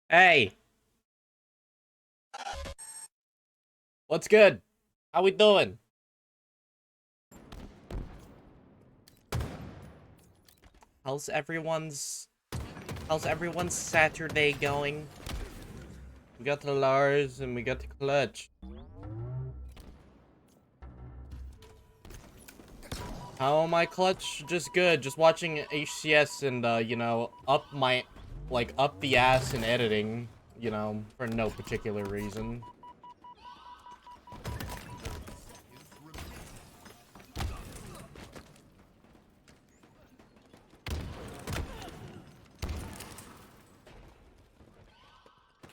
Hey, what's good? How we doing? How's everyone's how's everyone's Saturday going? We got the Lars and we got the Clutch. How am I, Clutch? Just good. Just watching HCS and up the ass in editing, for no particular reason.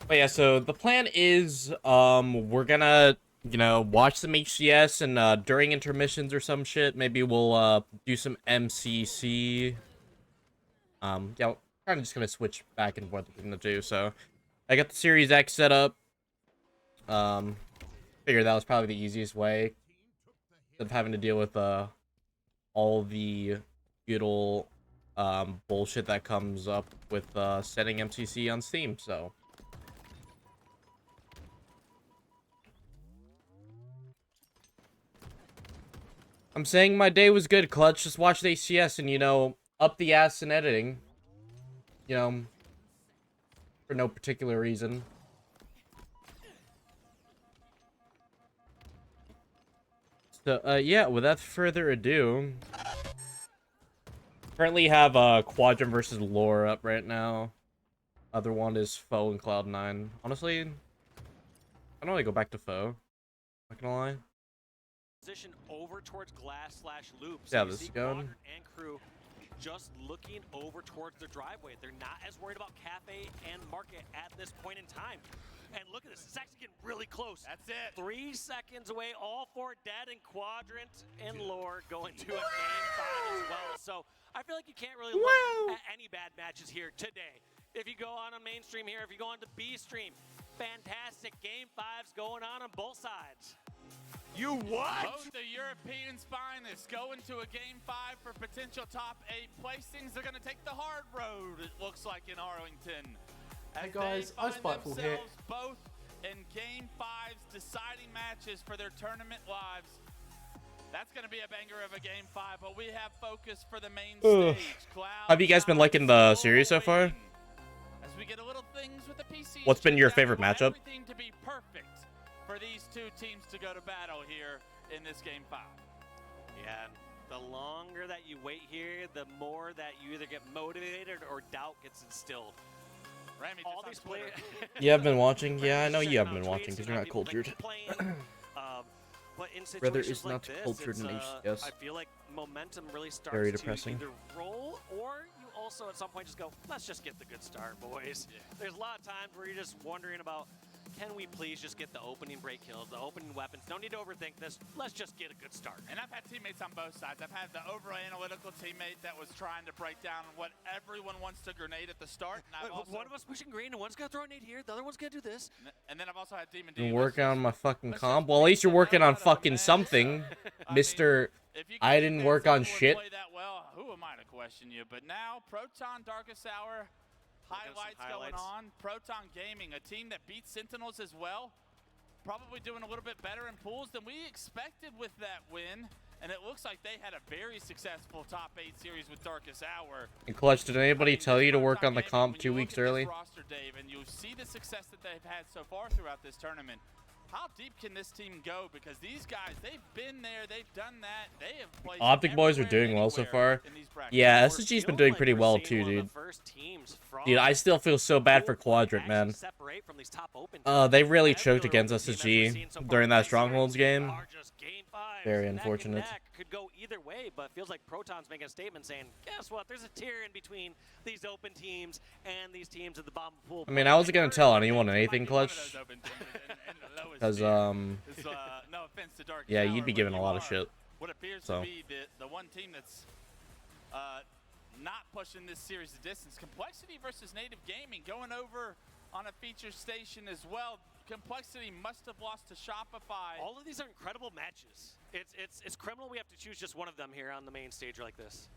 But yeah, so the plan is, we're gonna, watch some HCS and, during intermissions or some shit, maybe we'll, do some MCC. Yeah, we're kind of just gonna switch back and forth between the two, so. I got the Series X set up. Um, Figured that was probably the easiest way of having to deal with, all the good old, bullshit that comes up with, setting MCC on Steam, so. I'm saying my day was good, Clutch. Just watched HCS and, up the ass in editing. You know, for no particular reason. So, yeah, without further ado. Currently have, Quadrant versus Lore up right now. Other one is Foe and Cloud9. Honestly, I don't really go back to Foe. Not gonna lie. Position over towards glass slash loops. Yeah, this is going. And crew just looking over towards their driveway. They're not as worried about cafe and market at this point in time. And look at this, it's actually getting really close. That's it. 3 seconds away, all four dead, and Quadrant and Lore going to a game 5 as well. So I feel like you can't really look at any bad matches here today. If you go on a mainstream here, if you go on to B stream, fantastic game 5s going on both sides. You what? Both the Europeans' finest go into a game 5 for potential top 8 placings. They're going to take the hard road, it looks like, in Arlington. Hey guys, I was Spiteful here. Both in game 5s, deciding matches for their tournament lives. That's going to be a banger of a game 5, but we have focus for the main stage. Have you guys been liking the series so far? As we get a little things with the PC. What's been your favorite matchup? Everything to be perfect for these two teams to go to battle here in this game 5. Yeah, the longer that you wait here, the more that you either get motivated or doubt gets instilled. Rami, all these players. You have been watching? Yeah, I know you haven't been watching because you're not cultured. But in Brother situations is not like cultured in HCS. I feel like momentum really starts Very to depressing. either roll, or you also at some point just go, let's just get the good start, boys. Yeah. There's a lot of times where you're just wondering about, can we please just get the opening break kills, the opening weapons? No need to overthink this. Let's just get a good start. And I've had teammates on both sides. I've had the over-analytical teammate that was trying to break down what everyone wants to grenade at the start. And one of us pushing green, and one's going to throw a nade here, the other one's going to do this. And then I've also had Demon Been working on my fucking comp. Well, at least you're working on fucking something, Mister. I didn't work on shit. That well, who am I to question you? But now, Proton Darkest Hour. Highlights going on. Proton Gaming, a team that beat Sentinels as well. Probably doing a little bit better in pools than we expected with that win. And it looks like they had a very successful top 8 series with Darkest Hour. And Clutch, did anybody tell you to work on the comp 2 weeks early? Roster, Dave, and you see the success that they've had so far throughout this tournament. How deep can this team go? Because these guys, they've been there, they've done that, they have played. Optic boys are doing well so far. Yeah, SSG's been doing pretty well too, dude. Dude, I still feel so bad for Quadrant, man. They really choked against SSG during that Strongholds game. Very unfortunate. Could go either way, but feels like Proton's making a statement saying, guess what, there's a tier in between these open teams and these teams at the bottom pool. I mean, I wasn't gonna tell anyone anything, Clutch. Because, no offense to Dark yeah, you'd be given a lot of shit. What appears to be the one team that's not pushing this series of distance. Complexity versus Native Gaming going over on a feature station as well. Complexity must have lost to Shopify. All of these are incredible matches. It's criminal we have to choose just one of them here on the main stage like this.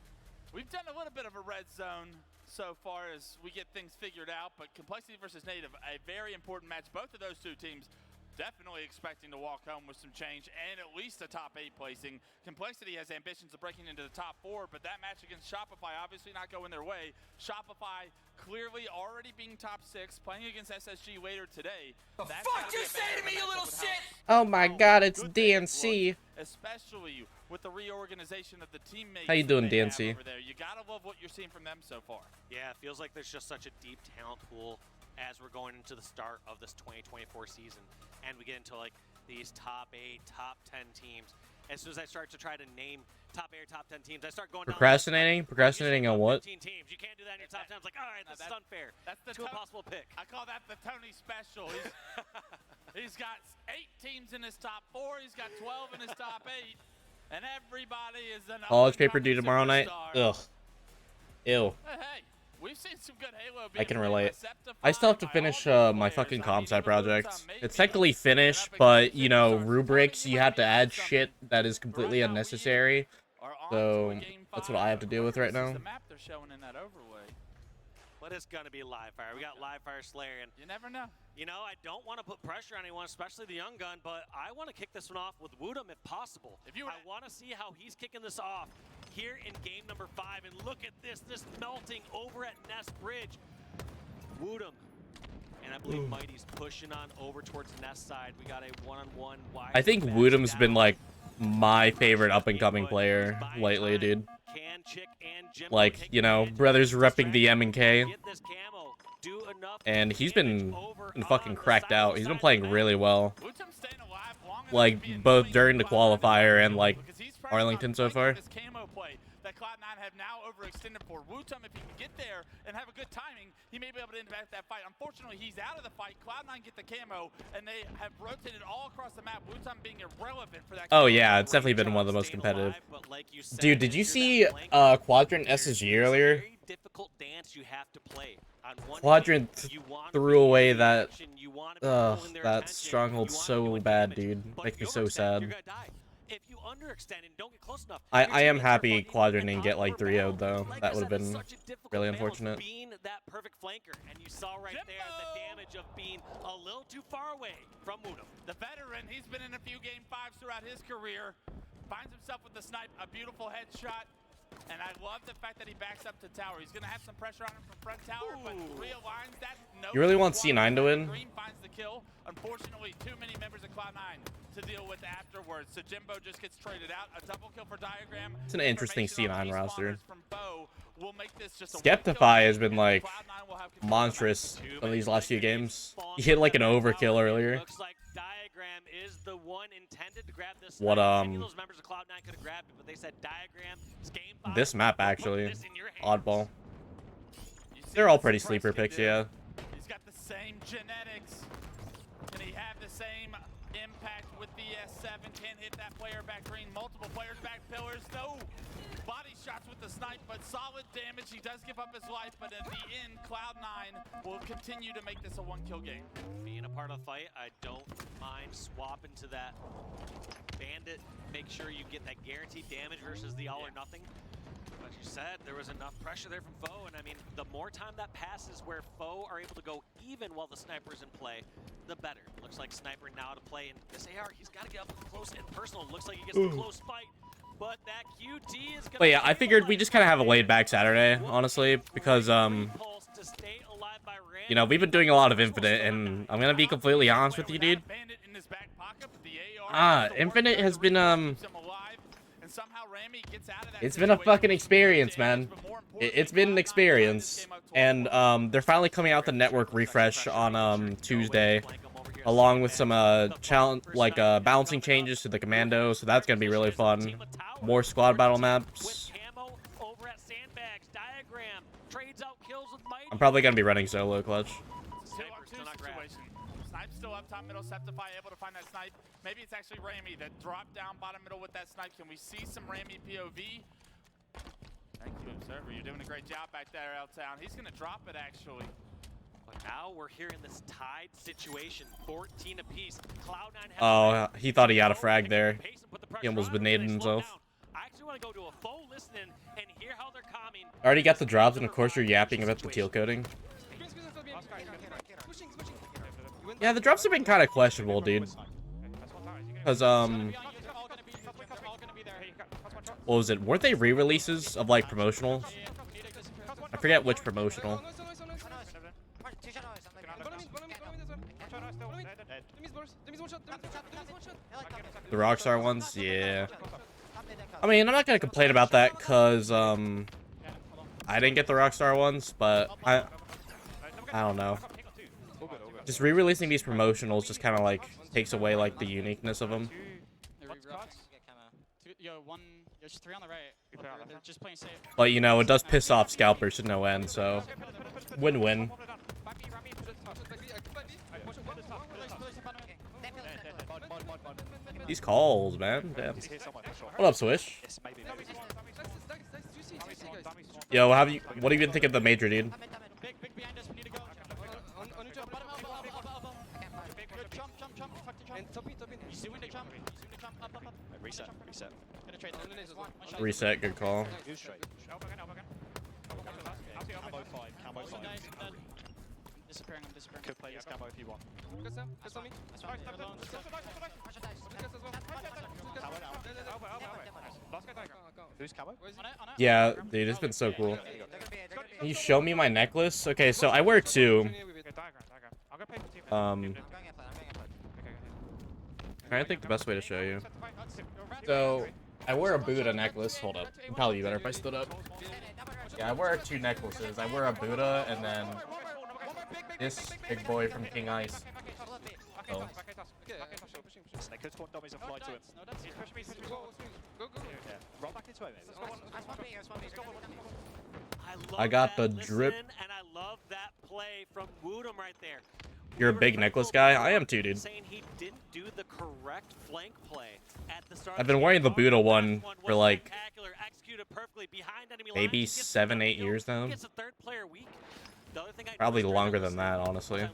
We've done a little bit of a red zone so far as we get things figured out, but Complexity versus Native, a very important match. Both of those two teams definitely expecting to walk home with some change and at least a top 8 placing. Complexity has ambitions of breaking into the top 4, but that match against Shopify obviously not going their way. Shopify clearly already being top 6, playing against SSG later today. The fuck you say to me, you little shit! Oh my god, it's DNC. Especially with the reorganization of the teammates. How you doing, DNC? Over there. You gotta love what you're seeing from them so far. Yeah, it feels like there's just such a deep talent pool as we're going into the start of this 2024 season. And we get into like these top 8, top 10 teams. As soon as I start to try to name top 8 or top 10 teams, I start going procrastinating. Procrastinating on what? 15 teams. You can't do that in your top 10. It's like, all right, this is unfair. That's the too impossible pick. I call that the Tony special. He's got 8 teams in his top 4. He's got 12 in his top 8, and everybody is an college paper due tomorrow night. Ugh. Ew. Hey, we've seen some good Halo. I can relate. I still have to finish my fucking comp sci project. It's technically finished, but you know, rubrics, you have to add shit that is completely unnecessary. So that's what I have to deal with right now. The map they're showing in that overlay. But it's gonna be live fire. We got live fire Slayer, and you never know. You know, I don't want to put pressure on anyone, especially the young gun, but I want to kick this one off with Woodham if possible. I want to see how he's kicking this off here in game number 5, and look at this melting over at Nest Bridge. Woodham, and I believe Mighty's pushing on over towards the Nest side. We got a one-on-one wide. I think Woodham's been like my favorite up-and-coming player lately, dude. Like, you know, brothers repping the M&K. And he's been fucking cracked out. He's been playing really well. Like, both during the qualifier and, like, Arlington so far. That Cloud9 have now overextended for Wutum. If he can get there and have a good timing, he may be able to impact that fight. Unfortunately, he's out of the fight. Cloud9 get the camo, and they have rotated all across the map. Wutum being irrelevant for that. Oh yeah, it's definitely been one of the most competitive. Dude, did you see Quadrant SSG earlier? Quadrant threw away that that stronghold so bad, dude. Makes me so sad. If you underextend and don't get close enough, I am happy Quadrant didn't get like 3-0'd though. That would have been really unfortunate. Being that perfect flanker, and you saw right there the damage of being a little too far away from Woodham. The veteran, he's been in a few game 5s throughout his career. Finds himself with the snipe, a beautiful headshot. And I love the fact that he backs up to tower. He's going to have some pressure on him from front tower, but realigns that. No, you really want C9 to win? Green finds the kill. Unfortunately, too many members of Cloud9 to deal with afterwards. So Jimbo just gets traded out. A double kill for Diagram. It's an interesting C9 roster. Will make this just a Skeptify has been like monstrous in these last few games. He hit like an overkill earlier. Looks like Diagram is the one intended to grab this. What Many of those members of Cloud9 could have grabbed it, but they said Diagram is game 5. This map actually oddball. They're all pretty sleeper picks, yeah. He's got the same genetics. Can he have the same impact with the S7? Can't hit that player back green. Multiple players back pillars. No body shots with the snipe, but solid damage. He does give up his life, but at the end, Cloud9 will continue to make this a 1-kill game. Being a part of the fight, I don't mind swapping to that bandit. Make sure you get that guaranteed damage versus the all or nothing. But you said there was enough pressure there from Foe, and I mean, the more time that passes where Foe are able to go even while the sniper's in play, the better. Looks like Sniper now to play, and this AR, he's got to get up close and personal. Looks like he gets the close fight, but that QT is gonna. But yeah, I figured we just kind of have a laid back Saturday, honestly, because you know, we've been doing a lot of Infinite, and I'm gonna be completely honest with you, dude. Infinite has been it's been a fucking experience, man. It's been an experience, and they're finally coming out the network refresh on Tuesday, along with some challenge balancing changes to the commando, so that's gonna be really fun. More squad battle maps. I'm probably gonna be running solo clutch. Snipe still up top middle. Septify able to find that snipe. Maybe it's actually Ramy that dropped down bottom middle with that snipe. Can we see some Ramy POV? Thank you, Observer. You're doing a great job back there, L-Town. He's gonna drop it actually. But now we're here in this tied situation, 14 apiece. Cloud9 has Oh, he thought he had a frag there. He almost benated himself. I actually want to go to a full listen and hear how they're coming. I already got the drops, and of course you're yapping about the teal coding. Yeah, the drops have been kind of questionable, dude. Because, what was it? Weren't they re-releases of, like, promotionals? I forget which promotional. The Rockstar ones? Yeah. I mean, I'm not gonna complain about that, because, I didn't get the Rockstar ones, but I don't know. Just re-releasing these promotionals just kind of, like, takes away, like, the uniqueness of them. There's 3 on the right. They're just playing safe. But, you know, it does piss off scalpers to no end, so win-win. These calls, man. Damn. What up, Swish? Yo, what do you even think of the major, dude? Reset, good call. Disappearing, I'm disappearing. Could play this camo if you want. Who's camo? Yeah, dude, it's been so cool. Can you show me my necklace? Okay, so I wear 2. I'm trying to think the best way to show you. So, I wear a Buddha necklace. Hold up. It'd probably be better if I stood up. Yeah, I wear 2 necklaces. I wear a Buddha and then this big boy from King Ice. Oh. They could spawn dummies and fly to him. Yeah. Roll back this way, maybe. I got the drip. And I love that play from Woodham right there. You're a big necklace guy? I am too, dude. Saying he didn't do the correct flank play at the start. I've been wearing the Buddha one for like maybe maybe 7-8 years now. Probably longer than that, honestly.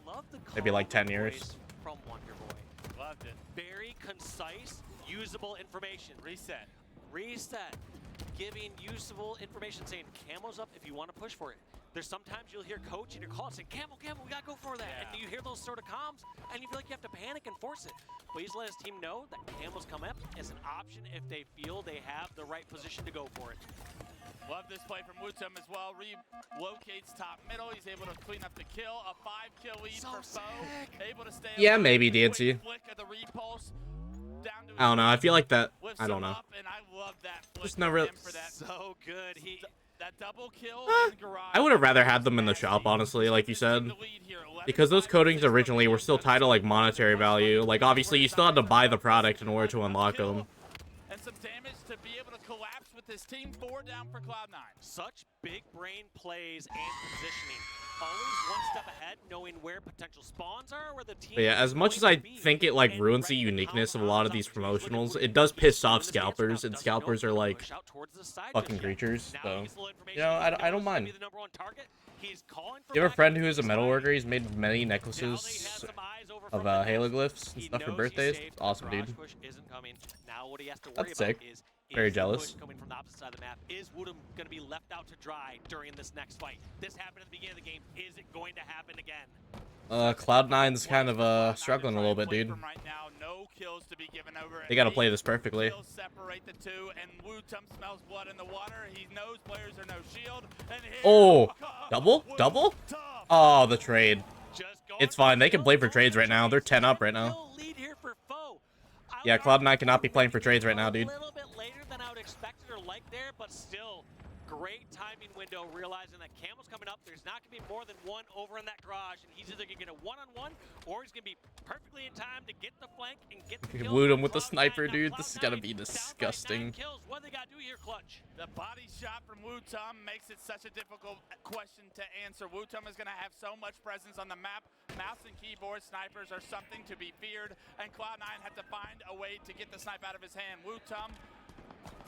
Maybe like 10 years. From Wonder Boy. Loved it. Very concise, usable information. Reset. Reset. Giving usable information, saying camo's up if you want to push for it. There's sometimes you'll hear coach in your call saying, Camo, we gotta go for that. And you hear those sort of comms, and you feel like you have to panic and force it. Please let his team know that Camo's come up as an option if they feel they have the right position to go for it. Love this play from Wutum as well. Relocates top middle. He's able to clean up the kill. A 5-kill lead for Foe. Able to stay yeah, alive. maybe DNC. I don't know. I feel like that. I don't know. Just never. So good. That double kill I would have rather had them in the shop, honestly, like you said. Because those coatings originally were still tied to, like, monetary value. Like, obviously, you still had to buy the product in order to unlock them. And some damage to be able to collapse with this team 4 down for Cloud9. Such big brain plays and positioning. Always one step ahead, knowing where potential spawns are, where the team. But yeah, as much as I think it, like, ruins the uniqueness of a lot of these promotionals, it does piss off scalpers, and scalpers are, like, fucking creatures, so, you know, I don't mind. You have a friend who is a metalworker? He's made many necklaces of halo glyphs and stuff for birthdays. Awesome, dude. That's sick. Very jealous. Coming from the opposite side of the map. Is Woodham going to be left out to dry during this next fight? This happened at the beginning of the game. Is it going to happen again? Cloud9's kind of struggling a little bit, dude. They gotta play this perfectly. Separate the two, and Wutum smells blood in the water. He knows players are no shield. Oh, double? Oh, the trade. It's fine. They can play for trades right now. They're 10 up right now. Yeah, Cloud9 cannot be playing for trades right now, dude. A little bit later than I would expect it or like there, but still great timing window, realizing that Camo's coming up. There's not going to be more than one over in that garage, and he's either going to get a one-on-one or he's going to be perfectly in time to get the flank and get the kill. Wooed him with the sniper, dude. This is going to be disgusting. What they got to do here, Clutch? The body shot from Wutum makes it such a difficult question to answer. Wutum is going to have so much presence on the map. Mouse and keyboard snipers are something to be feared, and Cloud9 had to find a way to get the snipe out of his hand. Wutum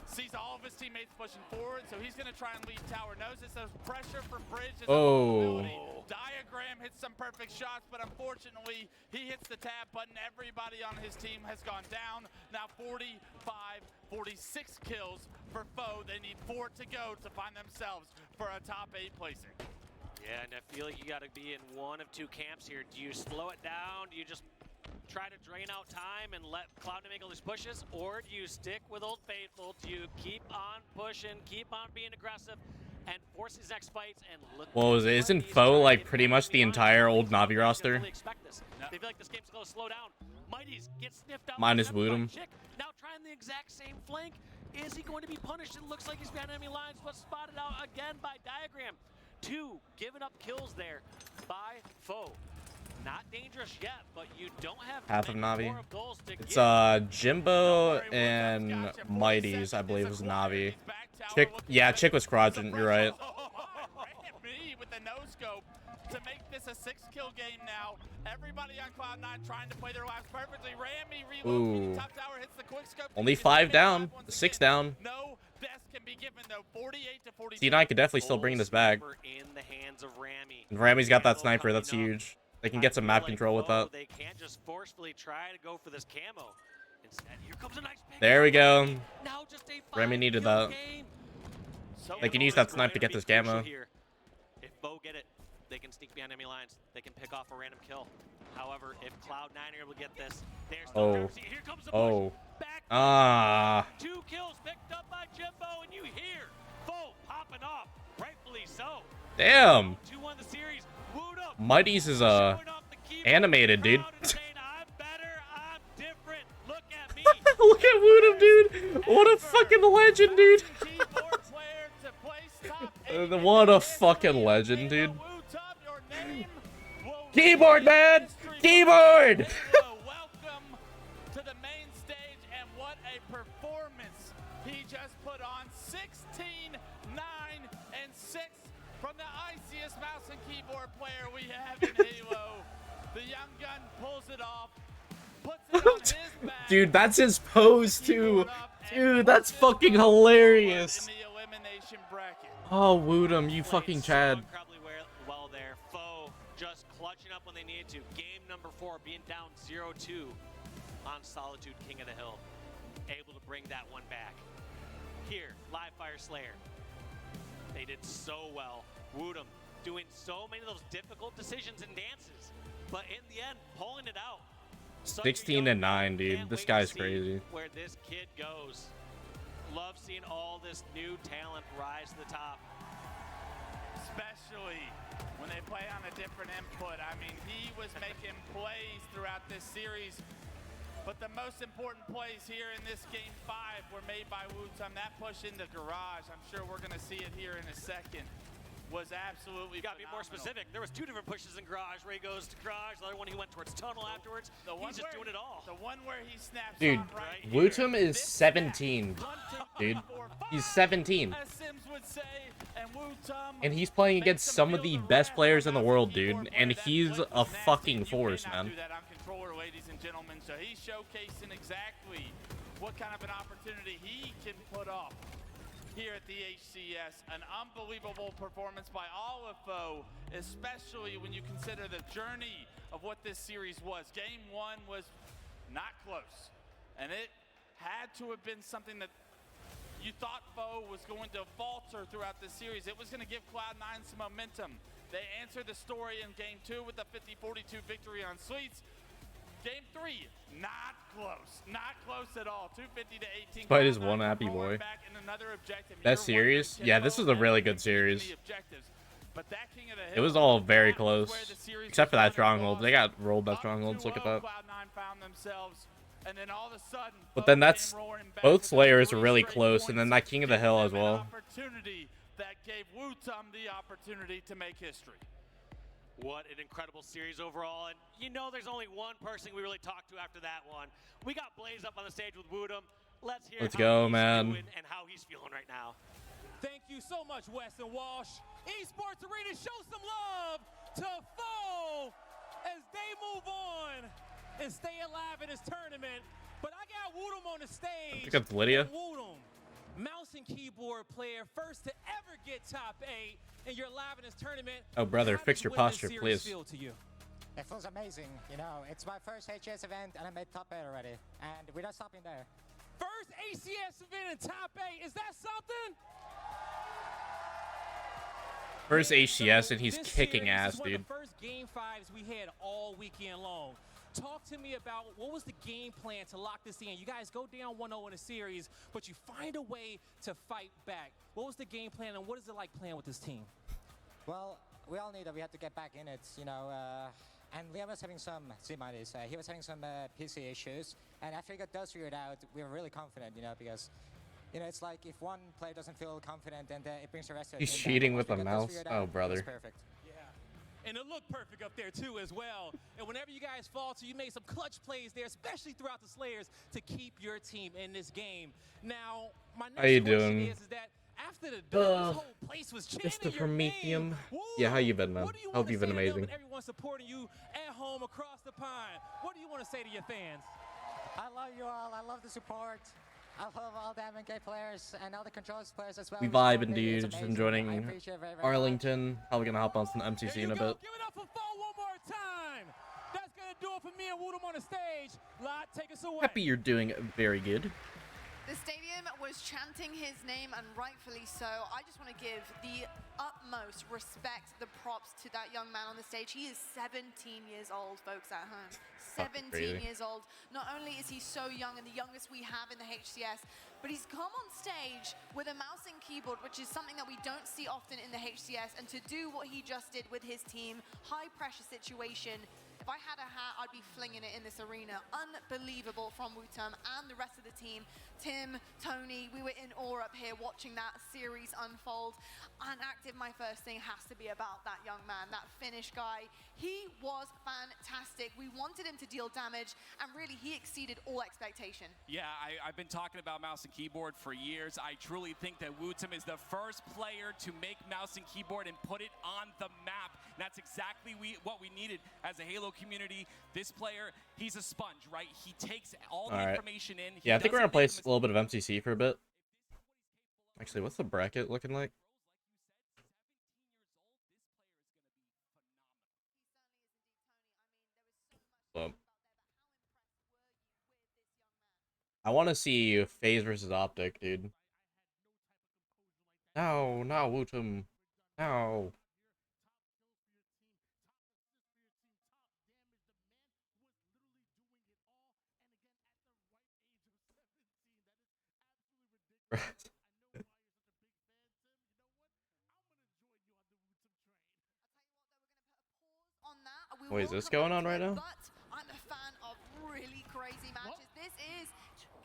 sees all of his teammates pushing forward, so he's going to try and lead tower. Knows it's a pressure from Bridge. Oh. Diagram hits some perfect shots, but unfortunately, he hits the tab button. Everybody on his team has gone down. Now 45, 46 kills for Foe. They need 4 to go to find themselves for a top 8 placing. Yeah, and I feel like you got to be in one of two camps here. Do you slow it down? Do you just try to drain out time and let Cloud9 make all these pushes? Or do you stick with Old Faithful? Do you keep on pushing, keep on being aggressive, and force these next fights and look? What was it? Isn't Foe like pretty much the entire old Navi roster? They feel like this game's going to slow down. Mighty's get sniffed out. Minus Woodham. Now trying the exact same flank. Is he going to be punished? It looks like he's behind enemy lines, but spotted out again by Diagram. 2 giving up kills there by Foe. Not dangerous yet, but you don't have half of Navi. more of those to It's give. Jimbo and Mighty's, I believe, was Navi. Chick, yeah, Chick was Quadrant. You're right. With the no scope to make this a 6-kill game now. Everybody on Cloud9 trying to play their lives perfectly. Rammy relocating top tower, hits the quick scope. Only 5 down, 6 down. No death can be given though. 48 to 42. C9 could definitely still bring this back. In the hands of Rammy. And Rammy's got that sniper. That's huge. They can get some map control with that. They can't just forcefully try to go for this camo. Instead, here comes a nice pick. There we go. Now just a Rammy needed that. They can use that snipe to get this camo. If Bo get it, they can sneak behind enemy lines. They can pick off a random kill. However, if Cloud9 are able to get this, there's no privacy. Here comes the push. Back 2 kills picked up by Jimbo, and you hear Bo popping off, rightfully so. Damn. 2-1 the series. Mighty's is animated, dude. I'm better, I'm different. Look at me. Look at Woodham, dude. What a fucking legend, dude. What a fucking legend, dude. Keyboard, man. Keyboard. Welcome to the main stage, and what a performance he just put on. 16, 9, and 6 from the ICS mouse and keyboard player we have in Halo. The young gun pulls it off, puts it on his back. Dude, that's his pose too. Dude, that's fucking hilarious. In the elimination bracket. Oh, Woodham, you fucking Chad. Incredibly well there. Foe just clutching up when they needed to. Game number 4 being down 0-2 on Solitude King of the Hill. Able to bring that one back. Here, Live Fire Slayer. They did so well. Woodham doing so many of those difficult decisions and dances, but in the end, pulling it out. 16 and 9, dude. This guy's crazy. Where this kid goes. Love seeing all this new talent rise to the top. Especially when they play on a different input. I mean, he was making plays throughout this series. But the most important plays here in this game 5 were made by Wootum. That push into garage, I'm sure we're going to see it here in a second, was absolutely You got to be more specific. There was 2 different pushes in garage where he goes to garage. The other one he went towards tunnel afterwards. He's just doing it all. The one where he snaps Dude, on right Wootum is 17. Dude, he's 17. As Sims would say, and Wootum And he's playing against some of the best players in the world, dude. And he's a fucking force, man. do that on controller, ladies and gentlemen. So he's showcasing exactly what kind of an opportunity he can put off here at the HCS. An unbelievable performance by all of Foe, especially when you consider the journey of what this series was. Game 1 was not close, and it had to have been something that you thought Foe was going to falter throughout the series. It was going to give Cloud9 some momentum. They answered the story in Game 2 with a 50-42 victory on Sweets. Game 3, not close at all. 250 to 18. Spite is one happy boy. That series? Yeah, this is a really good series. It was all very close, except for that stronghold. They got rolled by strongholds. Look at that. But then that's both Slayers are really close, and then that King of the Hill as well. That gave Wootum the opportunity to make history. What an incredible series overall, and you know there's only one person we really talked to after that one. We got Blaze up on the stage with Woodham. Let's hear Let's how go, he's man. doing and how he's feeling right now. Thank you so much, Weston Walsh. Esports Arena, show some love to Foe as they move on and stay alive in this tournament. But I got Woodham on the stage. Pick up Lydia. Woodham, mouse and keyboard player, first to ever get top 8, and you're live in this tournament. Oh, brother, How fix does your winning this posture, series please. feel to you? It feels amazing. You know, it's my first HCS event and I made top 8 already. And we're not stopping there. First HCS event in top 8, is that something? First HCS and he's This kicking series ass, is one dude. of the first game 5s we had all weekend long. Talk to me about what was the game plan to lock this in. You guys go down 1-0 in a series, but you find a way to fight back. What was the game plan, and what is it like playing with this team? Well, we all knew that we had to get back in it, you know. And Liam was having some, he was having some PC issues. And after he got those figured out, we were really confident, you know, because, you know, it's like if one player doesn't feel confident, then it brings the rest of the He's team down. cheating But with once a we got those mouse. figured Oh, out, it was brother. perfect. And it looked perfect up there too as well. And whenever you guys falter, you made some clutch plays there, especially throughout the Slayers, to keep your team in this game. Now, my next How you question doing? is that after the dub, this whole place was chanting Mr. your name. Promethium. Yeah, how you been, man? What do you Hope wanna you've been say to them amazing. and everyone supporting you at home across the pond? What do you want to say to your fans? I love you all. I love the support. I love all the MNK players and all the controls players as well. We who support vibing, me. dude. It's Just amazing. I enjoying appreciate it very, very much. Arlington. Probably gonna hop on some MCC in a bit. Give it up for Foe one more time. That's going to do it for me and Woodham on the stage. Lot, take us away. Happy you're doing very good. The stadium was chanting his name, and rightfully so. I just want to give the utmost respect, the props to that young man on the stage. He is 17 years old, folks at home. 17 crazy. years old. Not only is he so young and the youngest we have in the HCS, but he's come on stage with a mouse and keyboard, which is something that we don't see often in the HCS. And to do what he just did with his team, high pressure situation. If I had a hat, I'd be flinging it in this arena. Unbelievable from Wutum and the rest of the team. Tim, Tony, we were in awe up here watching that series unfold. Unactive, my first thing has to be about that young man, that Finnish guy. He was fantastic. We wanted him to deal damage, and really, he exceeded all expectation. Yeah, I've been talking about mouse and keyboard for years. I truly think that Wutum is the first player to make mouse and keyboard and put it on the map. And that's exactly what we needed as a Halo community. This player, he's a sponge, right? He takes all the information in. Yeah, I think we're gonna play a little bit of MCC for a bit. Actually, what's the bracket looking like? I want to see FaZe versus Optic, dude. No, no, Wutum. No. On that, we Wait, is will this come going back on to right it, now? But I'm a fan of really crazy matches. This is...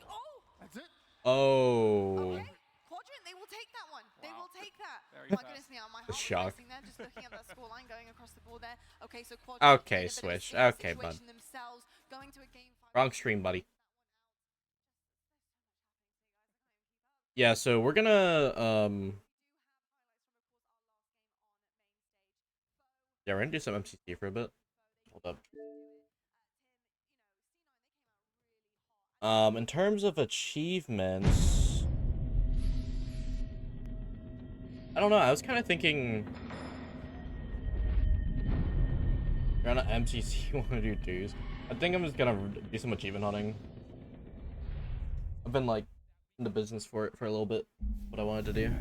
Oh! That's it. Oh. Okay. Quadrant, they will take that one. They will take that. Very My fast. goodness me, my heart was Shock. racing there, just looking at that scoreline going across the board there. Okay, so Quadrant Okay, in a bit of a Swish. sticky Okay, bud. situation themselves, going to a game 5. Wrong stream, buddy. Yeah, so we're gonna yeah, we're gonna do some MCC for a bit. Hold up. In terms of achievements, I don't know. I was kind of thinking around an MCC want to do twos. I think I'm just gonna do some achievement hunting. I've been like in the business for it for a little bit. What I wanted to do.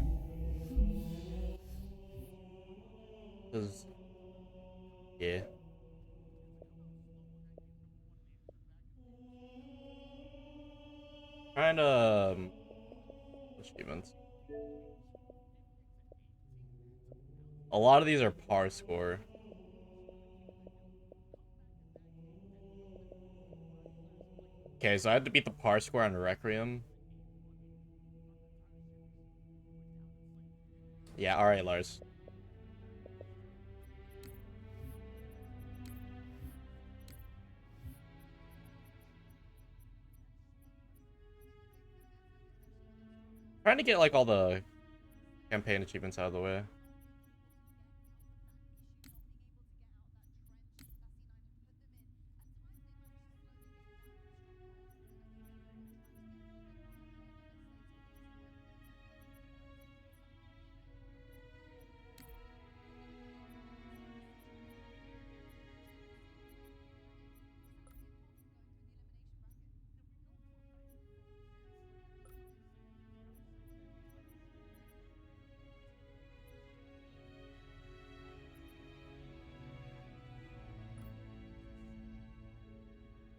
Cause yeah. Trying to achievements. A lot of these are par score. Okay, so I had to beat the par score on Requiem. Yeah, alright, Lars. Trying to get like all the campaign achievements out of the way.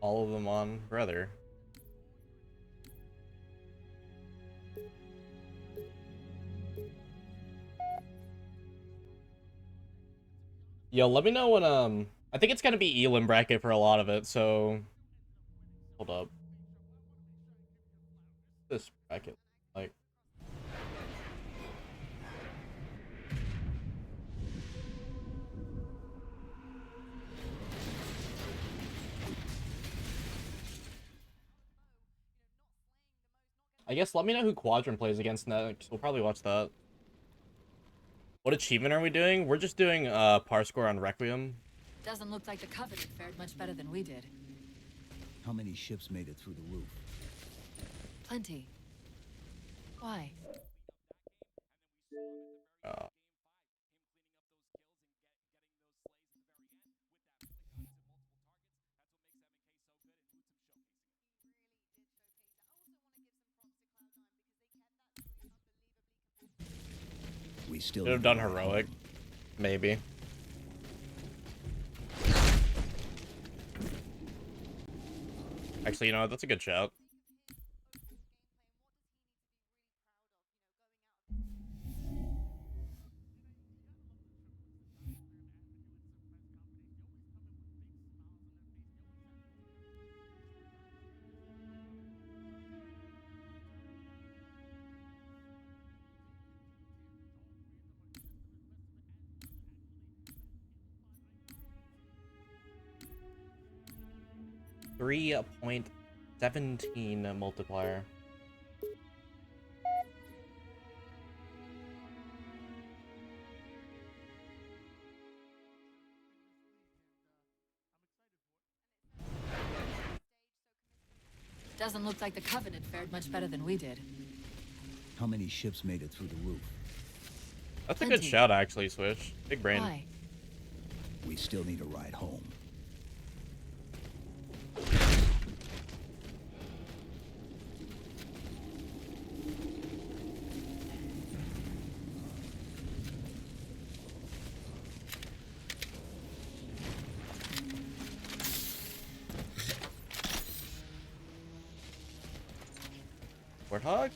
All of them on brother. Yo, let me know when I think it's gonna be Elam bracket for a lot of it, so hold up. This bracket like I guess let me know who Quadrant plays against next. We'll probably watch that. What achievement are we doing? We're just doing par score on Requiem. Doesn't look like the Covenant fared much better than we did. How many ships made it through the roof? Plenty. Why? We still Should have done heroic, maybe. Actually, you know what? That's a good shout. .17 multiplier. Doesn't look like the Covenant fared much better than we did. How many ships made it through the roof? That's a good shout, actually, Swish. Big brain. Why? We still need a ride home. Warthog?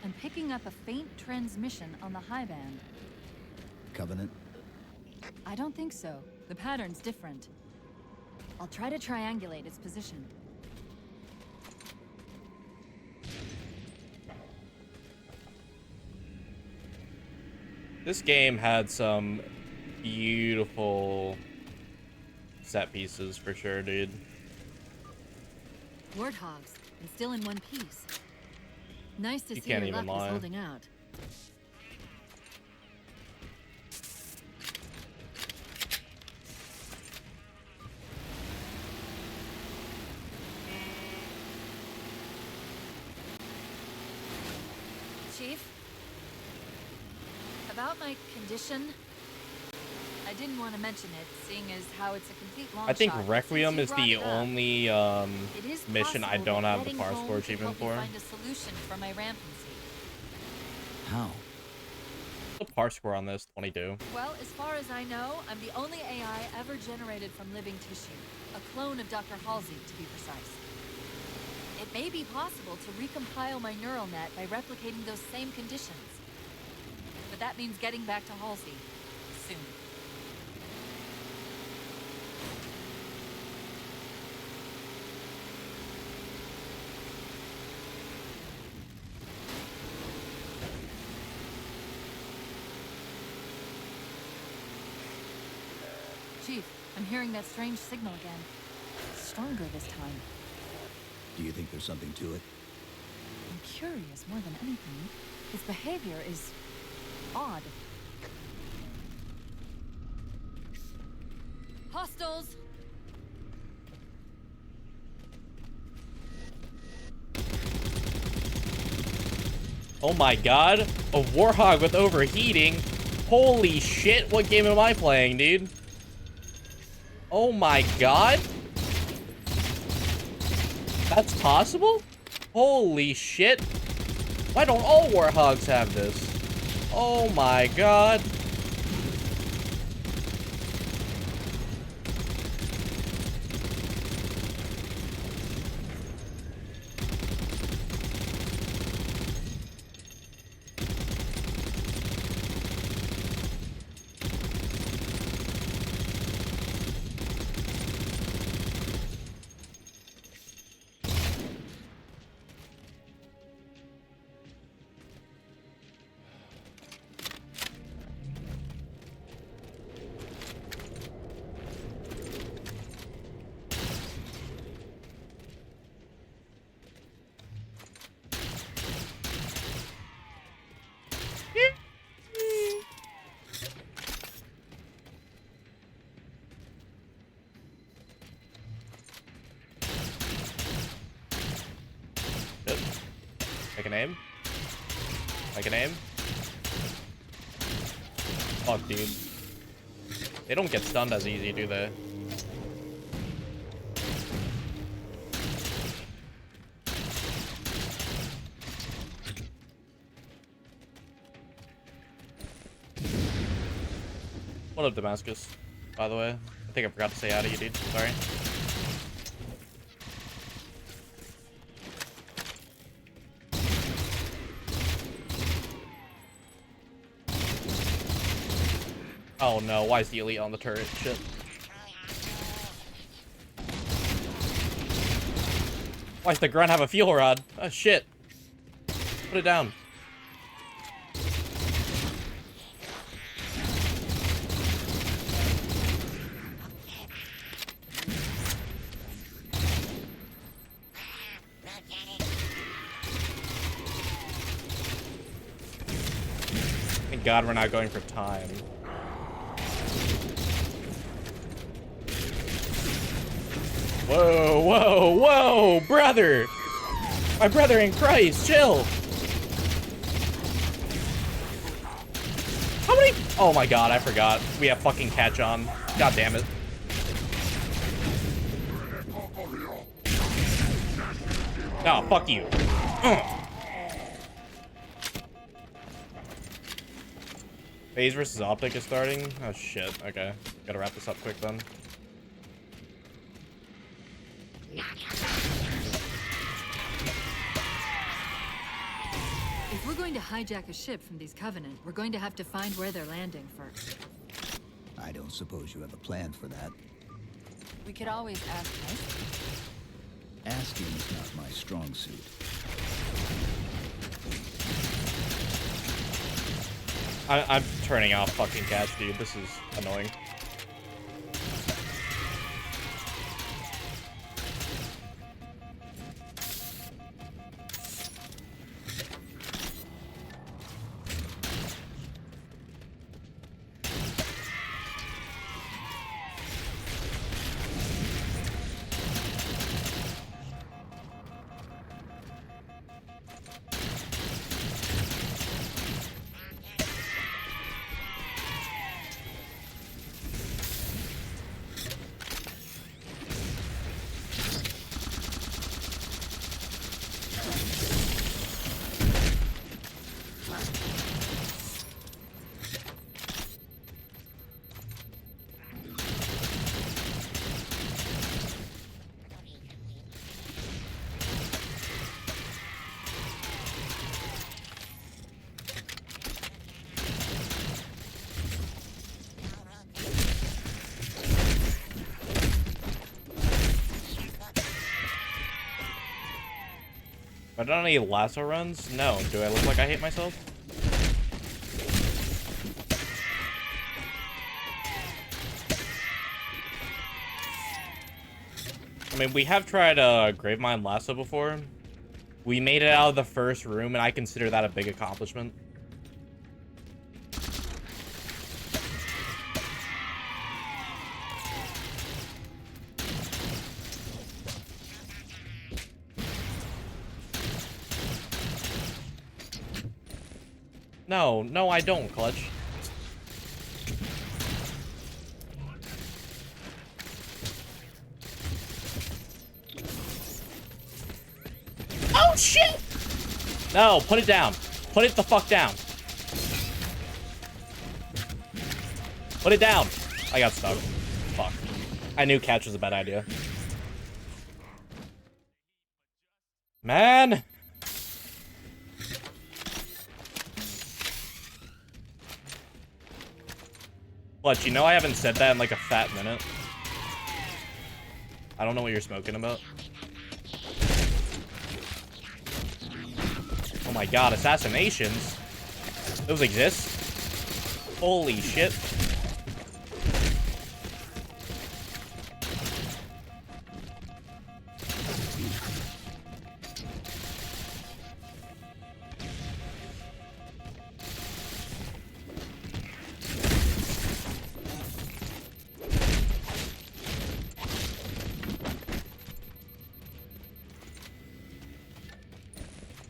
I'm picking up a faint transmission on the high band. Covenant? I don't think so. The pattern's different. I'll try to triangulate its position. This game had some beautiful set pieces for sure, dude. Warthogs, and still in one piece. Nice to You see can't your even luck is lie. holding out. Chief? About my condition, I didn't want to mention it, seeing as how it's a complete long I think shot. Requiem Since is you the brought it up, only it is mission I possible don't that have the heading par home score could achievement help me for. find a solution for my rampancy. How? The par score on this 22. Well, as far as I know, I'm the only AI ever generated from living tissue. A clone of Dr. Halsey, to be precise. It may be possible to recompile my neural net by replicating those same conditions. But that means getting back to Halsey. Soon. Chief, I'm hearing that strange signal again. It's stronger this time. Do you think there's something to it? I'm curious more than anything. Its behavior is odd. Hostiles! Oh my god, a Warthog with overheating. Holy shit, what game am I playing, dude? Oh my god. That's possible? Holy shit. Why don't all Warhogs have this? Oh my god. I can aim. I can aim. Fuck, dude. They don't get stunned as easy, do they? What up, Damascus? By the way, I think I forgot to say hi to you, dude. Sorry. Oh no, why is the elite on the turret? Shit. Why does the grunt have a fuel rod? Oh shit. Put it down. Thank God we're not going for time. Whoa, whoa, whoa, brother! My brother in Christ, chill! How many? Oh my god, I forgot. We have fucking catch on. God damn it. Oh, fuck you. Phase versus Optic is starting? Oh shit, okay. Gotta wrap this up quick then. If we're going to hijack a ship from these Covenant, we're going to have to find where they're landing first. I don't suppose you have a plan for that. We could always ask nicely. Asking is not my strong suit. I'm turning off fucking catch, dude. This is annoying. Have I done any lasso runs? No. Do I look like I hate myself? I mean, we have tried Gravemind lasso before. We made it out of the first room, and I consider that a big accomplishment. No, no, I don't, Clutch. Oh! Oh, shit! No, put it down. Put it the fuck down. Put it down. I got stuck. Fuck. I knew catch was a bad idea. Man. What, you know I haven't said that in like a fat minute? I don't know what you're smoking about. Oh my god, assassinations? Those exist? Holy shit.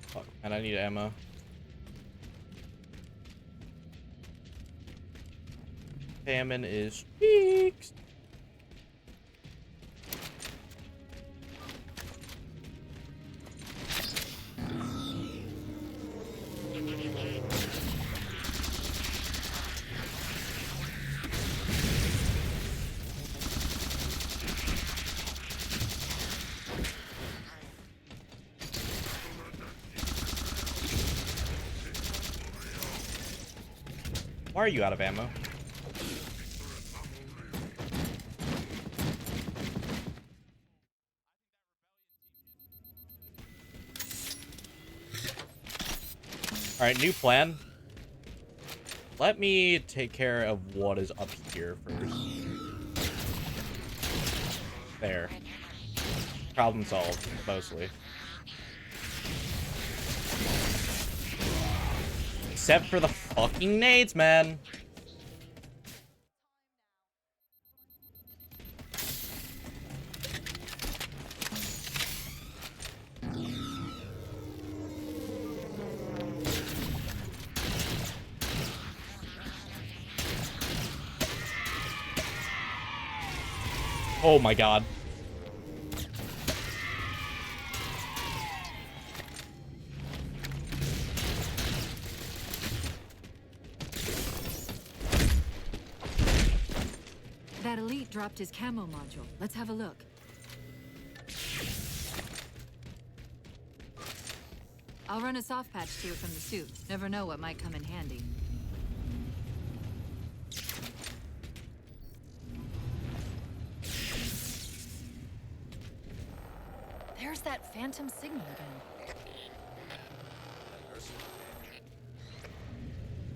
Fuck, and I need ammo. Famine is cheeks. Why are you out of ammo? Alright, new plan. Let me take care of what is up here first. There. Problem solved, mostly. Except for the fucking nades, man. Oh my god. That elite dropped his camo module. Let's have a look. I'll run a soft patch to it from the suit. Never know what might come in handy. There's that phantom signal again.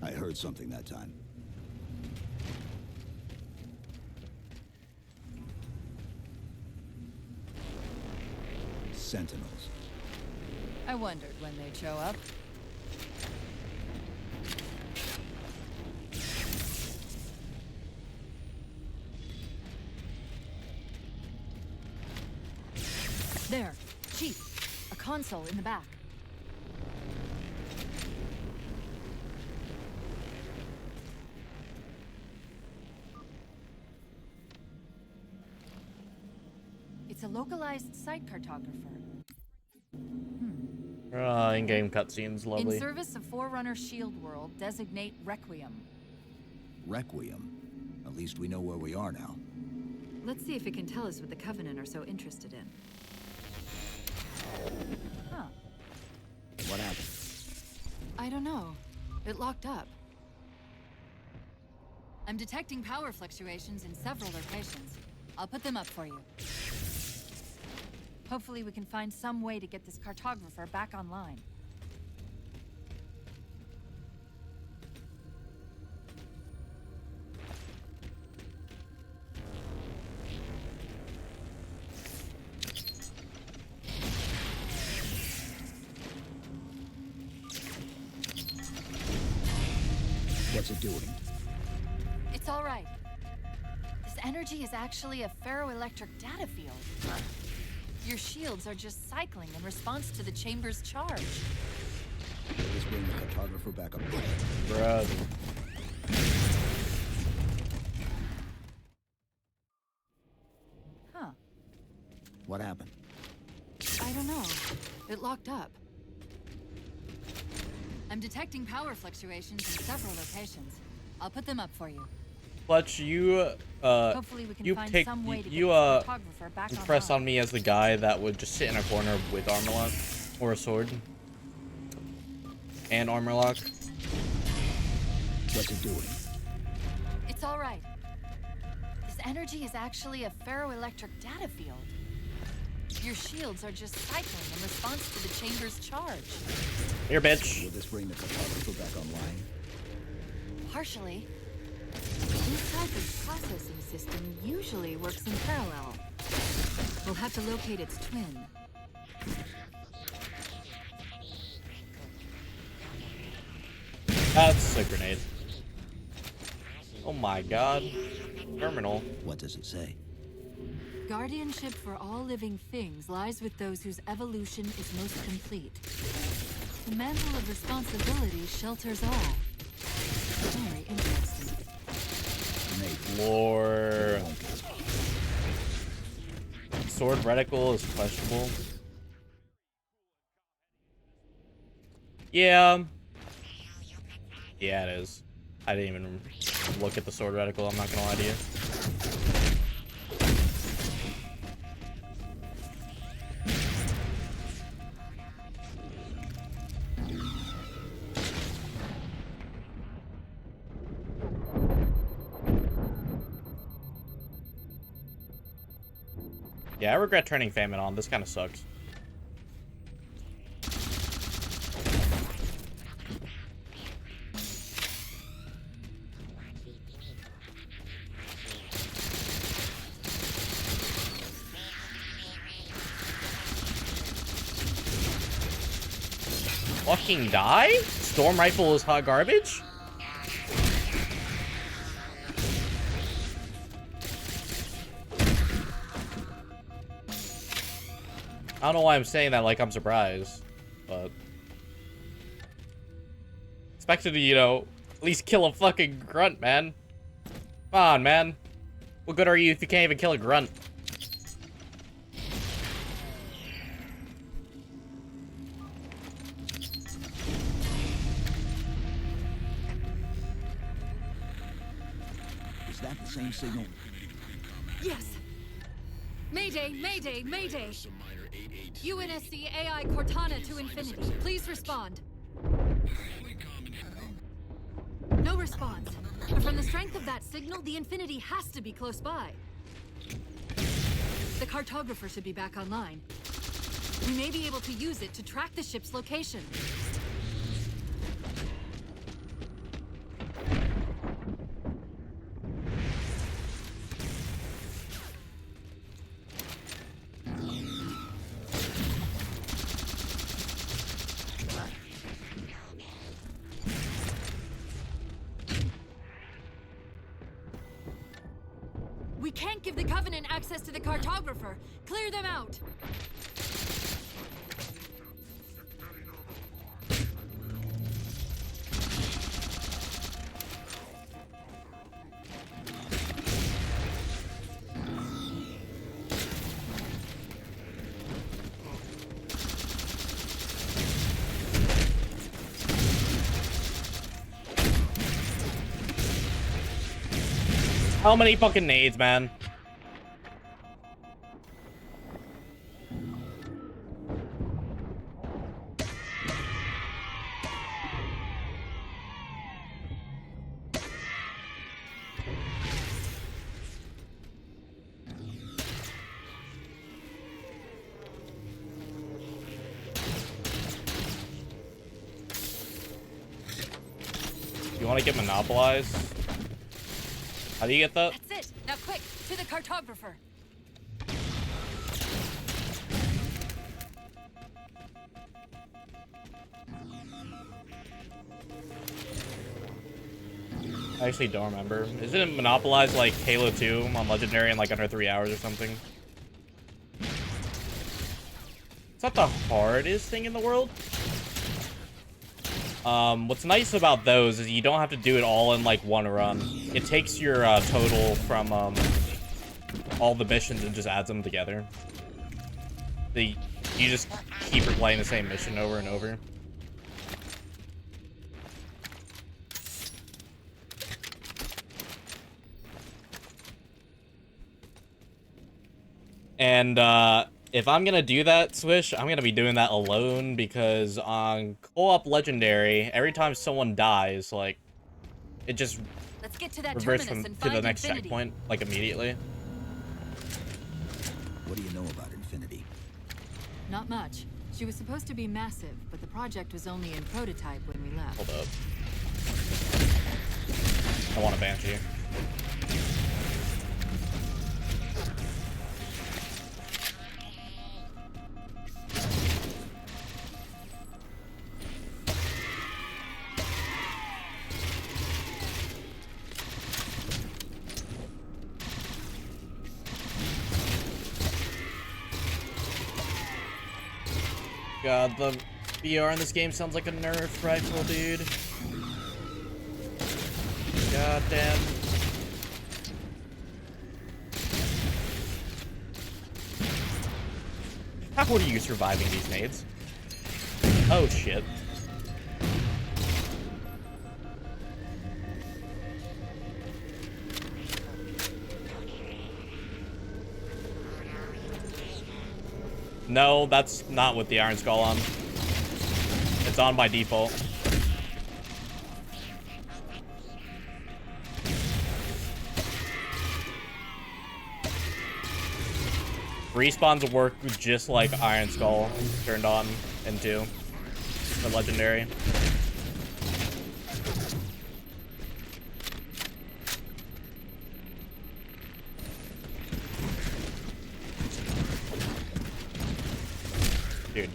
I heard something that time. Sentinels. I wondered when they'd show up. There, Chief. A console in the back. It's a localized site cartographer. In-game cutscenes, lovely. In service of Forerunner Shield World, designate Requiem. Requiem. At least we know where we are now. Let's see if it can tell us what the Covenant are so interested in. Huh. What happened? I don't know. It locked up. I'm detecting power fluctuations in several locations. I'll put them up for you. Hopefully we can find some way to get this cartographer back online. What's it doing? It's all right. This energy is actually a ferroelectric data field. Your shields are just cycling in response to the chamber's charge. Let's bring the cartographer back up. Bruh. Huh. What happened? I don't know. It locked up. I'm detecting power fluctuations in several locations. I'll put them up for you. Fletch, you Hopefully we can find some way to get the photographer back impress online. on me as the guy that would just sit in a corner with armor lock or a sword and armor lock. What's it doing? It's all right. This energy is actually a ferroelectric data field. Your shields are just cycling in response to the chamber's charge. Here, bitch. Will this bring the cartographer back online? Partially. This type of processing system usually works in parallel. We'll have to locate its twin. That's a grenade. Oh my god. Terminal. What does it say? Guardianship for all living things lies with those whose evolution is most complete. The mantle of responsibility shelters all. Very interesting. Lore. Sword reticle is questionable. Yeah. Yeah, it is. I didn't even look at the sword reticle, I'm not gonna lie to you. Yeah, I regret turning Famine on. This kind of sucks. Fucking die? Storm rifle is hot garbage? I don't know why I'm saying that like I'm surprised, but expected to, you know, at least kill a fucking grunt, man. Come on, man. What good are you if you can't even kill a grunt? Is that the same signal? Yes. Mayday, mayday, mayday. UNSC AI Cortana to infinity. Please respond. No response. But from the strength of that signal, the infinity has to be close by. The cartographer should be back online. We may be able to use it to track the ship's location. We can't give the Covenant access to the cartographer. Clear them out. How many fucking nades, man? You want to get monopolized? How do you get that? That's it. Now quick, to the cartographer. I actually don't remember. Isn't it monopolized like Halo 2 on Legendary in like under 3 hours or something? It's not the hardest thing in the world. What's nice about those is you don't have to do it all in like one run. It takes your total from all the missions and just adds them together. You just keep replaying the same mission over and over. And if I'm gonna do that, Swish, I'm gonna be doing that alone, because on co-op Legendary, every time someone dies, like, it just Let's get to that reverts terminus from and to find the next Infinity. checkpoint, like, immediately. What do you know about Infinity? Not much. She was supposed to be massive, but the project was only in prototype when we left. Hold up. I want a Banshee. God, the VR in this game sounds like a Nerf rifle, dude. God damn. How are you surviving these nades? Oh shit. No, that's not with the Iron Skull on. It's on by default. Respawns work just like Iron Skull turned on into the Legendary. Dude,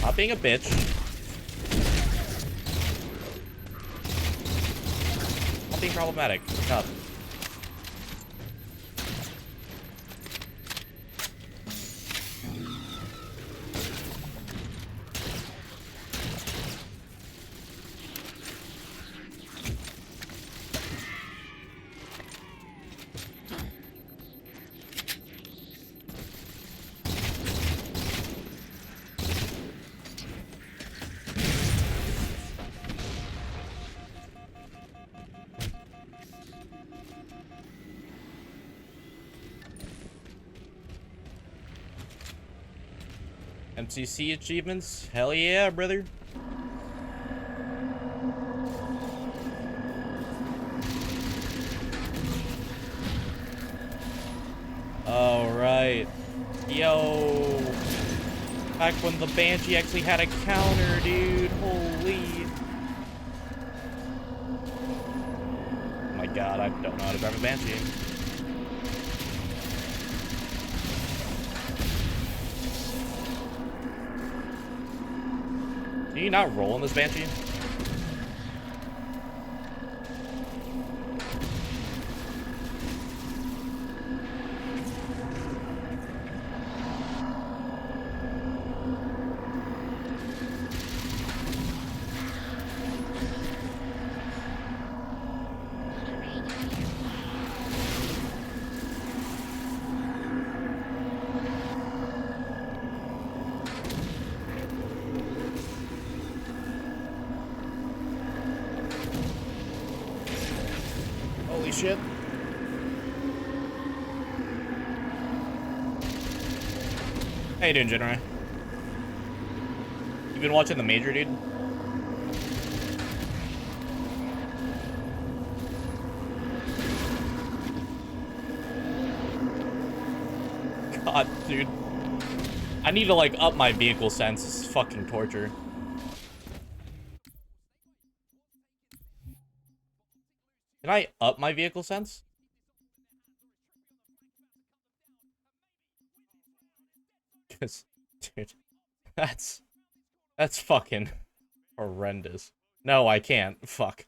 not being a bitch. Not being problematic. Stop. MCC achievements? Hell yeah, brother. Alright. Yo. Back when the Banshee actually had a counter, dude. Holy. Oh my god, I don't know how to drive a Banshee. Can you not roll in this Banshee? Holy shit. How you doing, General? You been watching the Major, dude? God, dude. I need to, like, up my vehicle sense. This is fucking torture. Can I up my vehicle sense? Because, dude, that's fucking horrendous. No, I can't. Fuck.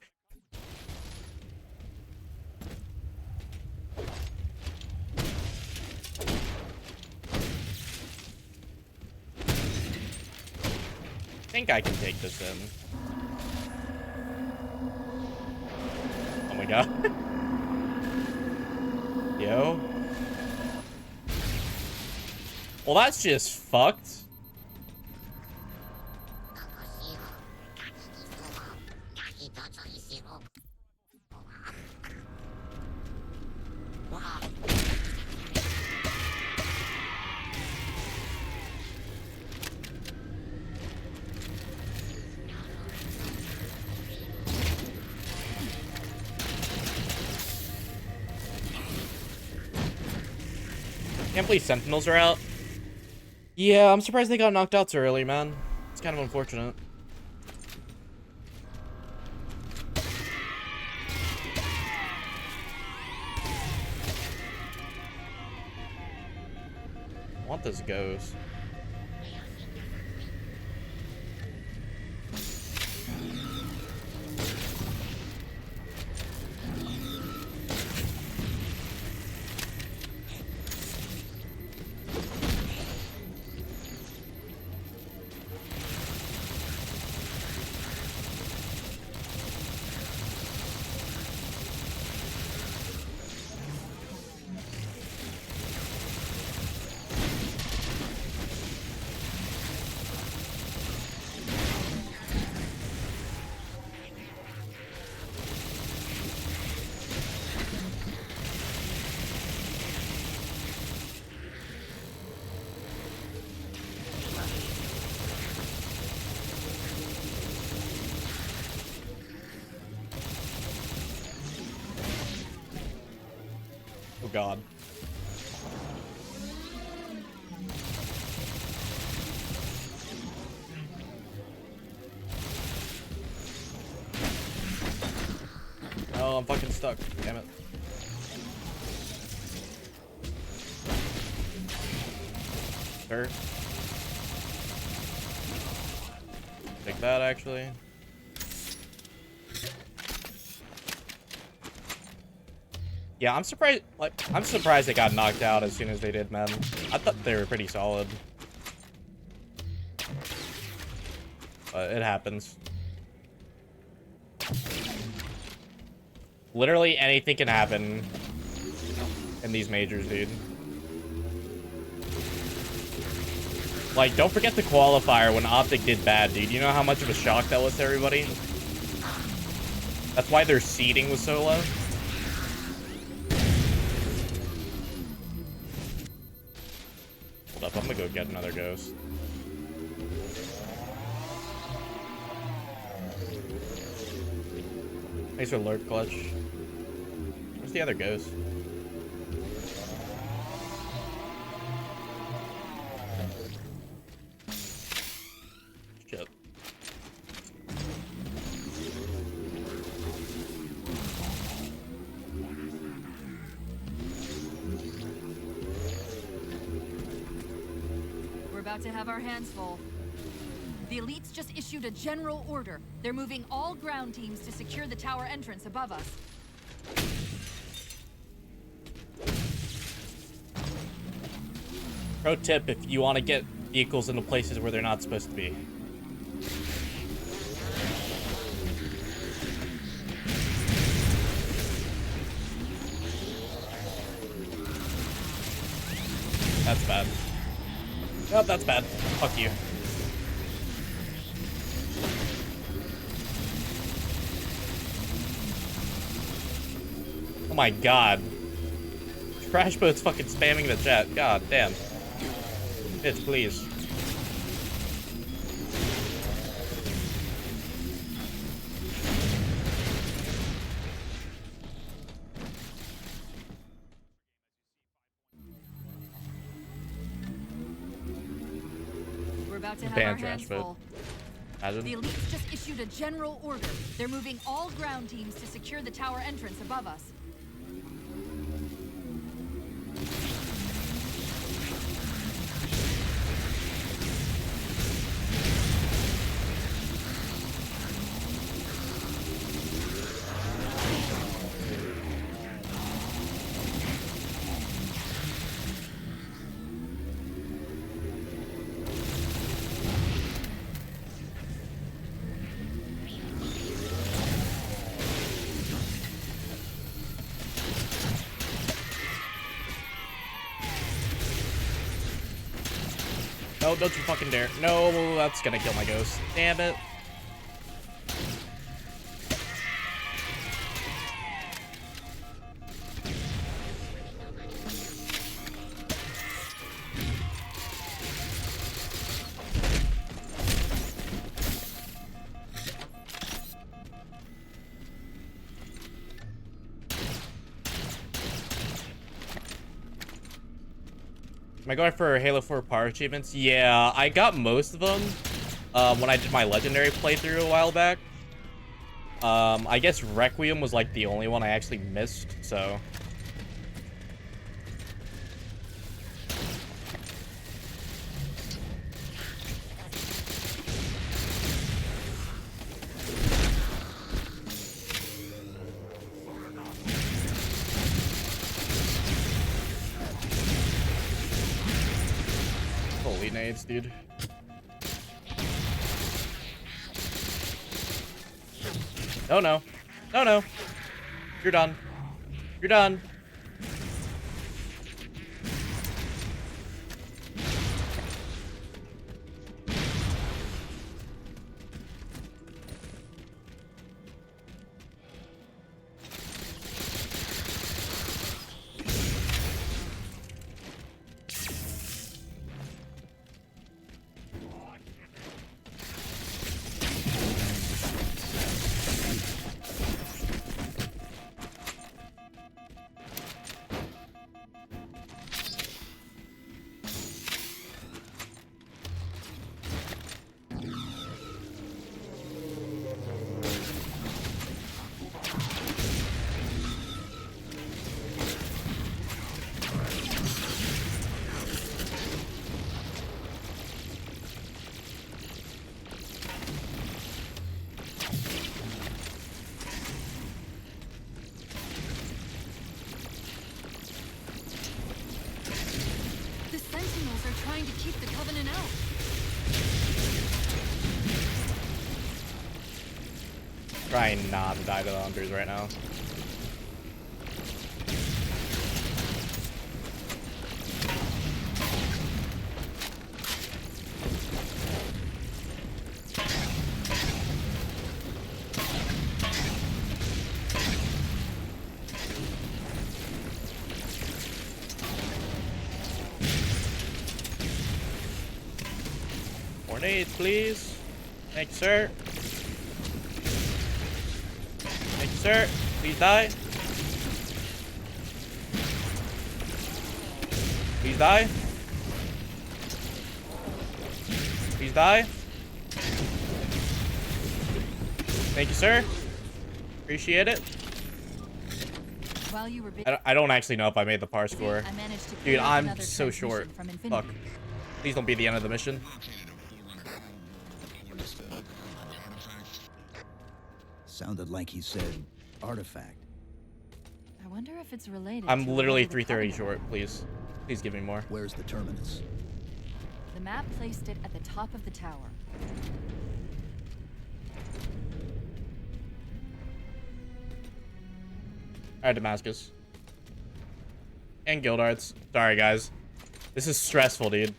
I think I can take this in. Oh my god. Yo. Well, that's just fucked. Can't believe Sentinels are out. Yeah, I'm surprised they got knocked out so early, man. It's kind of unfortunate. I want this Ghost. Oh god. Oh, I'm fucking stuck. Damn it. Sure. Take that, actually. Yeah, I'm surprised. Like, I'm surprised they got knocked out as soon as they did, man. I thought they were pretty solid, but it happens. Literally anything can happen in these majors, dude. Like, don't forget the qualifier when Optic did bad, dude. You know how much of a shock that was to everybody? That's why their seeding was so low. Hold up, I'm gonna go get another Ghost. Thanks for Lurk Clutch. Where's the other Ghost? Shit. We're about to have our hands full. The elites just issued a general order. They're moving all ground teams to secure the tower entrance above us. Pro tip, if you want to get vehicles into places where they're not supposed to be. That's bad. Oh, that's bad. Fuck you. Oh my god. Trash boat's fucking spamming the chat. God damn. Bitch, please. We're about to have Ban our trash hands boat. full. Imagine. The elites just issued a general order. They're moving all ground teams to secure the tower entrance above us. No, don't you fucking dare. No, that's gonna kill my Ghost. Damn it. Am I going for Halo 4 power achievements? Yeah, I got most of them when I did my legendary playthrough a while back. I guess Requiem was like the only one I actually missed, so. Holy nades, dude. No, no. No, no. You're done. You're done. The Sentinels are trying to keep the Covenant out. Trying not to die to the hunters right now. More nades, please. Thank you, sir. Thank you, sir. Please die. Please die. Please die. Thank you, sir. Appreciate it. While you were I don't actually know if I made the par score. I managed to Dude, clear out I'm another so short. transmission from Fuck. Infinity. Please don't be the end of the mission. Sounded like he said artifact. I wonder if it's related I'm to literally whatever the 330 Covenant- short. Please. Please give me more. Where's the terminus? The map placed it at the top of the tower. Alright, Damascus. And Guild Arts. Sorry, guys. This is stressful, dude.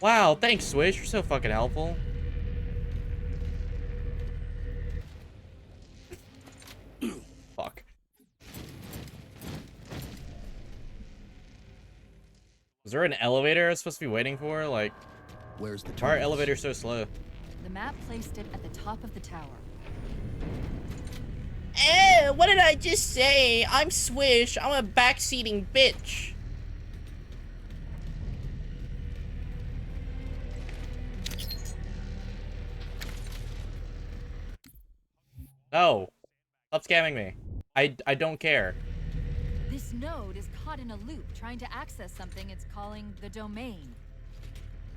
Wow, thanks, Swish. You're so fucking helpful. Fuck. Was there an elevator I was supposed to be waiting for? Like, Where's the why are terminus? elevators so slow? The map placed it at the top of the tower. What did I just say? I'm Swish. I'm a backseating bitch. No. Stop scamming me. I don't care. This node is caught in a loop trying to access something it's calling the domain.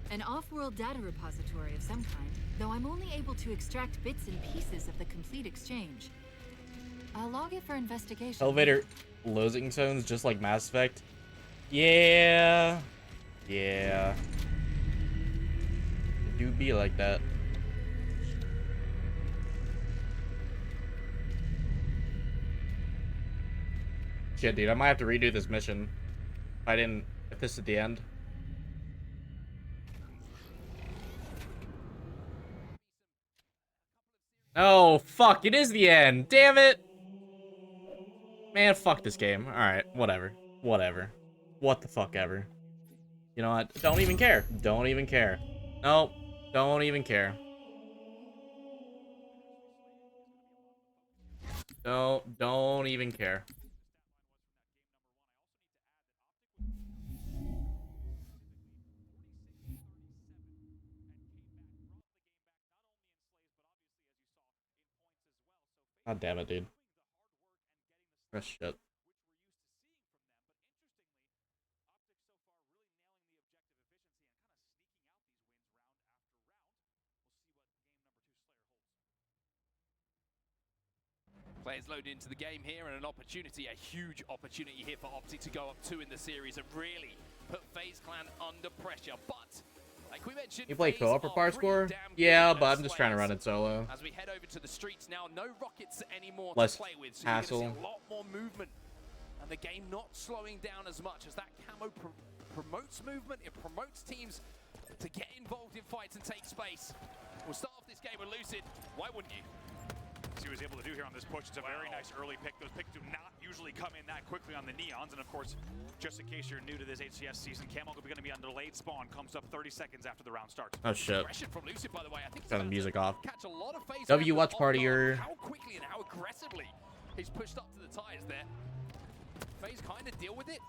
An off-world data repository of some kind, though I'm only able to extract bits and pieces of the complete exchange. I'll log it for investigation. Elevator losing zones just like Mass Effect. Yeah. Yeah. It do be like that. Shit, dude, I might have to redo this mission. If this is the end. Oh, fuck, it is the end. Damn it. Man, fuck this game. Alright, whatever. Whatever. What the fuck ever. You know what? Don't even care. Don't even care. Nope. Don't even care. Don't even care. God damn it, dude. Press shit. Players load into the game here, and an opportunity, a huge opportunity here for Optic to go up 2 in the series and really put FaZe Clan under pressure. But like we mentioned, You play FaZe co-op for are par pretty score? damn Yeah, good but at I'm just trying to run it solo. As we head over to the streets now, no rockets anymore Less to play with, so hassle. you're gonna see a lot more movement, and the game not slowing down as much as that camo promotes movement. It promotes teams to get involved in fights and take space. We'll start off this game with Lucid. Why wouldn't you? He was able to do here on this push. It's a very nice early pick. Those picks do not usually come in that quickly on the Neons. And of course, just in case you're new to this HCS season, Camo is going to be on delayed spawn. Comes up 30 seconds after the round starts. Oh shit. From Lucid, by the way. I think Got the music off. catch a lot of FaZe W members watch off partier. guard. How quickly and how aggressively he's pushed up to the tires there. FaZe kind of deal with it.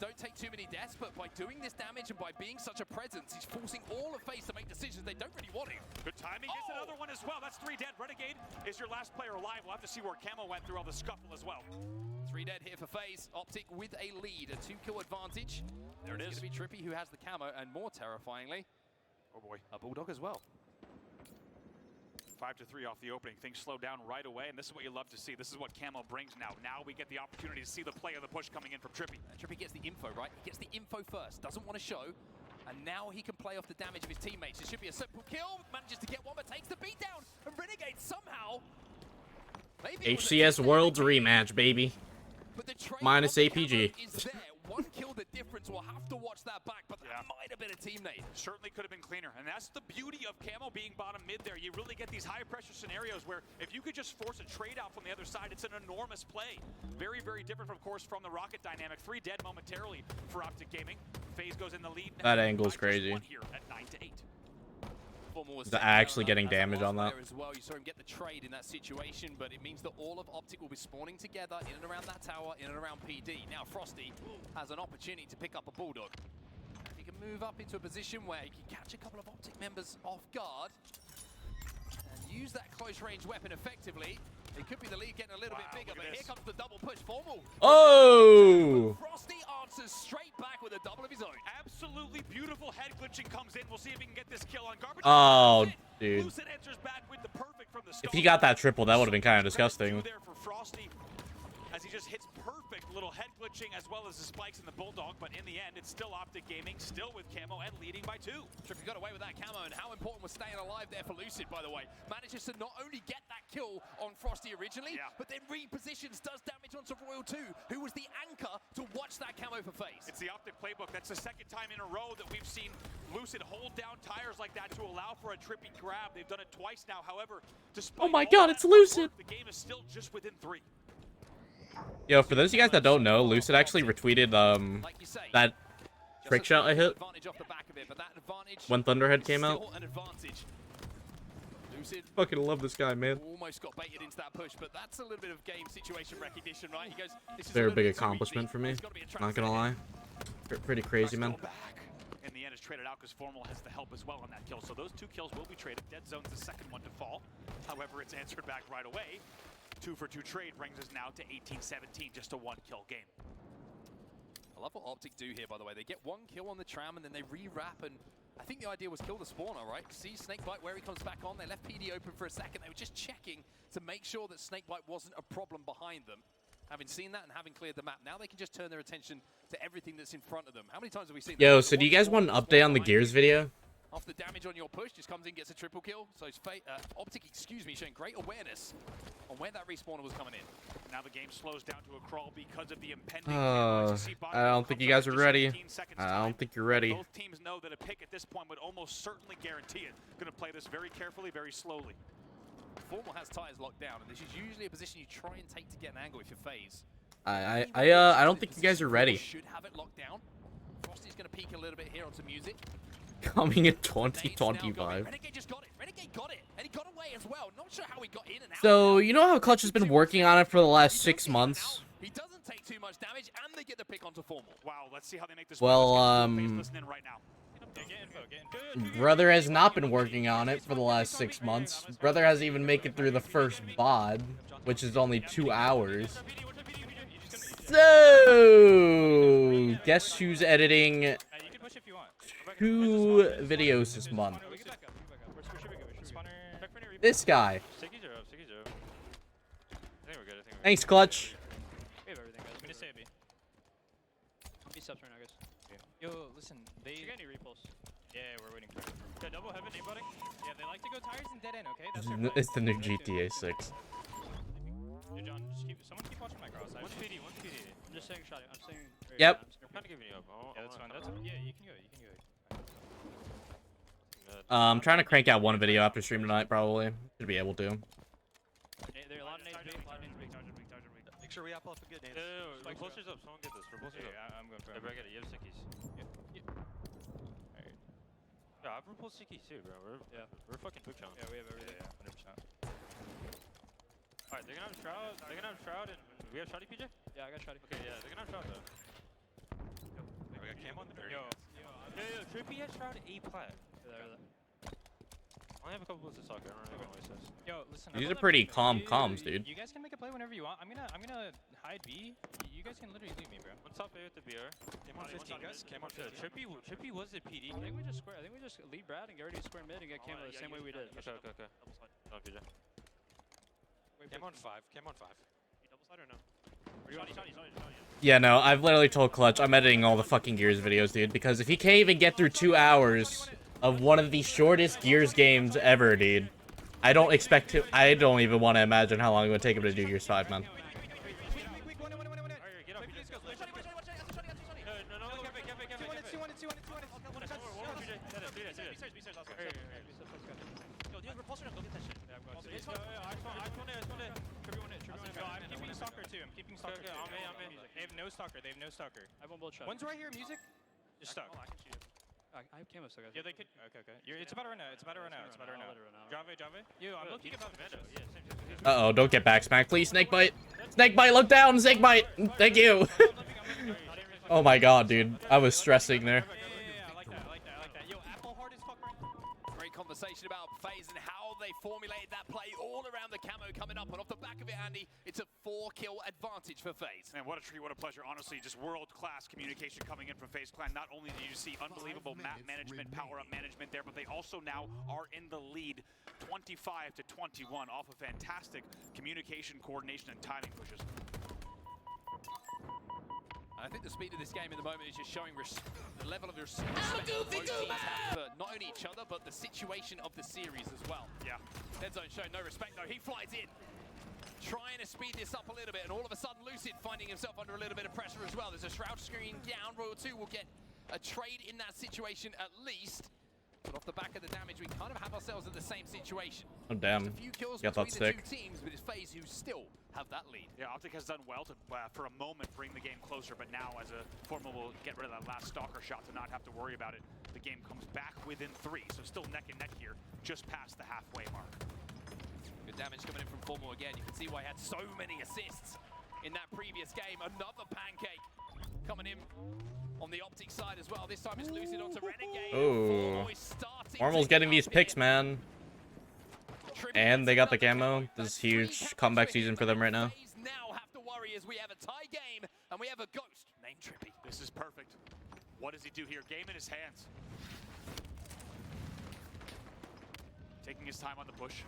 Don't take too many deaths, but by doing this damage and by being such a presence, he's forcing all of FaZe to make decisions they don't really want to. Good timing. Gets another one as well. That's 3 dead. Renegade is your last player alive. We'll have to see where Camo went through all the scuffle as well. 3 dead here for FaZe. Optic with a lead, a 2-kill advantage. There it is. It's going to be Trippy who has the camo, and more terrifyingly, oh boy, a Bulldog as well. 5-3 off the opening. Things slow down right away, and this is what you love to see. This is what Camo brings now. Now we get the opportunity to see the play of the push coming in from Trippy. And Trippy gets the info, right? He gets the info first, doesn't want to show, and now he can play off the damage of his teammates. It should be a simple kill, manages to get one, but takes the beat down, and Renegade somehow... HCS Worlds rematch, baby. Minus APG. Is there. One kill the difference. We'll have to watch that back, but that might have been a teammate. Certainly could have been cleaner, and that's the beauty of Camo being bottom mid there. You really get these high pressure scenarios where if you could just force a trade out from the other side, it's an enormous play. Very, very different, of course, from the Rocket dynamic. 3 dead momentarily for Optic Gaming. FaZe goes in the lead. That angle's crazy. Here at 9-8. Is that actually getting damage on that? As well. You saw him get the trade in that situation, but it means that all of Optic will be spawning together in and around that tower, in and around PD. Now Frosty has an opportunity to pick up a Bulldog. He can move up into a position where he can catch a couple of Optic members off guard and use that close range weapon effectively. It could be the lead getting a little bit bigger, but here comes the double push. Formal. Oh! Frosty answers straight back with a double of his own. Absolutely beautiful head glitching comes in. We'll see if he can get this kill on Garbage. Oh, dude. Lucid enters back with the perfect from the start. If he got that triple, that would have been kind of disgusting. There for Frosty, as he just hits perfect little head glitching as well as the spikes in the Bulldog, but in the end, it's still Optic Gaming, still with Camo and leading by 2. Trippy got away with that camo, and how important was staying alive there for Lucid, by the way. Manages to not only get that kill on Frosty originally, but then repositions, does damage onto Royal 2, who was the anchor to watch that camo for FaZe. It's the Optic playbook. That's the second time in a row that we've seen Lucid hold down tires like that to allow for a Trippy grab. They've done it twice now. However, despite oh my god, it's Lucid! The game is still just within 3. Yo, for those of you guys that don't know, Lucid actually retweeted that trick shot I hit when Thunderhead came out. Fucking love this guy, man. Almost got baited into that push, but that's a little bit of game situation recognition, right? He goes, this is Very big accomplishment for me. Not gonna lie. Pretty crazy, man. In the end, is traded out because Formal has the help as well on that kill. So those 2 kills will be traded. Dead Zone's the second one to fall. However, it's answered back right away. 2-for-2 trade brings us now to 18-17, just a 1-kill game. I love what Optic do here, by the way. They get 1 kill on the tram, and then they re-wrap, and I think the idea was kill the spawner, right? See Snakebite where he comes back on. They left PD open for a second. They were just checking to make sure that Snakebite wasn't a problem behind them. Having seen that and having cleared the map, now they can just turn their attention to everything that's in front of them. How many times have we seen that? Yo, so do you guys want an update on the Gears video? After damage on your push, just comes in, gets a triple kill. So Optic, showing great awareness on where that respawner was coming in. Now the game slows down to a crawl because of the impending. I don't think you guys are ready. I don't think you're ready. Both teams know that a pick at this point would almost certainly guarantee it. Going to play this very carefully, very slowly. Formal has tires locked down, and this is usually a position you try and take to get an angle if you're FaZe. I don't think you guys are ready. Should have it locked down. Frosty's going to peek a little bit here onto music. Coming in 2025. Renegade just got it. Renegade got it, and he got away as well. Not sure how he got in and out. So, you know how Clutch has been working on it for the last 6 months? He doesn't take too much damage, and they get the pick onto Formal. Wow, let's see how they make this. Well, listen in right now. Brother has not been working on it for the last 6 months. Brother hasn't even made it through the first VOD, which is only 2 hours. So, guess who's editing 2 videos this month? This guy. Thanks, Clutch. We have everything, guys. We just say a B. B subs right now, guys. Yo, listen, they get any repulse. Yeah, we're waiting for it. Yeah, double heaven, anybody? Yeah, they like to go tires and dead end, okay? That's their It's the new GTA 6. Yo, John, just someone keep watching my cross. One PD, one PD. I'm just saying shot. I'm saying. Yep. I'm kind of giving you up. Yeah, that's fine. Yeah, you can go. You can go. I'm trying to crank out one video after stream tonight, probably. Should be able to. There are a lot of nades big. Make sure we apple up a good name. Repulsors up. Someone get this. Repulsors up. I'm going for it. Everybody get it. You have stickies. Yep. Alright. Yeah, I've repulsed stickies too, bro. We're fucking big chunk. Yeah, we have everything. 100%. Alright, they're gonna have Shroud. They're gonna have Shroud and we have Shotty PJ? Yeah, I got Shotty. Okay, yeah, they're gonna have Shroud though. We got Cam on the Yo, Trippy has Shroud A plat. I only have a couple bullets to soccer. I don't know what it says. Yo, listen. These are pretty calm comms, dude. You guys can make a play whenever you want. I'm gonna hide B. You guys can literally leave me, bro. What's top A with the BR? Cam on 15, guys. Cam on 15. Trippy was the PD. I think we just square. I think we just lead Brad and get ready to square mid and get Camo the same way we did. Okay. No, PJ. Cam on 5. Cam on 5. Double side or no? Yeah, no, I've literally told Clutch I'm editing all the fucking Gears videos, dude, because if he can't even get through 2 hours of one of the shortest Gears games ever, dude, I don't expect to. I don't even want to imagine how long it would take him to do Gears 5, man. I'm keeping stalker. They have no stalker. They have no stalker. I have one bullet shot. One's right here. Music. Just stuck. I can shoot it. I have camo stuck. Yeah, they could. Okay. It's about to run out. It's about to run out. Java. Yo, I'm looking about Vendo. Yeah, Uh-oh, don't get back smacked, please. Snakebite. Snakebite, look down. Snakebite. Thank you. Oh my god, dude. I was stressing there. I like that. Yo, Apple hard as fuck right. Great conversation about FaZe and how they formulated that play all around the camo coming up. And off the back of it, Andy, it's a 4-kill advantage for FaZe. Man, what a treat, what a pleasure. Honestly, just world-class communication coming in from FaZe Clan. Not only did you see unbelievable map management, power-up management there, but they also now are in the lead 25 to 21 off of fantastic communication, coordination, and timing pushes. I think the speed of this game in the moment is just showing the level of respect both teams have for not only each other, but the situation of the series as well. Yeah. Deadzone showing no respect though. He flies in, trying to speed this up a little bit, and all of a sudden Lucid finding himself under a little bit of pressure as well. There's a Shroud screen down. Royal 2 will get a trade in that situation at least. But off the back of the damage, we kind of have ourselves in the same situation. Oh, damn. Just a few kills Got that between the sick. two teams, but it's FaZe who still have that lead. Yeah, Optic has done well to, for a moment, bring the game closer, but now as a Formal will get rid of that last Stalker shot to not have to worry about it, the game comes back within 3, so still neck and neck here, just past the halfway mark. Good damage coming in from Formal again. You can see why he had so many assists in that previous game. Another pancake coming in on the Optic side as well. This time it's Lucid onto Renegade. Oh. Formal's getting these picks, man. And they got the camo. This is huge comeback season for them right now. Now have to worry as we have a tie game and we have a ghost named Trippy. This is perfect. What does he do here? Game in his hands. Taking his time on the push.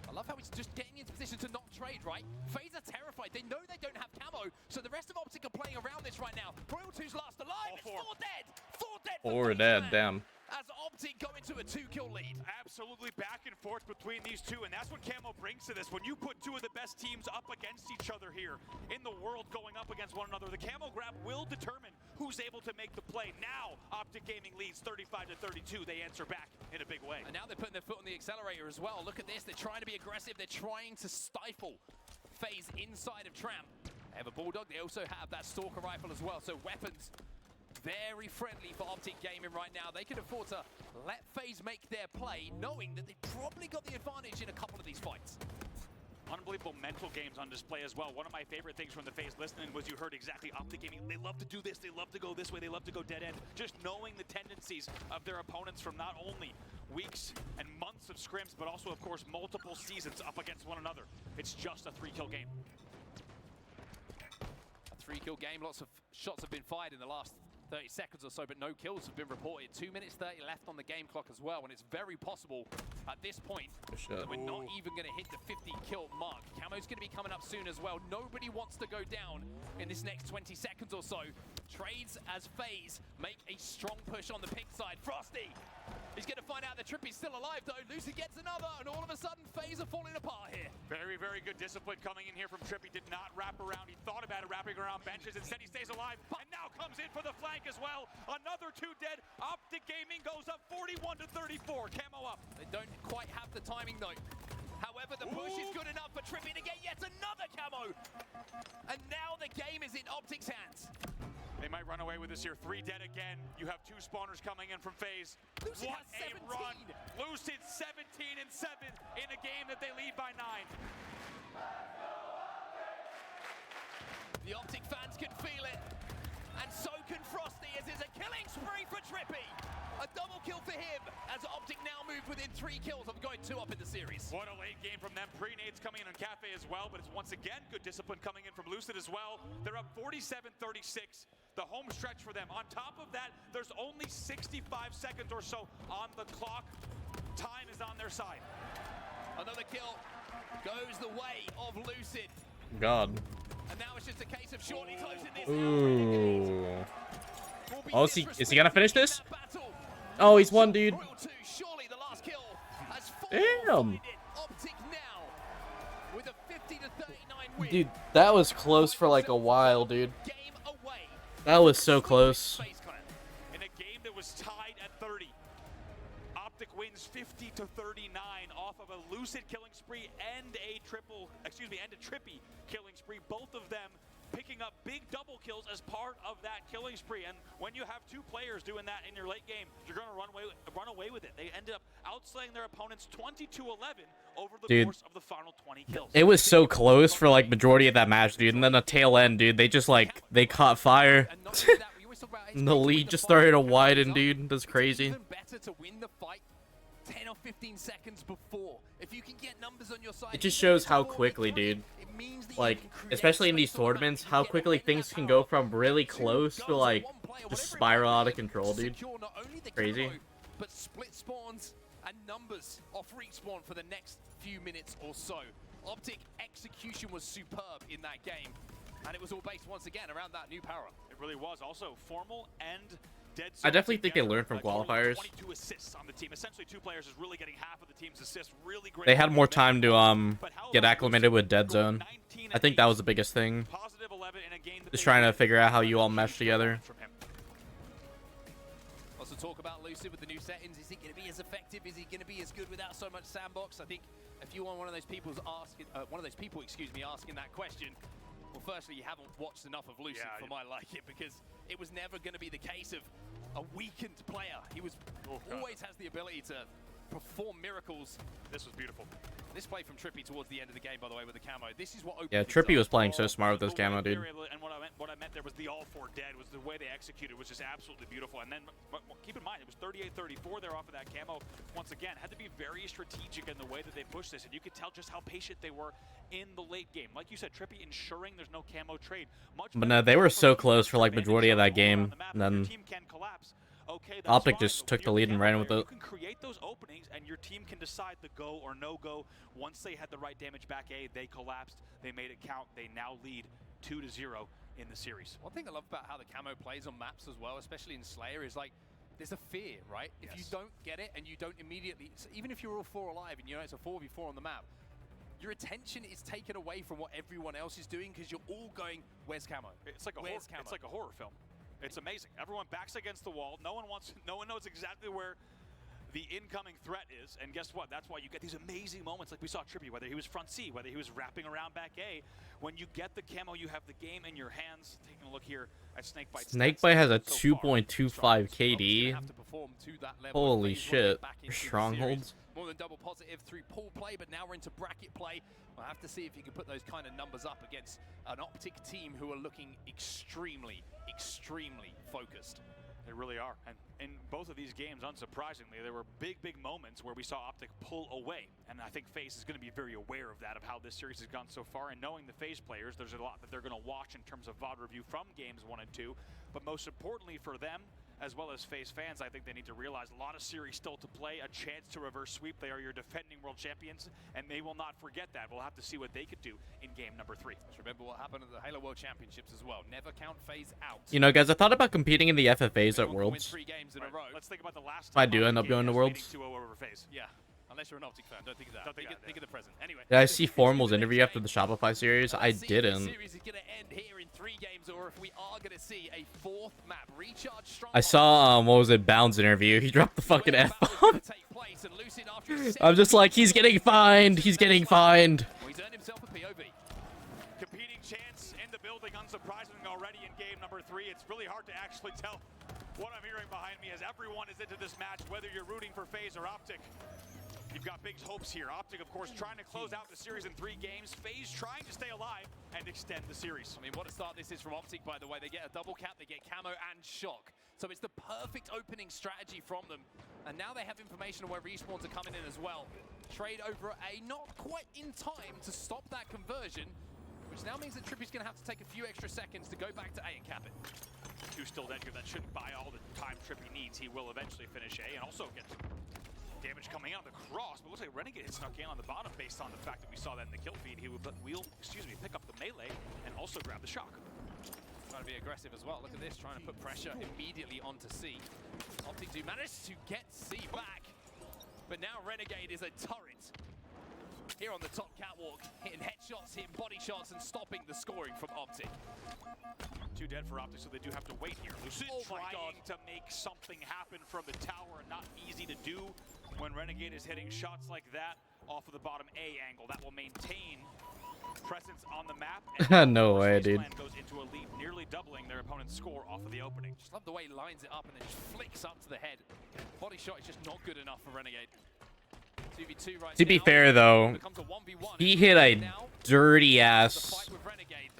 I love how he's just getting into position to not trade, right? FaZe are terrified. They know they don't have camo, so the rest of Optic are playing around this right now. Royal 2's last alive. It's 4 dead. 4 dead. 4 dead, damn. As Optic go into a 2-kill lead. Absolutely back and forth between these two, and that's what Camo brings to this. When you put two of the best teams up against each other here in the world going up against one another, the Camo grab will determine who's able to make the play. Now, Optic Gaming leads 35 to 32. They answer back in a big way. And now they're putting their foot on the accelerator as well. Look at this. They're trying to be aggressive. They're trying to stifle FaZe inside of Tramp. They have a Bulldog. They also have that Stalker rifle as well. So weapons very friendly for Optic Gaming right now. They can afford to let FaZe make their play, knowing that they probably got the advantage in a couple of these fights. Unbelievable mental games on display as well. One of my favorite things from the FaZe listening was you heard exactly Optic Gaming. They love to do this, they love to go this way, they love to go dead end. Just knowing the tendencies of their opponents from not only weeks and months of scrims, but also, of course, multiple seasons up against one another. It's just a 3-kill game. A 3-kill game, lots of shots have been fired in the last 30 seconds or so, but no kills have been reported. 2 minutes 30 left on the game clock as well, and it's very possible at this point that we're not even going to hit the 50-kill mark. Camo's going to be coming up soon as well. Nobody wants to go down in this next 20 seconds or so. Trades as FaZe make a strong push on the pink side. Frosty! He's going to find out that Trippy's still alive, though. Lucy gets another, and all of a sudden, FaZe are falling apart here. Very, very good discipline coming in here from Trippy. Did not wrap around. He thought about it wrapping around benches. Instead, he stays alive, and now comes in for the flank as well. Another 2 dead. Optic Gaming goes up 41-34. Camo up. They don't quite have the timing, though. However, the push is good enough for Trippy to get yet another camo. And now the game is in Optic's hands. They might run away with this here. 3 dead again. You have 2 spawners coming in from FaZe. Lucid What has 17. a run. Lucid 17-7 in a game that they lead by 9. The Optic fans can feel it. And so can Frosty, as it's a killing spree for Trippy. A double kill for him, as Optic now move within 3 kills of going 2 up in the series. What a late game from them. Pre-nades coming in on Cafe as well, but it's once again good discipline coming in from Lucid as well. They're up 47-36. The home stretch for them. On top of that, there's only 65 seconds or so on the clock. Time is on their side. Another kill goes the way of Lucid. God. And now it's just a case of shortly closing this Ooh. Oh, is he gonna finish this? Oh, he's won, dude. Surely the last kill has Damn. Optic now with a 50-39 win. Dude, that was close for like a while, dude. That was so close. In a game that was tied at 30. Optic wins 50-39 off of a Lucid killing spree and a Trippy killing spree. Both of them picking up big double kills as part of that killing spree. And when you have 2 players doing that in your late game, you're going to run away with it. They ended up outslaying their opponents 22-11 over the course of the final 20 kills. It was so close for like majority of that match, dude. And then the tail end, dude, they just like, they caught fire. And the lead just started to widen, dude. That's crazy. Even better to win the fight 10 or 15 seconds before. If you can get numbers on your side, It just shows how quickly, dude. Like, especially in these tournaments, how quickly things can go from really close to like just spiral out of control, dude. Crazy. But split spawns and numbers off respawn for the next few minutes or so. Optic execution was superb in that game, and it was all based once again around that new power. It really was. Also, formal and dead. I definitely think they learned from qualifiers. 22 assists on the team. Essentially, 2 players is really getting half of the team's assists. Really great. They had more time to get acclimated with Dead Zone. I think that was the biggest thing. Positive 11 in a game that Just trying to figure out how you all mesh together. Also talk about Lucid with the new settings. Is he going to be as effective? Is he going to be as good without so much sandbox? I think if you want one of those people asking, asking that question, well, firstly, you haven't watched enough of Lucid for my liking, because it was never going to be the case of a weakened player. He was always has the ability to perform miracles. This was beautiful. This play from Trippy towards the end of the game, by the way, with the camo. This is what. Yeah, Trippy was playing so smart with those camo, dude. And what I meant there was the all 4 dead was the way they executed was just absolutely beautiful. And then keep in mind, it was 38-34 there off of that camo. Once again, had to be very strategic in the way that they pushed this, and you could tell just how patient they were in the late game. Like you said, Trippy ensuring there's no camo trade. But no, they were so close for like majority of that game, and then Optic just took the lead and ran with it. You can create those openings, and your team can decide the go or no go. Once they had the right damage back A, they collapsed. They made it count. They now lead 2-0 in the series. One thing I love about how the camo plays on maps as well, especially in Slayer, is like there's a fear, right? If you don't get it and you don't immediately, so even if you're all 4 alive and you know it's a 4v4 on the map, your attention is taken away from what everyone else is doing because you're all going, "Where's camo? It's like a horror film. It's amazing. Everyone backs against the wall. No one knows exactly where the incoming threat is, and guess what? That's why you get these amazing moments like we saw Trippy, whether he was front C, whether he was wrapping around back A. When you get the camo, you have the game in your hands. Taking a look here at Snakebite. Snakebite has a 2.25 KD. Holy shit. Strongholds. More than double positive through pool play, but now we're into bracket play. We'll have to see if you can put those kind of numbers up against an Optic team who are looking extremely, extremely focused. They really are. And in both of these games, unsurprisingly, there were big moments where we saw Optic pull away. And I think FaZe is going to be very aware of that, of how this series has gone so far. And knowing the FaZe players, there's a lot that they're going to watch in terms of VOD review from games 1 and 2. But most importantly for them, as well as FaZe fans, I think they need to realize a lot of series still to play, a chance to reverse sweep. They are your defending world champions, and they will not forget that. We'll have to see what they could do in game number 3. Just remember what happened at the Halo World Championships as well. Never count FaZe out. You know, guys, I thought about competing in the FFAs at Worlds. 3 games in a row. Let's think about the last If I do end up going to Worlds. Yeah. Unless you're an Optic fan, don't think of that. Think of the present. Anyway. Did I see Formal's interview after the Shopify series? I didn't. Series is going to end here in 3 games, or if we are going to see a 4th map. Recharge strong. I saw what was it, Bound's interview. He dropped the fucking F-bomb. I'm just like, he's getting fined. He's getting fined. He's earned himself a POV. Competing chance in the building, unsurprisingly already in game number 3. It's really hard to actually tell what I'm hearing behind me as everyone is into this match, whether you're rooting for FaZe or Optic. You've got big hopes here. Optic, of course, trying to close out the series in 3 games. FaZe trying to stay alive and extend the series. I mean, what a start this is from Optic, by the way. They get a double cap, they get camo and shock. So it's the perfect opening strategy from them. And now they have information on where respawns are coming in as well. Trade over A, not quite in time to stop that conversion, which now means that Trippy's going to have to take a few extra seconds to go back to A and cap it. 2 still dead here. That shouldn't buy all the time Trippy needs. He will eventually finish A and also get damage coming out of the cross, but looks like Renegade had snuck in on the bottom based on the fact that we saw that in the kill feed. He would pick up the melee and also grab the shock. Trying to be aggressive as well. Look at this, trying to put pressure immediately onto C. Optic do manage to get C back, but now Renegade is a turret here on the top catwalk, hitting headshots, hitting body shots, and stopping the scoring from Optic. 2 dead for Optic, so they do have to wait here. Lucid trying to make something happen from the tower, not easy to do when Renegade is hitting shots like that off of the bottom A angle. That will maintain presence on the map. No way, dude. Goes into a lead, nearly doubling their opponent's score off of the opening. Just love the way he lines it up and then just flicks up to the head. Body shot is just not good enough for Renegade. 2v2 right To be now. fair, though, he hit a dirty ass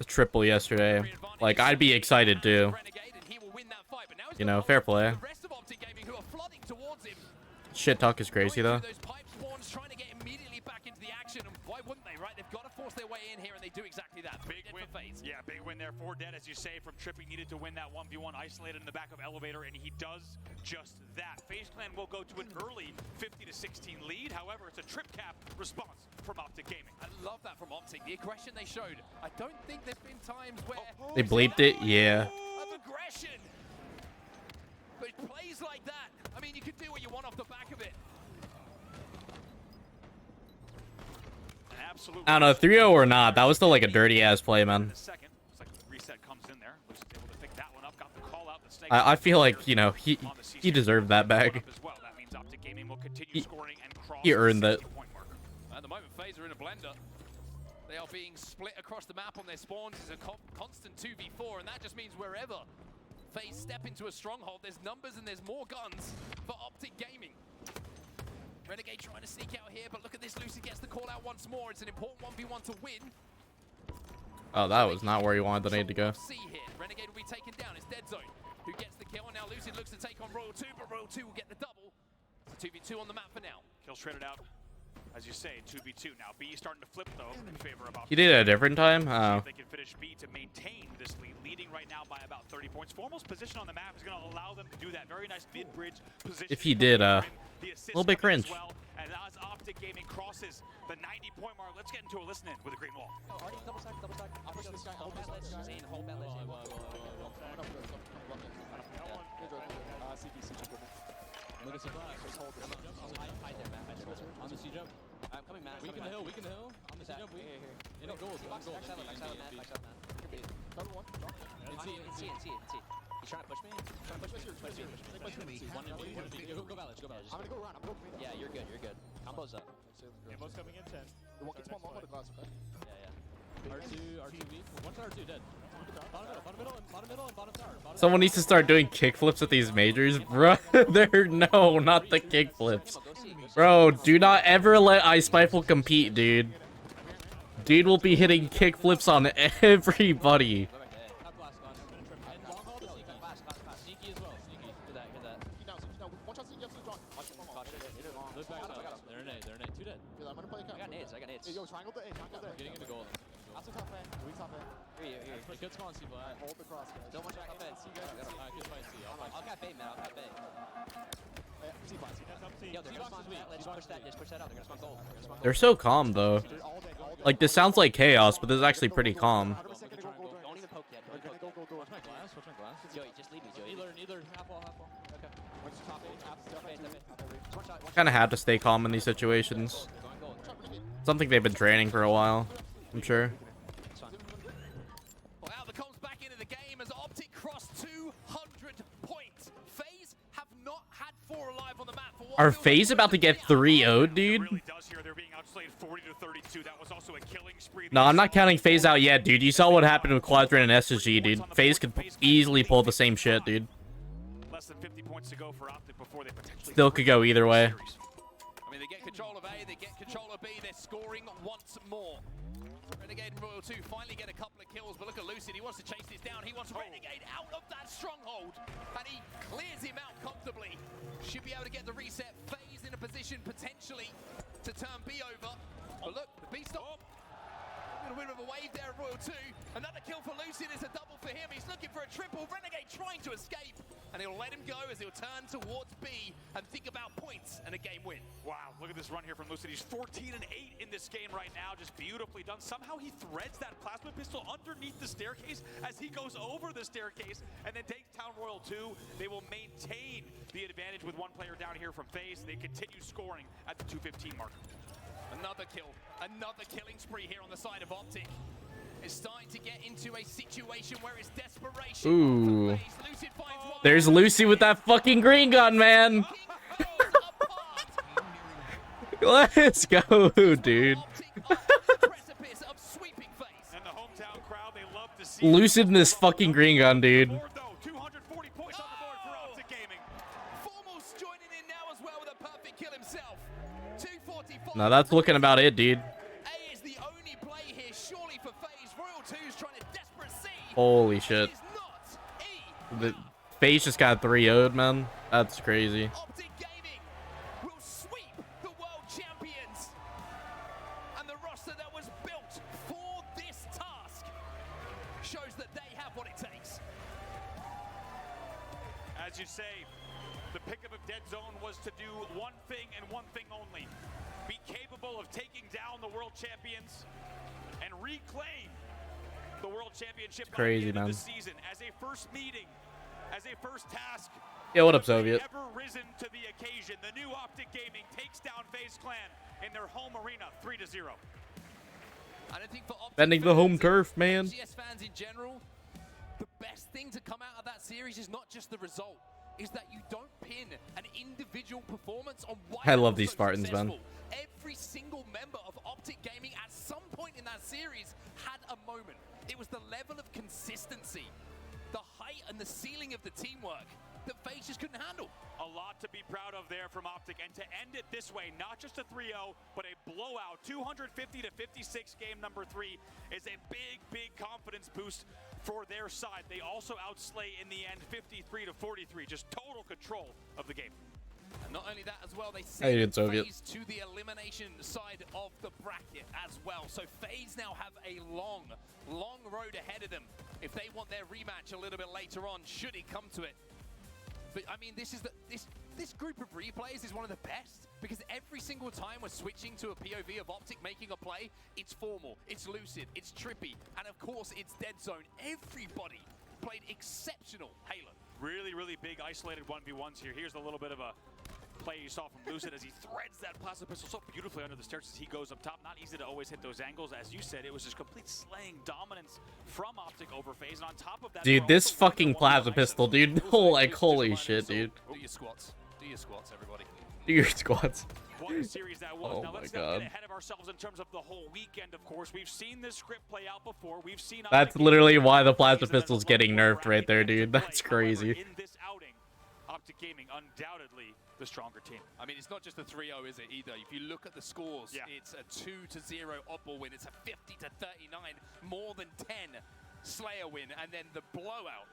triple yesterday. Like, I'd be excited too. You know, fair play. Shit talk is crazy though. Trying to get immediately back into the action, and why wouldn't they, right? They've got to force their way in here, and they do exactly that. Big win. Yeah, big win there. 4 dead, as you say, from Trippy. Needed to win that 1v1, isolated in the back of Elevator, and he does just that. FaZe Clan will go to an early 50-16 lead. However, it's a trip cap response from Optic Gaming. I love that from Optic. The aggression they showed. I don't think there's been times where They bleeped it, yeah. of aggression. But plays like that, I mean, you can do what you want off the back of it. I don't know, 3-0 or not, that was still like a dirty ass play, man. Second, looks like the reset comes in there. Lucy's able to pick that one up, got the call out. The Snake I feel like, you know, he deserved that bag. That means Optic Gaming will continue scoring and cross He earned that. At the moment, FaZe are in a blender. They are being split across the map on their spawns. It's a constant 2v4, and that just means wherever FaZe step into a stronghold, there's numbers and there's more guns for Optic Gaming. Renegade trying to sneak out here, but look at this. Lucy gets the call out once more. It's an important 1v1 to win. Oh, that was not where you wanted the nade to go. See here, Renegade will be taken down. It's Dead Zone who gets the kill, and now Lucy looks to take on Royal 2, but Royal 2 will get the double. It's a 2v2 on the map for now. Kills traded out, as you say, 2v2. Now B starting to flip though in favor of Optic. He did it at a different time. Oh. They can finish B to maintain this lead, leading right now by about 30 points. Formal's position on the map is going to allow them to do that. Very nice mid-bridge position. If he did, a little bit cringe. Well, and as Optic Gaming crosses the 90-point mark, let's get into a listen in with a green wall. Double stack. On the C-jump. I'm coming, man. We can hill. On the C-jump, no goals. Backside, man. Cover one. In C. trying to push me? Trying to push me? Push me. Go Valage, go Valage. I'm gonna go around. Yeah, you're good, you're good. Combo's up. Ambo's coming in 10. It's one more for the glass, okay? Yeah. R2 weak. One to R2 dead. Bottom middle, and bottom tower. Someone needs to start doing kickflips at these majors, bro. No, not the kickflips. Bro, do not ever let iSpiteful compete, dude. Dude will be hitting kickflips on everybody. Yo, triangle the A, triangle the A. Getting into goal. After top A. We top A. Here. Good spawn, C, but hold the cross, guys. Don't watch out, top A. See, guys. Good fight, C. I'll cap bait, man. I'll cap bait. C box. Yo, they're gonna spawn weak. Let's push that out. They're gonna spawn gold. They're so calm, though. Like, this sounds like chaos, but this is actually pretty calm. Don't even poke yet. Don't even poke. Watch my glass. Watch my glass. Joey, just leave me, Joey. Neither. Half wall. Okay. Watch top A. Kind of have to stay calm in these situations. Something they've been training for a while, I'm sure. Wow, the comms back into the game as Optic crossed 200 points. FaZe have not had 4 alive on the map for what Are FaZe about to get 3-0'd, dude? No, I'm not counting FaZe out yet, dude. You saw what happened with Quadrant and SSG, dude. FaZe could easily pull the same shit, dude. Less than 50 points to go for Optic before they potentially Still could go either way. I mean, they get control of A, they get control of B, they're scoring once more. Renegade and Royal 2 finally get a couple of kills, but look at Lucid, he wants to chase this down, he wants Renegade out of that stronghold, and he clears him out comfortably. Should be able to get the reset. FaZe in a position potentially to turn B over, but look, the B stop. A bit of a wave there at Royal 2. Another kill for Lucid is a double for him. He's looking for a triple. Renegade trying to escape. And he'll let him go as he'll turn towards B and think about points and a game win. Wow, look at this run here from Lucid. He's 14-8 in this game right now. Just beautifully done. Somehow he threads that plasma pistol underneath the staircase as he goes over the staircase and then takes down Royal 2. They will maintain the advantage with one player down here from FaZe. They continue scoring at the 2:15 mark. Another kill, another killing spree here on the side of Optic. It's starting to get into a situation where it's desperation. Ooh. There's Lucy with that fucking green gun, man. Let's go, dude. Lucid in this fucking green gun, dude. Now that's looking about it, dude. A is the only play here, surely for FaZe. Royal 2's trying to desperate C. Holy shit. The FaZe just got 3-0'd, man. That's crazy. Optic Gaming will sweep the world champions. And the roster that was built for this task shows that they have what it takes. As you say, the pickup of Dead Zone was to do one thing and one thing only. Be capable of taking down the world champions and reclaim the world championship by the end of the season as a first meeting, as a first task. Yeah, what up, Soviet? Ever risen to the occasion. The new Optic Gaming takes down FaZe Clan in their home arena, 3-0. I don't think for Optic Bending the home turf, man. HCS fans in general, the best thing to come out of that series is not just the result, is that you don't pin an individual performance on why I love these Spartans, man. Every single member of Optic Gaming at some point in that series had a moment. It was the level of consistency, the height and the ceiling of the teamwork that FaZe just couldn't handle. A lot to be proud of there from Optic, and to end it this way, not just a 3-0, but a blowout, 250-56 game number 3 is a big confidence boost for their side. They also outslay in the end 53-43, just total control of the game. And not only that as well, they send FaZe to the elimination side of the bracket as well. So FaZe now have a long road ahead of them if they want their rematch a little bit later on, should it come to it. But I mean, this group of replays is one of the best, because every single time we're switching to a POV of Optic making a play, it's formal, it's lucid, it's trippy, and of course it's Dead Zone. Everybody played exceptional Halo. Really big isolated 1v1s here. Here's a little bit of a play you saw from Lucid as he threads that plasma pistol so beautifully under the stairs as he goes up top. Not easy to always hit those angles. As you said, it was just complete slaying dominance from Optic over FaZe. And on top of that, dude, this fucking plasma pistol, dude. Like, holy shit, dude. Do your squats. Do your squats, everybody. Do your squats. What a series that was. Oh now my let's God. not get ahead of ourselves in terms of the whole weekend, of course. We've seen this script play out before. We've seen That's literally why the plasma pistol's getting nerfed right there, dude. That's crazy. in this outing, Optic Gaming undoubtedly the stronger team. I mean, it's not just a 3-0, is it, either? If you look at the scores, it's a 2-0 Oddball win. It's a 50-39, more than 10 Slayer win, and then the blowout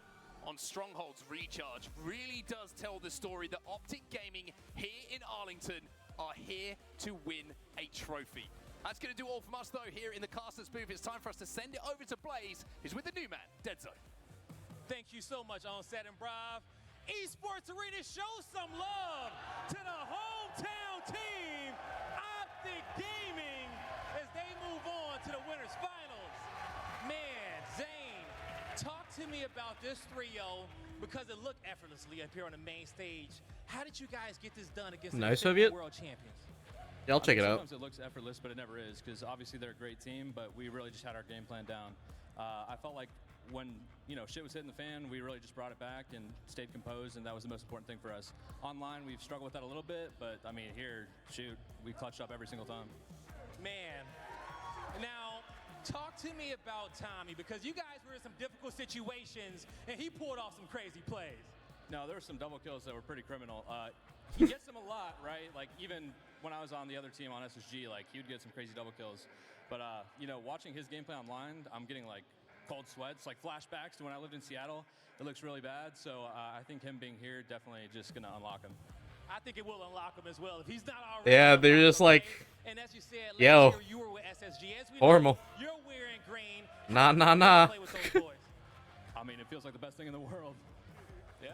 on Stronghold's Recharge really does tell the story that Optic Gaming here in Arlington are here to win a trophy. That's going to do all from us, though, here in the Casters booth. It's time for us to send it over to Blaze, who's with the new man, Dead Zone. Thank you so much, Onset and Brav. Esports Arena, show some love to the hometown team, Optic Gaming, as they move on to the winners finals. Man, Zane, talk to me about this 3-0 because it looked effortlessly up here on the main stage. How did you guys get this done against Nice the Soviet. world champions? Yeah, I'll check it out. Sometimes it looks effortless, but it never is, because obviously they're a great team, but we really just had our game plan down. I felt like when, you know, shit was hitting the fan, we really just brought it back and stayed composed, and that was the most important thing for us. Online, we've struggled with that a little bit, but I mean, here, shoot, we clutched up every single time. Man, now talk to me about Tommy, because you guys were in some difficult situations, and he pulled off some crazy plays. No, there were some double kills that were pretty criminal. He gets them a lot, right? Like, even when I was on the other team on SSG, like, he would get some crazy double kills. But, you know, watching his gameplay online, I'm getting, like, cold sweats, like flashbacks to when I lived in Seattle. It looks really bad, so I think him being here definitely just gonna unlock him. I think it will unlock him as well. If he's not already, Yeah, they're just like, and as you said, yo, last year you were with SSG. As we formal. know, you're wearing green. Nah, nah, nah. Play with those boys. I mean, it feels like the best thing in the world. Yeah.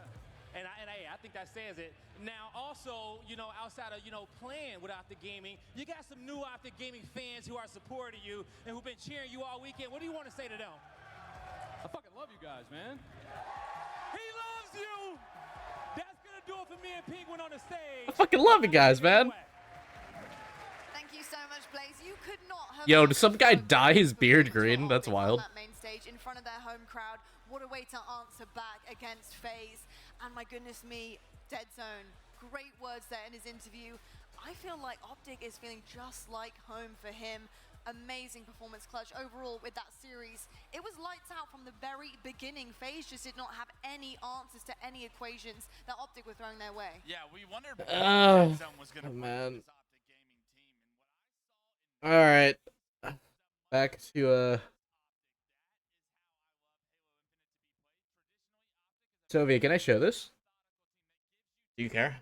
And I think that says it. Now, also, you know, outside of, you know, playing with Optic Gaming, you got some new Optic Gaming fans who are supporting you and who've been cheering you all weekend. What do you want to say to them? I fucking love you guys, man. He loves you. That's gonna do it for me and Penguin on the stage. I fucking love you guys, man. Thank you so much, Blaze. You could not have. Yo, did some guy dye his beard green? That's wild. On that main stage in front of their home crowd. What a way to answer back against FaZe. And my goodness me, Dead Zone. Great words there in his interview. I feel like Optic is feeling just like home for him. Amazing performance clutch overall with that series. It was lights out from the very beginning. FaZe just did not have any answers to any equations that Optic were throwing their way. Yeah, we wondered what Dead Zone was going to man. All right, back to Soviet. Can I show this? Do you care?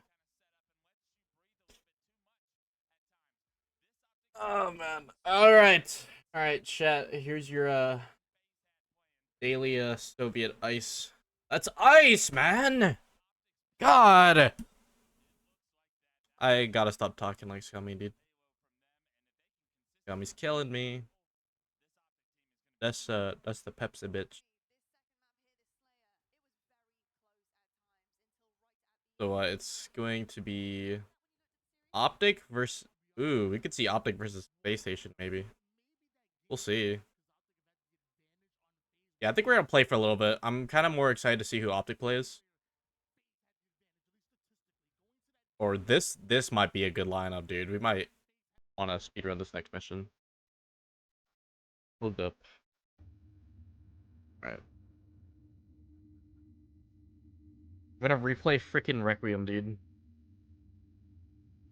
Oh man. All right, chat. Here's your daily Soviet ice. That's ice, man. God. I gotta stop talking like Scummy, dude. Scummy's killing me. That's the Pepsi bitch. So it's going to be Optic versus. Ooh, we could see Optic versus Space Station maybe. We'll see. Yeah, I think we're gonna play for a little bit. I'm kind of more excited to see who Optic plays. Or this might be a good lineup, dude. We might want to speedrun this next mission. Hold up. All right. I'm gonna replay freaking Requiem, dude.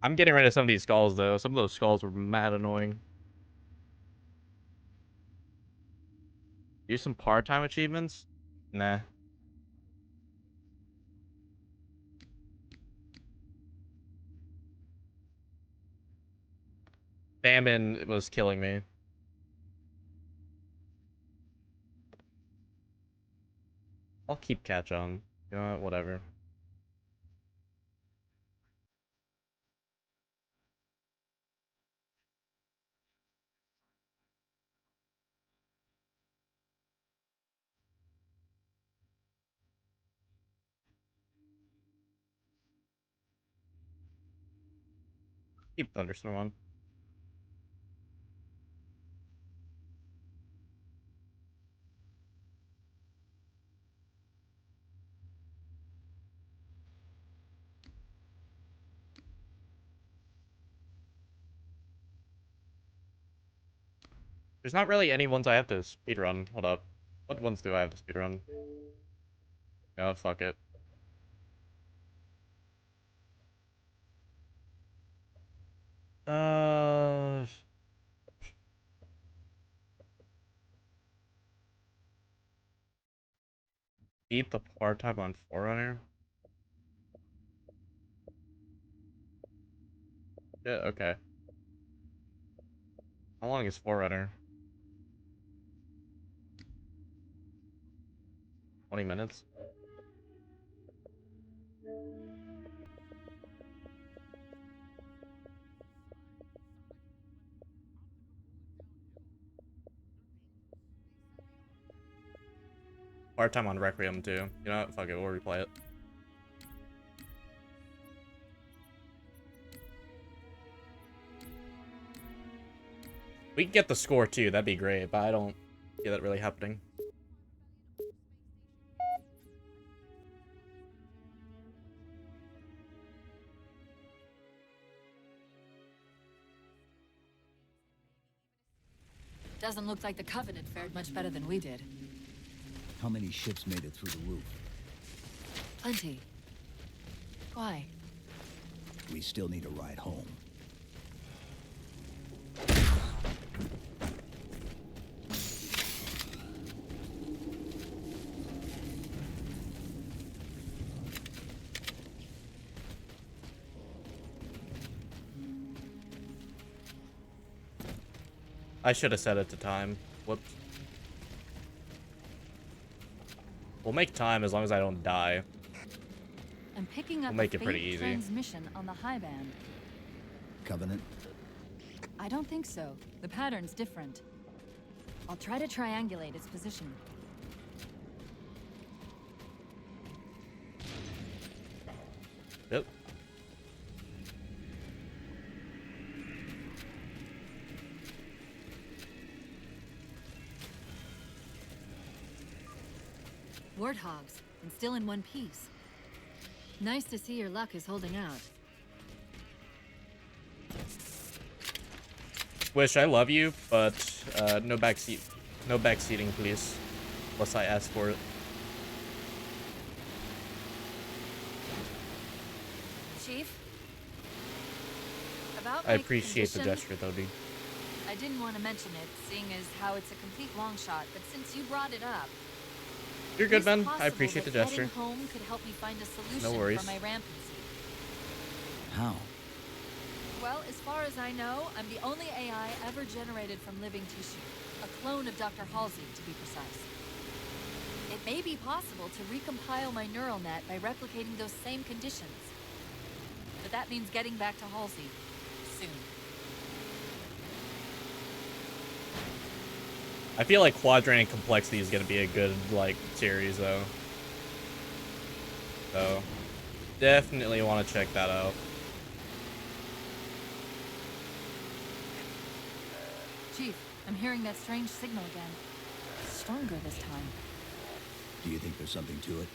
I'm getting rid of some of these skulls, though. Some of those skulls were mad annoying. Do some part-time achievements? Nah. Famine was killing me. I'll keep catch on. You know what? Whatever. Keep Thunderstorm on. There's not really any ones I have to speedrun. Hold up. What ones do I have to speedrun? Oh, fuck it. Beat the part-time on Forerunner? Yeah, okay. How long is Forerunner? 20 minutes? Part-time on Requiem, too. You know what? Fuck it, we'll replay it. We can get the score, too. That'd be great, but I don't see that really happening. Doesn't look like the Covenant fared much better than we did. How many ships made it through the roof? Plenty. Why? We still need a ride home. I should have set it to time. Whoops. We'll make time as long as I don't die. I'm picking up We'll make a it pretty faint easy. transmission on the high band. Covenant? I don't think so. The pattern's different. I'll try to triangulate its position. Yep. Warthogs, and still in one piece. Nice to see your luck is holding out. Wish, I love you, but no backseat, no backseating, please, unless I ask for it. Chief? About I my appreciate the condition, gesture, though, dude. I didn't want to mention it, seeing as how it's a complete long shot, but since you brought it up, You're good, is it man. I possible appreciate the that gesture. heading home could help me find a solution No worries. for my rampancy. How? Well, as far as I know, I'm the only AI ever generated from living tissue. A clone of Dr. Halsey, to be precise. It may be possible to recompile my neural net by replicating those same conditions. But that means getting back to Halsey soon. I feel like Quadrant and Complexity is gonna be a good, like, series, though. So, definitely want to check that out. Chief, I'm hearing that strange signal again. Stronger this time. Do you think there's something to it?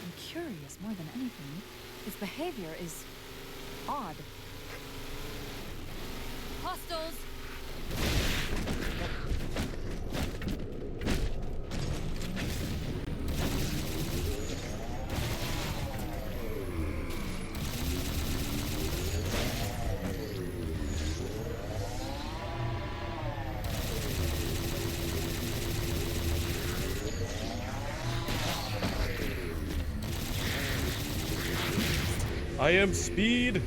I'm curious more than anything. Its behavior is odd. Hostiles! I am speed.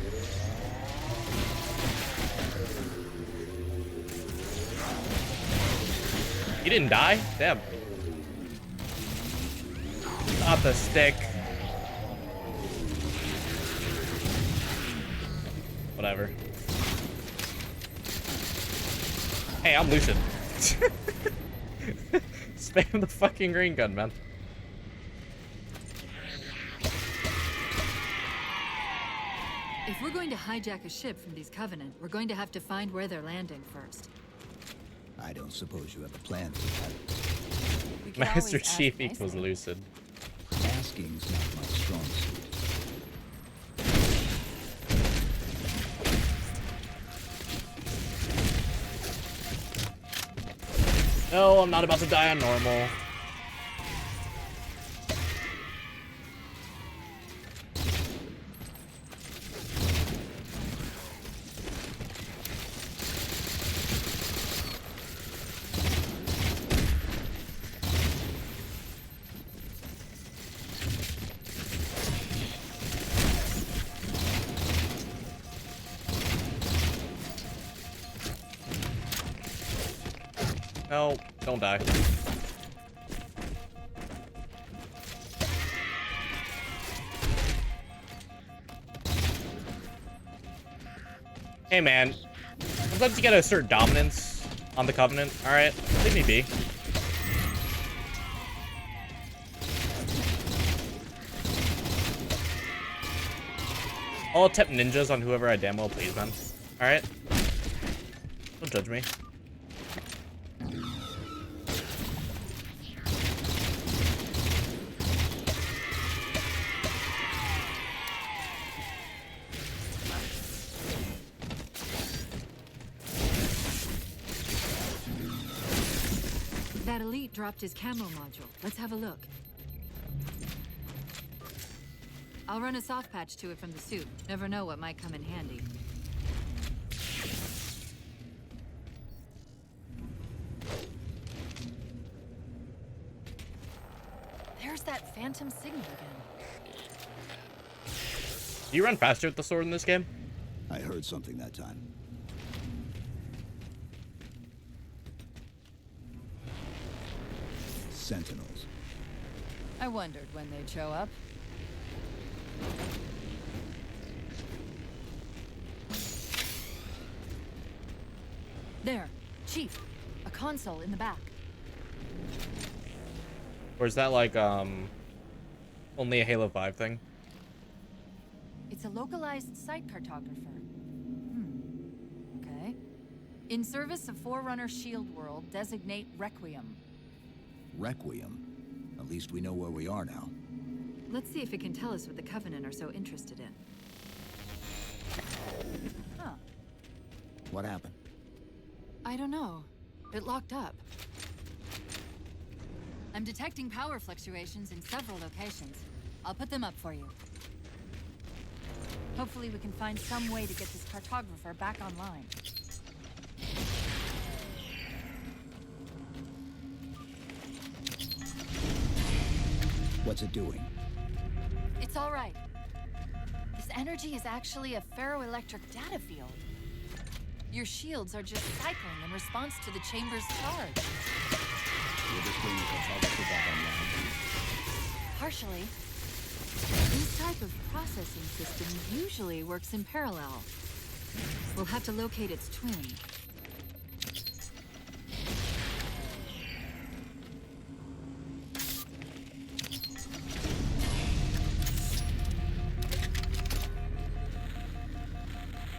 He didn't die? Damn. Not the stick. Whatever. Hey, I'm Lucian. Spam the fucking green gun, man. If we're going to hijack a ship from these Covenant, we're going to have to find where they're landing first. I don't suppose you have a plan for that. Master Chief equals Lucid. Asking's not my strong suit. No, I'm not about to die on normal. No, don't die. Hey man, sometimes you gotta assert dominance on the Covenant, alright? Leave me be. I'll attempt ninjas on whoever I damn well please, man. Alright? Don't judge me. That elite dropped his camo module. Let's have a look. I'll run a soft patch to it from the suit. Never know what might come in handy. There's that phantom signal again. Do you run faster with the sword in this game? I heard something that time. Sentinels. I wondered when they'd show up. There, Chief. A console in the back. Or is that like, only a Halo 5 thing? It's a localized site cartographer. Okay. In service of Forerunner Shield World, designate Requiem. Requiem? At least we know where we are now. Let's see if it can tell us what the Covenant are so interested in. Huh. What happened? I don't know. It locked up. I'm detecting power fluctuations in several locations. I'll put them up for you. Hopefully we can find some way to get this cartographer back online. What's it doing? It's all right. This energy is actually a ferroelectric data field. Your shields are just cycling in response to the chamber's charge. Will this bring the cartographer back online? Partially. This type of processing system usually works in parallel. We'll have to locate its twin.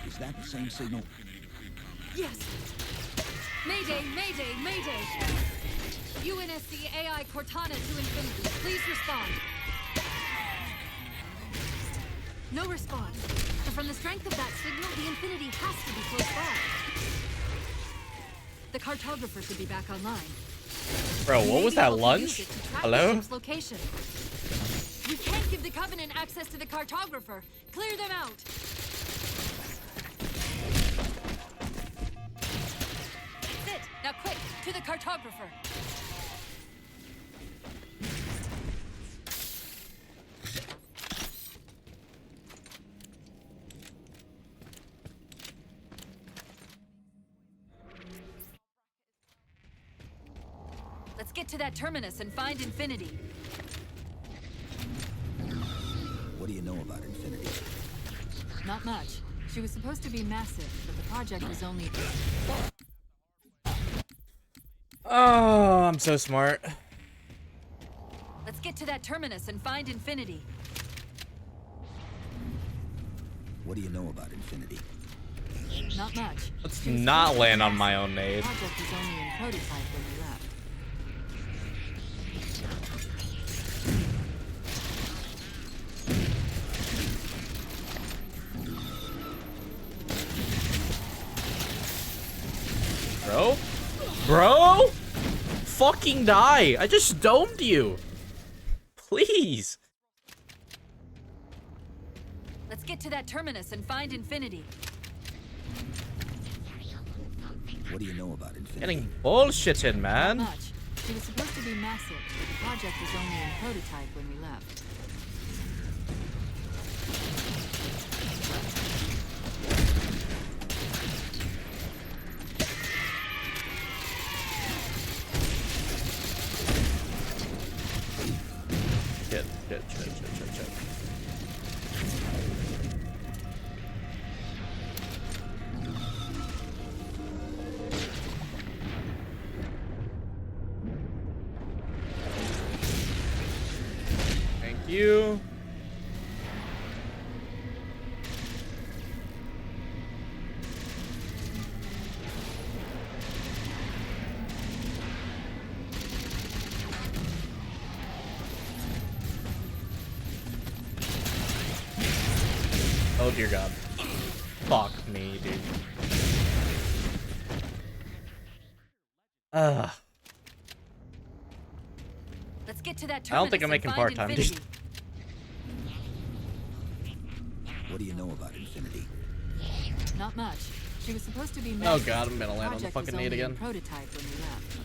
Is that the same signal? Yes! Mayday, mayday, mayday! UNSC AI Cortana to Infinity, please respond. No response. And from the strength of that signal, the Infinity has to be close by. The cartographer should be back online. Bro, what was that, lunch? Hello? Location. We can't give the Covenant access to the cartographer. Clear them out. That's it. Now quick, to the cartographer. Let's get to that terminus and find Infinity. What do you know about Infinity? Not much. She was supposed to be massive, but the project was only... Oh, I'm so smart. Let's get to that terminus and find Infinity. What do you know about Infinity? Not much. Let's not land on my own nade. The project was only in prototype when we left. Bro? Bro? Fucking die. I just domed you. Please. Let's get to that terminus and find Infinity. What do you know about Infinity? Getting bullshitted, man. Not much. It was supposed to be massive, but the project was only in prototype when we left. Shit. Thank you. Oh dear God. Fuck me, dude. Let's get to that terminus. I don't think I'm making part-time. What do you know about Infinity? Not much. She was supposed to be Oh massive. God, I'm gonna land on the Project fucking was nade only in again. Prototype when we left.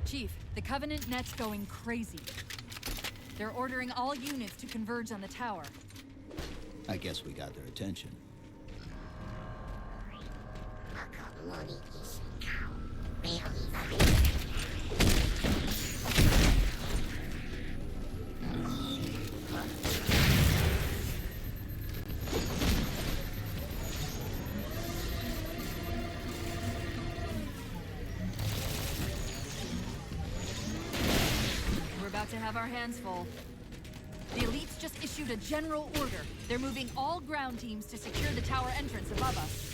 Chief, the Covenant net's going crazy. They're ordering all units to converge on the tower. I guess we got their attention. We're about to have our hands full. The elites just issued a general order. They're moving all ground teams to secure the tower entrance above us.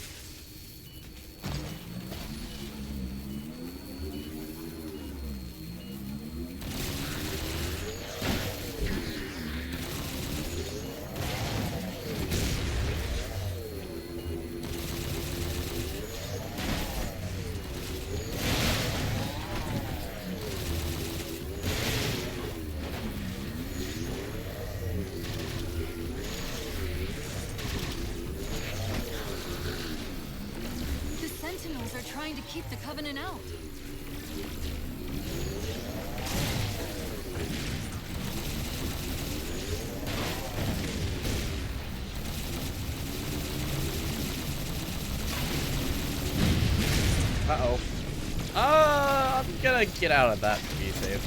Sentinels are trying to keep the Covenant out. Uh-oh. I'm gonna get out of that to be safe.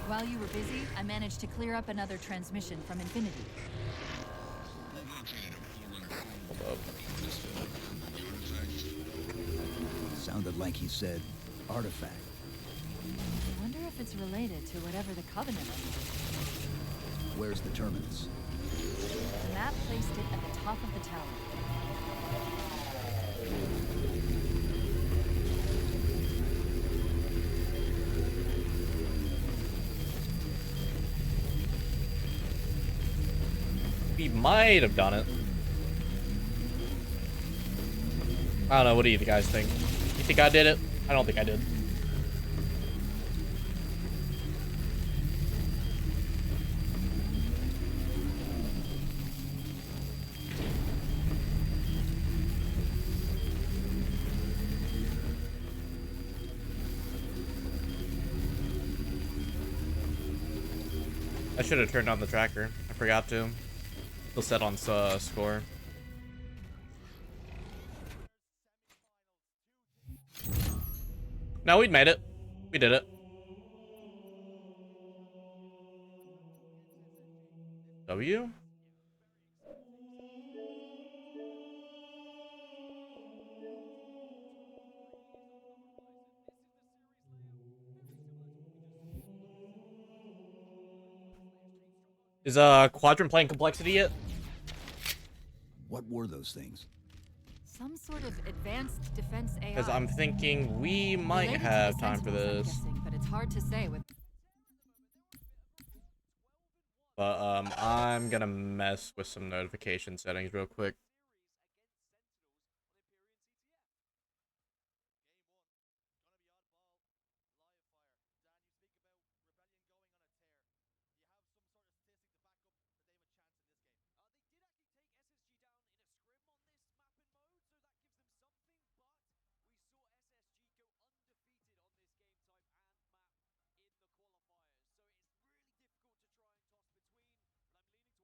While you were busy, I managed to clear up another transmission from Infinity. Hold up. Sounded like he said artifact. I wonder if it's related to whatever the Covenant is. Where's the terminus? The map placed it at the top of the tower. we might have done it. I don't know. What do you guys think? You think I did it? I don't think I did. I should have turned on the tracker. I forgot to. Still set on score. No, we made it. We did it. W? Is Quadrant playing Complexity yet? What were those things? Some sort of advanced defense AI. Because I'm thinking we might have time for this. Guessing, but it's hard to say with. But I'm gonna mess with some notification settings real quick.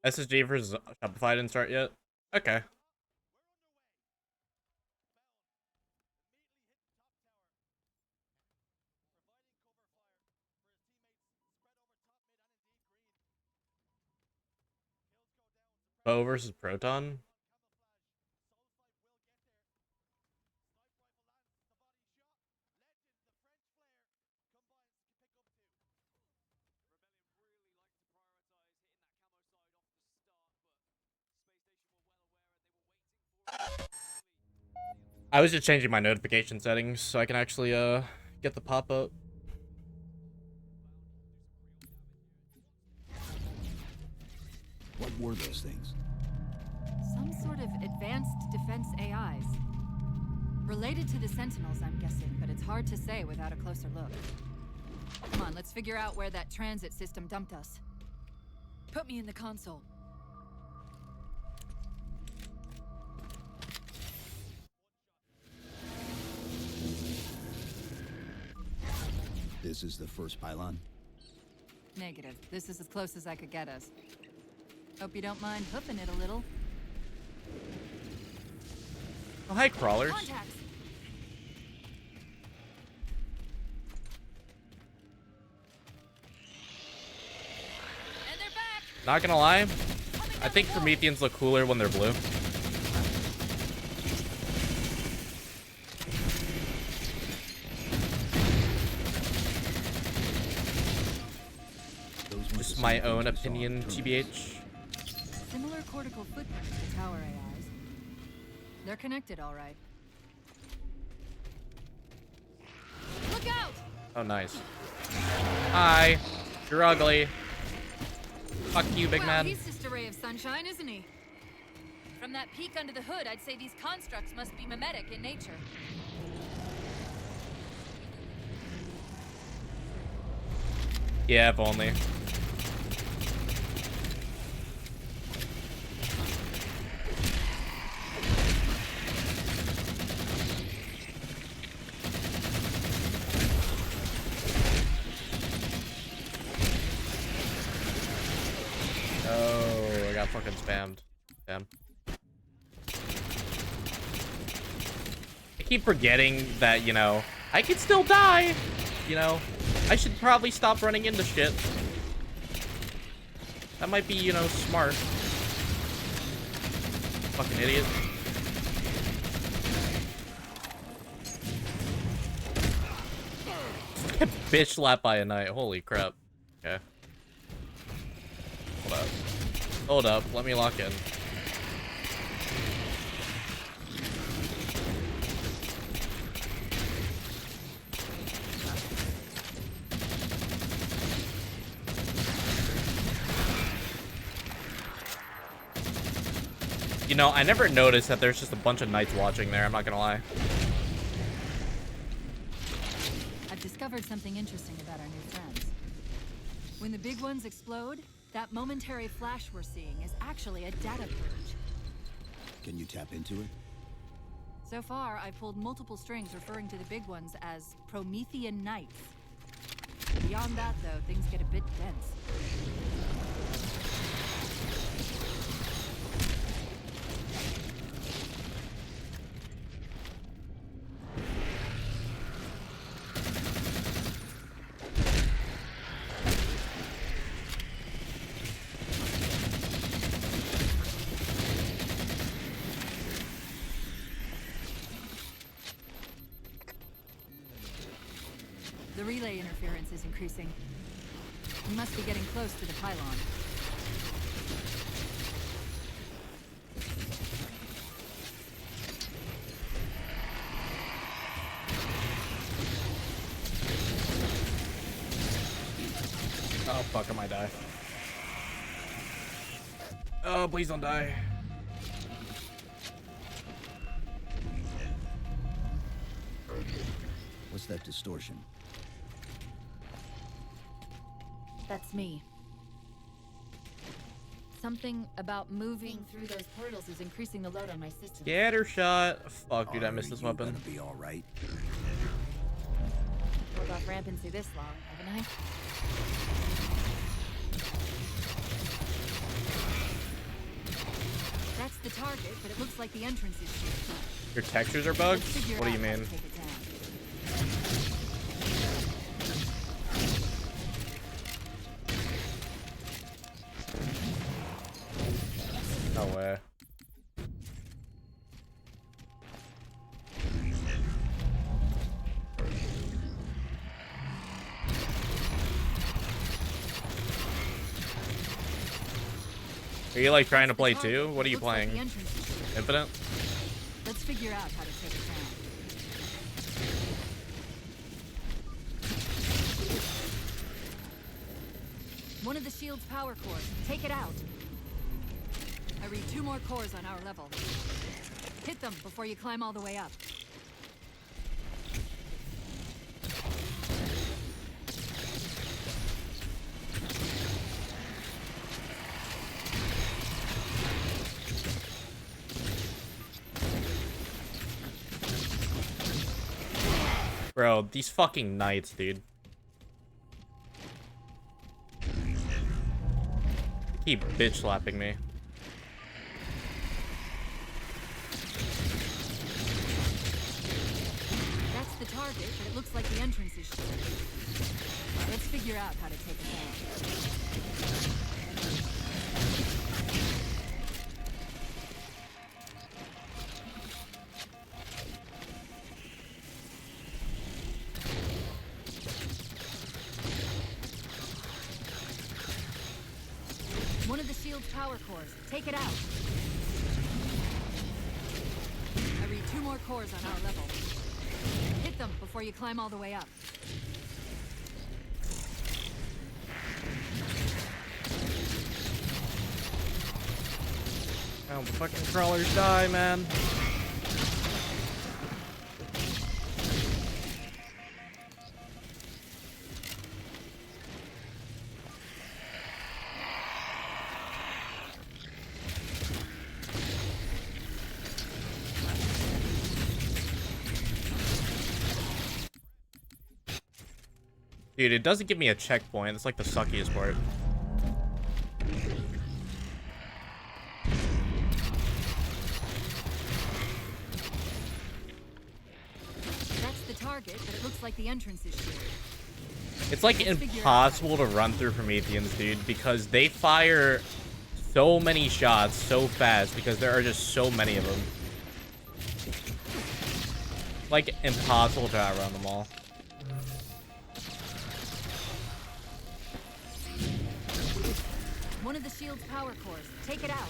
SSG for Shopify didn't start yet? Okay. Bo versus Proton? I was just changing my notification settings so I can actually get the pop-up. What were those things? Some sort of advanced defense AIs. Related to the Sentinels, I'm guessing, but it's hard to say without a closer look. Come on, let's figure out where that transit system dumped us. Put me in the console. This is the first pylon? Negative. This is as close as I could get us. Hope you don't mind hoofing it a little. Oh, hi, crawlers. Contacts. And they're back. Not gonna lie, I think Prometheans look cooler when they're blue. Just my own opinion, TBH. Similar cortical footprint to the tower AIs. They're connected, all right. Look out! Oh, nice. Hi. You're ugly. Fuck you, big man. He's just a ray of sunshine, isn't he? From that peek under the hood, I'd say these constructs must be mimetic in nature. Yeah, if only. Oh, I got fucking spammed. Damn. I keep forgetting that, you know, I can still die. You know, I should probably stop running into shit. That might be, you know, smart. Fucking idiot. Get bitch slapped by a knight. Holy crap. Okay. Hold up. Hold up. Let me lock in. You know, I never noticed that there's just a bunch of knights watching there, I'm not gonna lie. I've discovered something interesting about our new friends. When the big ones explode, that momentary flash we're seeing is actually a data purge. Can you tap into it? So far, I've pulled multiple strings referring to the big ones as Promethean Knights. Beyond that, though, things get a bit dense. The relay interference is increasing. We must be getting close to the pylon. Oh fuck, I might die. Oh, please don't die. What's that distortion? That's me. Something about moving through those portals is increasing the load on my system. Get her shot. Fuck, dude, I missed this weapon. Gonna be all right. Held off rampancy this long, haven't I? That's the target, but it looks like the entrance is shielded. Your textures are bugged? What do you mean? No way. Are you like trying to play too? What are you playing? Infinite? Let's figure out how to take it down. One of the shield's power cores. Take it out. I read 2 more cores on our level. Hit them before you climb all the way up. Bro, these fucking knights, dude. Keep bitch slapping me. That's the target, but it looks like the entrance is shielded. Let's figure out how to take it down. One of the shield's power cores. Take it out. I read 2 more cores on our level. Hit them before you climb all the way up. Oh, the fucking crawlers die, man. Dude, it doesn't give me a checkpoint. It's like the suckiest part. That's the target, but it looks like the entrance is shielded. It's like impossible to run through Prometheans, dude, because they fire so many shots so fast because there are just so many of them. Like, impossible to outrun them all. One of the shield's power cores. Take it out.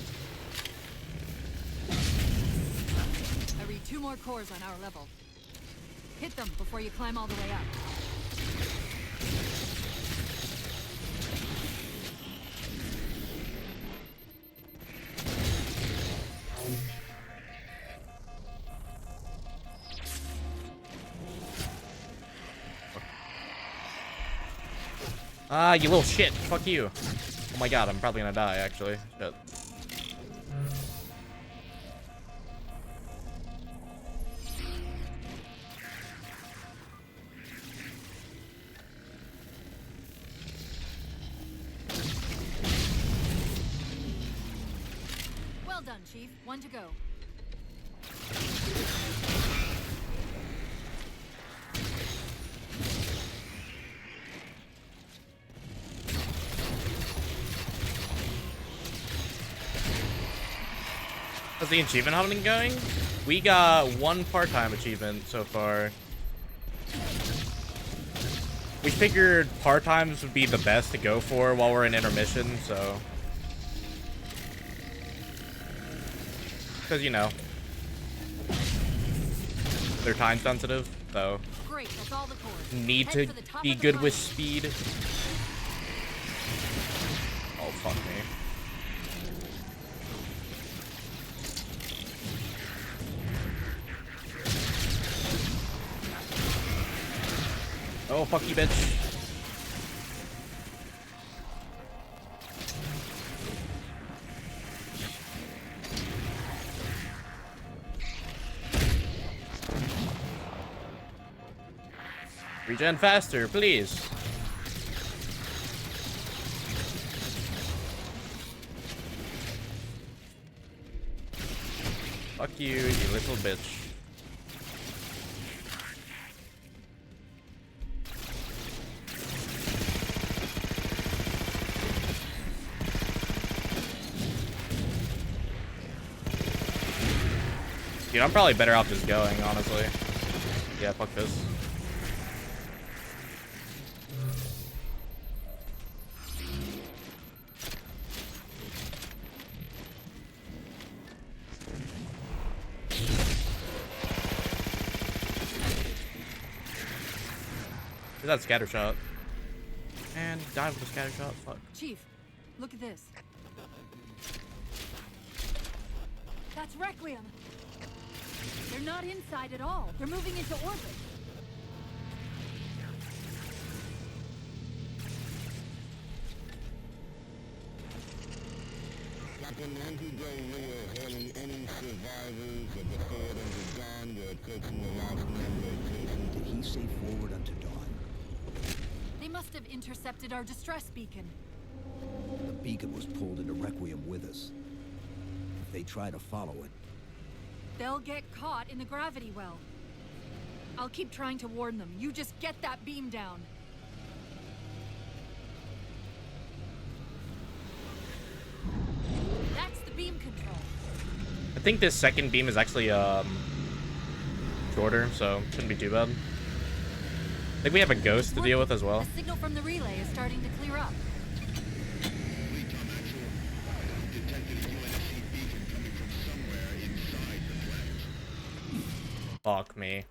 I read 2 more cores on our level. Hit them before you climb all the way up. Ah, you little shit. Fuck you. Oh my god, I'm probably gonna die, actually. Shit. Well done, Chief. One to go. How's the achievement hunting going? We got one part-time achievement so far. We figured part-times would be the best to go for while we're in intermission, so... Because, you know, they're time sensitive, so Great, that's all the cores. need to be good with speed. Oh, fuck me. Oh, fuck you, bitch. Regen faster, please. Fuck you, you little bitch. Dude, I'm probably better off just going, honestly. Yeah, fuck this. Is that scatter shot? And dive with a scatter shot. Fuck. Chief, look at this. That's Requiem. They're not inside at all. They're moving into orbit. Captain Anti-Joe Leo hailing any survivors of the third unto dawn. We're approaching the last man rotation. Did he say forward unto dawn? They must have intercepted our distress beacon. The beacon was pulled into Requiem with us. If they try to follow it, They'll get caught in the gravity well. I'll keep trying to warn them. You just get that beam down. That's the beam control. I think this second beam is actually shorter, so shouldn't be too bad. I think we have a ghost to deal with as well. The signal from the relay is starting to clear up. Fuck me.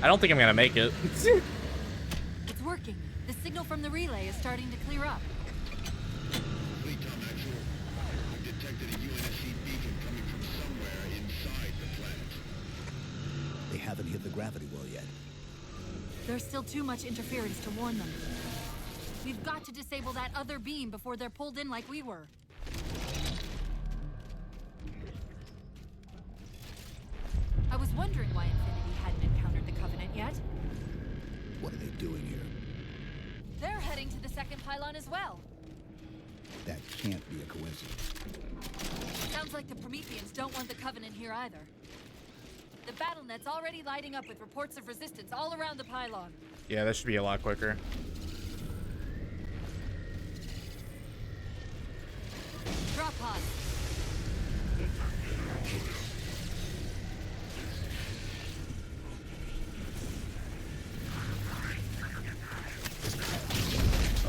I don't think I'm gonna make it. It's working. The signal from the relay is starting to clear up. they haven't hit the gravity well yet. There's still too much interference to warn them. We've got to disable that other beam before they're pulled in like we were. I was wondering why Infinity hadn't encountered the Covenant yet. What are they doing here? They're heading to the second pylon as well. That can't be a coincidence. Sounds like the Prometheans don't want the Covenant here either. The BattleNet's already lighting up with reports of resistance all around the pylon. Yeah, that should be a lot quicker. Drop pod.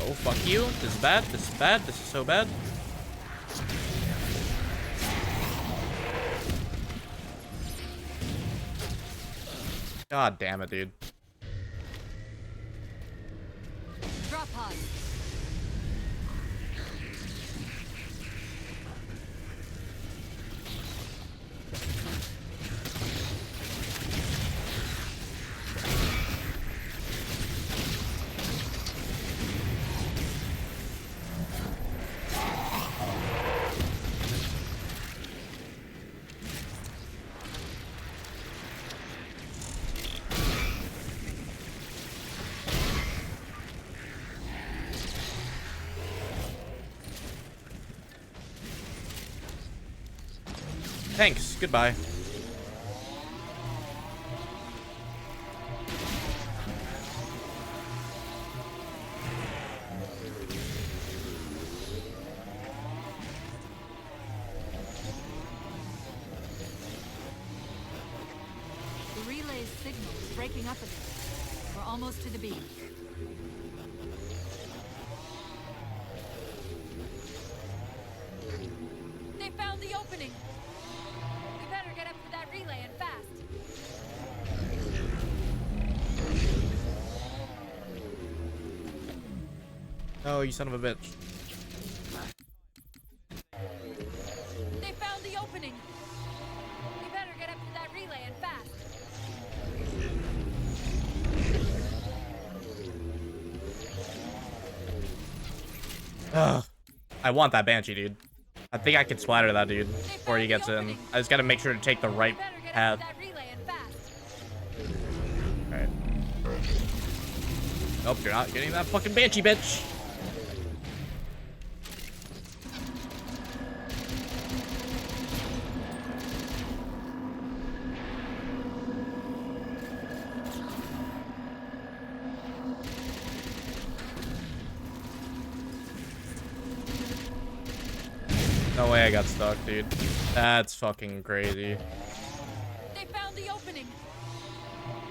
Oh, fuck you. This is bad. This is bad. This is so bad. God damn it, dude. Drop pod. Thanks. Goodbye. The relay's signal is breaking up a bit. We're almost to the beam. They found the opening. We better get up to that relay and fast. Oh, you son of a bitch. They found the opening. We better get up to that relay and fast. Ugh. I want that Banshee, dude. I think I can splatter that dude before he gets in. I just gotta make sure to take the right path. Alright. Nope, you're not getting that fucking Banshee, bitch. No way I got stuck, dude. That's fucking crazy. They found the opening.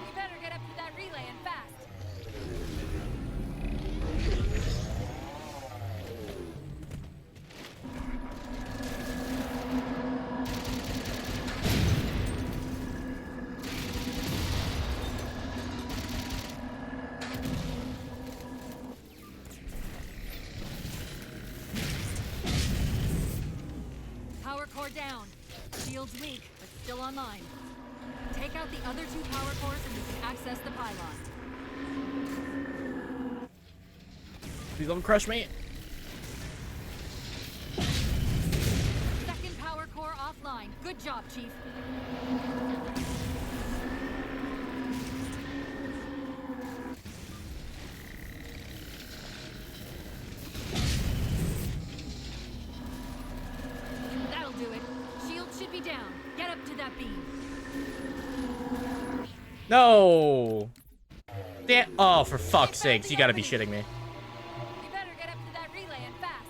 We better get up to that relay and fast. Power core down. Shield's weak, but still online. Take out the other 2 power cores and we can access the pylon. Please don't crush me. Second power core offline. Good job, Chief. That'll do it. Shield should be down. Get up to that beam. No. Damn. Oh, for fuck's sakes. You gotta be shitting me. We better get up to that relay and fast.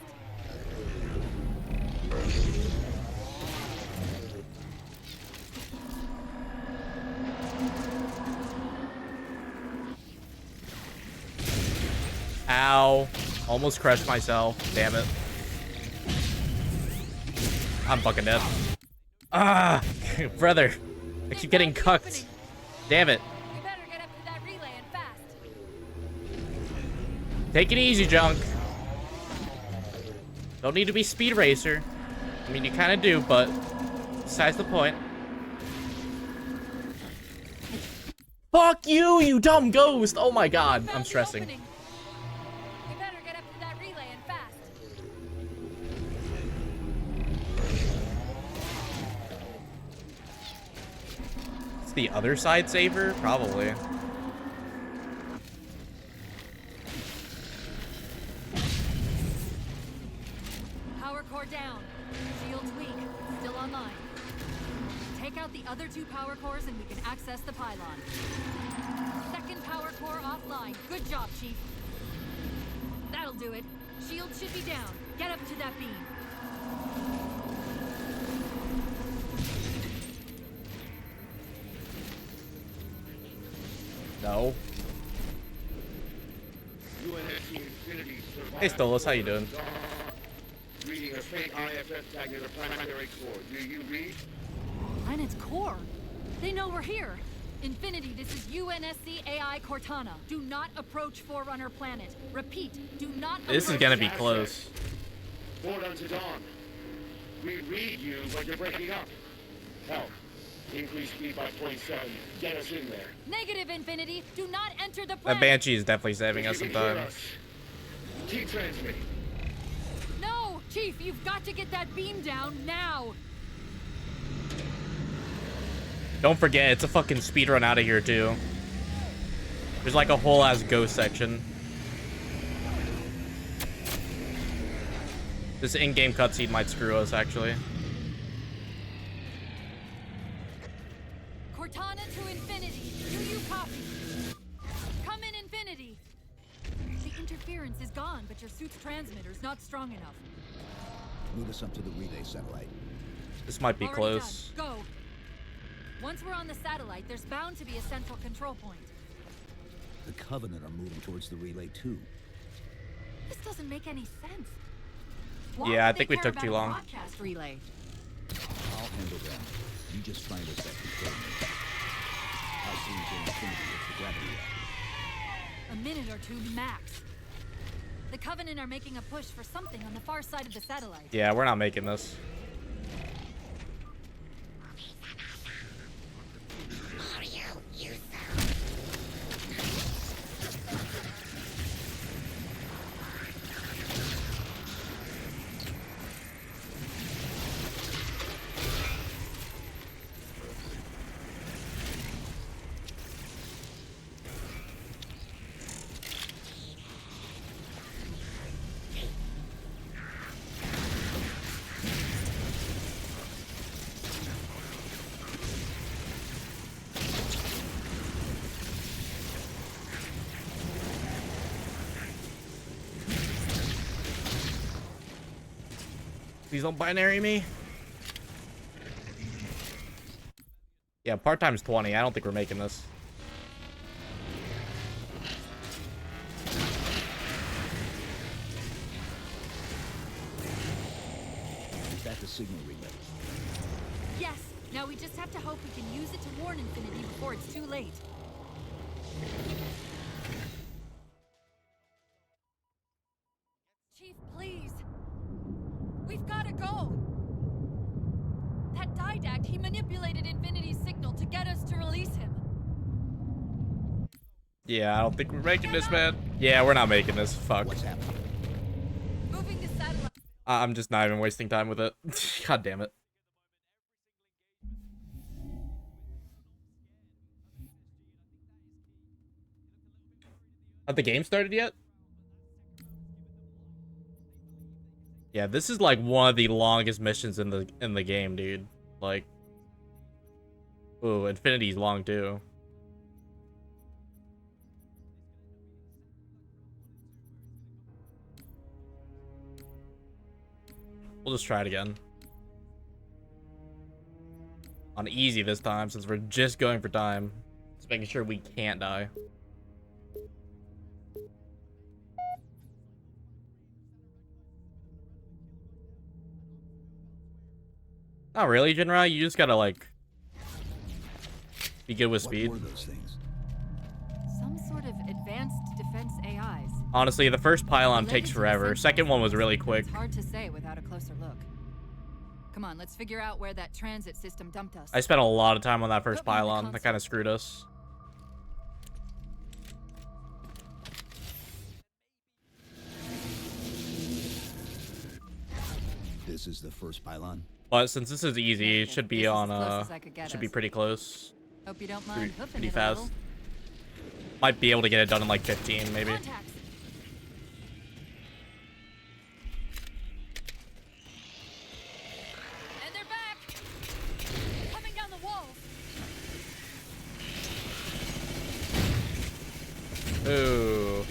Ow. Almost crushed myself. Damn it. I'm fucking dead. Ah, brother. I keep getting cucked. Damn it. We better get up to that relay and fast. Take it easy, Junk. Don't need to be Speed Racer. I mean, you kind of do, but besides the point. Fuck you, you dumb ghost. Oh my god, I'm stressing. We better get up to that relay and fast. It's the other side saver? Probably. Power core down. Shield's weak, still online. Take out the other 2 power cores and we can access the pylon. Second power core offline. Good job, Chief. That'll do it. Shield should be down. Get up to that beam. No. Hey, Stolas, how you doing? Reading a faint IFS tag near the planetary core. Do you read? Planet's core? They know we're here. Infinity, this is UNSC AI Cortana. Do not approach Forerunner planet. Repeat, do not approach. This is gonna be close. Forward unto dawn. We read you, but you're breaking up. Help. Increase speed by 0.7. Get us in there. Negative, Infinity. Do not enter the That planet. Banshee is definitely saving us some time. Keep transmitting. No, Chief, you've got to get that beam down now. Don't forget, it's a fucking speedrun out of here, too. There's like a whole ass ghost section. This in-game cutscene might screw us, actually. Cortana to Infinity. Do you copy? Come in, Infinity. The interference is gone, but your suit's transmitter's not strong enough. Move us up to the relay satellite. This might be Already close. done. Go. Once we're on the satellite, there's bound to be a central control point. The Covenant are moving towards the relay too. This doesn't make any sense. Yeah, I think we took too long. Broadcast relay. I'll handle them. You just find us that control point. I'll see you to Infinity with the gravity reactor. A minute or two max. The Covenant are making a push for something on the far side of the satellite. Yeah, we're not making this. Please don't binary me. Yeah, part-time's 20. I don't think we're making this. Is that the signal relay? Yes. Now we just have to hope we can use it to warn Infinity before it's too late. Chief, please. We've got to go. That Didact, he manipulated Infinity's signal to get us to release him. Yeah, I don't think we're making this, man. Yeah, we're not making this. Fuck. What's happening? Moving to satellite. I'm just not even wasting time with it. God damn it. Have the game started yet? Yeah, this is like one of the longest missions in the game, dude. Like, ooh, Infinity's long too. We'll just try it again. On easy this time, since we're just going for time. Just making sure we can't die. Not really, Jinra. You just gotta, like, be good with speed. What were those things? Some sort of advanced defense AIs. Honestly, the first pylon takes forever. Second one was really quick. It's hard to say without a closer look. Come on, let's figure out where that transit system dumped us. I spent a lot of time on that first pylon. That kind of screwed us. This is the first pylon. But since this is easy, it should be on, should be pretty close. Hope you don't mind hoofing Pretty it a fast. little. Might be able to get it done in like 15, maybe. Contacts. And they're back. Coming down the walls. Ooh.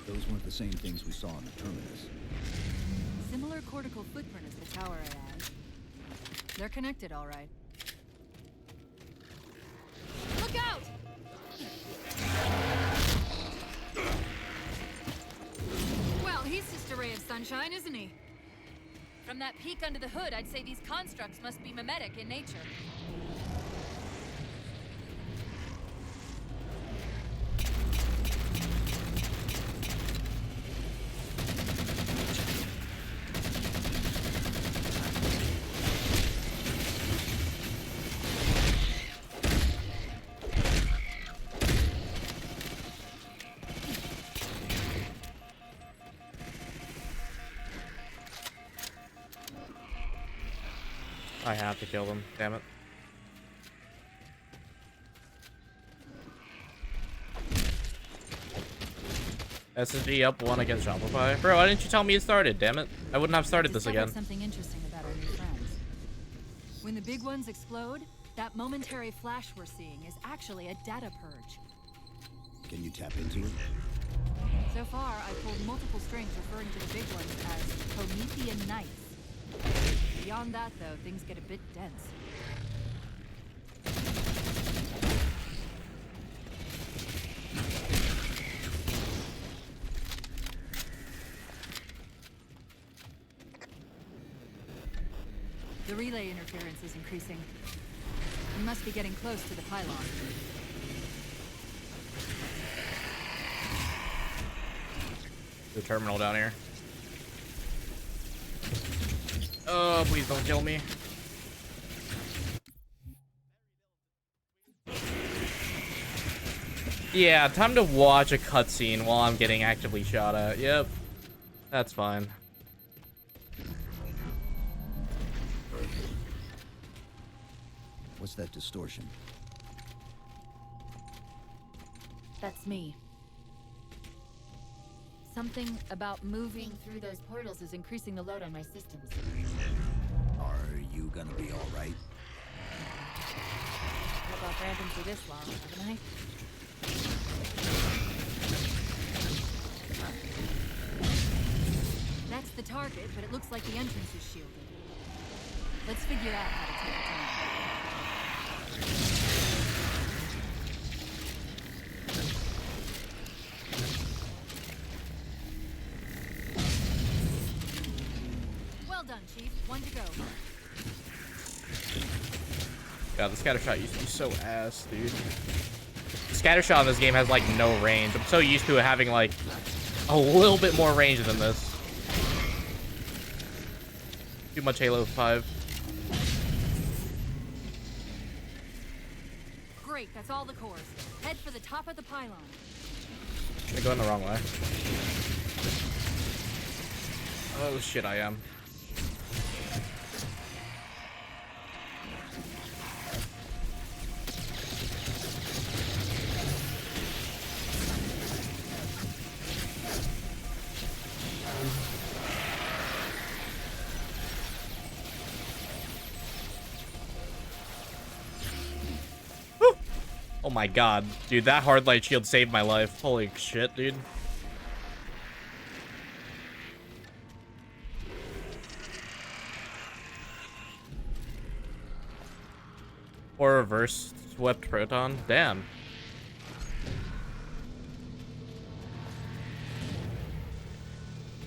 Those weren't the same things we saw in the terminus. Similar cortical footprint as the tower AI. They're connected, all right. Look out! Well, he's just a ray of sunshine, isn't he? From that peek under the hood, I'd say these constructs must be mimetic in nature. I have to kill them. Damn it. SSG up 1 against Shopify. Bro, why didn't you tell me it started? Damn it. I wouldn't have started this again. Something interesting about our new friends. When the big ones explode, that momentary flash we're seeing is actually a data purge. Can you tap into it? So far, I've pulled multiple strings referring to the big ones as Promethean Knights. Beyond that, though, things get a bit dense. The relay interference is increasing. We must be getting close to the pylon. The terminal down here. Oh, please don't kill me. Yeah, time to watch a cutscene while I'm getting actively shot at. Yep. That's fine. What's that distortion? That's me. Something about moving through those portals is increasing the load on my systems. Are you gonna be all right? How about ramping for this long, haven't I? That's the target, but it looks like the entrance is shielded. Let's figure out how to take it down. Well done, Chief. One to go. God, the scatter shot used to be so ass, dude. The scatter shot in this game has like no range. I'm so used to it having like a little bit more range than this. Too much Halo 5. Great, that's all the cores. Head for the top of the pylon. I'm going the wrong way. Oh shit, I am. Oh my god. Dude, that hard light shield saved my life. Holy shit, dude. Or reverse swept proton. Damn.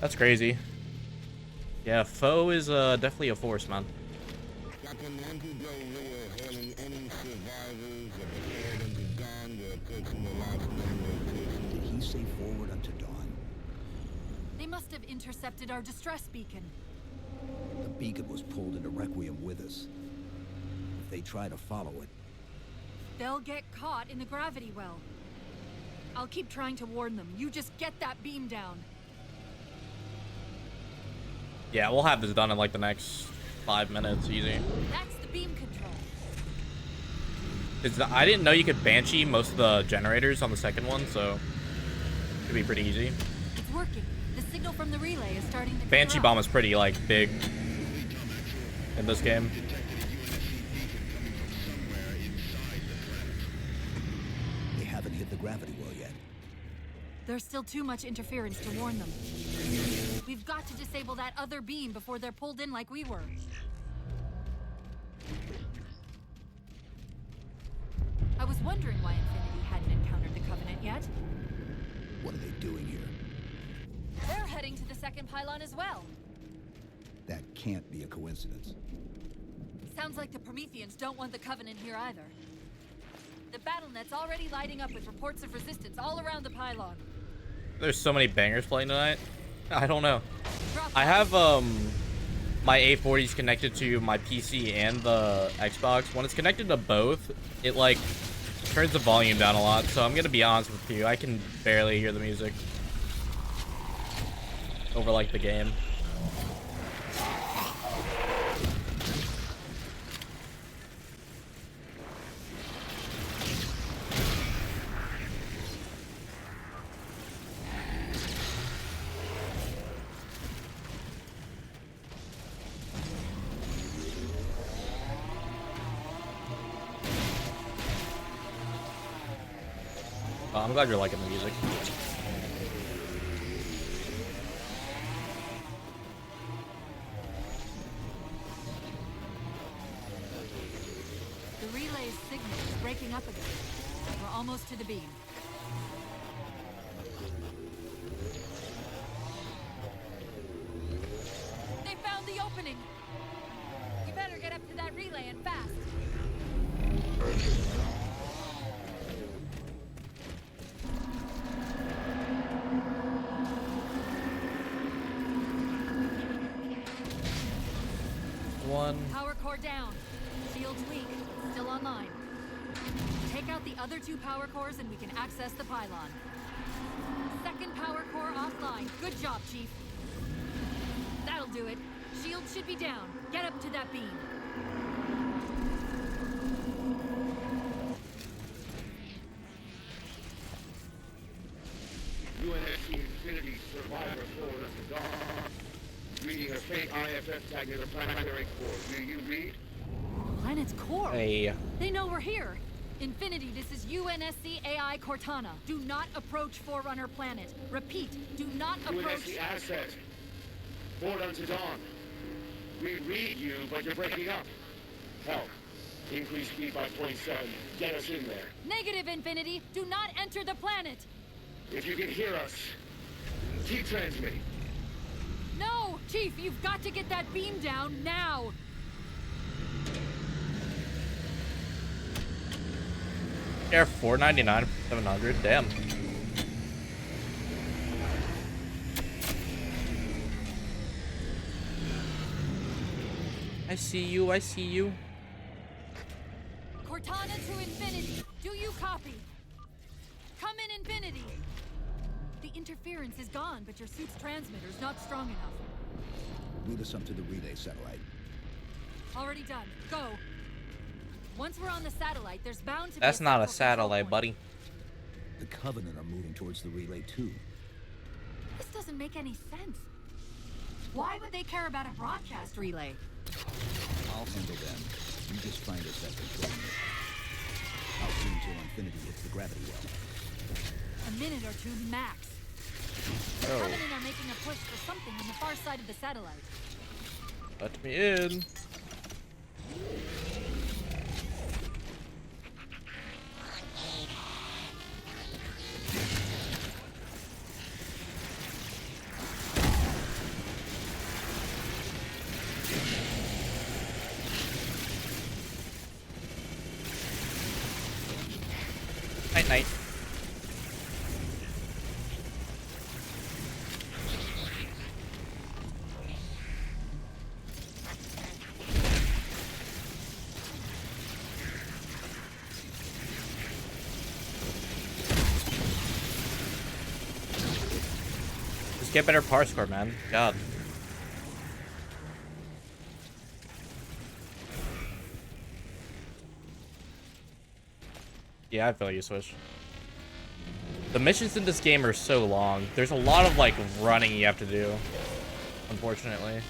That's crazy. Yeah, foe is definitely a force, man. Did he say forward unto dawn? They must have intercepted our distress beacon. The beacon was pulled into Requiem with us. If they try to follow it, They'll get caught in the gravity well. I'll keep trying to warn them. You just get that beam down. Yeah, we'll have this done in like the next 5 minutes, easy. That's the beam control. I didn't know you could Banshee most of the generators on the second one, so it should be pretty easy. It's working. The signal from the relay is starting to Banshee bomb is pretty like big in this game. they haven't hit the gravity well yet. There's still too much interference to warn them. We've got to disable that other beam before they're pulled in like we were. I was wondering why Infinity hadn't encountered the Covenant yet. What are they doing here? They're heading to the second pylon as well. That can't be a coincidence. Sounds like the Prometheans don't want the Covenant here either. The BattleNet's already lighting up with reports of resistance all around the pylon. There's so many bangers playing tonight. I don't know. I have my A40s connected to my PC and the Xbox. When it's connected to both, it like turns the volume down a lot. So I'm gonna be honest with you, I can barely hear the music over like the game. Oh, I'm glad you're liking the music. The relay's signal is breaking up again. We're almost to the beam. They found the opening. We better get up to that relay and fast. Power core down. Shield's weak, but still online. Take out the other 2 power cores and we can access the pylon. Second power core offline. Good job, Chief. That'll do it. Shield should be down. Get up to that beam. UNSC Infinity Survivor Forward at the dawn. Reading a faint IFF tag near the planetary core. Do you read? Planet's core? Hey. They know we're here. Infinity, this is UNSC AI Cortana. Do not approach Forerunner planet. Repeat, do not approach... UNSC asset. Forward unto dawn. We read you, but you're breaking up. Help. Increase speed by 0.7. Get us in there. Negative, Infinity. Do not enter the planet. If you can hear us, keep transmitting. No! Chief, you've got to get that beam down now! Air 499 700. Damn. I see you. I see you. Cortana to Infinity. Do you copy? Come in, Infinity. The interference is gone, but your suit's transmitter's not strong enough. Lead us up to the relay satellite. Already done. Go. Once we're on the satellite, there's bound to be That's not a central control satellite, point. buddy. The Covenant are moving towards the relay too. This doesn't make any sense. Why would they care about a broadcast relay? I'll handle them. You just find us that control unit. I'll see until Infinity hits the gravity well. A minute or 2 max. The Oh. Covenant are making a push for something on the far side of the satellite. Let me in. Night night. Just get better par score, man. God. Yeah, I feel like you switch. The missions in this game are so long. There's a lot of like running you have to do, unfortunately.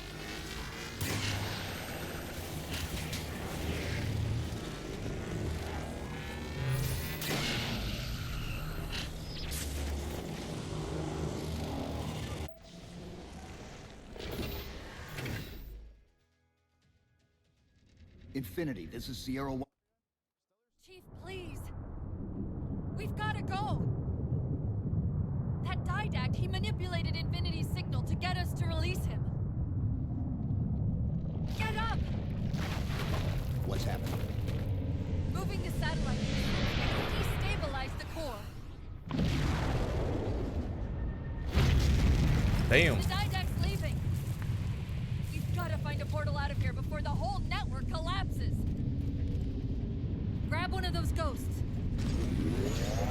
Infinity, this is Sierra 1. Chief, please. We've got to go. That Didact, he manipulated Infinity's signal to get us to release him. Get up! What's happening? Moving the satellite destabilize the core. Damn. The Didact's leaving. We've got to find a portal out of here before the whole network collapses. Grab one of those ghosts.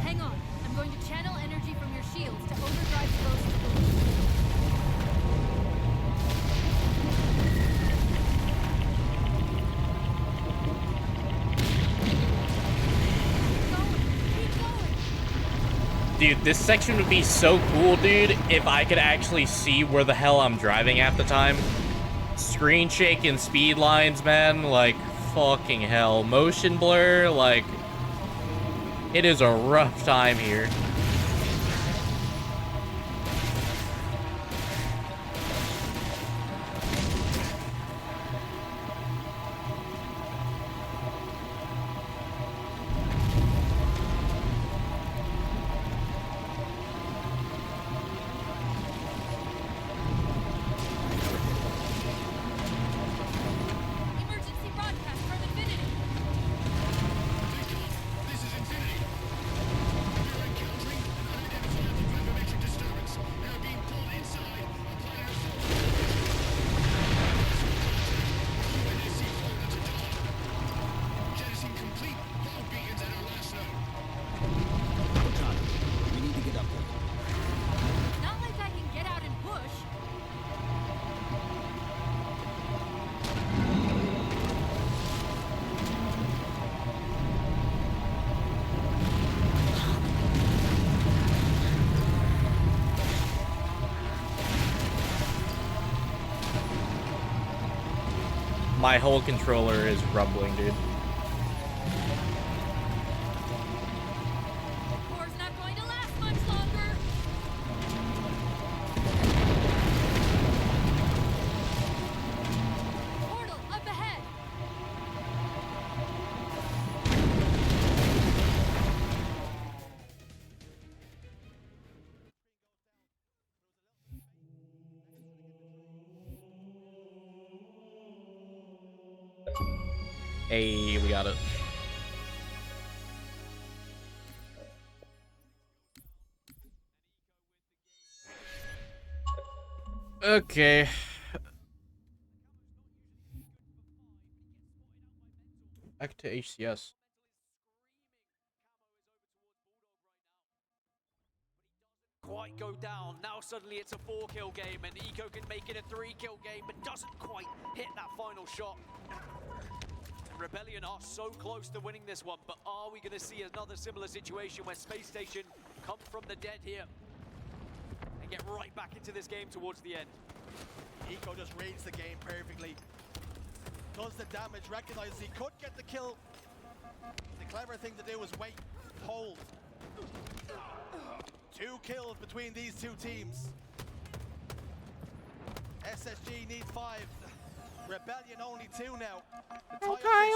Hang on. I'm going to channel energy from your shields to overdrive the ghosts. Dude, this section would be so cool, dude, if I could actually see where the hell I'm driving at the time. Screen shake and speed lines, man, like, fucking hell. Motion blur, like, it is a rough time here. My whole controller is rumbling, dude. War's not going to last much longer. Portal up ahead. Hey, we got it. Okay. Back to HCS. Quite go down. Now suddenly it's a 4-kill game, and Eco can make it a 3-kill game, but doesn't quite hit that final shot. And Rebellion are so close to winning this one, but are we going to see another similar situation where Space Station come from the dead here and get right back into this game towards the end? Eco just reads the game perfectly. Does the damage, recognizes he could get the kill. The clever thing to do was wait, hold. 2 kills between these two teams. SSG needs 5. Rebellion only 2 now. Okay.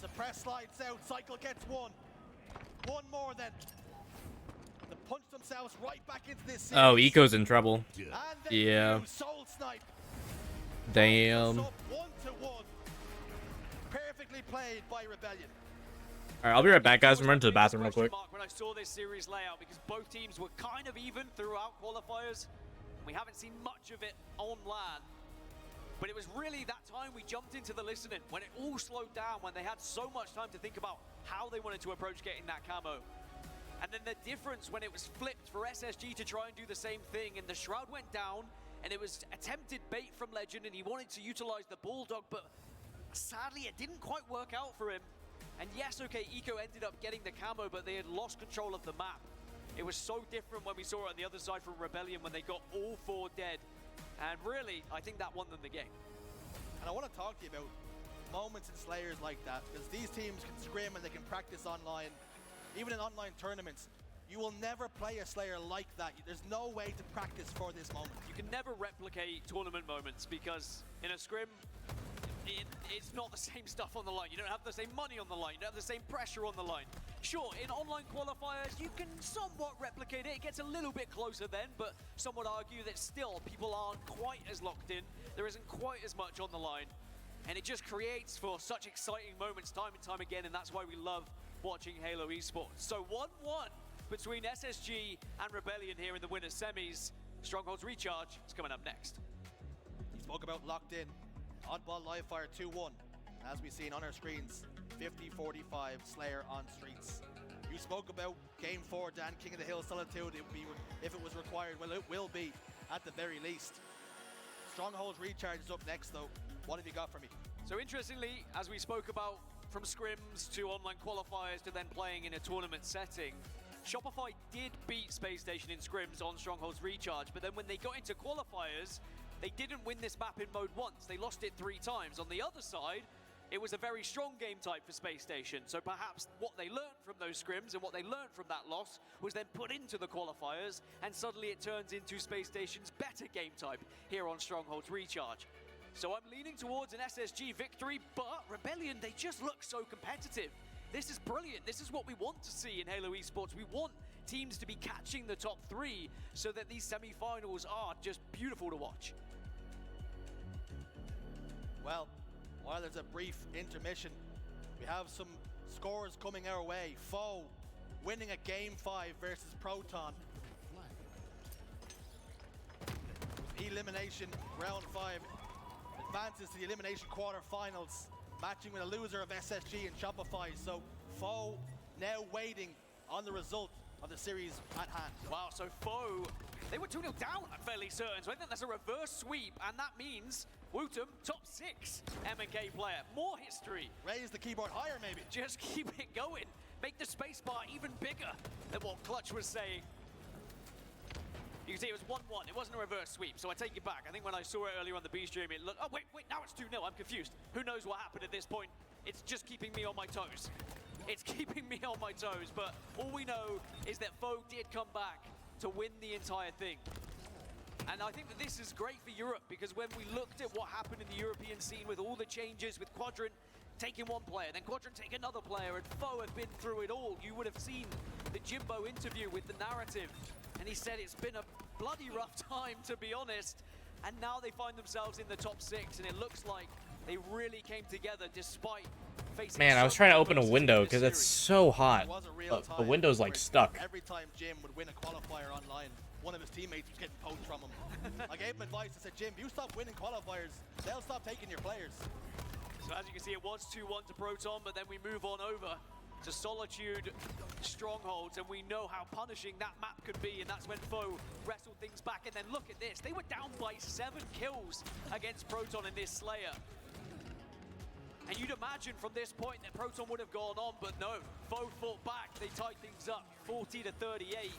Suppress slides out. Cycle gets 1. 1 more then. To punch themselves right back into this series. Oh, Eco's in trouble. Yeah. Soul snipe. Damn. 1-1. Perfectly played by Rebellion. Alright, I'll be right back, guys. I'm running to the bathroom real quick. When I saw this series layout, because both teams were kind of even throughout qualifiers. We haven't seen much of it on LAN. But it was really that time we jumped into the listening, when it all slowed down, when they had so much time to think about how they wanted to approach getting that camo. And then the difference when it was flipped for SSG to try and do the same thing, and the Shroud went down, and it was attempted bait from Legend, and he wanted to utilize the Bulldog, but sadly it didn't quite work out for him. And yes, okay, Eco ended up getting the camo, but they had lost control of the map. It was so different when we saw it on the other side from Rebellion when they got all 4 dead. And really, I think that won them the game. And I want to talk to you about moments in Slayers like that, because these teams can scrim and they can practice online. Even in online tournaments, you will never play a Slayer like that. There's no way to practice for this moment. You can never replicate tournament moments, because in a scrim, it's not the same stuff on the line. You don't have the same money on the line. You don't have the same pressure on the line. Sure, in online qualifiers, you can somewhat replicate it. It gets a little bit closer then, but some would argue that still people aren't quite as locked in. There isn't quite as much on the line. And it just creates for such exciting moments time and time again, and that's why we love watching Halo Esports. So 1-1 between SSG and Rebellion here in the winners semis. Stronghold's Recharge is coming up next. He spoke about locked in. Oddball live fire 2-1. As we've seen on our screens, 50-45 Slayer on streets. You spoke about Game 4, Dan, King of the Hill Solitude. It would be, if it was required, well, it will be at the very least. Stronghold's Recharge is up next, though. What have you got for me? So interestingly, as we spoke about, from scrims to online qualifiers to then playing in a tournament setting, Shopify did beat Space Station in scrims on Stronghold's Recharge, but then when they got into qualifiers, they didn't win this map in mode once. They lost it 3 times. On the other side, it was a very strong game type for Space Station. So perhaps what they learned from those scrims and what they learned from that loss was then put into the qualifiers, and suddenly it turns into Space Station's better game type here on Stronghold's Recharge. So I'm leaning towards an SSG victory, but Rebellion, they just look so competitive. This is brilliant. This is what we want to see in Halo Esports. We want teams to be catching the top 3 so that these semi-finals are just beautiful to watch. Well, while there's a brief intermission, we have some scores coming our way. Foe winning a Game 5 versus Proton. With elimination, round 5 advances to the elimination quarterfinals, matching with a loser of SSG and Shopify. So Foe now waiting on the result of the series at hand. Wow, so Foe, they were 2-0 down, I'm fairly certain. So I think that's a reverse sweep, and that means Wootum, top 6 M&K player. More history. Raise the keyboard higher, maybe. Just keep it going. Make the spacebar even bigger than what Clutch was saying. You can see it was 1-1. It wasn't a reverse sweep, so I take it back. I think when I saw it earlier on the B stream, it looked... Oh, wait, now it's 2-0. I'm confused. Who knows what happened at this point? It's just keeping me on my toes. It's keeping me on my toes, but all we know is that Foe did come back to win the entire thing. And I think that this is great for Europe, because when we looked at what happened in the European scene with all the changes, with Quadrant taking one player, then Quadrant take another player, and Foe have been through it all. You would have seen the Jimbo interview with the narrative, and he said it's been a bloody rough time, to be honest. And now they find themselves in the top 6, and it looks like they really came together despite facing... Man, I was trying to open a window because it's so hot. The window's like stuck. Every time Jim would win a qualifier online, one of his teammates was getting poached from him. I gave him advice. I said, Jim, you stop winning qualifiers, they'll stop taking your players. So as you can see, it was 2-1 to Proton, but then we move on over to Solitude Strongholds, and we know how punishing that map could be, and that's when Foe wrestled things back. And then look at this, they were down by 7 kills against Proton in this Slayer. And you'd imagine from this point that Proton would have gone on, but no, Foe fought back. They tied things up 40-38.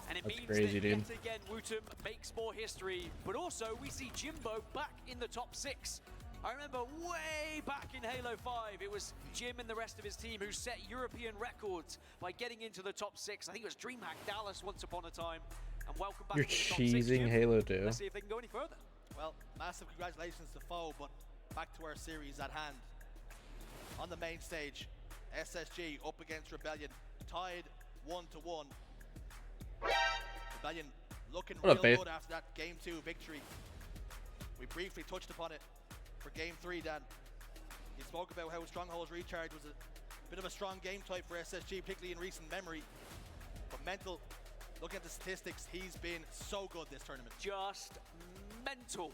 And it means crazy, that dude. yet again, Wootum makes more history, but also we see Jimbo back in the top 6. I remember way back in Halo 5, it was Jim and the rest of his team who set European records by getting into the top 6. I think it was DreamHack Dallas once upon a time. And welcome back You're to the top 6, cheesing Jim. Halo 2. Let's see if they can go any further. Well, massive congratulations to Foe, but back to our series at hand. On the main stage, SSG up against Rebellion, tied 1-1. Rebellion looking real good after that Game 2 victory. We briefly touched upon it for Game 3, Dan. You spoke about how Stronghold's Recharge was a bit of a strong game type for SSG, particularly in recent memory. But Mental, looking at the statistics, he's been so good this tournament. Just mental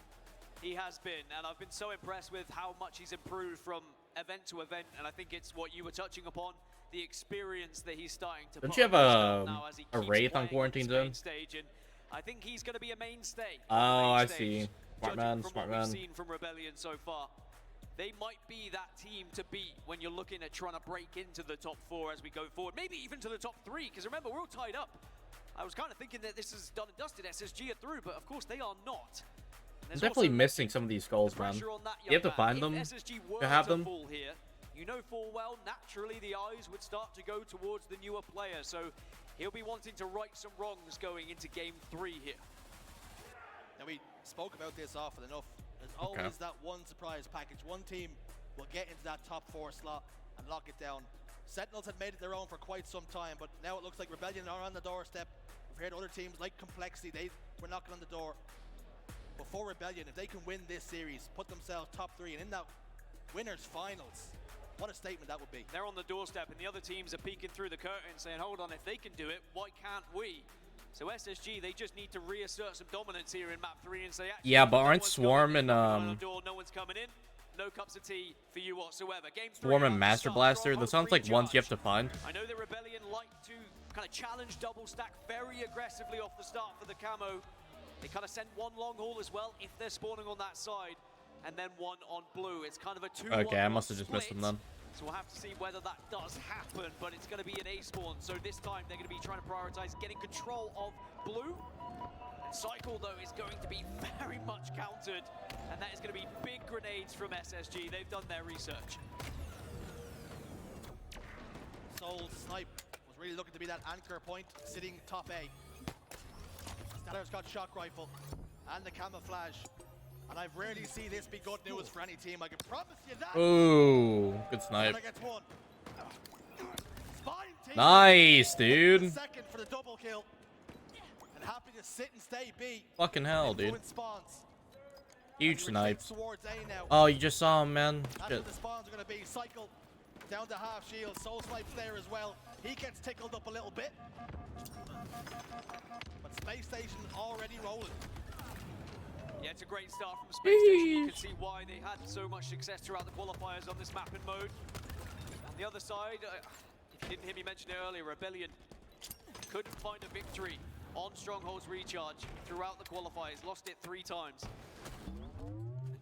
he has been, and I've been so impressed with how much he's improved from event to event, and I think it's what you were touching upon, the experience that he's starting to Don't put you have on now as he a keeps Wraith on playing Quarantine this main Zone? stage, and I think he's going to be a mainstay. Oh, I see. Smart Judging man, from smart what man. we've seen from Rebellion so far. They might be that team to beat when you're looking at trying to break into the top 4 as we go forward. Maybe even to the top 3, because remember, we're all tied up. I was kind of thinking that this is done and dusted. SSG are through, but of course they are not. I'm definitely missing some of these skulls, man. You have to find them to have them. Here, you know full well, naturally the eyes would start to go towards the newer player, so he'll be wanting to right some wrongs going into Game 3 here. Now, we spoke about this often enough. There's always that one surprise package. One team will get into that top 4 slot and lock it down. Sentinels had made it their own for quite some time, but now it looks like Rebellion are on the doorstep. We've heard other teams like Complexity, they were knocking on the door. But for Rebellion, if they can win this series, put themselves top 3, and in that winners finals, what a statement that would be. They're on the doorstep, and the other teams are peeking through the curtain saying, hold on, if they can do it, why can't we? So SSG, they just need to reassert some dominance here in map 3 and say, yeah, but aren't Swarm and no one's coming in. No cups of tea for you whatsoever. Game 3, Swarm and Master Blaster? Those sounds like ones you have to find. I know that Rebellion like to kind of challenge double stack very aggressively off the start for the camo. They kind of send one long haul as well if they're spawning on that side, and then one on blue. It's kind of a 2-1. Okay, I must have just missed them then. So we'll have to see whether that does happen, but it's going to be an A spawn. So this time they're going to be trying to prioritize getting control of blue. And Cycle, though, is going to be very much countered, and that is going to be big grenades from SSG. They've done their research. Soul Snipe was really looking to be that anchor point, sitting top A. Stellar's got shock rifle and the camouflage, and I've rarely seen this be good news for any team. I can promise you that. Ooh, good snipe. Gets one. Nice, dude. Second for the double kill, and happy to sit and stay B. Fucking hell, dude. Spawns. Huge snipes. Towards A now. Oh, you just saw him, man. That's Shit. what the spawns are going to be. Cycle down to half shield. Soul Snipe's there as well. He gets tickled up a little bit. But Space Station already rolling. Yeah, it's a great start from Space Station. You can see why they had so much success throughout the qualifiers on this map and mode. On the other side, if you didn't hear me mention it earlier, Rebellion couldn't find a victory on Stronghold's Recharge throughout the qualifiers. Lost it 3 times.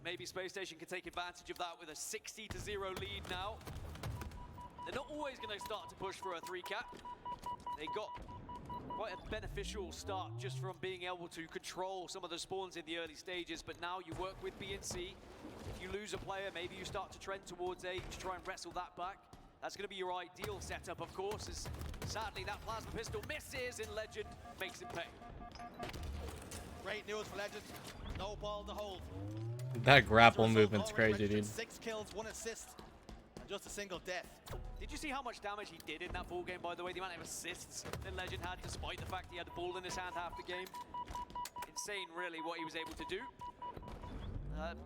Maybe Space Station can take advantage of that with a 60-0 lead now. They're not always going to start to push for a 3 cap. They got quite a beneficial start just from being able to control some of the spawns in the early stages, but now you work with B and C. If you lose a player, maybe you start to trend towards A to try and wrestle that back. That's going to be your ideal setup, of course, as sadly that plasma pistol misses and Legend makes it pay. Great news for Legend. No ball to hold. That grapple movement's crazy, dude. 6 kills, 1 assist, and just a single death. Did you see how much damage he did in that ball game, by the way? The amount of assists that Legend had, despite the fact he had the ball in his hand half the game. Insane, really, what he was able to do.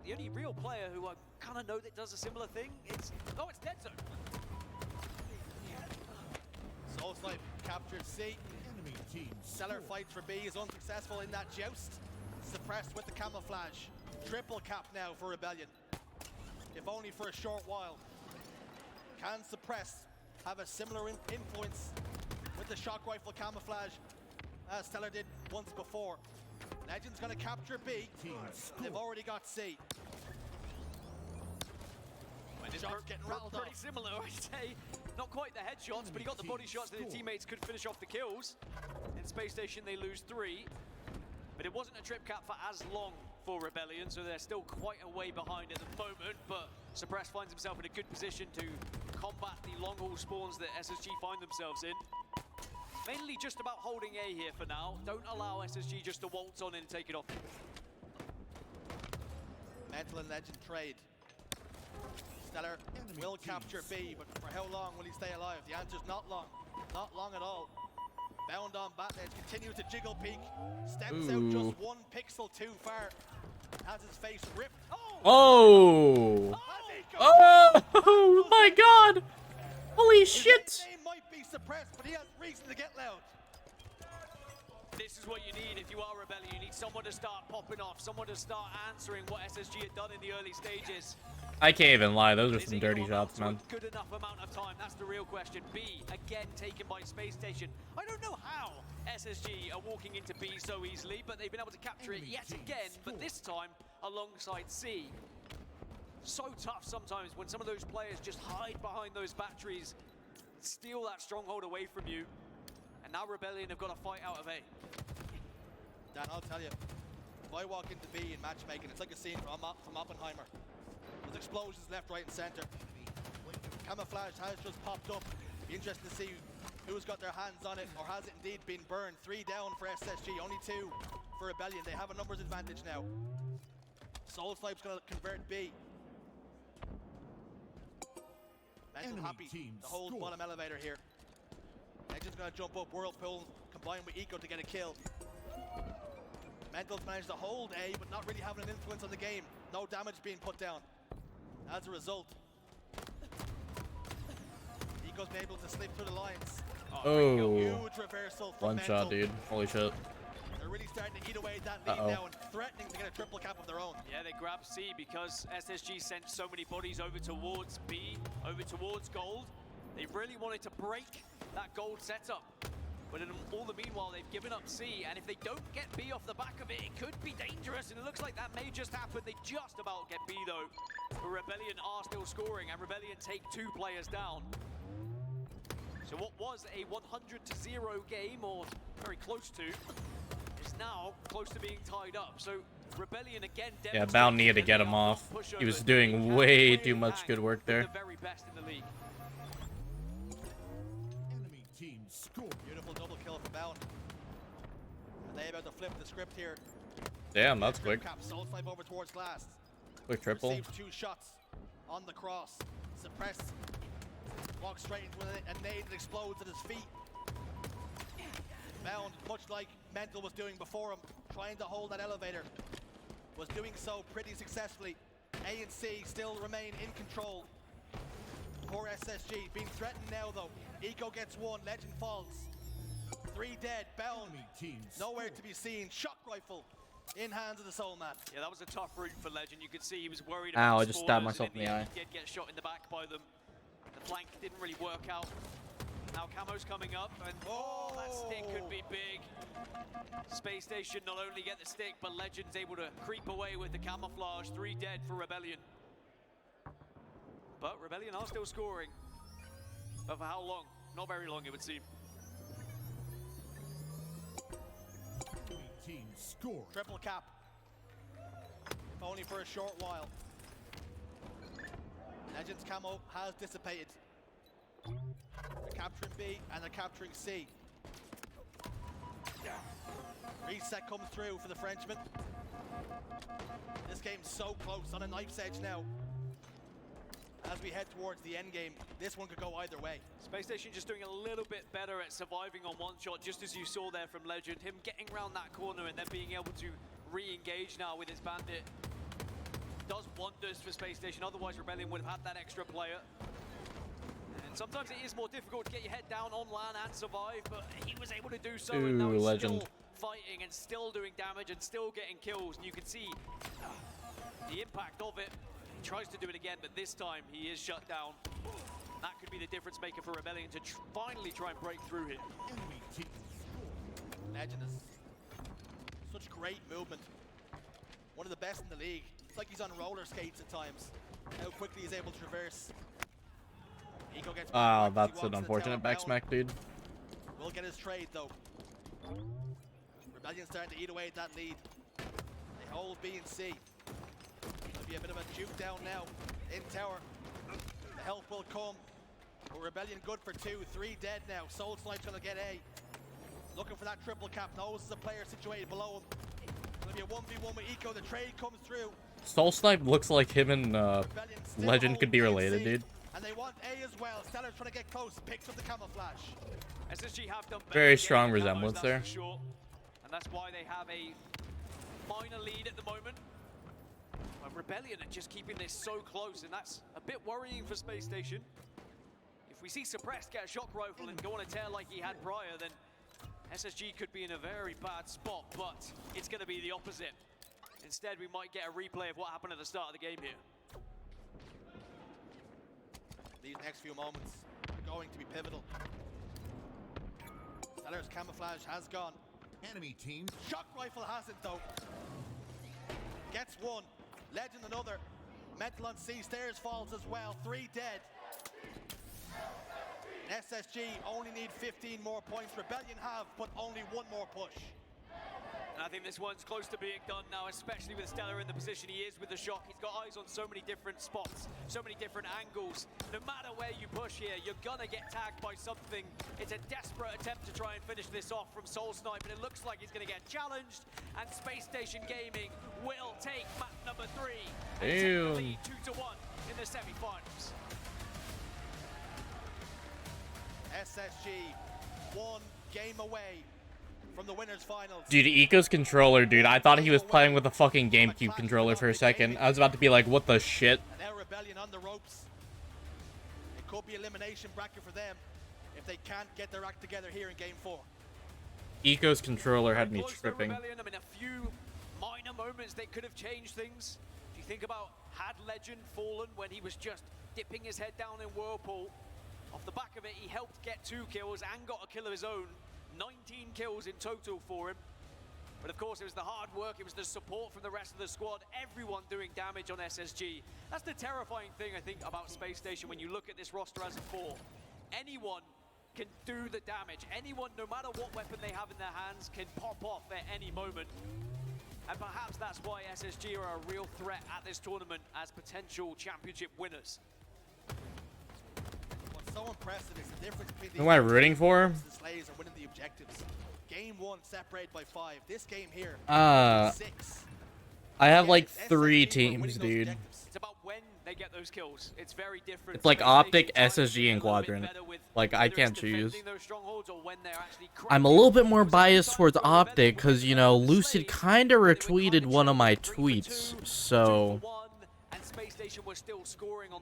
The only real player who I kind of know that does a similar thing, it's Dead Zone. Soul Snipe captures C. Stellar fights for B, is unsuccessful in that joust. Suppressed with the camouflage. Triple cap now for Rebellion. If only for a short while. Can Suppress have a similar influence with the shock rifle camouflage as Stellar did once before? Legend's gonna capture B. They've already got C. Shots getting rattled pretty off. similar, I'd say. Not quite the headshots, but he got the body shots that his teammates could finish off the kills. In Space Station, they lose 3. But it wasn't a trip cap for as long for Rebellion, so they're still quite a way behind at the moment. But Suppress finds himself in a good position to combat the long haul spawns that SSG find themselves in. Mainly just about holding A here for now. Don't allow SSG just to waltz on and take it off. Mental and Legend trade. Stellar will capture B, but for how long will he stay alive? The answer's not long. Not long at all. Bound on Batledge, continues to jiggle peek. Steps out just 1 pixel too far. Has his face ripped. Oh! Oh my god! Holy shit! His name might be Suppressed, but he has reason to get loud. This is what you need if you are Rebellion. You need someone to start popping off, someone to start answering what SSG had done in the early stages. I can't even lie, those are some dirty shots, man. Good enough amount of time, that's the real question. B, again taken by Space Station. I don't know how SSG are walking into B so easily, but they've been able to capture it yet again, but this time alongside C. So tough sometimes when some of those players just hide behind those batteries, steal that stronghold away from you, and now Rebellion have got a fight out of A. Dan, I'll tell you, if I walk into B in matchmaking, it's like a scene from Oppenheimer. There's explosions left, right, and center. Camouflage has just popped up. Be interesting to see who's got their hands on it, or has it indeed been burned. 3 down for SSG, only 2 for Rebellion. They have a numbers advantage now. Soul Snipe's gonna convert B. Mental happy to hold bottom elevator here. Legend's gonna jump up, Whirlpool combined with Eco to get a kill. Mental's managed to hold A, but not really having an influence on the game. No damage being put down. As a result, Eco's been able to slip through the lines. Oh, huge reversal from one Mental. shot, dude. Holy shit. They're really starting to eat away at that lead now and threatening to get a triple cap of their own. Yeah, they grab C because SSG sent so many bodies over towards B, over towards gold. They really wanted to break that gold setup. But in all the meanwhile, they've given up C, and if they don't get B off the back of it, it could be dangerous, and it looks like that may just happen. They just about get B, though. But Rebellion are still scoring, and Rebellion take 2 players down. So what was a 100-0 game, or very close to, is now close to being tied up. So Rebellion again. Yeah, Bound needed to get him off. He was doing way too much good work there. The very best in the league. Beautiful double kill from Bound. And they about to flip the script here. Damn, that's quick. Soul Snipe over towards Glass. Quick triple. Receives 2 shots on the cross. Suppress. Walks straight into a nade that explodes at his feet. Bound, much like Mental was doing before him, trying to hold that elevator. Was doing so pretty successfully. A and C still remain in control. Poor SSG being threatened now though. Eco gets 1, Legend falls. 3 dead, Bound nowhere to be seen. Shock rifle in hands of the Soul Man. Yeah, that was a tough route for Legend. You could see he was worried Ow, about I just stabbed myself in the eye. He did get shot in the back by them. The flank didn't really work out. Now Camo's coming up, and that stick could be big. Space Station not only get the stick, but Legend's able to creep away with the camouflage. 3 dead for Rebellion. But Rebellion are still scoring. But for how long? Not very long, it would seem. team score. Triple cap. If only for a short while. Legends camo has dissipated. They're capturing B and they're capturing C. Reset comes through for the Frenchman. This game's so close, on a knife's edge now. As we head towards the end game, this one could go either way. Space Station just doing a little bit better at surviving on one shot, just as you saw there from Legend. Him getting around that corner and then being able to re-engage now with his bandit does wonders for Space Station. Otherwise, Rebellion would have had that extra player. And sometimes it is more difficult to get your head down on LAN and survive, but he was able to do so. And now he's Legend. still fighting and still doing damage and still getting kills. And you can see the impact of it. He tries to do it again, but this time he is shut down. That could be the difference maker for Rebellion to finally try and break through here. Legend is such great movement. One of the best in the league. It's like he's on roller skates at times. How quickly he's able to traverse. Eco gets that's an unfortunate back smack, dude. Will get his trade though. Rebellion starting to eat away at that lead. They hold B and C. There'll be a bit of a juke down now in tower. The help will come. But Rebellion good for 2, 3 dead now. Soul Snipe's gonna get A. Looking for that triple cap. Knows there's a player situated below him. Gonna be a 1v1 with Eco. The trade comes through. Soul Snipe looks like him and Legend could be related, dude. And they want A as well. Stellar's trying to get close. Picks up the camouflage. SSG have done Very strong resemblance there. Sure. And that's why they have a minor lead at the moment. But Rebellion are just keeping this so close, and that's a bit worrying for Space Station. If we see Suppressed get a shock rifle and go on a tear like he had prior, then SSG could be in a very bad spot, but it's going to be the opposite. Instead, we might get a replay of what happened at the start of the game here. These next few moments are going to be pivotal. Stellar's camouflage has gone. Enemy team. Shock rifle hasn't though. Gets one. Legend another. Mental on C. Stairs falls as well. 3 dead. SSG only need 15 more points. Rebellion have, but only 1 more push. And I think this one's close to being done now, especially with Stellar in the position he is with the shock. He's got eyes on so many different spots, so many different angles. No matter where you push here, you're gonna get tagged by something. It's a desperate attempt to try and finish this off from Soul Snipe, and it looks like he's gonna get challenged. And Space Station Gaming will take map number 3 and take the lead 2-1 in the semi-finals. SSG 1 game away from the winners finals. Dude, Eco's controller, dude. I thought he was playing with a fucking GameCube controller for a second. I was about to be like, what the shit? And now Rebellion on the ropes. It could be elimination bracket for them if they can't get their act together here in game 4. Eco's controller had me tripping. Rebellion, I mean, a few minor moments that could have changed things. If you think about, had Legend fallen when he was just dipping his head down in Whirlpool, off the back of it, he helped get 2 kills and got a kill of his own. 19 kills in total for him. But of course, it was the hard work, it was the support from the rest of the squad, everyone doing damage on SSG. That's the terrifying thing, I think, about Space Station when you look at this roster as a 4. Anyone can do the damage. Anyone, no matter what weapon they have in their hands, can pop off at any moment. And perhaps that's why SSG are a real threat at this tournament as potential championship winners. What's so impressive is the difference between Who am I rooting for? the Slays are winning the objectives. Game 1 separated by 5. This game here, 6. I have like 3 teams, dude. It's about when they get those kills. It's very different. It's like Optic, SSG, and Quadrant. Like, I can't choose. I'm a little bit more biased towards Optic because, you know, Lucid kind of retweeted one of my tweets, so...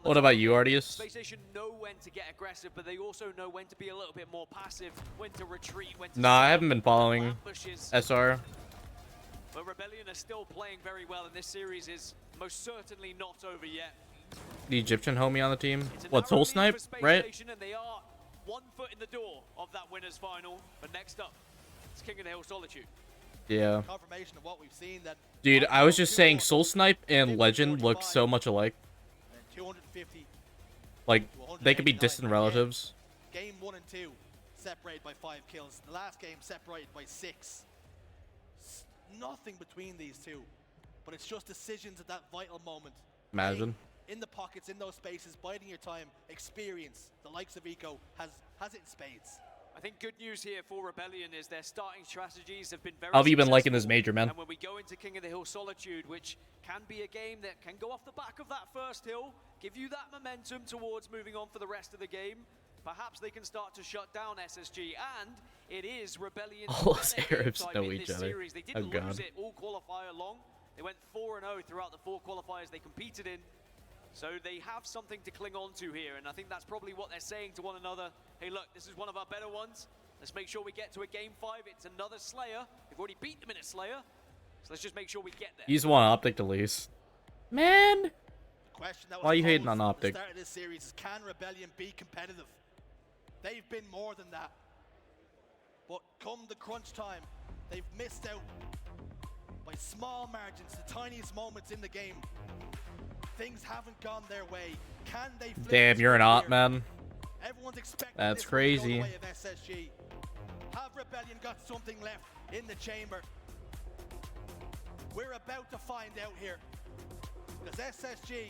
What about you, Artius? Space Station know when to get aggressive, but they also know when to be a little bit more passive, when to retreat, when to... Nah, I haven't been following SR. But Rebellion are still playing very well, and this series is most certainly not over yet. The Egyptian homie on the team. What, Soul Snipe, right? And they are 1 foot in the door of that winners final. But next up, it's King of the Hill Solitude. Yeah. Confirmation of what we've seen that Dude, I was just saying Soul Snipe and Legend look so much alike. 250. Like, they could be distant relatives. Game 1 and 2 separated by 5 kills. The last game separated by 6. nothing between these two, but it's just decisions at that vital moment. Imagine. In the pockets, in those spaces, biding your time, experience. The likes of Eco has it in spades. I think good news here for Rebellion is their starting strategies have been very How have you been liking successful. this major, man? And when we go into King of the Hill Solitude, which can be a game that can go off the back of that first hill, give you that momentum towards moving on for the rest of the game, perhaps they can start to shut down SSG. And it is Rebellion. All those Arabs know each other. Series. They didn't lose it all qualifier long. They went 4-0 throughout the 4 qualifiers they competed in. So they have something to cling on to here, and I think that's probably what they're saying to one another. Hey, look, this is one of our better ones. Let's make sure we get to a game 5. It's another Slayer. We've already beat them in a Slayer, so let's just make sure we get there. You just want Optic to lose. Man! The question that was Why are you hating posed on from Optic? The start of this series is, can Rebellion be competitive? They've been more than that. But come the crunch time, they've missed out by small margins, the tiniest moments in the game. Things haven't gone their way. Can they flip Damn, you're an op, man. Everyone's expecting That's this crazy. to go the way of SSG. Have Rebellion got something left in the chamber? We're about to find out here. Because SSG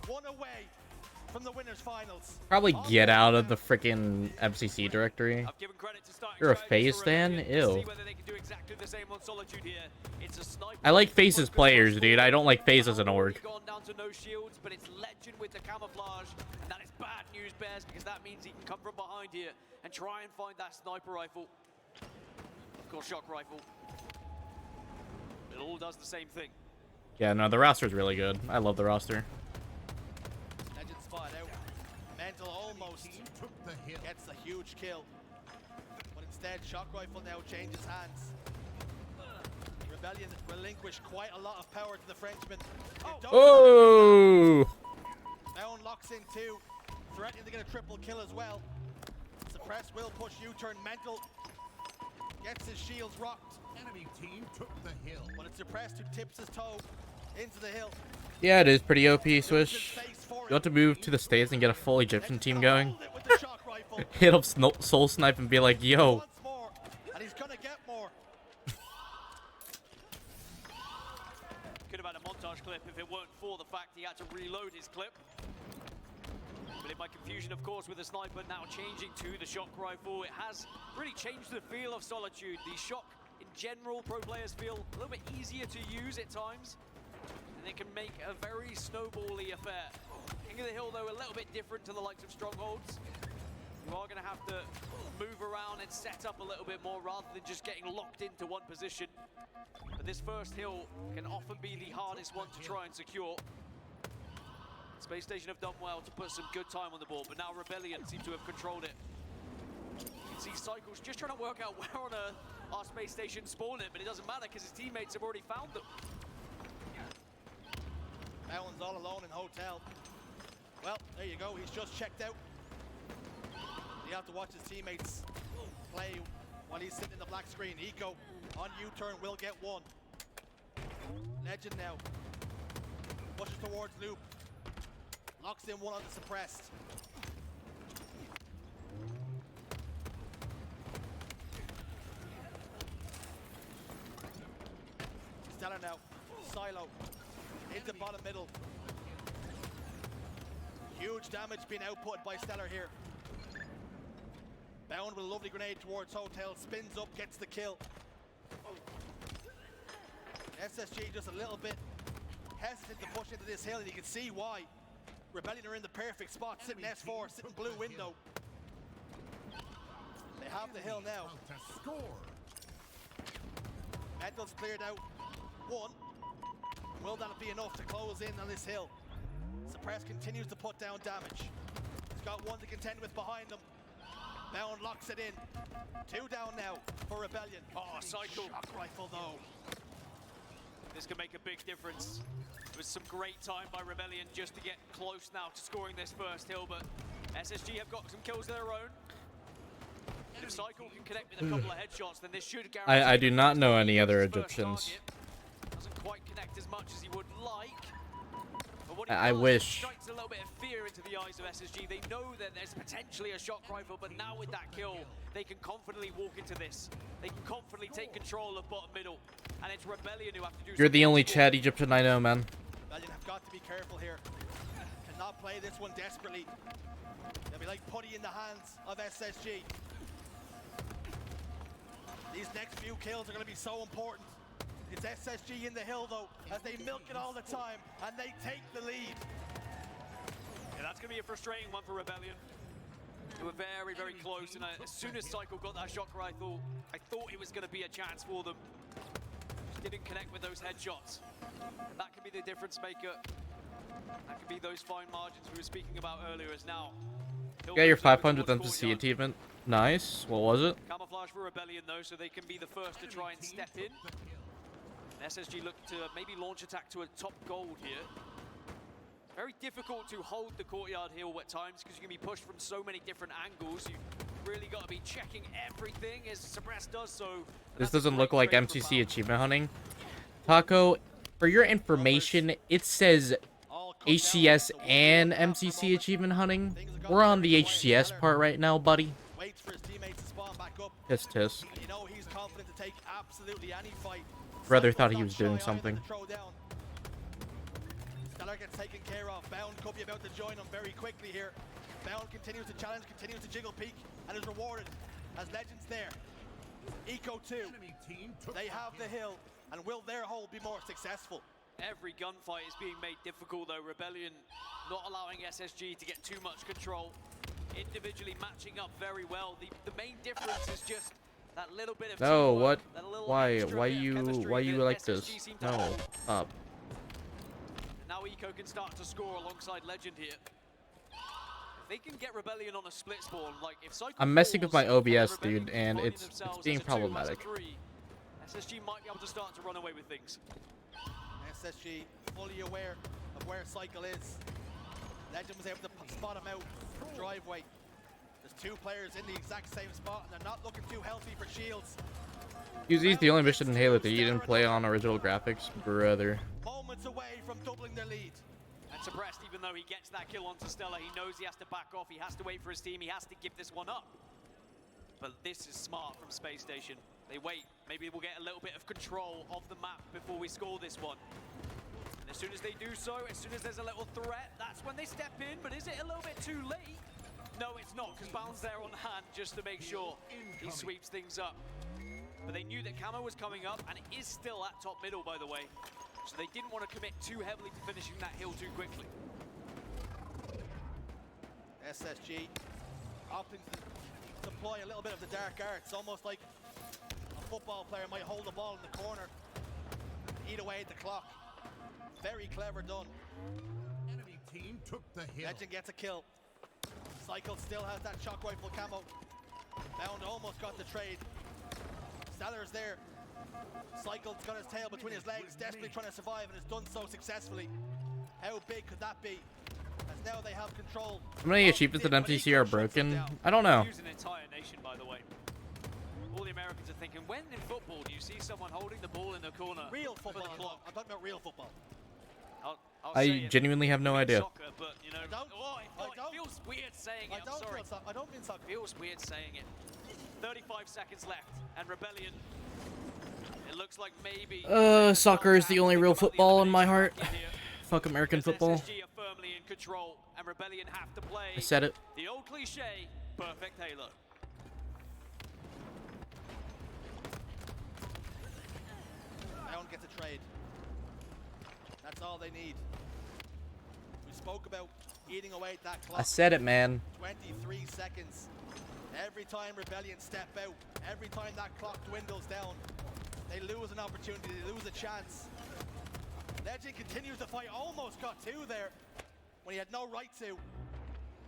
won away from the winners finals. Probably get out of the freaking MCC directory. You're a FaZe stan? Ew. I like FaZe's players, dude. I don't like FaZe as an org. Gone down to no shields, but it's Legend with the camouflage, and that is bad news, Bears, because that means he can come from behind here and try and find that sniper rifle. Of course, shock rifle. It all does the same thing. Yeah, no, the roster's really good. I love the roster. Legend spot out. Mental almost gets a huge kill. But instead, shock rifle now changes hands. Rebellion relinquished quite a lot of power to the Frenchman. Oh! Down locks in too, threatening to get a triple kill as well. Suppress will push U-turn. Mental gets his shields rocked. Enemy team took the hill. But it's Suppressed who tips his toe into the hill. Yeah, it is pretty OP, Swish. You want to move to the States and get a full Egyptian team going? Hit up Soul Snipe and be like, yo. And he's gonna get more. Could have had a montage clip if it weren't for the fact he had to reload his clip. But in my confusion, of course, with the sniper now changing to the shock rifle, it has really changed the feel of Solitude. The shock, in general, pro players feel a little bit easier to use at times, and it can make a very snowbally affair. King of the Hill, though, a little bit different to the likes of Strongholds. You are going to have to move around and set up a little bit more rather than just getting locked into one position. But this first hill can often be the hardest one to try and secure. Space Station have done well to put some good time on the board, but now Rebellion seem to have controlled it. You can see Cycles just trying to work out where on earth our Space Station spawned it, but it doesn't matter because his teammates have already found them. That one's all alone in hotel. Well, there you go. He's just checked out. You have to watch his teammates play while he's sitting in the black screen. Eco on U-turn will get one. Legend now pushes towards Loop. Locks in one on the Suppressed. Stellar now. Silo into bottom middle. Huge damage being output by Stellar here. Bound with a lovely grenade towards Hotel. Spins up, gets the kill. SSG just a little bit hesitant to push into this hill, and you can see why. Rebellion are in the perfect spot, sitting S4, sitting blue window. They have the hill now. Mental's cleared out one. Will that be enough to close in on this hill? Suppress continues to put down damage. He's got one to contend with behind him. Bound locks it in. 2 down now for Rebellion. Oh, Cycle. Shock rifle though. This can make a big difference. It was some great time by Rebellion just to get close now to scoring this first hill, but SSG have got some kills of their own. And if Cycle can connect with a couple of headshots, then this should guarantee... I do not know any other Egyptians. Doesn't quite connect as much as he would like, I wish. Strikes a little bit of fear into the eyes of SSG. They know that there's potentially a shock rifle, but now with that kill, they can confidently walk into this. They can confidently take control of bottom middle, and it's Rebellion who have to do. You're the only Chad Egyptian I know, man. Rebellion have got to be careful here. Cannot play this one desperately. They'll be like putty in the hands of SSG. These next few kills are going to be so important. It's SSG in the hill, though, as they milk it all the time, and they take the lead. Yeah, that's going to be a frustrating one for Rebellion. They were very, very close, and as soon as Cycle got that shock rifle, I thought it was going to be a chance for them. Just didn't connect with those headshots. That could be the difference maker. That could be those fine margins we were speaking about earlier, as now. You got your 500th MCC achievement. Nice. What was it? Camouflage for Rebellion, though, so they can be the first to try and step in. SSG look to maybe launch attack to a top gold here. Very difficult to hold the courtyard hill at times because you can be pushed from so many different angles. You've really got to be checking everything as Suppress does so. This doesn't look like MCC achievement hunting. Taco, for your information, it says HCS and MCC achievement hunting. We're on the HCS part right now, buddy. Waits for his teammates to spawn back up. Tisk tisk. You know he's confident to take absolutely any fight. Brother thought he was doing something. Stellar gets taken care of. Bound could be about to join him very quickly here. Bound continues to challenge, continues to jiggle peek, and is rewarded as Legends there. Eco 2, they have the hill, and will their hold be more successful? Every gunfight is being made difficult, though. Rebellion not allowing SSG to get too much control. Individually matching up very well. The main difference is just that little bit of No, what? Why you like SSG this? seem to No, have. up. Now Eco can start to score alongside Legend here. If they can get Rebellion on a split spawn, like if Cycle I'm messing with my falls, OBS, Rebellion dude, and finding it's themselves being as a 2, as a problematic. 3, SSG might be able to start to run away with things. SSG fully aware of where Cycle is. Legend was able to spot him out from driveway. There's 2 players in the exact same spot, and they're not looking too healthy for shields. QZ's the only mission in Halo 3 you didn't play on original graphics, brother. Moments away from doubling their lead. And Suppressed, even though he gets that kill onto Stella, he knows he has to back off, he has to wait for his team, he has to give this one up. But this is smart from Space Station. They wait, maybe we'll get a little bit of control of the map before we score this one. And as soon as they do so, as soon as there's a little threat, that's when they step in, but is it a little bit too late? No, it's not, because Bound's there on hand just to make sure he sweeps things up. But they knew that Camo was coming up, and it is still at top middle, by the way. So they didn't want to commit too heavily to finishing that hill too quickly. SSG opting to deploy a little bit of the dark arts, almost like a football player might hold the ball in the corner, eat away at the clock. Very clever done. Enemy team took the hill. Legend gets a kill. Cycle still has that shock rifle camo. Bound almost got the trade. Stellar's there. Cycle's got his tail between his legs, desperately trying to survive, and has done so successfully. How big could that be? As now they have control. How many achievements in MCC are broken? I don't know. Use an entire nation, by the way. All the Americans are thinking, when in football do you see someone holding the ball in the corner? Real football. I'm talking about real football. I'll say I it. genuinely have no idea. Soccer, but you know, it feels weird saying it. I'm sorry. I don't mean soccer. It feels weird saying it. 35 seconds left, and Rebellion. It looks like maybe. Soccer is the only real football in my heart. Fuck American football. SSG are firmly in control, and Rebellion have to play. I said it. The old cliche, perfect Halo. Bound gets a trade. That's all they need. We spoke about eating away at that clock. I said it, man. 23 seconds. Every time Rebellion step out, every time that clock dwindles down, they lose an opportunity, they lose a chance. Legend continues to fight, almost got 2 there when he had no right to.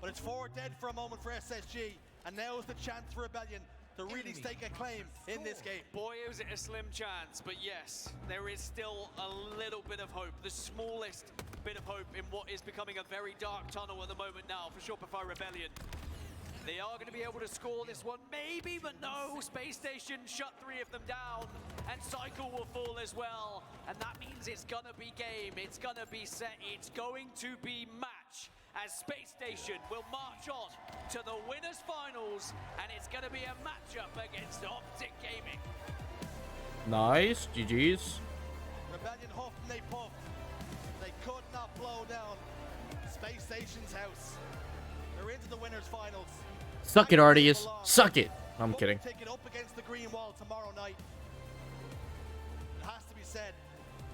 But it's 4 dead for a moment for SSG, and now is the chance for Rebellion to really stake a claim in this game. Boy, is it a slim chance, but yes, there is still a little bit of hope. The smallest bit of hope in what is becoming a very dark tunnel at the moment now for Shopify Rebellion. They are going to be able to score this one, maybe, but no. Space Station shut 3 of them down. and Cycle will fall as well. And that means it's gonna be game, it's gonna be set, it's going to be match. As Space Station will march on to the winners finals, and it's gonna be a matchup against Optic Gaming. Nice, GG's. Rebellion huffed and they puffed. They could not blow down Space Station's house. They're into the winners finals. Suck it, Artius. Suck it. I'm kidding. Ticket up against the green wall tomorrow night. It has to be said,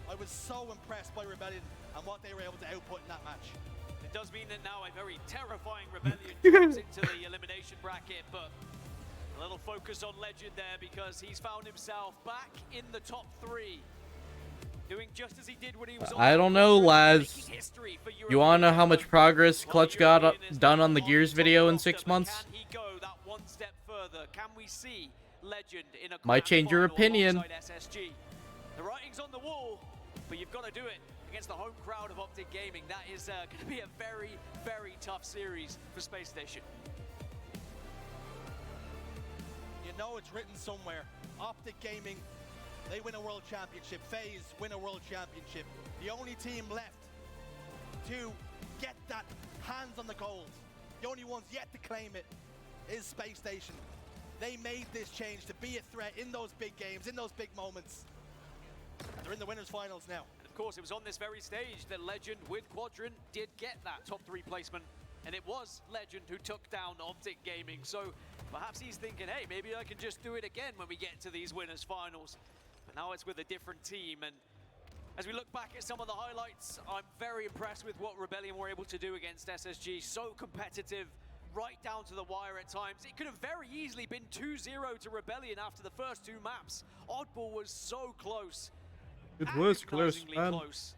I was so impressed by Rebellion and what they were able to output in that match. It does mean that now a very terrifying Rebellion comes into the elimination bracket, but a little focus on Legend there because he's found himself back in the top 3. Doing just as he did when he was on I don't know, Laz. You wanna know how much progress Clutch got done on the Gears video in 6 months? Can he go that one step further? Can we see Legend in a Might change your opinion. SSG? The writing's on the wall, but you've got to do it against the home crowd of Optic Gaming. That is going to be a very, very tough series for Space Station. You know it's written somewhere. Optic Gaming, they win a world championship. FaZe win a world championship. The only team left to get that hands on the gold, the only ones yet to claim it, is Space Station. They made this change to be a threat in those big games, in those big moments. And they're in the winners finals now. And of course, it was on this very stage that Legend with Quadrant did get that top 3 placement. And it was Legend who took down Optic Gaming. So perhaps he's thinking, hey, maybe I can just do it again when we get to these winners finals. But now it's with a different team. And as we look back at some of the highlights, I'm very impressed with what Rebellion were able to do against SSG. So competitive, right down to the wire at times. It could have very easily been 2-0 to Rebellion after the first 2 maps. Oddball was so close. It was close, man. Close.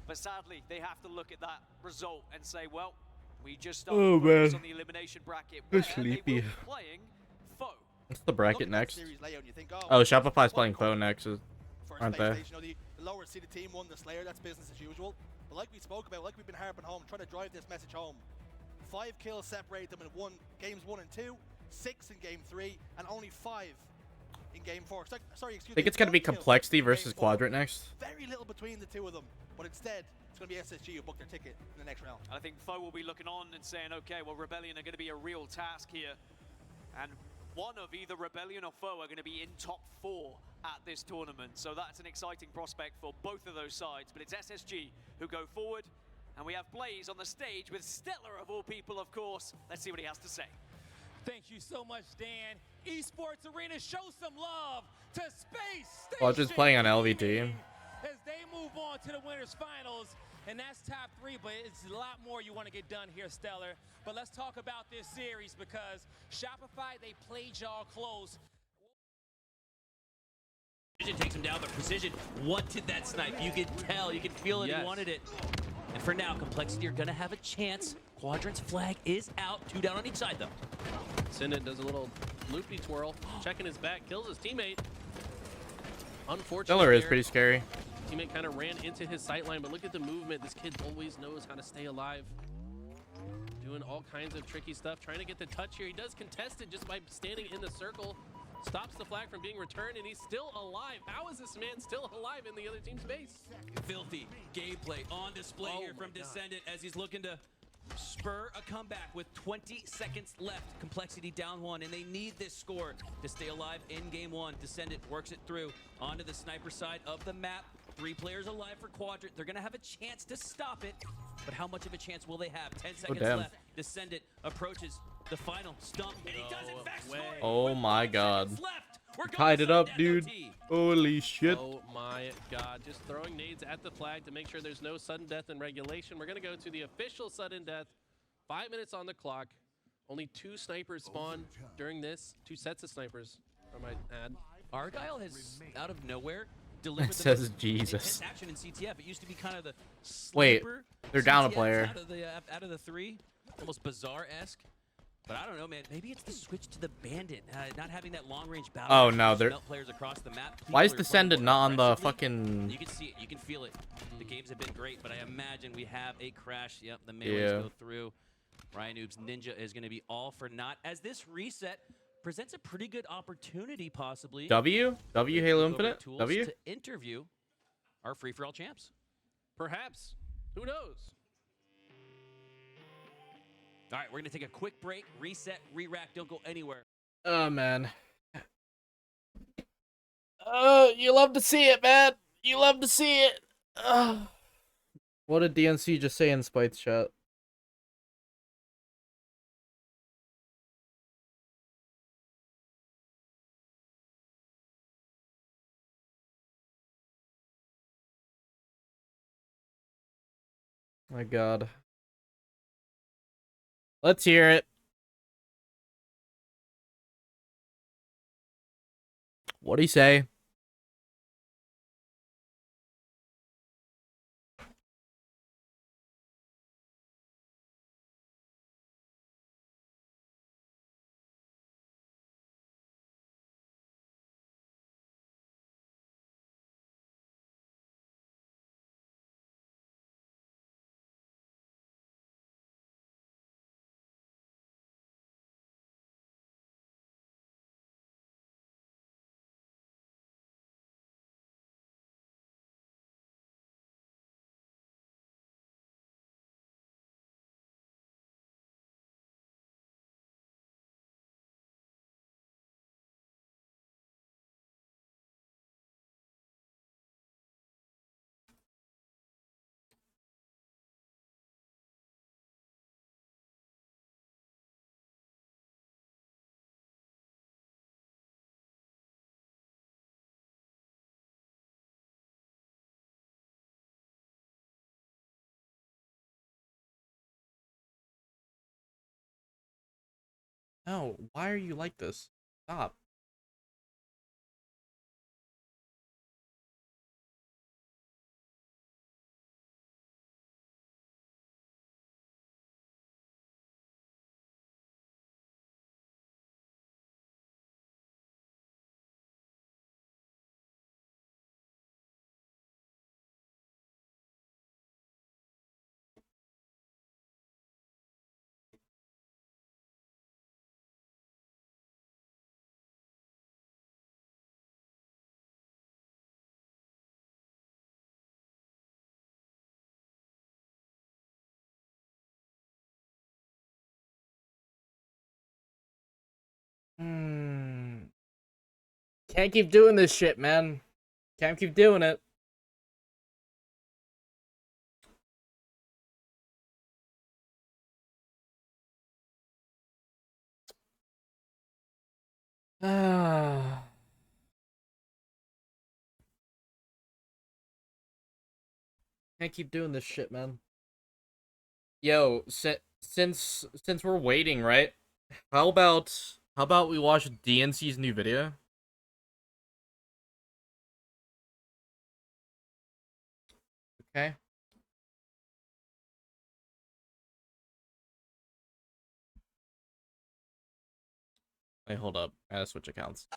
But sadly, they have to look at that result and say, well, we just Oh, focus man. on the elimination bracket I'm where sleepy. they will be playing Foe. What's the bracket next? Series layout, you think, Oh, Shopify's playing Phone next, for aren't Space they? Station, you know, the lower seeded team won the Slayer, that's business as usual. But like we spoke about, like we've been harping home, trying to drive this message home. 5 kills separate them in games 1 and 2, 6 in game 3, and only 5 in game 4. Sorry, excuse me. I think it's gonna be 1 kill Complexity in versus game 4. Quadrant next. Very little between the two of them, but instead, it's going to be SSG who booked their ticket in the next round. I think Foe will be looking on and saying, okay, well, Rebellion are going to be a real task here. And one of either Rebellion or Foe are going to be in top 4 at this tournament. So that's an exciting prospect for both of those sides. But it's SSG who go forward. And we have Blaze on the stage with Stellar of all people, of course. Let's see what he has to say. Thank you so much, Dan. Esports Arena, show some love to Space Station. Well, just playing on LVT. As they move on to the winners finals, and that's top 3, but it's a lot more you want to get done here, Stellar. But let's talk about this series because Shopify, they played y'all close. Precision takes him down, but Precision wanted that snipe. You could tell, you could feel it, Yes. he wanted it. And for now, Complexity are gonna have a chance. Quadrant's flag is out, 2 down on each side though. Sindin does a little loopy twirl, checking his back, kills his teammate. Unfortunately, Stellar is here, pretty scary. teammate kind of ran into his sightline, but look at the movement. This kid always knows how to stay alive. Doing all kinds of tricky stuff, trying to get the touch here. He does contest it just by standing in the circle. Stops the flag from being returned, and he's still alive. How is this man still alive in the other team's base? Filthy gameplay on display here from Descendant as he's looking to spur a comeback with 20 seconds left. Complexity down 1, and they need this score to stay alive in game 1. Descendant works it through onto the sniper side of the map. 3 players alive for Quadrant. They're gonna have a chance to stop it, but how much of a chance will they have? 10 seconds damn. left. Descendant approaches the final stump, and he does in fact score. Oh my god. Left. We're going Tied it up, sudden dude. death OT. Holy shit. Oh my god, just throwing nades at the flag to make sure there's no sudden death in regulation. We're gonna go to the official sudden death. 5 minutes on the clock. Only 2 snipers spawn during this. 2 sets of snipers, I might add. Argyle has, out of nowhere, delivered It says the Jesus. intense action in CTF. It used to be kind of the Wait, sleeper they're down a CTF player. out of the 3, almost bizarre-esque. But I don't know, man. Maybe it's the switch to the Bandit, not having that long-range battle. Oh, no, they're... Melt players across the map. Why is People are Descendant playing not on the aggressively. fucking... You can see it. You can feel it. The games have been great, but I imagine we have a crash. Yep, the melees go through. Ryan Noob's Ninja is going to be all for naught as this reset presents a pretty good opportunity, possibly. W Halo Over Infinite tools W. to interview our free-for-all champs. Perhaps. Who knows? All right, we're gonna take a quick break, reset, re-rack. Don't go anywhere. Oh man. You love to see it, man. You love to see it. What did DNC just say in Spite's chat? My God. Let's hear it. What'd he say? No, why are you like this? Stop. Can't keep doing this shit, man. Can't keep doing it. Can't keep doing this shit, man. Yo, since we're waiting, right? How about we watch DNC's new video? Okay. Wait, hold up. I gotta switch accounts.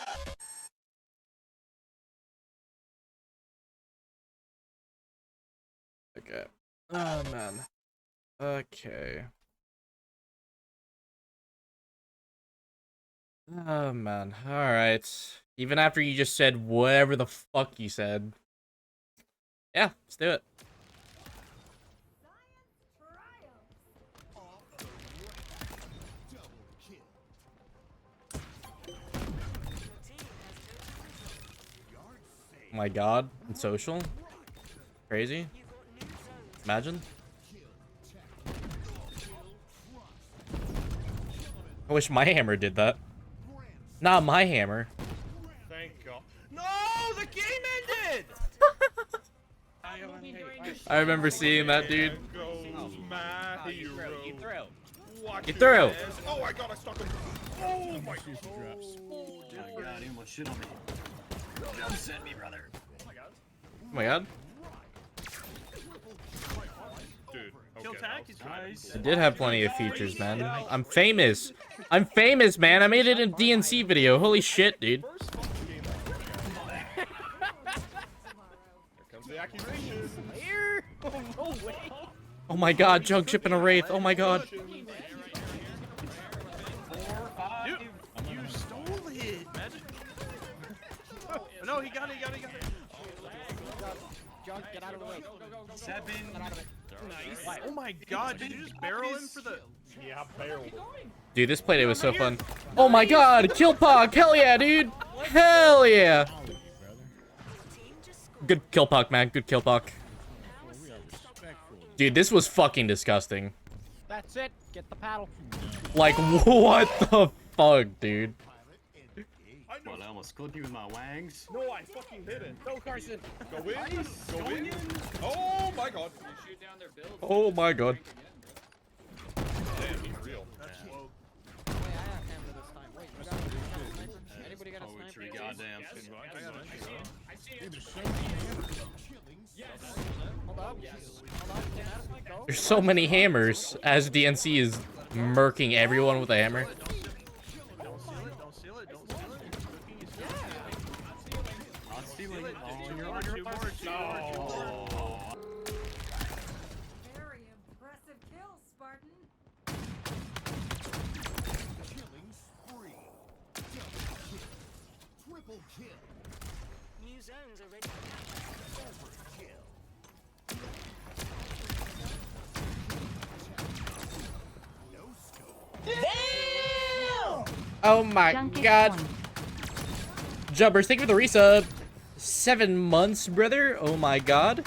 Okay. Oh, man. Okay. Oh, man. Alright. Even after you just said whatever the fuck you said. Yeah, let's do it. Oh my God. And social? Crazy. Imagine. I wish my hammer did that. Not my hammer. Thank God. No, the game ended! I remember seeing that, dude. You threw. You threw. Oh my God, I stuck him. Oh my God. Oh my God, he almost shit on me. Don't send me, brother. Oh my God. Oh my God. Dude, Kill tag is nice. I did have plenty of features, man. I'm famous. I'm famous, man. I made it in a DNC video. Holy shit, dude. Here comes the accusation. Here. Oh, no way. Oh my God, junk chip and a wraith. Oh my God. Dude, you stole go. He got it. John, get out of the way. 7. Get out of it. Nice. Oh my god, did you just barrel in for the... Yeah, barrel. Dude, this playdate was so fun. Oh my god, kill Pog. Hell yeah, dude. Hell yeah. Good kill Pog, man. Good kill Pog. Dude, this was fucking disgusting. That's it. Get the paddle. Like, what the fuck, dude? Well, I almost clipped you with my wangs. No, I fucking did it. Go, Carson. Go in. Go in. Oh my god. Oh my god. Damn, he's real. Wait, I have hammer this time. Wait, you got a sniper? Anybody got a sniper? Poetry, goddamn. Hold up. Hold up. Go. There's so many hammers as DNC is murking everyone with a hammer. Don't steal it. Not stealing. Oh, you're on your mark. Oh. Very impressive kill, Spartan. Killing spree. Double kill. Triple kill. New zones are ready. Overkill. No scope. Damn! Oh my god. Jubbers, thank you for the resub. 7 months, brother. Oh my god.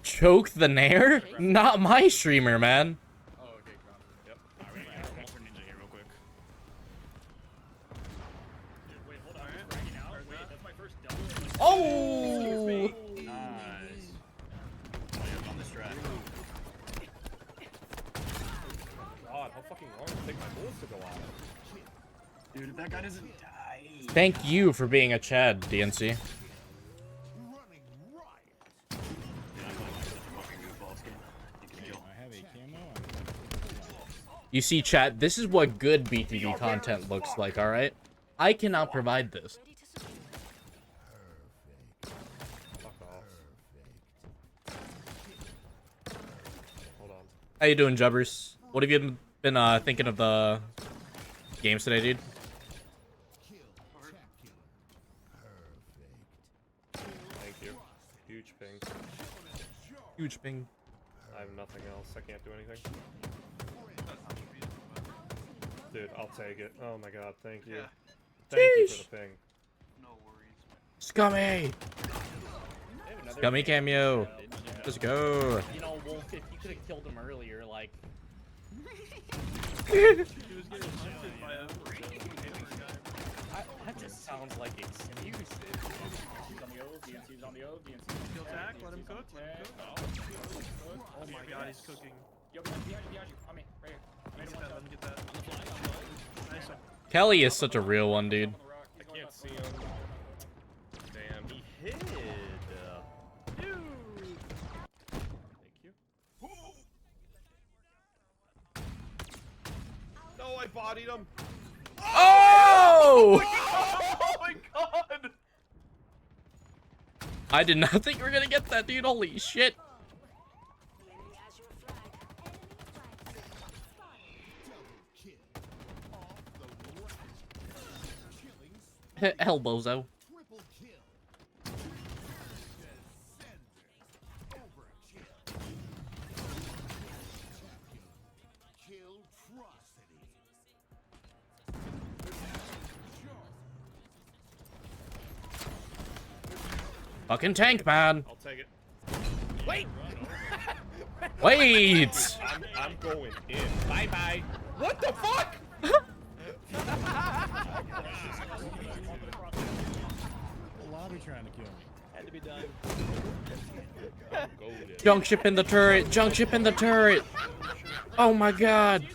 Choke the Nair? Not my streamer, man. Oh, okay, yep. Alright, I got one ninja here real quick. Wait, hold on. Wait, that's my first double. Oh! Nice. Oh, yeah, on this track. God, how fucking long does it take my bullets to go off? Dude, if that guy doesn't die. Thank you for being a Chad, DNC. You see, chat, this is what good BTB content looks like, alright? I cannot provide this. Hold on. How you doing, Jubbers? What have you been thinking of the games today, dude? Thank you. Huge ping. Huge ping. I have nothing else. I can't do anything. Dude, I'll take it. Oh my god, thank you. Thank you for the ping. No worries. Scummy! Scummy cameo. Let's go. You know, Wolf, if you could have killed him earlier, like... That just sounds like excuses. DNC's on the O, DNC's on the O, DNC's Kill Tack, let him cook, Oh my god, he's cooking. Yo, behind you, on me, right here. Let me get that. Nice one. Kelly is such a real one, dude. I can't see him. Damn, he hid. Dude. Thank you. No, I bodied him. Oh! Oh my god! I did not think we were gonna get that, dude. Holy shit. Elbozo. Fucking tank, man. I'll take it. Wait! Wait! I'm going in. Bye-bye. What the fuck? Lobby trying to kill me. Had to be done. Junk ship in the turret. Junk ship in the turret. Oh my god.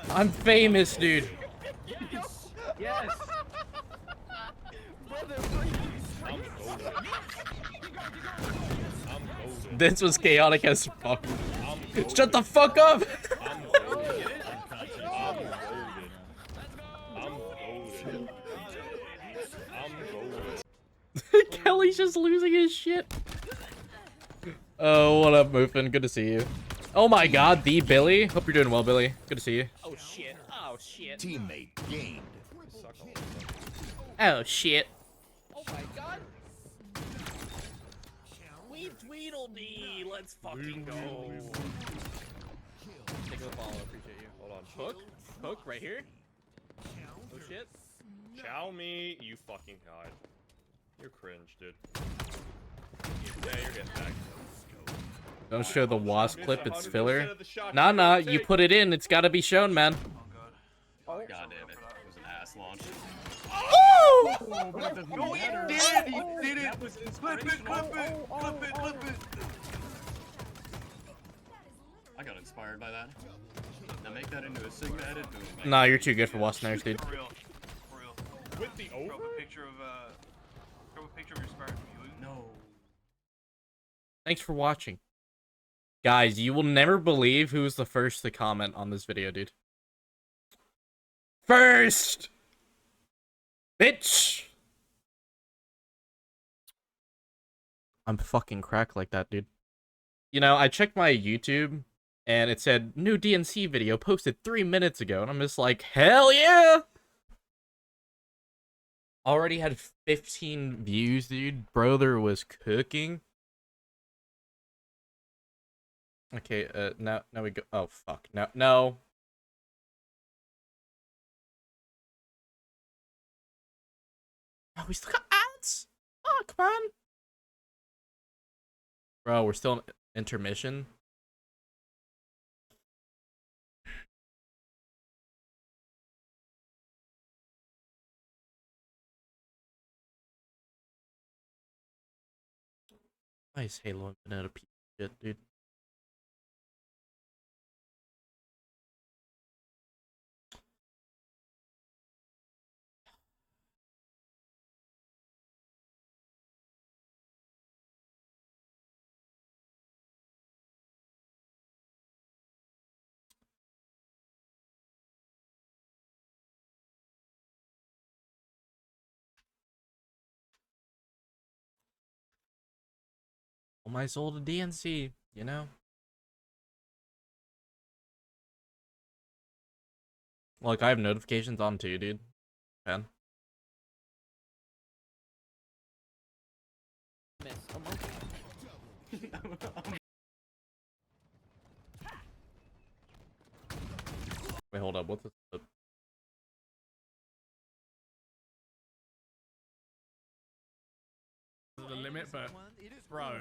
I'm famous, dude. Yes. This was chaotic as fuck. Shut the fuck up. Kelly's just losing his shit. Oh, what up, Moofin? Good to see you. Oh my god, the Billy. Hope you're doing well, Billy. Good to see you. Oh shit. Oh shit. Teammate gained. Oh shit. Oh my god. We Tweedledee. Let's fucking go. Take the follow. Appreciate you. Hold on. Hook. Hook right here. Oh shit. Chow me, you fucking god. You're cringe, dude. Yeah, you're getting back. Don't show the wasp clip, it's filler. Nah, you put it in, it's gotta be shown, man. Oh, god damn it. It was an ass launch. Oh! No, he did! He did it! Clip it! Clip it! Clip it! Clip it! I got inspired by that. Now make that into a Sigma edit. Boom. Nah, you're too good for wasp snares, dude. For real. For real. With the over? Throw a picture of your Spire from you. No. Thanks for watching. Guys, you will never believe who was the first to comment on this video, dude. First! Bitch! I'm fucking cracked like that, dude. You know, I checked my YouTube, and it said, new DNC video posted 3 minutes ago, and I'm just like, hell yeah! Already had 15 views, dude. Brother was cooking. Okay, now we go. Oh, fuck. No. Oh, we still got ads? Fuck, man. Bro, we're still in intermission. Why is Halo Infinite a piece of shit, dude? All my soul to DNC, you know? Look, I have notifications on too, dude. Ben. Wait, hold up. What's this? The limit, but bro,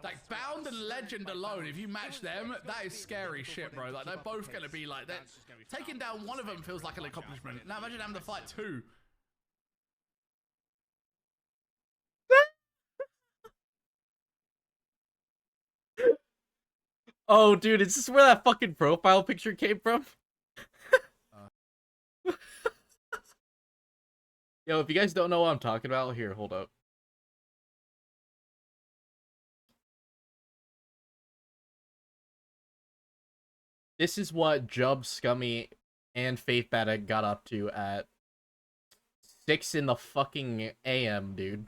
like Bound and Legend alone, if you match them, that is scary shit, bro. Like they're both gonna be like that. Taking down one of them feels like an accomplishment. Now imagine having to fight two. Oh, dude, is this where that fucking profile picture came from? Yo, if you guys don't know what I'm talking about, here, hold up. This is what Jub, Scummy, and Faith Baddock got up to at 6 in the fucking AM, dude.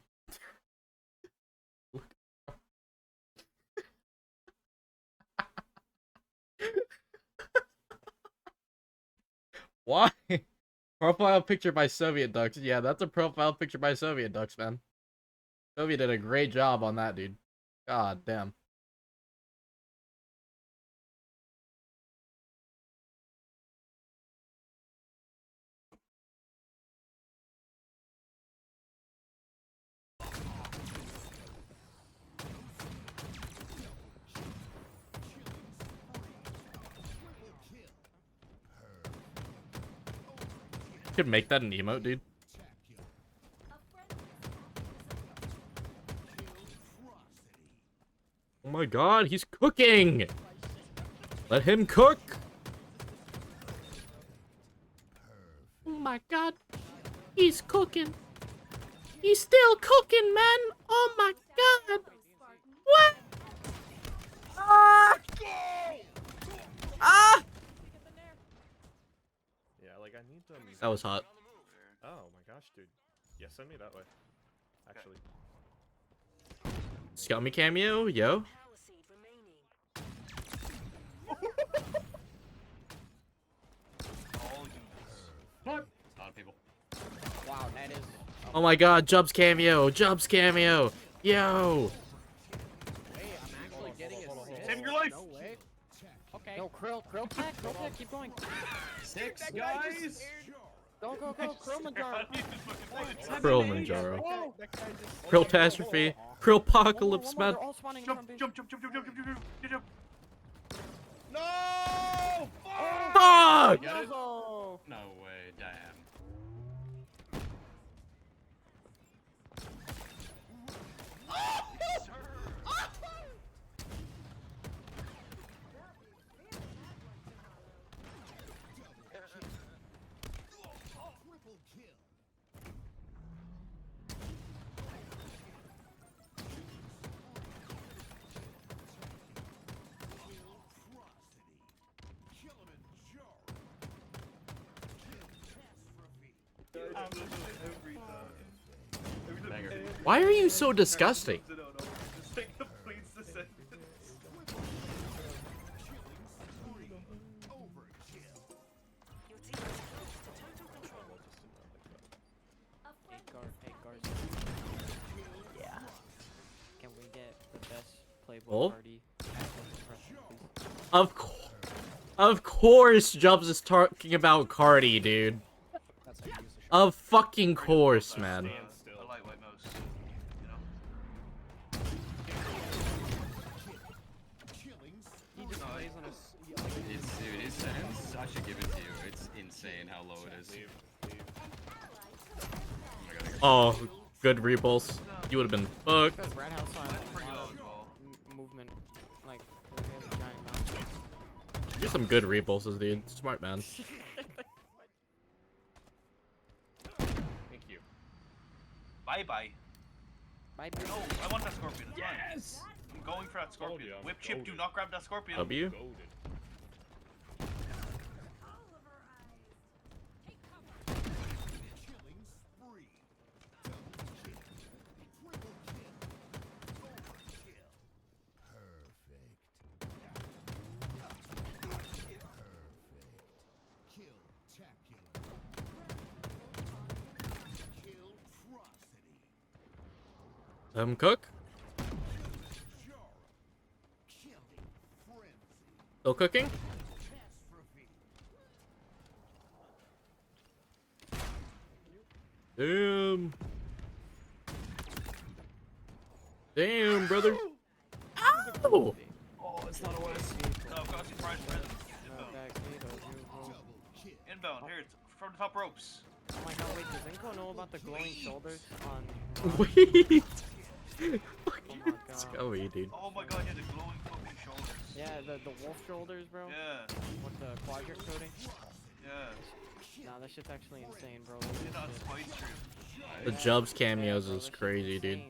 Why? Profile picture by Soviet Ducks. Yeah, that's a profile picture by Soviet Ducks, man. Soviet did a great job on that, dude. God damn. Could make that an emote, dude. Oh my god, he's cooking! Let him cook! Oh my god, he's cooking! He's still cooking, man! Oh my god! What? Ah! Ah! Yeah, like I need them. That was hot. Oh my gosh, dude. Yeah, send me that way. Actually. Scummy cameo, yo. What? A lot of people. Wow, that is. Oh my god, Jub's cameo! Jub's cameo! Yo! Save your life! No way. Okay. Yo, Krill pack, keep going. 6, guys! Go, Krill Manjaro. Krill Manjaro. Krill Catastrophe. Krill Apocalypse, man. Jump. No! Fuck! Get it? No way, damn. Why are you so disgusting? Yeah. Can we get the best playboy Oh? party? Of course, Jubs is talking about Cardi, dude. Of fucking course, man. A lightweight mouse, you know? Dude, his sense, I should give it to you. It's insane how low it is. Oh, good repulse. You would have been fucked. Because Red House on movement, like, they have a giant mountain. Here's some good repulses, dude. Smart man. Thank you. Bye-bye. Bye-bye. No, I want that scorpion. Yes! I'm going for that scorpion. Whip chip, do not grab that scorpion. W? Cook? Still cooking? Damn. Damn, brother. Ow! Oh, it's not a West. No, cross your prize friend. Inbound, here, it's from the top ropes. Oh my god, wait, does Inko know about the glowing shoulders on... Wait! Oh my god. Go, dude. Oh my god, yeah, the glowing fucking shoulders. Yeah, the wolf shoulders, bro. Yeah. With the quadrant coating. Yeah. Nah, that shit's actually insane, bro. It's not spice true. The Jubs cameos is crazy, dude.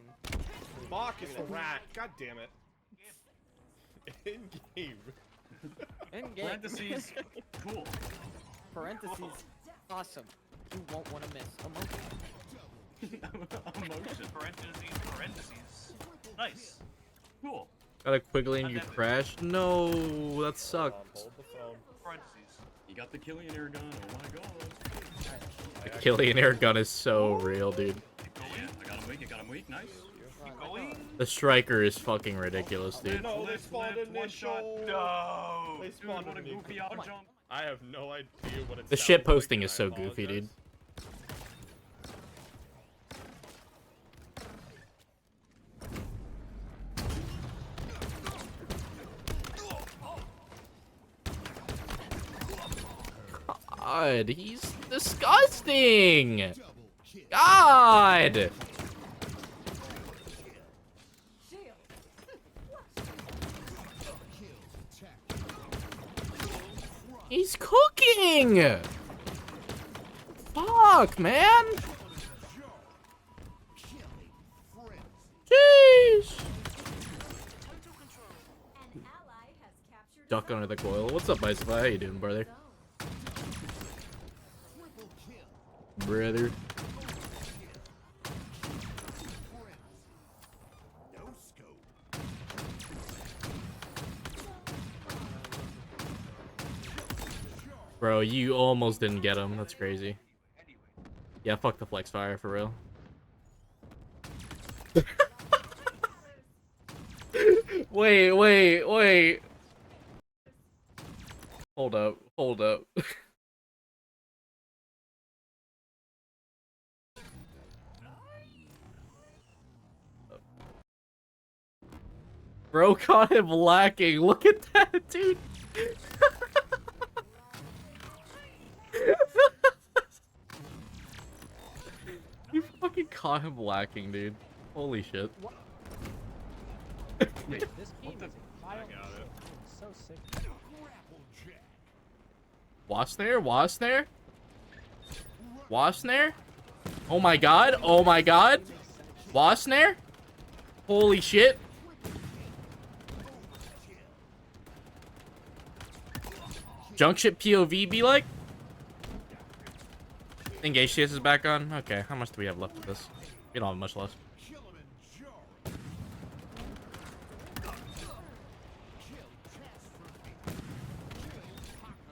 Mock is the rat. God damn it. In game. In game. Parentheses, cool. Parentheses, awesome. You won't want to miss. Emotion. Parentheses. Nice. Cool. Got a Quiggly and you crashed? No, that sucked. Hold the phone. Parentheses. You got the Killian air gun. Oh my god. The Killian air gun is so real, dude. Yeah, I got him weak. Nice. Keep going. The striker is fucking ridiculous, dude. No, they spawned initial. No. They spawned what a goofy out jump. I have no idea what it's. The shit posting is so goofy, dude. God, he's disgusting! God! He's cooking! Fuck, man! Jeez! Duck under the coil. What's up, Bicycle? How you doing, brother? Brother. Bro, you almost didn't get him. That's crazy. Yeah, fuck the flex fire for real. Wait. Hold up. Bro caught him lacking. Look at that, dude. You fucking caught him lacking, dude. Holy shit. Wait, this game is so sick. Wasp snare? Oh my god. Wasp snare? Holy shit. Junk ship POV be like? I think HCS is back on. Okay, how much do we have left of this? We don't have much left.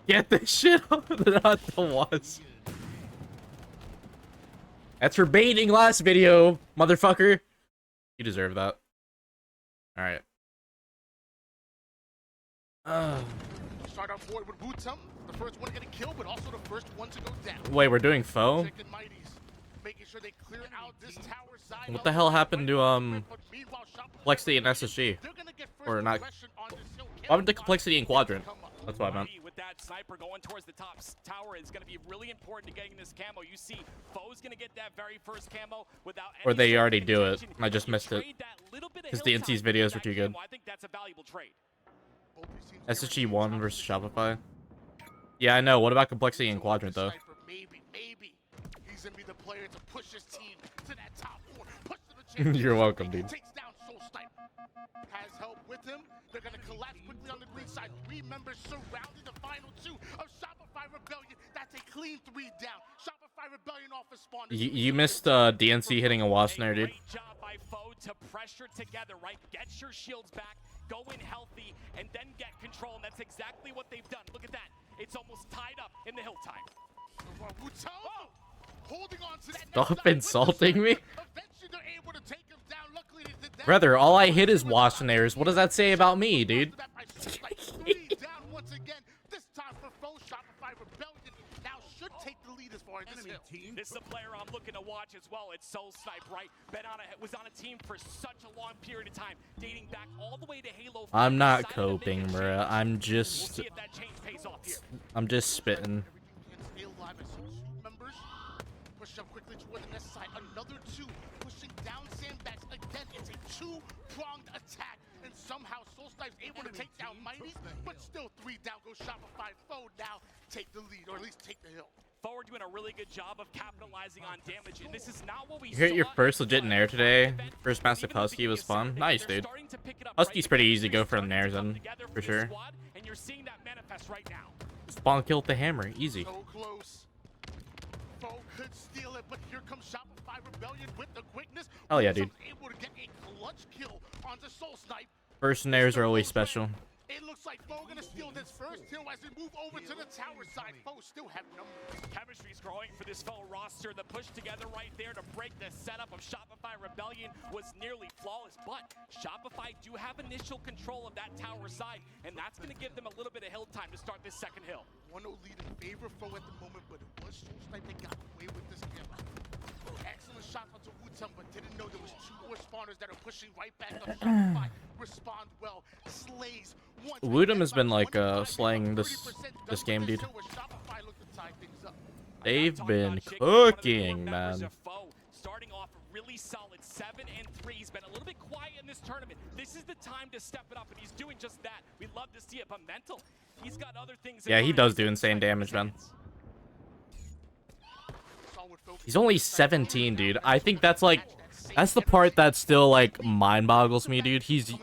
Get this shit off not the wasp. That's for baiting last video, motherfucker. You deserve that. Alright. Start our board with Wutum, the first one getting killed, but also the first one to go down. Wait, we're doing foe? Making sure they clear out this tower side. What the hell happened to Complexity and SSG? Or not? What happened to Complexity and Quadrant? That's what I meant. With that sniper going towards the top tower is going to be really important to getting this camo. You see, Foe's going to get that very first camo without Or they already do it. I just missed it. Because the NC's videos were too good. I think that's a valuable trade. SSG 1 versus Shopify. Yeah, I know. What about Complexity and Quadrant, though? Maybe. He's going to be the player to push his team to that top four. Push to the You're welcome, dude. Takes down Soul Snipe. Has help with him. They're going to collapse quickly on the green side. 3 members surrounding the final 2 of Shopify Rebellion. That's a clean 3 down. Shopify Rebellion off of spawn. You missed DNC hitting a wasp snare, dude. Great job by Foe to pressure together, right? Get your shields back, go in healthy, and then get control. And that's exactly what they've done. Look at that. It's almost tied up in the hill time. Holding on to that. Stop insulting me. Brother, all I hit is wasp snares. What does that say about me, dude? This is a player I'm looking to watch as well. It's Soul Snipe, right? Was on a team for such a long period of time, dating back all the way to Halo 4. I'm not coping, bruh. I'm just spitting. Push up quickly toward the nest side. Another 2 pushing down sandbags. Again, it's a 2-pronged attack. And somehow Soul Snipe's able to take down Mighty, but still 3 down goes Shopify. Foe now take the lead, or at least take the hill. Forward doing a really good job of capitalizing on damage, and this is not what we You hit your first legit nair today. First Massive Husky was fun. Nice, dude. Husky's pretty easy to go for the nairs in, for sure. And you're seeing that manifest right now. Spawn kill with the hammer, easy. So close. Foe could steal it, but here comes Shopify Rebellion with the quickness. Hell yeah, dude. Able to get a clutch kill onto Soul Snipe. First nairs are always special. It looks like Foe gonna steal this first kill as we move over to the tower side. Foe still have numbers. Chemistry's growing for this Foe roster. The push together right there to break the setup of Shopify Rebellion was nearly flawless, but Shopify do have initial control of that tower side, and that's gonna give them a little bit of hill time to start this second hill. 1-0 lead in favor Foe at the moment, but it was Soul Snipe that got away with this kill. Excellent shot onto Wutum, but didn't know there was 2 more spawners that are pushing right back on Shopify. Respond well, slays. Woodham has been like slaying this game, dude. They've been cooking, man. Starting off really solid 7 and 3. He's been a little bit quiet in this tournament. This is the time to step it up, and he's doing just that. We love to see it, but mental, he's got other things. Yeah, he does do insane damage, man. He's only 17, dude. I think that's like, that's the part that still like mind boggles me, dude. He's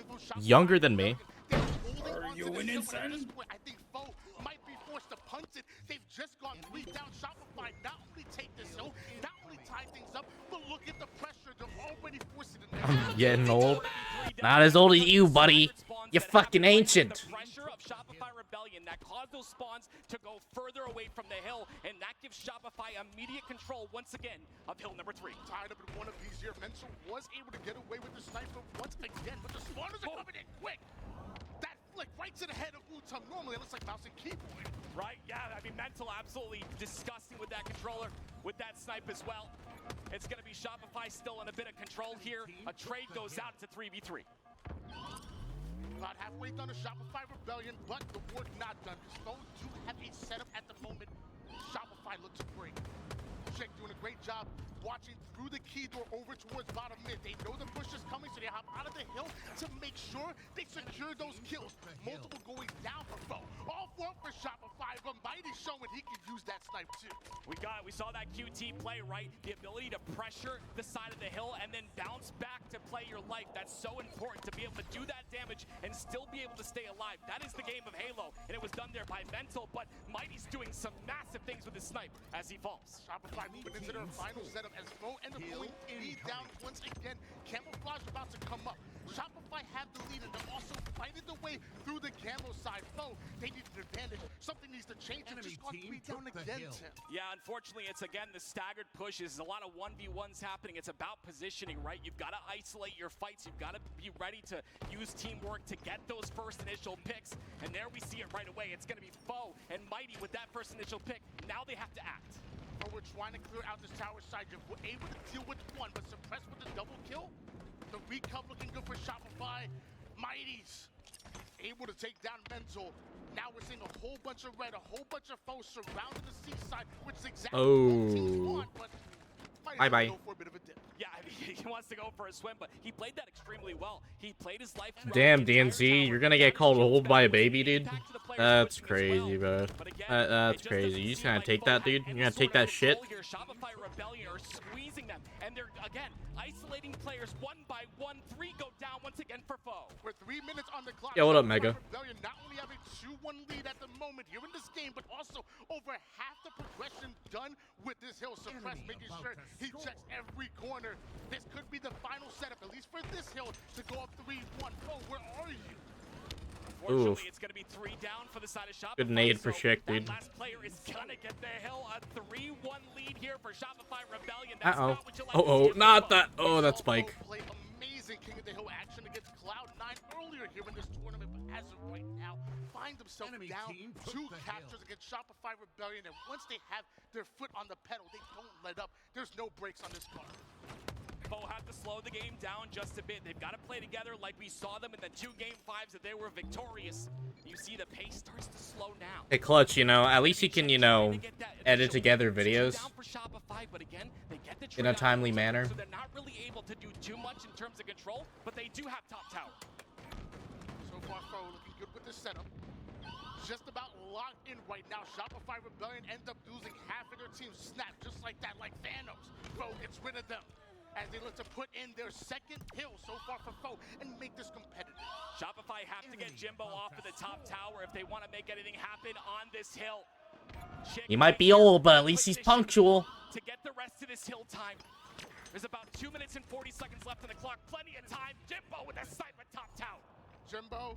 younger than me. Are you winning, son? I think Foe might be forced to punt it. They've just gone 3 down. Shopify not only take this hill, not only tie things up, but look at the pressure. They're already forcing it. I'm getting old. Not as old as you, buddy. You're fucking ancient. Pressure of Shopify Rebellion that caused those spawns to go further away skin of hill number 3. Tied up in one of these here, Mental was able to get away with the sniper once again, but the spawners are coming in quick. That flick right to the head of Utum. Normally it looks like mouse and keyboard. Right, yeah, I mean, Mental absolutely disgusting with that controller, with that snipe as well. It's going to be Shopify still in a bit of control here. A trade goes out to 3v3. About halfway done a Shopify Rebellion, but the work not done. Because Foe do have a setup at the moment. Shopify looks great. Jake doing a great job watching through the key door over towards bottom mid. They know the push is coming, so they hop out of the hill to make sure they secure those kills. Multiple going down for Foe. All four for Shopify, but Mighty showing he can use that snipe too. We saw that QT play, right? The ability to pressure the side of the hill and then bounce back to play your life. That's so important to be able to do that damage and still be able to stay alive. That is the game of Halo, and it was done there by Mental, but Mighty's doing some massive things with his snipe as he falls. Shopify moving into their final setup as Foe end up going lead down once again. Camouflage about to come up. Shopify have the lead and they're also fighting the way through the camo side. Foe, they need an advantage. Something needs to change. They're just gone 3 down again, Tim. Yeah, unfortunately, it's again the staggered pushes. A lot of 1v1s happening. It's about positioning, right? You've got to isolate your fights. You've got to be ready to use teamwork to get those first initial picks. And there we see it right away. It's going to be Foe and Mighty with that first initial pick. Now they have to act. Oh, we're trying to clear out this tower side. You're able to deal with one, but suppressed with the double kill. The recap looking good for Shopify. Mighty's able to take down Mental. Now we're seeing a whole bunch of red, a whole bunch of foes surrounding the seaside, which is exactly what teams want, but Bye-bye. go for a bit of a dip. Yeah, I mean, he wants to go for a swim, but he played that extremely well. He played his life. Damn, DNC, you're gonna get called old by a baby, dude. That's crazy, bro. That's crazy. You just gonna take that, dude? You're gonna take that shit? Shopify Rebellion are squeezing them, and they're, again, isolating players one by one. 3 go down once again for Foe. We're 3 minutes on the clock. Yeah, what up, Mega? Rebellion not only having 2-1 lead at the moment here in this game, but also over half the progression done with this hill. Suppress, making sure he checks every corner. This could be the final setup, at least for this hill, to go up 3-1. Foe, where are you? Oof. It's going to be 3 down for the side of Shopify. Good nade for Schick, dude. Last player is going to get the hill. A 3-1 lead here for Shopify Rebellion. Uh-oh. Oh, not that. Oh, that spike. Play amazing King of the Hill action against Cloud9 earlier here in this tournament, but as of right now, find themselves down 2 captures against Shopify Rebellion, and once they have their foot on the pedal, they don't let up. There's no brakes on this car. Foe have to slow the game down just a bit. They've got to play together like we saw them in the 2 game 5s that they were victorious. You see the pace starts to slow now. Hey, Clutch, you know, at least you can, you know, edit together videos in a timely manner. So they're not really able to do too much in terms of control, but they do have top tower. So far, Foe looking good with the setup. Just about locked in right now. Shopify Rebellion end up losing half of their team. Snap just like that, like Thanos. Foe gets rid of them as they look to put in their second hill so far for Foe and make this competitive. Shopify have to get Jimbo off of the top tower if they want to make anything happen on this hill. He might be old, but at least he's punctual. To get the rest of this hill time. There's about 2 minutes and 40 seconds left on the clock. Plenty of time. Jimbo with a snipe at top tower. Jimbo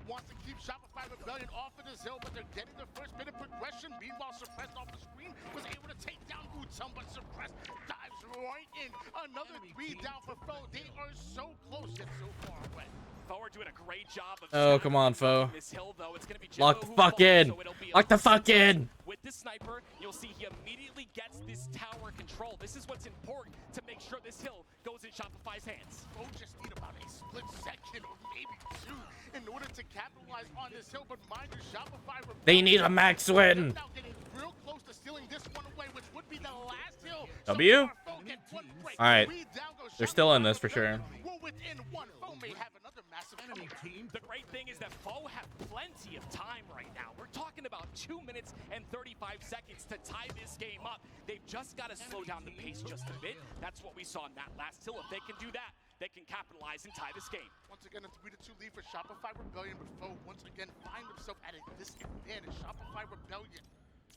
wants to keep Shopify Rebellion off of this hill, but they're getting their first bit of progression. Meanwhile, Suppressed off the screen was able to take down Utum, but Suppressed dives right in. Another 3 down for Foe. They are so close yet so far away. Foe are doing a great job of Oh, come on, Foe. this hill, though. It's gonna be Lock the Jimbo who fuck falls, in. so it'll be Lock the fuck in. With this sniper, you'll see he immediately gets this tower control. This is what's important to make sure this hill goes in Shopify's hands. Foe just need about a split second or maybe 2 in order to capitalize on this hill, but mind you, Shopify Rebellion, They need a max win. now getting real close to stealing this one away, which would be the last hill. W? Foe get 1 break. Alright. 3 down goes They're still in this for sure. We're within 1. Foe may have another massive enemy team. The great thing is that Foe have plenty of time right now. We're talking about 2 minutes and 35 seconds to tie this game up. They've just got to slow down the pace just a bit. That's what we saw in that last hill. If they can do that, they can capitalize and tie this game. Once again, a 3-2 lead for Shopify Rebellion, but Foe once again find themselves at a disadvantage. Shopify Rebellion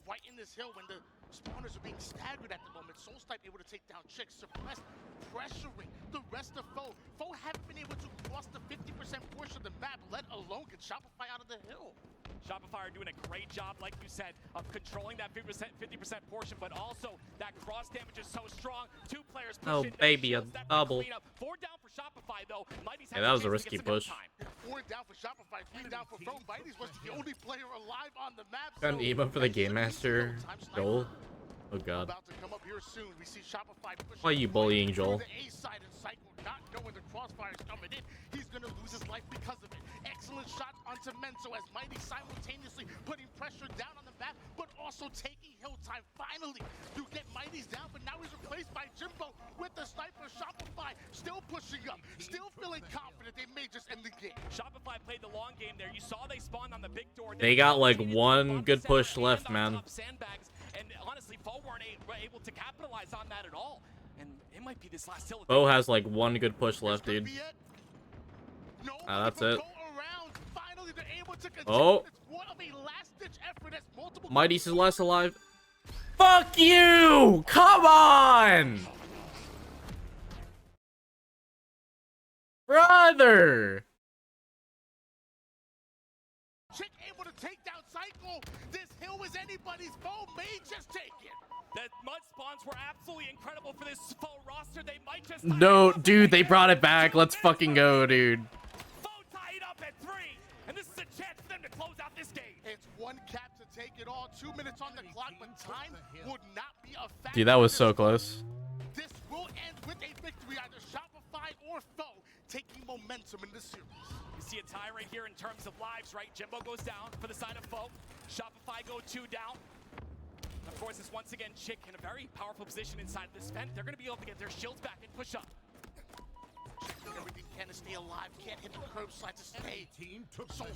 right in this hill when the spawners are being staggered at the moment. Soulsnipe able to take down Chick, Suppressed, pressuring the rest of Foe. Foe haven't been able to cross the 50% portion of the map, let alone get Shopify out of the hill. Shopify are doing a great job, like you said, of controlling that 50% portion, but also that cross damage is so strong. 2 players push Oh, it, no baby, a shields, that's the double. cleanup. 4 down for Shopify, though. Mighty's Yeah, had that a was a chance to risky get some push. time. 4 down for Shopify, 3 down for Pro. Mighty's was the only player alive on the map. Got an emote for the Game Master, Joel. Oh god. About to come up here soon. We see Shopify pushing Why are you bullying Joel? the A side and Cycle, not knowing the crossfire is coming in. He's gonna lose his life because of it. Excellent shot onto Menso as Mighty simultaneously putting pressure down on the map, but also taking hill time. Finally, you get Mighty's down, but now he's replaced by Jimbo with the sniper. Shopify still pushing up, still feeling confident they may just end the game. Shopify played the long game there. You saw they spawned on the big door. They got like one good push left, man. Sandbags, and honestly, Foe weren't able to capitalize on that at all. And it might be this last hill. Bo has like one good push left, dude. That's it. Oh. Mighty's his last alive. Fuck you! Come on! Brother! Chick able to take down Cycle. This hill is anybody's. Foe may just take it. The mud spawns were absolutely incredible for this Foe roster. They might just No, dude, they brought it back. Let's fucking go, dude. Foe tied up at 3, and this is a chance for them to close out this game. It's 1 cap to take it all. 2 minutes on the clock, but time would not be a factor. Dude, that was so close. This will end with a victory, either Shopify or Foe taking momentum in the series. You see a tie right here in terms of lives, right? Jimbo goes down for the side of Foe. Shopify go 2 down. Of course, it's once again Chick in a very powerful position inside this vent. They're going to be able to get their shields back and push up. Everything can to stay alive, can't hit the curbside to stay.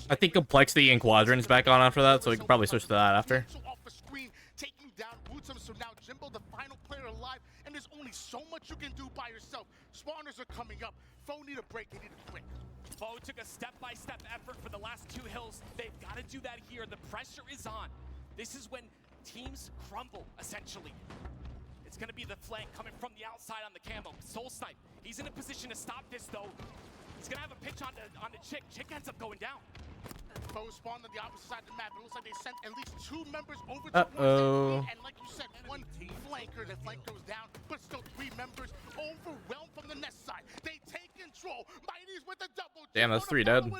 I think Complexity and Quadrant's back on after that, so we can probably switch to that after. Off the screen, taking down Woodsum, so now Jimbo, the final player alive, and there's only so much you can do by yourself. Spawners are coming up. Foe need a break, they need a quick. Foe took a step-by-step effort for the last 2 hills. They've got to do that here. The pressure is on. This is when teams crumble, essentially. It's going to be the flank coming from the outside on the camo. Soul Snipe, he's in a position to stop this, though. He's going to have a pitch on the Chick. Chick ends up going down. Foe spawned on the opposite side of the map. It looks like they sent at least 2 members over to and like you said, 1 flanker. The flank goes down, but still 3 members overwhelmed from the nest side. They take control. Mighty's with the double. Damn, that's 3 dead. 3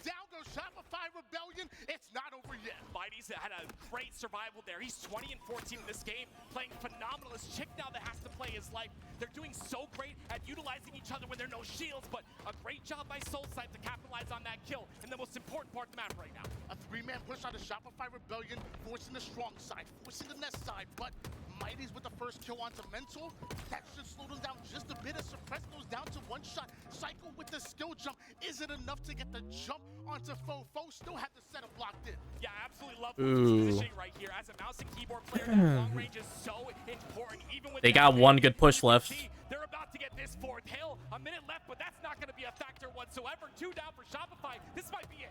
down goes Shopify Rebellion. It's not over yet. Mighty's had a great survival there. He's 20 and 14 in this game, playing phenomenal. It's Chick now that has to play his life. They're doing so great at utilizing each other when there are no shields, but a great job by Soul Snipe to capitalize on that kill in the most important part of the map right now. A 3-man push on the Shopify Rebellion, forcing the strong side, forcing the nest side, but Mighty's with the first kill onto Mental. That should slow them down just a bit as Suppress goes down to 1 shot. Cycle with the skill jump. Is it enough to get the jump onto Foe? Foe still had the setup locked in. Yeah, I absolutely love positioning right here. As a mouse and keyboard player, that long range is so important. Even with They got 1 good push left. They're about to get this 4th hill. A minute left, but that's not going to be a factor whatsoever. 2 down for Shopify. This might be it.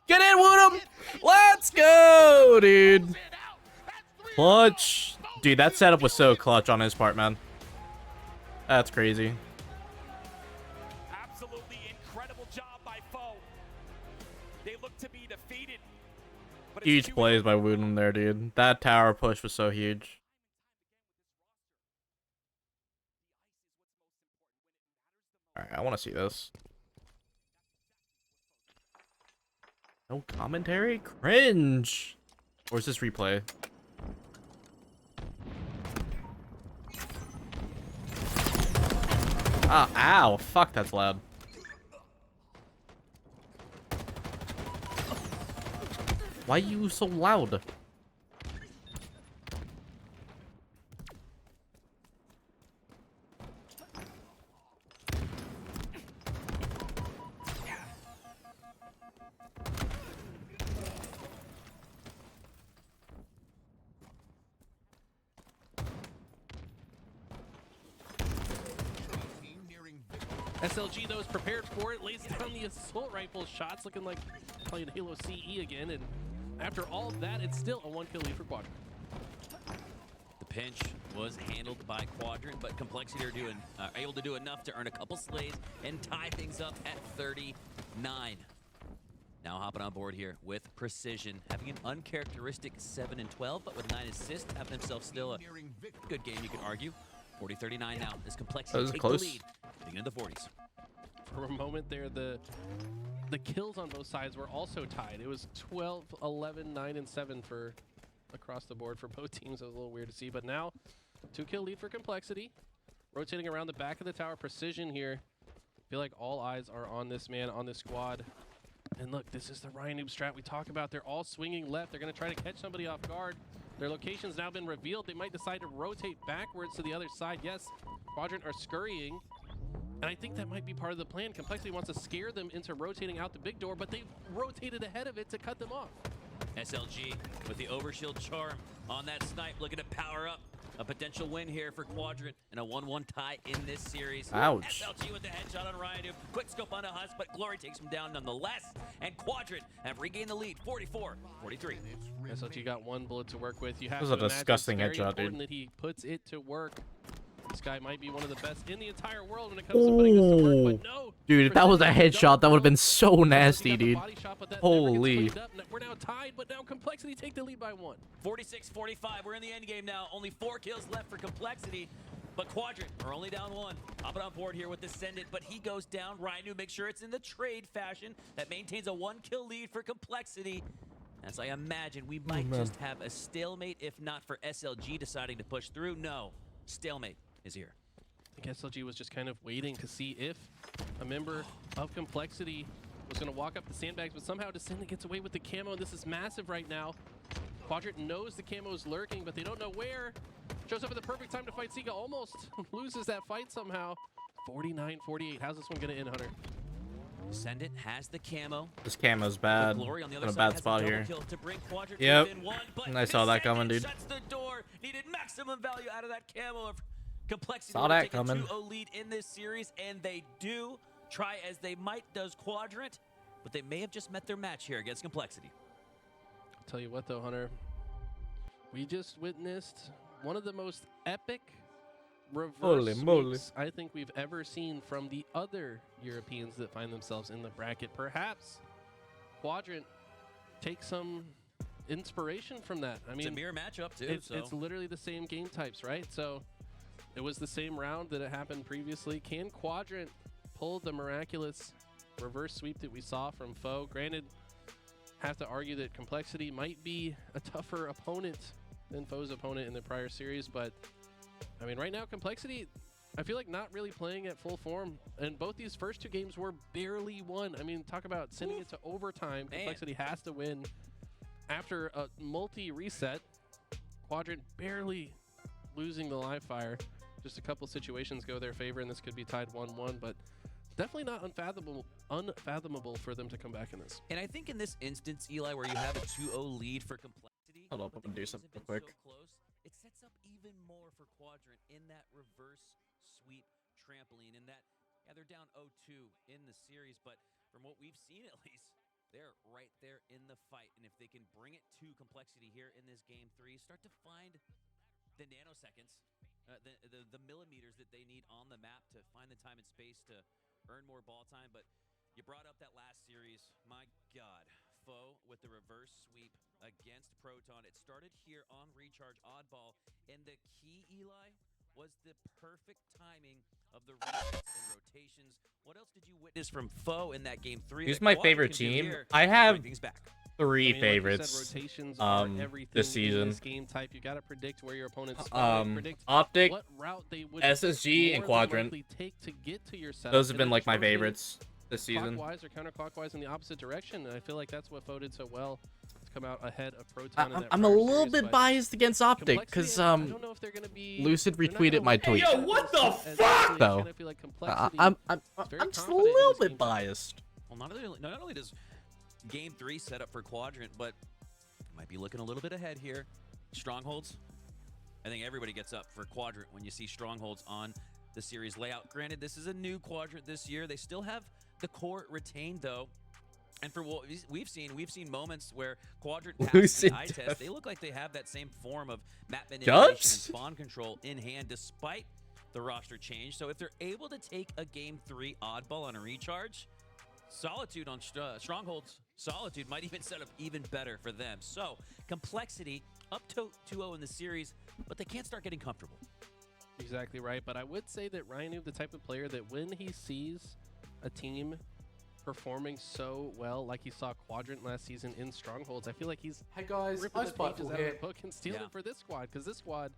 Get in, Woodham! Let's go, dude. Clutch. Dude, that setup was so clutch on his part, man. That's crazy. Absolutely incredible job by Foe. They look to be defeated. Huge plays by Woodham there, dude. That tower push was so huge. Alright, I want to see this. No commentary? Cringe! Or is this replay? Ah, ow. Fuck, that's loud. Why are you so loud? SLG, though, is prepared for it, lays down the assault rifle shots, looking like playing Halo CE again, and after all of that, it's still a 1-kill lead for Quadrant. The pinch was handled by Quadrant, but Complexity are able to do enough to earn a couple slays and tie things up at 39. Now hopping on board here with Precision, having an uncharacteristic 7 and 12, but with 9 assists, having himself still a good game, you could argue. 40-39 now as Complexity take the lead, getting into the 40s. For a moment there, the kills on both sides were also tied. It was 12, 11, 9, and 7 for across the board for both teams. It was a little weird to see, but now 2-kill lead for Complexity. Rotating around the back of the tower, Precision here. I feel like all eyes are on this man, on this squad. And look, this is the Ryan Noob strat we talk about. They're all swinging left. They're going to try to catch somebody off guard. Their location's now been revealed. They might decide to rotate backwards to the other side. Yes, Quadrant are scurrying. And I think that might be part of the plan. Complexity wants to scare them into rotating out the big door, but they've rotated ahead of it to cut them off. SLG with the overshield charm on that snipe, looking to power up a potential win here for Quadrant and a 1-1 tie in this series. Ouch. SLG with the headshot on Ryan Noob. Quick scope on a Husk, but Glory takes him down nonetheless. And Quadrant have regained the lead, 44-43. SLG got one bullet to work with. You have That was to a disgusting imagine it's very headshot, dude. important that he puts it to work. This guy might be one of the best in the entire world when it comes to putting this to work, but no. Dude, if that was a headshot, that would have been so nasty, dude. Holy. We're now tied, but now Complexity take the lead by 1. 46-45, we're in the end game now. Only 4 kills left for Complexity, but Quadrant are only down 1. Hopping on board here with Descendant, but he goes down. Rhino makes sure it's in the trade fashion. That maintains a 1-kill lead for Complexity. As I imagine, we might just have a stalemate, if not for SLG deciding to push through. No, stalemate is here. I think SLG was just kind of waiting to see if a member of Complexity was going to walk up the sandbags, but somehow Descendant gets away with the camo, and this is massive right now. Quadrant knows the camo is lurking, but they don't know where. Shows up at the perfect time to fight Sika, almost loses that fight somehow. 49-48, how's this one going to end, Hunter? Descendant has the camo. This camo's bad. Glory on the In other a side bad has spot a double here. kill to bring Quadrant Yep. within 1, but And I saw that coming, dude. shuts the door. Needed maximum value out of that camo. Complexity Saw will that take coming. a 2-0 lead in this series, and they do. Try as they might does Quadrant, but they may have just met their match here against Complexity. I'll tell you what though, Hunter. We just witnessed one of the most epic reverse sweeps I think we've ever seen from the other Europeans that find themselves in the bracket. Perhaps Quadrant takes some inspiration from that. I mean, It's a mirror matchup too. It's literally the same game types, right? So it was the same round that it happened previously. Can Quadrant pull the miraculous reverse sweep that we saw from Foe? Granted, have to argue that Complexity might be a tougher opponent than Foe's opponent in the prior series, but I mean, right now, Complexity, I feel like not really playing at full form, and both these first 2 games were barely won. I mean, talk about sending it to overtime. Complexity has to win after a multi-reset. Quadrant barely losing the live fire. Just a couple situations go their favor, and this could be tied 1-1, but definitely not unfathomable for them to come back in this. And I think in this instance, Eli, where you have a 2-0 lead for Complexity, Hold up, I'm gonna do something real quick. so close, it sets up even more for Quadrant in that reverse sweep trampoline. In that, yeah, they're down 0-2 in the series, but from what we've seen at least, they're right there in the fight. And if they can bring it to Complexity here in this game 3, start to find the nanoseconds, the millimeters that they need on the map to find the time and space to earn more ball time. But you brought up that last series. My God, Foe with the reverse sweep against Proton. It started here on Recharge Oddball, and the key, Eli, was the perfect timing of the resets and rotations. What else did you witness from Foe in that game 3? Who's my favorite team? I have 3 favorites rotations are everything this season. in this game type. You got to predict where your opponent's predict Optic, what route they would SSG, and more than Quadrant. likely take to get to your setup. Those have And been then like my just rotate favorites this season. Clockwise or counterclockwise in the opposite direction, and I feel like that's what Foe did so well to come out ahead of Proton. in that I'm a prior little series, bit but biased against Optic because I don't know if they're gonna be, Lucid they're not retweeted gonna my win tweet. as Yo, what the as fuck? easily. Though I feel like Complexity I'm is very just a confident in little this bit game. biased. Well, not only does game 3 set up for Quadrant, but might be looking a little bit ahead here. Strongholds. I think everybody gets up for Quadrant when you see Strongholds on the series layout. Granted, this is a new Quadrant this year. They still have the core retained, though. And for what we've seen moments where Quadrant passes the eye test. They look like they have that same form of map manipulation and spawn control in hand, despite the roster change. So if they're able to take a Game 3 oddball on a recharge, Solitude on Strongholds, Solitude might even set up even better for them. So Complexity up to 2-0 in the series, but they can't start getting comfortable. Exactly right, but I would say that Ryan is the type of player that when he sees a team performing so well, like he saw Quadrant last season in Strongholds, I feel like he's hey guys, ripping the pages out of the book and stealing it for this squad, because this squad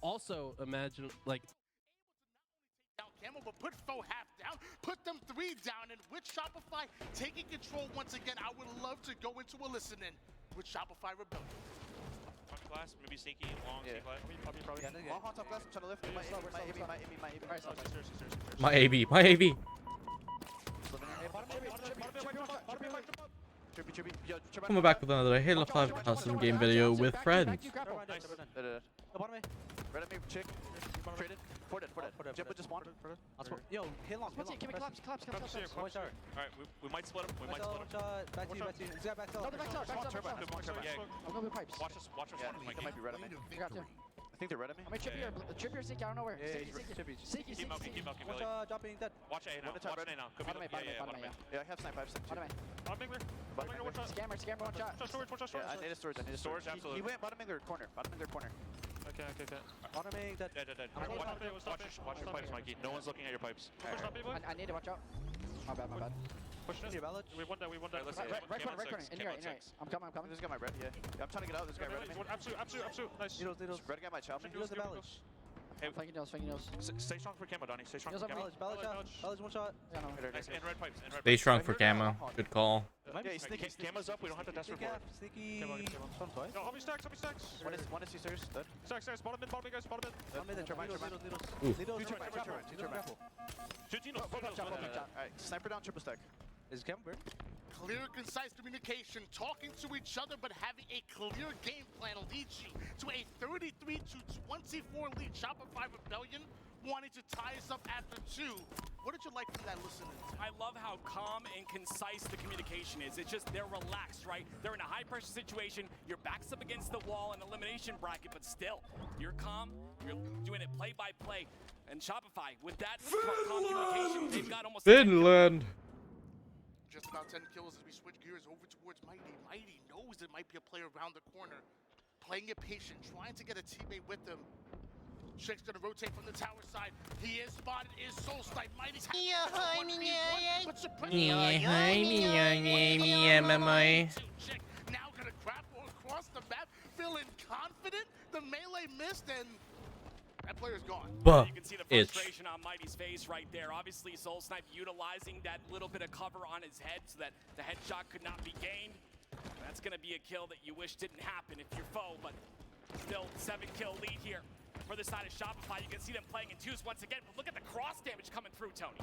also imagine like Camo, but put Foe half down, put them 3 down, and with Shopify taking control once again, I would love to go into a listening with Shopify Rebellion. Top glass, maybe sneaky, long, yeah. probably. Yeah, long top glass, I'm trying to lift. My AB, my AB. Coming back with another Halo 5 custom game video with friends. Red at me, chick. Traded. For it. Jump just one. Yo, hit long. Give me collapse. Alright, we might split him. Back to you. He's got back to I'm going with pipes. Watch us, Mikey. That might be red at me. I think they're red at me. I'm gonna chip here, Seeky, I don't know where. Seeky. Keep milking, Billy. Dropping dead. Watch A now, watch A now. Could be bottom A. Yeah, I have snipe, Bottom Mingler, one shot. Scammer, one shot. Storage. Yeah, I need a storage, Absolutely. He went bottom Mingler corner. Okay. Bottom Ming, dead. Watch your pipes, Mikey. No one's looking at your pipes. I need to watch out. My bad. Push it. We won that. Right corner. In here. I'm coming. This guy my red, yeah. I'm trying to get out. This guy red at me. Absolute. Nice. Needles. Red guy my chow. Needles the village. Hey, flanking nails. Stay strong for camo, Donnie. Stay strong for camo. Ballage one shot. Yeah, no. Nice. And red pipes. Stay strong for camo. Good call. Yeah, he's sneaky. Camo's up. We don't have to dash for it. Sneaky. No, how many stacks? One is C-Stairs. Dead. Stacks. Bottom mid, guys. Bottom mid. Bottom mid, Two turn. Alright, sniper down, triple stack. Is Cam burn? Clear, concise communication, talking to each other, but having a clear game plan leads you to a 33-24 lead. Shopify Rebellion wanting to tie us up after 2. What did you like from that listening? I love how calm and concise the communication is. It's just they're relaxed, right? They're in a high-pressure situation. Your back's up against the wall in elimination bracket, but still, you're calm. You're doing it play by play. And Shopify, with that calm communication, they've got almost Finland. Just about 10 kills as we switch gears over towards Mighty. Mighty knows there might be a player around the corner. Playing it patient, trying to get a teammate with him. Shake's gonna rotate from the tower side. He is spotted, is soul snipe. Mighty's now gonna grapple across the map, feeling confident. The melee missed and that player's gone. You can see the frustration on Mighty's face right there. Obviously, Soul Snipe utilizing that little bit of cover on his head so that the headshot could not be gained. That's gonna be a kill that you wish didn't happen if you're foe, but still 7-kill lead here. Further side of Shopify, you can see them playing in twos once again, but look at the cross damage coming through, Tony.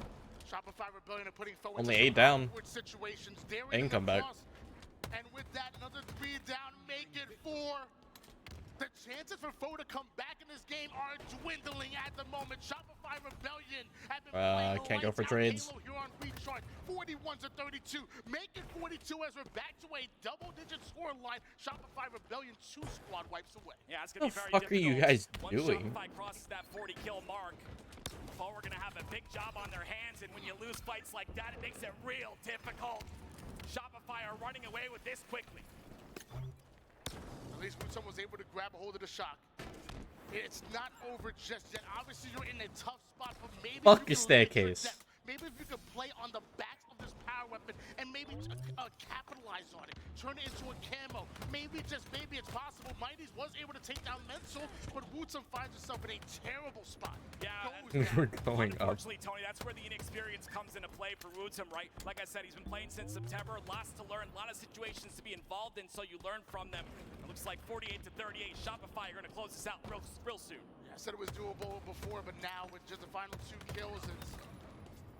Shopify Rebellion are putting forward only 8 down. Situations. They can come back. And with that, another 3 down, make it 4. The chances for Foe to come back in this game are dwindling at the moment. Shopify Rebellion have been playing can't go for trades. Halo here on Recharge. 41-32. Make it 42 as we're back to a double-digit score line. Shopify Rebellion 2 squad wipes away. Yeah, it's gonna be very difficult. What the fuck are you guys doing? Once Shopify crosses that 40-kill mark, Foe are gonna have a big job on their hands, and when you lose fights like that, it makes it real difficult. Shopify are running away with this quickly. At least when someone was able to grab a hold of the shock. It's not over just yet. Obviously, you're in a tough spot, but maybe fuck your staircase. Maybe if you could play on the backs of this power weapon and maybe capitalize on it, turn it into a camo. Maybe, just maybe, it's possible. Mighty's was able to take down Mental, but Woodsum finds himself in a terrible spot. Yeah, we're going up. Unfortunately, Tony, that's where the inexperience comes into play for Woodsum, right? Like I said, he's been playing since September. Lots to learn, a lot of situations to be involved in, so you learn from them. It looks like 48-38. Shopify are going to close this out real soon. Yeah, I said it was doable before, but now with just the final 2 kills, it's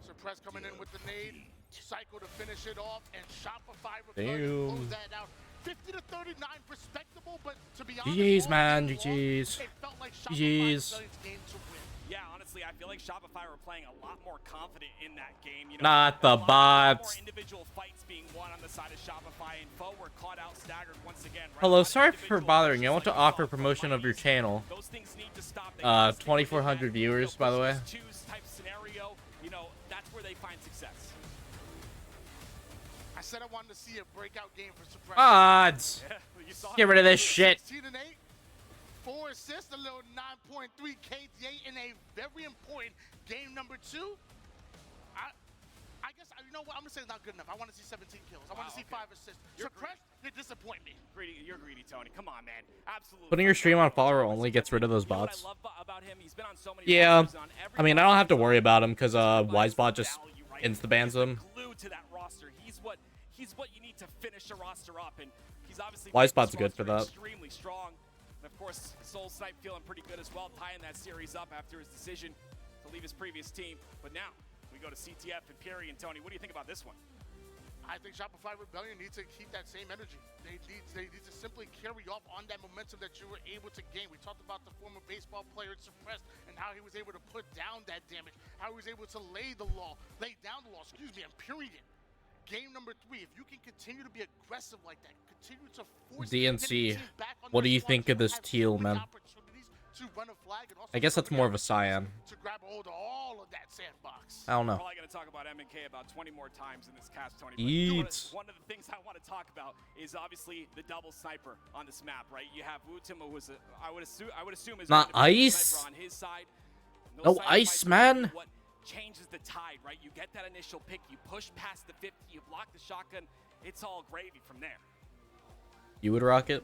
Suppress coming in with the nade, Psycho to finish it off, and Shopify Rebellion close that out. 50-39, respectable, but to be honest, GG's, man, GG's. it felt like GG's. Yeah, honestly. honestly, I feel like Shopify were playing a lot more confident in that game. You know, Not the a lot bots. more individual fights being won on the side of Shopify, and Foe were caught out staggered once again. Right? Hello, sorry for bothering you. I want to offer promotion of your channel. Those things need to stop. 2,400 viewers, by the way. Type scenario, you know, that's where they find success. I said I wanted to see a breakout game for Suppressor. Odds. Get rid of this shit. 16 and 8, 4 assists, a little 9.3 KDA in a very important game number 2. I guess, you know what, I'm gonna say it's not good enough. I want to see 17 kills. I want to see 5 assists. Suppressed, you disappoint me. You're greedy, Tony. Come on, man. Absolutely. Putting your stream on follower only gets rid of those bots. What I love about him, he's been on so many Yeah, rosters on every I mean, I don't have to worry about him because Wisebot just insta-bans them. Glued to that roster. He's what you need to finish a roster up, and he's obviously Wisebot's good for that. extremely strong. And of course, Soul Snipe feeling pretty good as well, tying that series up after his decision to leave his previous team. But now we go to CTF and Perry and Tony. What do you think about this one? I think Shopify Rebellion needs to keep that same energy. They need to simply carry off on that momentum that you were able to gain. We talked about the former baseball player Suppressed and how he was able to put down that damage, how he was able to lay down the law, and period. Game number 3, if you can continue to be aggressive like that, continue to force DNC, what do you think of this teal, man? I guess that's more of a cyan. To grab hold of all of that sandbox. I don't know. We're probably going to talk about M&K about 20 more times in this cast, Tony. Eats. One of the things I want to talk about is obviously the double sniper on this map, right? You have Wutim, who was I would assume is not ice. Sniper on his side. No ice, man. What changes the tide, right? You get that initial pick, you push past the 50, you block the shotgun. It's all gravy from there. You would rock it?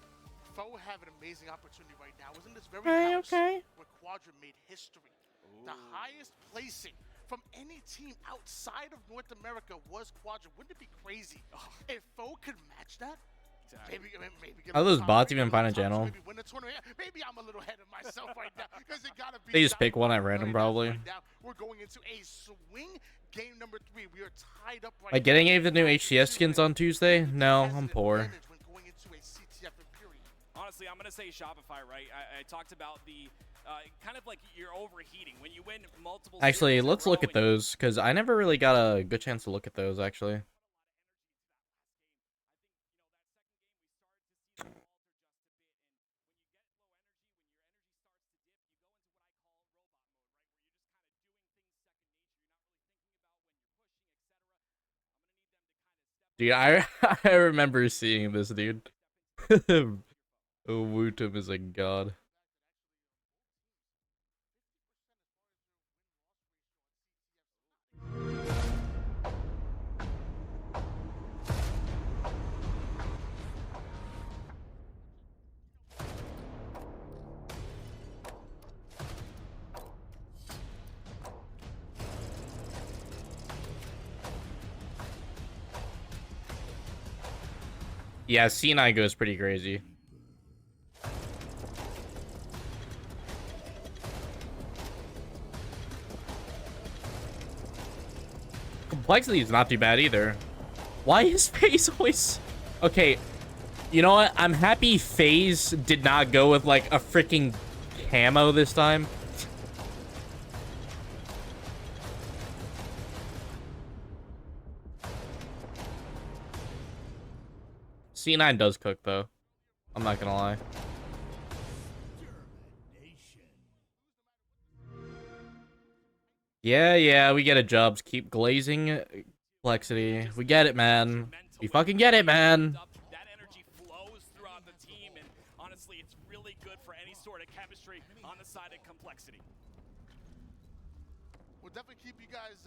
Foe have an amazing opportunity right now. Wasn't this very house where Quadrant made history? Ooh. The highest placing from any team outside of North America was Quadrant. Wouldn't it be crazy if Foe could match that? Maybe how those bots even find a channel? Maybe I'm a little ahead of myself right now because it gotta be. They just pick one at random, probably. Right now, we're going into a swing game number 3. We are tied up right Like getting any of the new HCS skins on Tuesday? No, I'm poor. Honestly, I'm going to say Shopify, right? I talked about the kind of like you're overheating. When you win multiple... Actually, let's look at those, because I never really got a good chance to look at those, actually. Dude, I remember seeing this, dude. Wutum is a god. Yeah, C9 goes pretty crazy. Complexity is not too bad either. Why is FaZe always... Okay, you know what? I'm happy FaZe did not go with like a freaking camo this time. C9 does cook though. I'm not gonna lie. Yeah, we get it, Jubs. Keep glazing complexity. We get it, man. We fucking get it, man. That energy flows throughout the team, and honestly, it's really good for any sort of chemistry on the side of complexity. We'll definitely keep you guys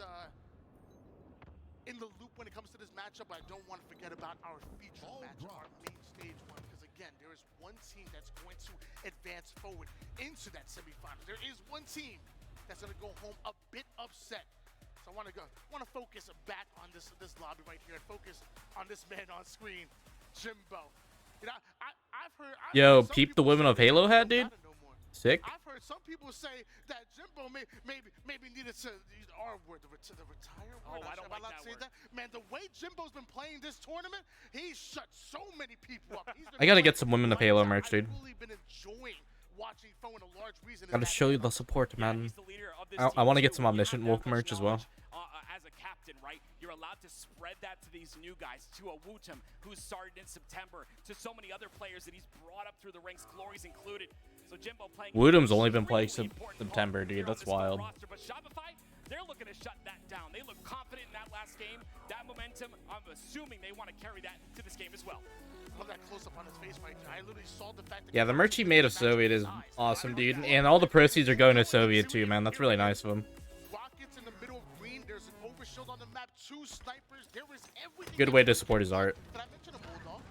in the loop when it comes to this matchup. I don't want to forget about our feature matchup, our main stage one, because again, there is one team that's going to advance forward into that semifinal. There is one team that's going to go home a bit upset. So I want to focus back on this lobby right here and focus on this man on screen, Jimbo. You know, I've heard. Yo, peep the women of Halo hat, dude. Sick. I've heard some people say that Jimbo maybe needed to use the R word, the retire word. Oh, I don't like that word. Man, the way Jimbo's been playing this tournament, he's shut so many people up. I gotta get some women of Halo merch, dude. I've really been enjoying watching Foe in a large reason. Gotta show you the support, man. I want to get some Omniscient Wolf merch as well. As a captain, right? You're allowed to spread that to these new guys, to a Wootem who's started in September, to so many other players that he's brought up through the ranks, Glory's included. So Jimbo playing. Wootem's only been playing September, dude. That's wild. But Shopify, they're looking to shut that down. They look confident in that last game. That momentum, I'm assuming they want to carry that to this game as well. Love that close up on his face right there. I literally saw the fact that Yeah, the merch he made of Soviet is awesome, dude. And all the proceeds are going to Soviet too, man. That's really nice of him. Rockets in the middle of green. There's an overshield on the map. 2 snipers. There is everything. Good way to support his art. Did I mention a Bulldog?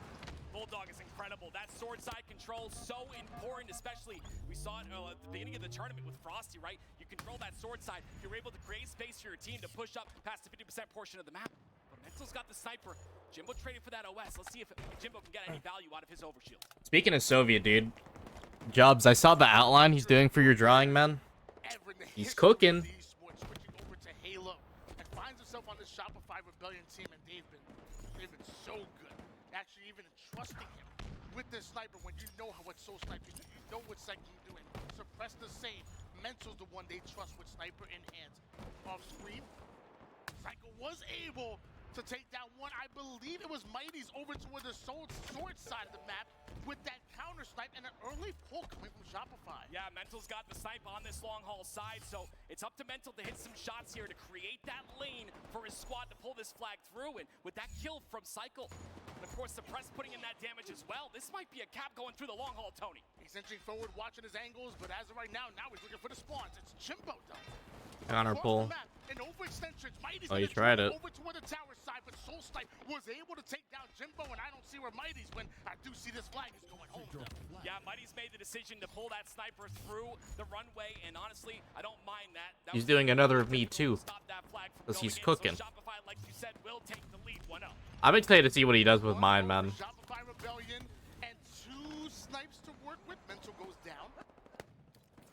Bulldog is incredible. That sword side control so important, especially we saw it at the beginning of the tournament with Frosty, right? You control that sword side. You're able to create space for your team to push up past the 50% portion of the map. But Mental's got the sniper. Jimbo trading for that OS. Let's see if Jimbo can get any value out of his overshield. Speaking of Soviet, dude. Jobs, I saw the outline he's doing for your drawing, man. He's cooking. Switching over to Halo and finds himself on the Shopify Rebellion team, and they've been so good. Actually, even trusting him with this sniper when you know what Soul Sniper is, you know what Sec can do, and Suppress the same. Mental's the one they trust with sniper in hands. Off screen, Psycho was able to take down one. I believe it was Mighty's over toward the sword side of the map with that counter snipe and an early pull coming from Shopify. Yeah, Mental's got the snipe on this long haul side, so it's up to Mental to hit some shots here to create that lane for his squad to pull this flag through. And with that kill from Cycle, and of course Suppress putting in that damage as well, this might be a cap going through the long haul, Tony. He's inching forward, watching his angles, but as of right now he's looking for the spawns. It's Jimbo though. Counter pull. Oh, you tried it. Over toward the tower side, but Soul Snipe was able to take down Jimbo, and I don't see where Mighty's went. I do see this flag is going home. Yeah, Mighty's made the decision to pull that sniper through the runway, and honestly, I don't mind that. He's doing another of me too, because he's cooking. Shopify, like you said, will take the lead 1-0. I'm excited to see what he does with mine, man. Shopify Rebellion and 2 snipes to work with. Mental goes down.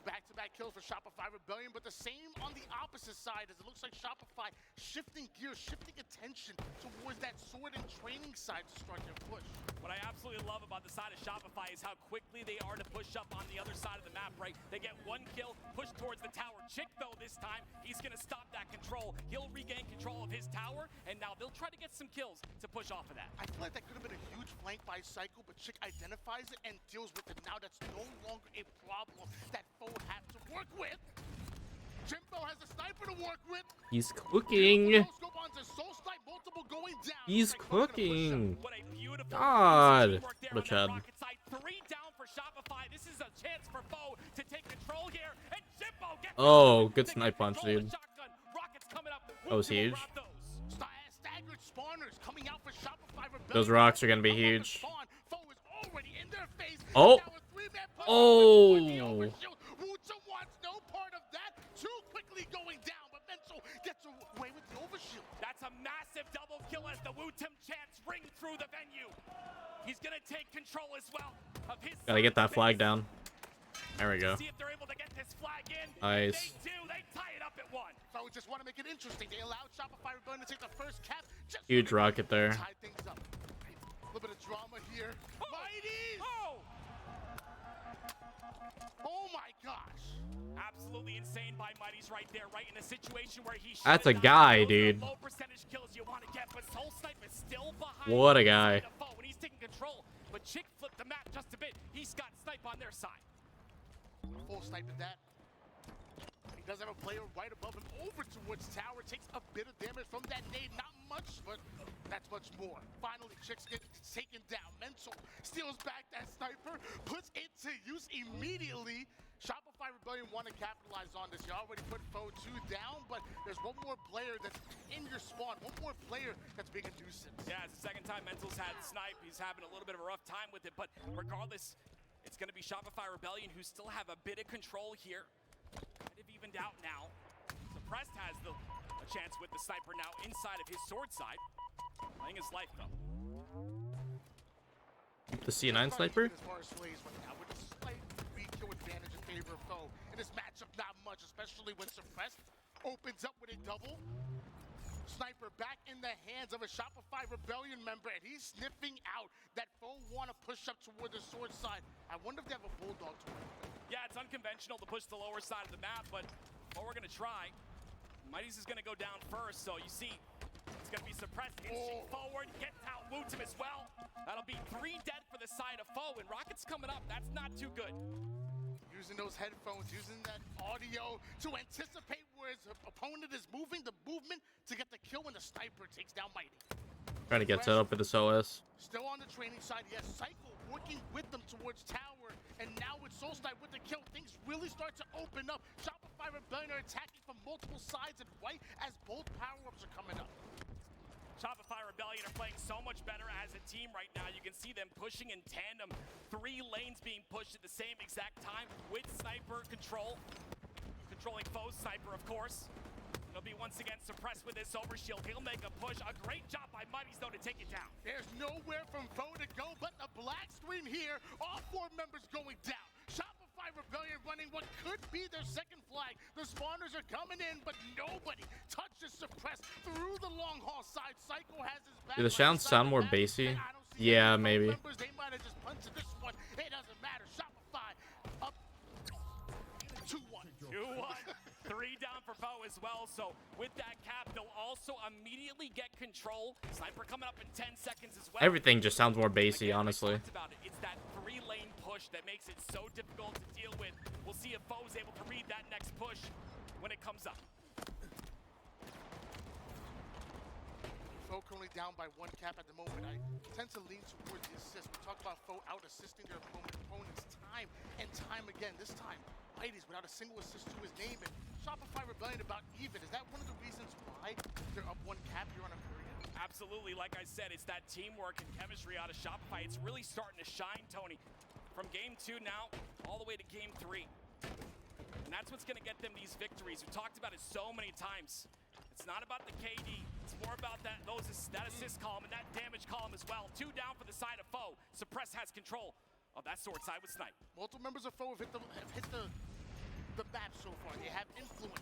Back-to-back kills for Shopify Rebellion, but the same on the opposite side as it looks like Shopify shifting gears, shifting attention towards that sword and training side to start their push. What I absolutely love about the side of Shopify is how quickly they are to push up on the other side of the map, right? They get 1 kill, push towards the tower. Chick, though, this time, he's going to stop that control. He'll regain control of his tower, and now they'll try to get some kills to push off of that. I feel like that could have been a huge flank by Cycle, but Chick identifies it and deals with it. Now that's no longer a problem that Foe has to work with. Jimbo has a sniper to work with. He's cooking. He's cooking. God. What a chad. 3 down for Shopify. This is a chance for Foe to take control here. And Jimbo gets Oh, good snipe punch, dude. That was huge. Staggered spawners coming out for Shopify Rebellion. Those rocks are gonna be huge. Foe is already in their face. Oh. Now a 3-man push. Oh. Wootem wants no part of that. Too quickly going down, but Mental gets away with the overshield. That's a massive double kill as the Wootem chants ring through the venue. He's gonna take control as well of his. Gotta get that flag down. There we go. See if they're able to get this flag in. Nice. They do. They tie it up at 1. So we just want to make it interesting. They allowed Shopify Rebellion to take the first cap. Huge rocket there. Tie things up. A little bit of drama here. Mighty! Oh my gosh. Absolutely insane by Mighty's right there, right in a situation where he. That's a guy, dude. Low percentage kills you want to get, but Soul Snipe is still behind. What a guy. When he's taking control, but Chick flipped the map just a bit. He's got Snipe on their side. Full sniping that. He does have a player right above him over towards tower. Takes a bit of damage from that nade. Not much, but that's much more. Finally, Chick's getting taken down. Mental steals back that sniper, puts it to use immediately. Shopify Rebellion want to capitalize on this. You already put Foe 2 down, but there's one more player that's in your spawn. One more player that's being a nuisance. Yeah, it's the second time Mental's had snipe. He's having a little bit of a rough time with it, but regardless, it's going to be Shopify Rebellion who still have a bit of control here. Kind of evened out now. Suppressed has a chance with the sniper now inside of his sword side. Playing his life, though. The C9 sniper? As far as slays right now, with a slight kill advantage in favor of Foe. In this matchup, not much, especially when Suppressed opens up with a double. Sniper back in the hands of a Shopify Rebellion member, and he's sniffing out that Foe want to push up toward the sword side. I wonder if they have a Bulldog to work with. Yeah, it's unconventional to push the lower side of the map, but what we're going to try, Mighty's is going to go down first, so you see it's going to be suppressed, inching forward, gets out, Woots him as well. That'll be 3 dead for the side of foe, and Rocket's coming up. That's not too good. Using those headphones, using that audio to anticipate where his opponent is moving, the movement to get the kill when the sniper takes down Mighty. Trying to get set up with this OS. Still on the training side, yes, Cycle working with them towards tower, and now with Soulsnipe with the kill, things really start to open up. Shopify Rebellion are attacking from multiple sides and right as both power-ups are coming up. Shopify Rebellion are playing so much better as a team right now. You can see them pushing in tandem. 3 lanes being pushed at the same exact time with sniper control. Controlling foe's sniper, of course. It'll be once again suppressed with this overshield. He'll make a push. A great job by Mighty's, though, to take it down. There's nowhere from foe to go but the black screen here. All 4 members going down. Shopify Rebellion running what could be their second flag. The spawners are coming in, but nobody touches suppressed through the long haul side. Psycho has his back. Do the sounds sound more bassy? Yeah, maybe. They might have just punched this one. It doesn't matter. Shopify up 2-1. 2-1. 3 down for foe as well. So with that cap, they'll also immediately get control. Sniper coming up in 10 seconds as well. Everything just sounds more bassy, honestly. It's that 3-lane push that makes it so difficult to deal with. We'll see if foe is able to read that next push when it comes up. Foe currently down by 1 cap at the moment. I tend to lean towards the assist. We talk about foe out assisting their opponents time and time again. This time, Mighty's without a single assist to his name, and Shopify Rebellion about even. Is that one of the reasons why they're up 1 cap here on a period? Absolutely. Like I said, it's that teamwork and chemistry out of Shopify. It's really starting to shine, Tony. From game 2 now, all the way to game 3. And that's what's going to get them these victories. We talked about it so many times. It's not about the KD. It's more about that assist column and that damage column as well. 2 down for the side of foe. Suppress has control of that sword side with Snipe. Multiple members of foe have hit the map so far. They have influence.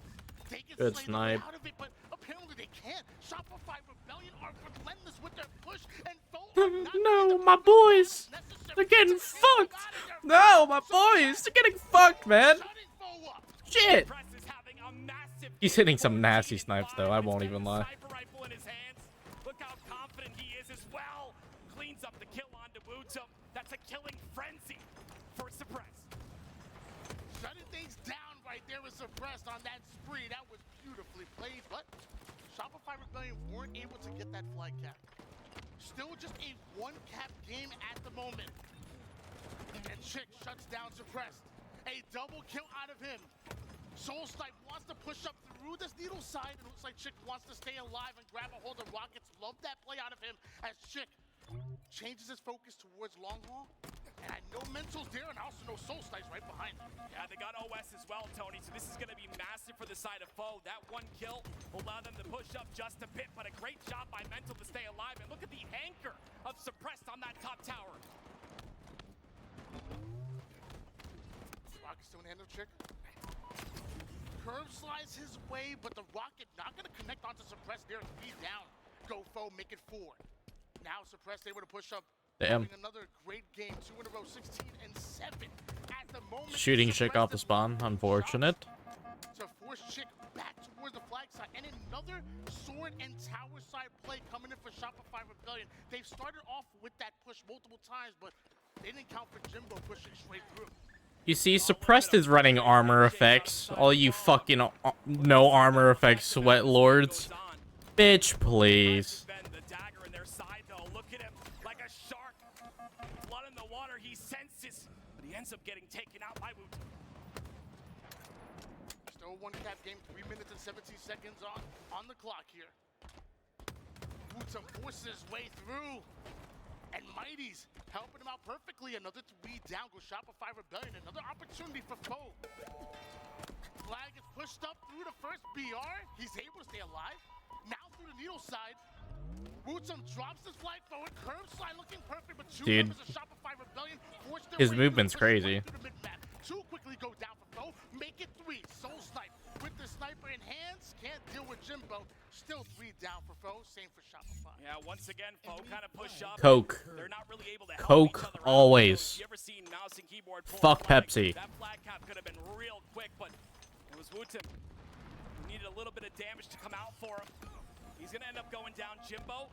They can Good slay snipe. out of it, but apparently they can't. Shopify Rebellion are relentless with their push, and foe No, my boys. They're getting fucked. No, my boys. They're getting fucked, man. Shit. He's hitting some nasty snipes, though. I won't even lie. Rifle in his hands. Look how confident he is as well. Cleans up the kill onto Wutum. That's a killing frenzy for Suppress. Shutting things down right there with Suppressed on that spree. That was beautifully played, but Shopify Rebellion weren't able to get that flag cap. Still just a 1 cap game at the moment. And Chick shuts down Suppressed. A double kill out of him. Soulsnipe wants to push up through this needle side. It looks like Chick wants to stay alive and grab a hold of Rockets. Love that play out of him as Chick changes his focus towards long haul. And I know Mental's there, and I also know Soulsnipe's right behind him. Yeah, they got OS as well, Tony, so this is going to be massive for the side of foe. That 1 kill will allow them to push up just a bit, but a great job by Mental to stay alive. And look at the anchor of Suppressed on that top tower. Rocket's still in the hand of Chick. Curve slides his way, but the Rocket not going to connect onto Suppressed there. 3 down. Go foe, make it 4. Now Suppressed able to push up. Damn. Having another great game, 2 in a row, 16 and 7. At the moment, Shooting Chick off the spawn. Unfortunate. to force Chick back towards the flag side, and another sword and tower side play coming in for Shopify Rebellion. They've started off with that push multiple times, but they didn't count for Jimbo pushing straight through. You see, Suppressed is running armor effects. All you fucking no armor effects sweat lords. Bitch, please. The dagger in their side, though. Look at him like a shark. Blood in the water, he senses, but he ends up getting taken out by Wutum. Still 1 cap game, 3 minutes and 17 seconds on the clock here. Wutum forces his way through. And Mighty's helping him out perfectly. Another 3 down. Go Shopify Rebellion. Another opportunity for foe. Flag is pushed up through the first BR. He's able to stay alive. Now through the needle side. Wutum drops his flag forward. Curve slide looking perfect, but 2 Dude, members of Shopify Rebellion forced their his way movement's through, crazy. through the mid-map. 2 quickly go down for foe. Make it 3. Soulsnipe with the sniper in hands. Can't deal with Jimbo. Still 3 down for Foe. Same for Shopify. Yeah, once again, Foe kind of push up. Coke. They're not really able to help Coke each other out. always. You ever seen mouse and keyboard pull Fuck a flag? Pepsi. That flag cap could have been real quick, but it was Wutim who needed a little bit of damage to come out for him. He's going to end up going down. Jimbo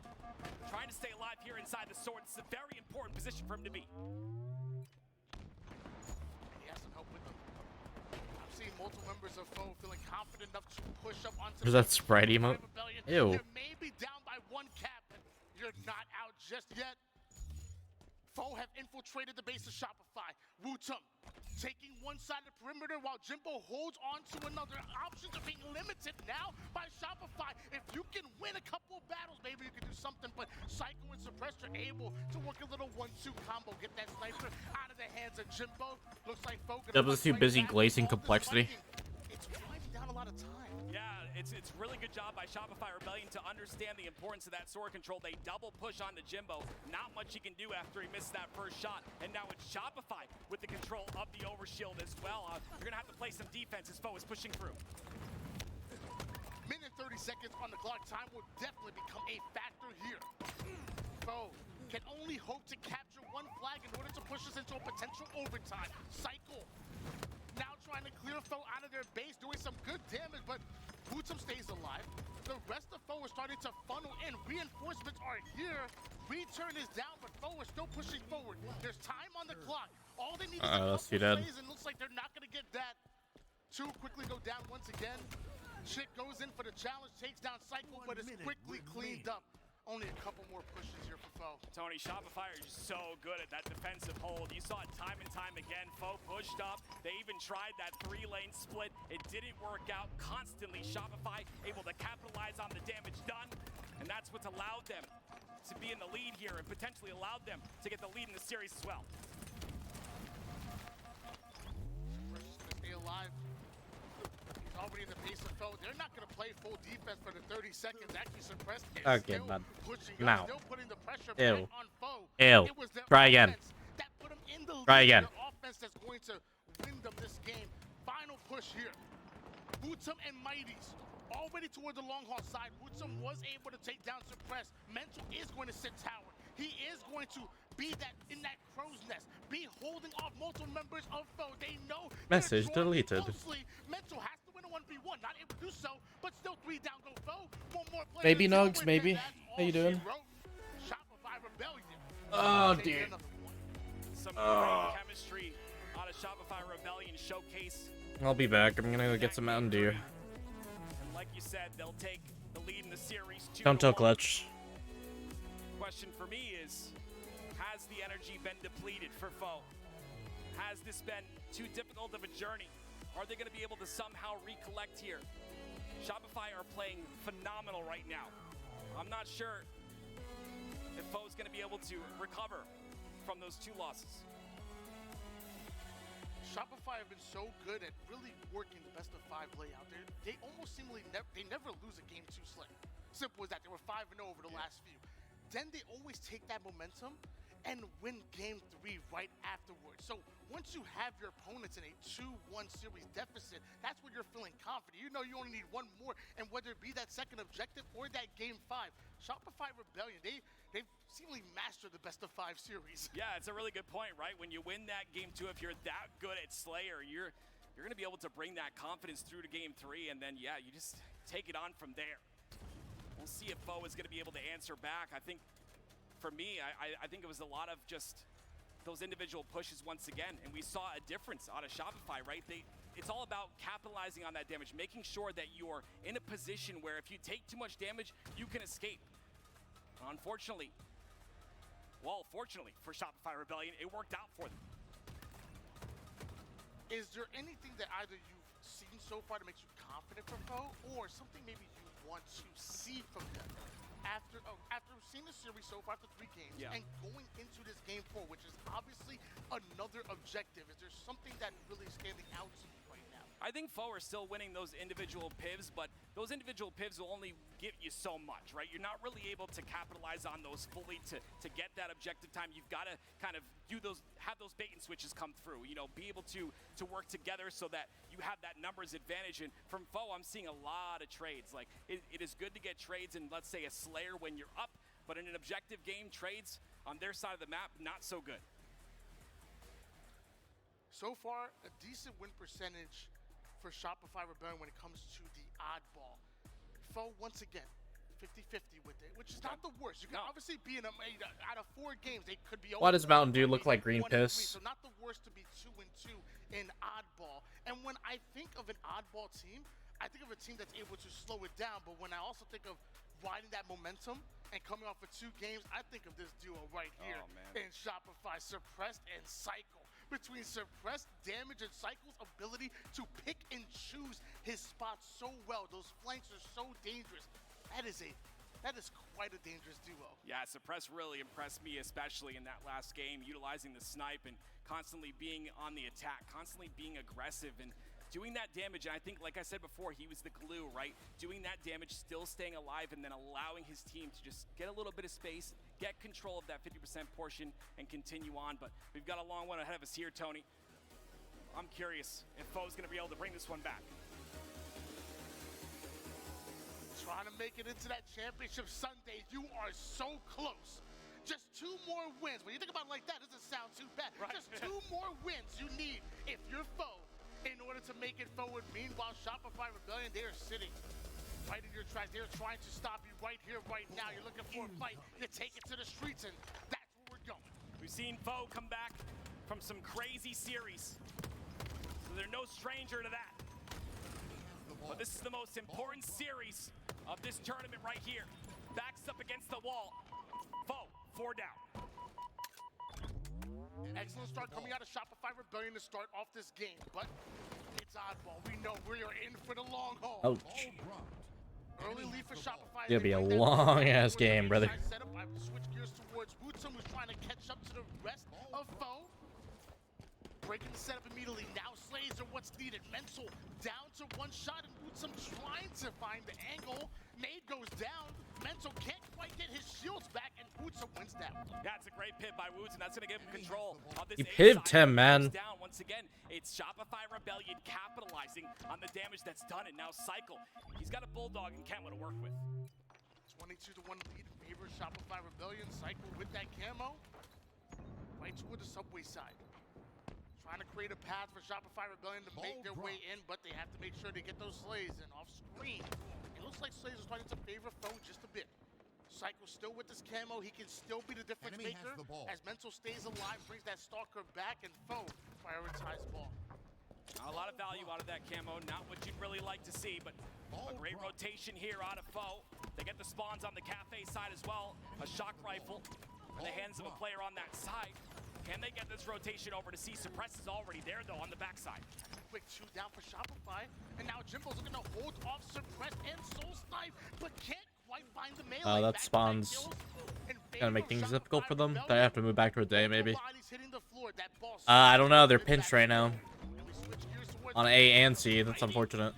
trying to stay alive here inside the sword. It's a very important position for him to be. He has some help with him. I'm seeing multiple members of Foe feeling confident enough to push up onto There's that Sprite emote. Ew. You're maybe down by 1 cap, but you're not out just yet. Foe have infiltrated the base of Shopify. Wutum taking one side of the perimeter while Jimbo holds on to another. Options are being limited now by Shopify. If you can win a couple of battles, maybe you can do something, but Psycho and Suppressor able to work a little 1-2 combo. Get that sniper out of the hands of Jimbo. Looks like Foe That was too busy glazing complexity. It's driving down a lot of time. Yeah, it's really good job by Shopify Rebellion to understand the importance of that sword control. They double push onto Jimbo. Not much he can do after he missed that first shot. And now it's Shopify with the control of the overshield as well. You're going to have to play some defense as Foe is pushing through. Minute 30 seconds on the clock. Time will definitely become a factor here. Foe can only hope to capture 1 flag in order to push us into a potential overtime. Cycle now trying to clear Foe out of their base, doing some good damage, but Wutum stays alive. The rest of Foe is starting to funnel in. Reinforcements are here. Return is down, but Foe is still pushing forward. There's time on the clock. All they need is a couple plays, and looks like they're not going to get that. 2 quickly go down once again. Chick goes in for the challenge, takes down Cycle, but is quickly cleaned up. Only a couple more pushes here for Foe. Tony, Shopify are just so good at that defensive hold. You saw it time and time again. Foe pushed up. They even tried that 3-lane split. It didn't work out. Constantly, Shopify able to capitalize on the damage done. And that's what's allowed them to be in the lead here and potentially allowed them to get the lead in the series as well. We're just going to stay alive. Already in the pace of Foe. They're not going to play full defense for the 30 seconds. Actually, Suppressed is Okay, still bud. pushing Now. up, still putting the pressure Ew. back on Foe. Ew. It was their Try again. offense that put them in the lead. Try again. Their offense that's going to win them this game. Final push here. Wutum and Mighties already toward the long haul side. Wutum was able to take down Suppressed. Mental is going to sit tower. He is going to be that in that crow's nest, be holding off multiple members of Foe. They know Message they're drawing deleted. closely. Mental has to win a 1v1, not able to do so, but still 3 down go Foe. 1 more player Baby to deal Nugs, with, baby. and that's How you all she doing? wrote. Shopify Rebellion. Oh, Taking dear. another one. Some great chemistry out of Shopify Rebellion showcase. I'll be back. I'm gonna go get some Mountain Dew. And like you said, they'll take the lead in the series 2-1. Don't tell Clutch. Question for me is, has the energy been depleted for Foe? Has this been too difficult of a journey? Are they going to be able to somehow recollect here? Shopify are playing phenomenal right now. I'm not sure if Foe's going to be able to recover from those 2 losses. Shopify have been so good at really working the best of 5 layout. They almost seemingly never lose a game 2 slick. Simple as that. They were 5-0 over the last few. Then they always take that momentum and win game 3 right afterwards. So once you have your opponents in a 2-1 series deficit, that's when you're feeling confident. You know you only need 1 more, and whether it be that second objective or that game 5, Shopify Rebellion, they've seemingly mastered the best of 5 series. Yeah, it's a really good point, right? When you win that game 2, if you're that good at Slayer, you're going to be able to bring that confidence through to game 3, and then, yeah, you just take it on from there. We'll see if Foe is going to be able to answer back. I think, for me, I think it was a lot of just those individual pushes once again, and we saw a difference out of Shopify, right? It's all about capitalizing on that damage, making sure that you're in a position where if you take too much damage, you can escape. Unfortunately, well, fortunately for Shopify Rebellion, it worked out for them. Is there anything that either you've seen so far that makes you confident from Foe, or something maybe you want to see from them after seeing the series so far after 3 games and going into this game 4, which is obviously another objective? Is there something that really is standing out to you right now? I I think Foe are still winning those individual pivs, but those individual pivs will only give you so much, right? You're not really able to capitalize on those fully to get that objective time. You've got to kind of have those bait and switches come through, you know, be able to work together so that you have that numbers advantage. And from Foe, I'm seeing a lot of trades. Like, it is good to get trades in, let's say, a Slayer when you're up, but in an objective game, trades on their side of the map, not so good. So far, a decent win percentage for Shopify Rebellion when it comes to the oddball. Foe, once again, 50-50 with it, which is not the worst. You can obviously be in out of 4 games, they could be. Why does Mountain Dew look like green piss? So not the worst to be 2-2 in oddball. And when I think of an oddball team, I think of a team that's able to slow it down. But when I also think of riding that momentum and coming off of 2 games, I think of this duo right here in Shopify, Suppressed and Cycle. Between Suppressed, Damage, and Cycle's ability to pick and choose his spots so well. Those flanks are so dangerous. That is quite a dangerous duo. Yeah, Suppress really impressed me, especially in that last game, utilizing the snipe and constantly being on the attack, constantly being aggressive and doing that damage. And I think, like I said before, he was the glue, right? Doing that damage, still staying alive, and then allowing his team to just get a little bit of space, get control of that 50% portion, and continue on. But we've got a long one ahead of us here, Tony. I'm curious if Foe's going to be able to bring this one back. Trying to make it into that championship Sunday. You are so close. Just 2 more wins. When you think about it like that, it doesn't sound too bad. Right. Just 2 more wins you need if you're Foe in order to make it forward. Meanwhile, Shopify Rebellion, they are sitting right in your tracks. They're trying to stop you right here, right now. You're looking for a fight. You take it to the streets, and that's where we're going. We've seen Foe come back from some crazy series, so they're no stranger to that. But this is the most important series of this tournament right here. Backs up against the wall. Foe, 4 down. Excellent start coming out of Shopify Rebellion to start off this game, but it's oddball. We know we are in for the long haul. Ouch. Early lead for Shopify. It's gonna be a long-ass game, brother. Setup. I would switch gears towards Woodsum, who's trying to catch up to the rest of Foe. Breaking the setup immediately. Now Slays are what's needed. Mental down to 1 shot, and Woodsum trying to find the angle. Nade goes down. Mental can't quite get his shields back, and Woodsum wins that one. Yeah, it's a great pit by Woods, and that's going to give him control of this. He pived him, man. Down. Once again, it's Shopify Rebellion capitalizing on the damage that's done, and now Cycle. He's got a Bulldog and Kentla to work with. 22-1 lead in favor of Shopify Rebellion. Cycle with that camo right toward the subway side. Trying to create a path for Shopify Rebellion to make their way in, but they have to make sure they get those Slays in off screen. It looks like Slays are starting to favor Foe just a bit. Cycle still with this camo. He can still be the difference maker as Mental stays alive, brings that Stalker back, and Foe prioritize ball. A lot of value out of that camo. Not what you'd really like to see, but a great rotation here out of Foe. They get the spawns on the cafe side as well. A shock rifle in the hands of a player on that side. Can they get this rotation over to see? Suppress is already there, though, on the backside. Quick 2 down for Shopify. And now Jimbo's looking to hold off Suppress and Soul Snipe, but can't quite find the melee. That spawns gonna make things difficult for them. They have to move back towards A, maybe. I don't know. They're pinched right now. On A and C. That's unfortunate.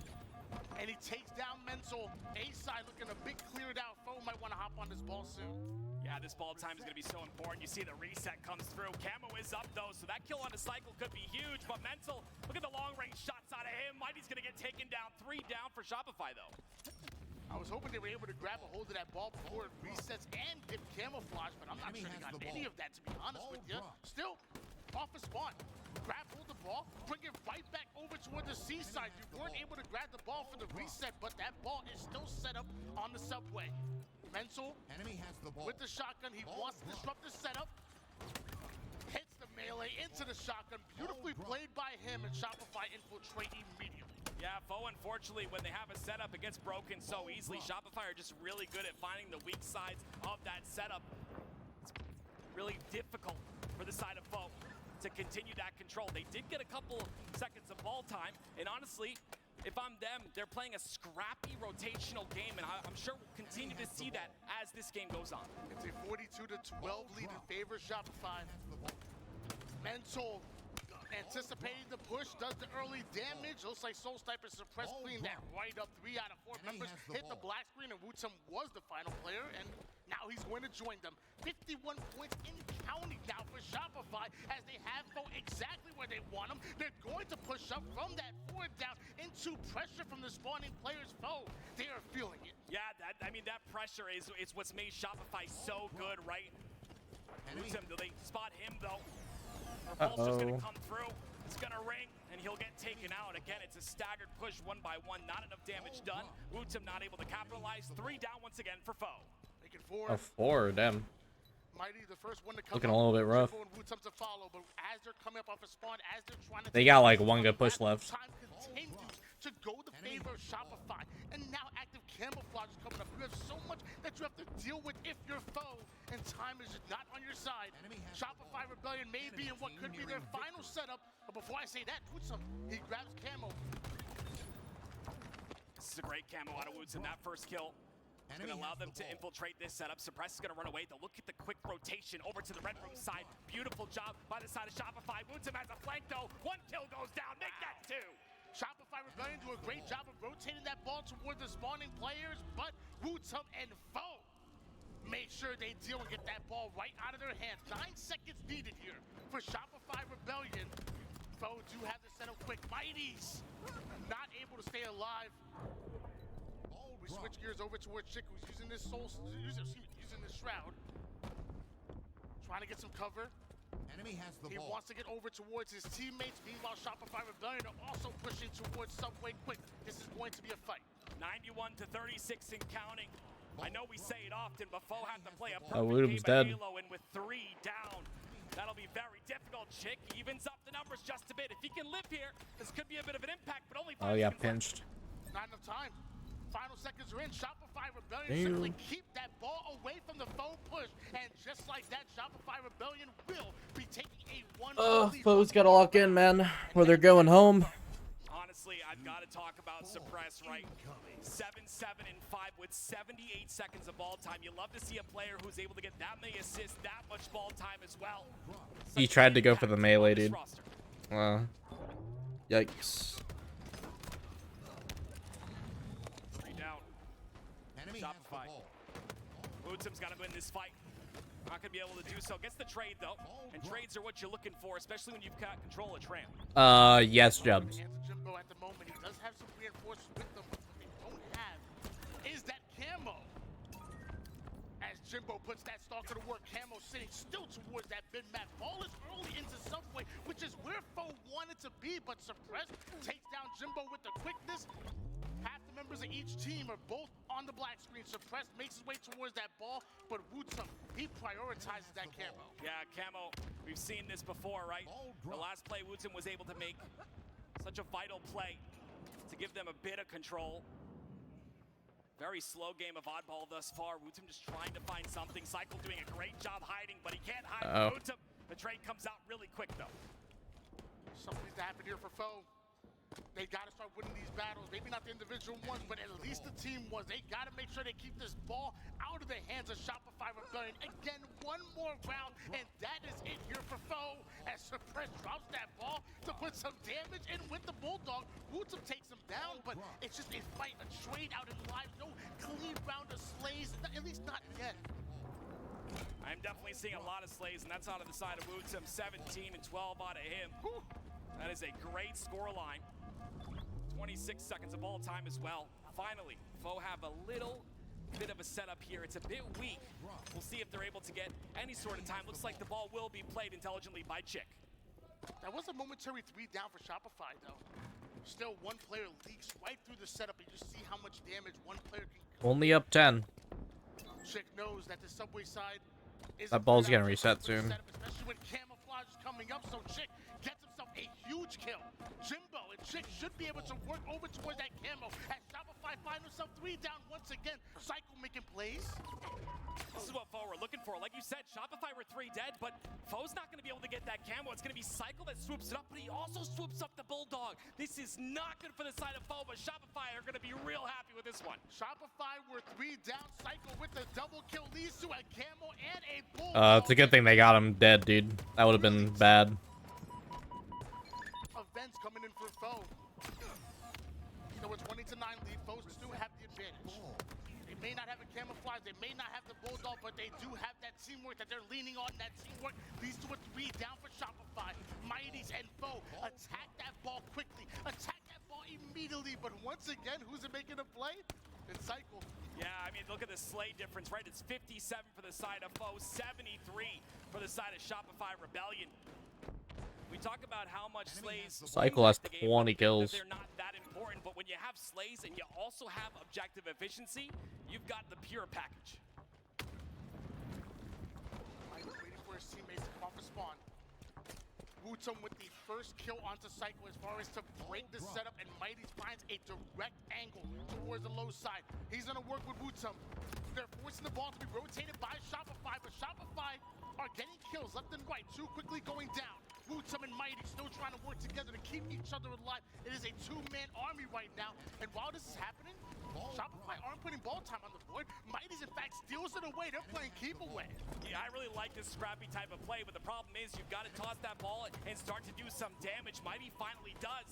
And he takes down Mental. A side looking a bit cleared out. Foe might want to hop on this ball soon. Yeah, this ball time is going to be so important. You see the reset comes through. Camo is up, though, so that kill on the Cycle could be huge. But Mental, look at the long-range shots out of him. Mighty's going to get taken down. 3 down for Shopify, though. I was hoping they were able to grab a hold of that ball before it resets and get camouflage, but I'm not sure they got any of that, to be honest with you. Still, off a spawn. Grab hold of the ball, bring it right back over toward the C side. You weren't able to grab the ball for the reset, but that ball is still set up on the subway. Mental with the shotgun. He wants to disrupt the setup. Hits the melee into the shotgun. Beautifully played by him, and Shopify infiltrate immediately. Yeah, Foe, unfortunately, when they have a setup, it gets broken so easily. Shopify are just really good at finding the weak sides of that setup. It's really difficult for the side of Foe to continue that control. They did get a couple seconds of ball time, and honestly, if I'm them, they're playing a scrappy rotational game, and I'm sure we'll continue to see that as this game goes on. It's a 42-12 lead in favor of Shopify. Mental Anticipating the push, does the early damage. Looks like Soul Sniper suppressed clean that right up. 3 out of 4 members hit the black screen, and Wootum was the final player, and now he's going to join them. 51 points in counting now for Shopify, as they have Foe exactly where they want them. They're going to push up from that forward down into pressure from the spawning players. Foe, they are feeling it. Yeah, I mean, that pressure is what's made Shopify so good, right? Wootum, do they spot him, though? Pulse is going to come through. It's going to ring, and he'll get taken out. Again, it's a staggered push, 1 by 1. Not enough damage done. Wootum not able to capitalize. 3 down once again for Foe. A 4, damn. Mighty, the first one to come Looking a little bit rough. To follow, but as they're coming up off a spawn, as they're trying to They got like 1 good push left. Time continues to go the favor of Shopify, and now active camouflage is coming up. You have so much that you have to deal with if you're Foe, and time is just not on your side. Shopify Rebellion may be in what could be their final setup, but before I say that, Wootum, he grabs camo. This is a great camo out of Wootum, that first kill. It's going to allow them to infiltrate this setup. Suppress is going to run away. They'll look at the quick rotation over to the red room side. Beautiful job by the side of Shopify. Wootum has a flank, though. 1 kill goes down. Make that 2. Shopify Rebellion do a great job of rotating that ball toward the spawning players, but Wootum and Foe make sure they deal and get that ball right out of their hands. 9 seconds needed here for Shopify Rebellion. Foe do have the setup quick. Mighties not able to stay alive. We switch gears over towards Chick, who's using this using this shroud. Trying to get some cover. Enemy has the he ball. wants to get over towards his teammates. Meanwhile, Shopify Rebellion are also pushing towards Subway quick. This is going to be a fight. 91 to 36 and counting. I know we say it often, but Foe had to play a Wootum's perfect dead. game of Halo, and with 3 down, that'll be very difficult. Chick evens up the numbers just a bit. If he can live here, this could be a bit of an impact, but only 5 Oh yeah, seconds pinched. Not enough time. Final seconds are in. Shopify Rebellion simply keep that ball away from the Foe push, and just like that, Shopify Rebellion will be taking a 1 lead. Foe's gotta lock in, man, or they're going home. Honestly, I've got to talk about Suppress, right? 7-7 and 5 with 78 seconds of ball time. You love to see a player who's able to get that many assists, that much ball time as well. He tried to go for the melee, dude. Yikes. 3 down. Shopify. Wootum's got to win this fight. Not going to be able to do so. Gets the trade, though. And trades are what you're looking for, especially when you've got control of Tramp. Yes, Jubs. Jimbo at the moment, he does have some reinforcements with them, but what they don't have is that camo. As Jimbo puts that stalker to work, camo sitting still towards that mid-map. Ball is early into Subway, which is where Foe wanted to be, but Suppress takes down Jimbo with the quickness. Half the members of each team are both on the black screen. Suppress makes his way towards that ball, but Wootum, he prioritizes that camo. Yeah, camo, we've seen this before, right? The last play Wootum was able to make such a vital play to give them a bit of control. Very slow game of oddball thus far. Wootum just trying to find something. Cycle doing a great job hiding, but he can't hide from Wootum. The trade comes out really quick, though. Something needs to happen here for Foe. They got to start winning these battles. Maybe not the individual ones, but at least the team ones. They got to make sure they keep this ball out of the hands of Shopify Rebellion. Again, 1 more round, and that is it here for Foe. As Suppress drops that ball to put some damage in with the Bulldog. Wootum takes him down, but it's just a fight, a trade out in live. No clean round of slays, at least not yet. I'm definitely seeing a lot of slays, and that's out of the side of Wootum. 17 and 12 out of him. That is a great score line. 26 seconds of ball time as well. Finally, Foe have a little bit of a setup here. It's a bit weak. We'll see if they're able to get any sort of time. Looks like the ball will be played intelligently by Chick. That was a momentary 3 down for Shopify, though. Still, 1 player leaks right through the setup, and you see how much damage 1 player can. Only up 10. Chick knows that the Subway side is That ball's gonna reset soon. Especially when camouflage is coming up, so Chick gets himself a huge kill. Jimbo and Chick should be able to work over towards that camo as Shopify find himself 3 down once again. Cycle making plays. This is what Foe were looking for. Like you said, Shopify were 3 dead, but Foe's not going to be able to get that camo. It's going to be Cycle that swoops it up, but he also swoops up the Bulldog. This is not good for the side of Foe, but Shopify are going to be real happy with this one. Shopify were 3 down. Cycle with the double kill leads to a camo and a Bulldog. It's a good thing they got him dead, dude. That would have been bad. defense coming in for Foe. So it's 20-9 lead. Foes still have the advantage. They may not have a camouflage, they may not have the bulldog, but they do have that teamwork that they're leaning on. That teamwork leads to a 3 down for Shopify. Mighties and Foe attack that ball quickly, attack that ball immediately. But once again, who's it making a play? It's Cycle. Yeah, I mean, look at the slay difference, right? It's 57 for the side of Foe, 73 for the side of Shopify Rebellion. We talk about how much slays Cycle has 20 kills. they're not that important, but when you have slays and you also have objective efficiency, you've got the pure package. Mike's waiting for his teammates to come off the spawn. Wootum with the first kill onto Cycle as far as to break the setup, and Mighty finds a direct angle towards the low side. He's gonna work with Wootum. They're forcing the ball to be rotated by Shopify, but Shopify are getting kills left and right, too quickly going down. Wootum and Mighty still trying to work together to keep each other alive. It is a 2-man army right now, and while this is happening, Shopify aren't putting ball time on the board. Mighty's in fact steals it away. They're playing keep away. Yeah, I really like this scrappy type of play, but the problem is you've got to toss that ball and start to do some damage. Mighty finally does.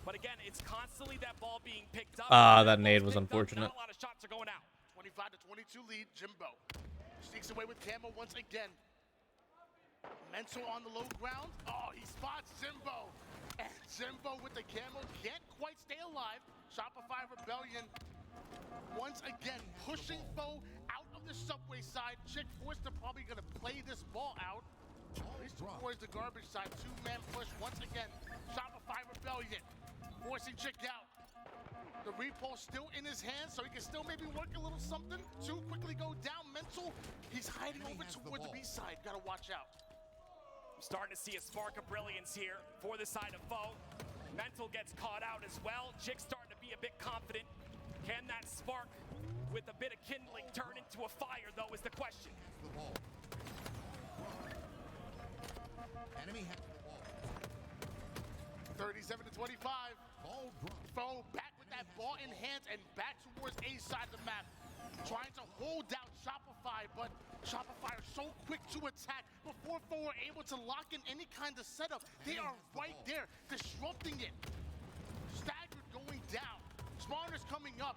But again, it's constantly that ball being picked up. That nade was unfortunate. Not a lot of shots are going out. 25-22 lead, Jimbo sneaks away with Camo once again. Mental on the low ground. Oh, he spots Jimbo. And Jimbo with the Camo can't quite stay alive. Shopify Rebellion once again pushing Foe out of the subway side. Chick forced to probably gonna play this ball out. At least towards the garbage side. 2-man push once again. Shopify Rebellion forcing Chick out. The repulse still in his hands, so he can still maybe work a little something. Too quickly go down. Mental, he's hiding over towards the B side. Gotta watch out. I'm starting to see a spark of brilliance here for the side of Foe. Mental gets caught out as well. Chick's starting to be a bit confident. Can that spark with a bit of kindling turn into a fire, though, is the question. Enemy has the ball. 37-25. Foe back with that ball in hands and back towards A side of the map. Trying to hold down Shopify, but Shopify are so quick to attack before Foe are able to lock in any kind of setup. They are right there, disrupting it. Staggered going down. Spawners coming up.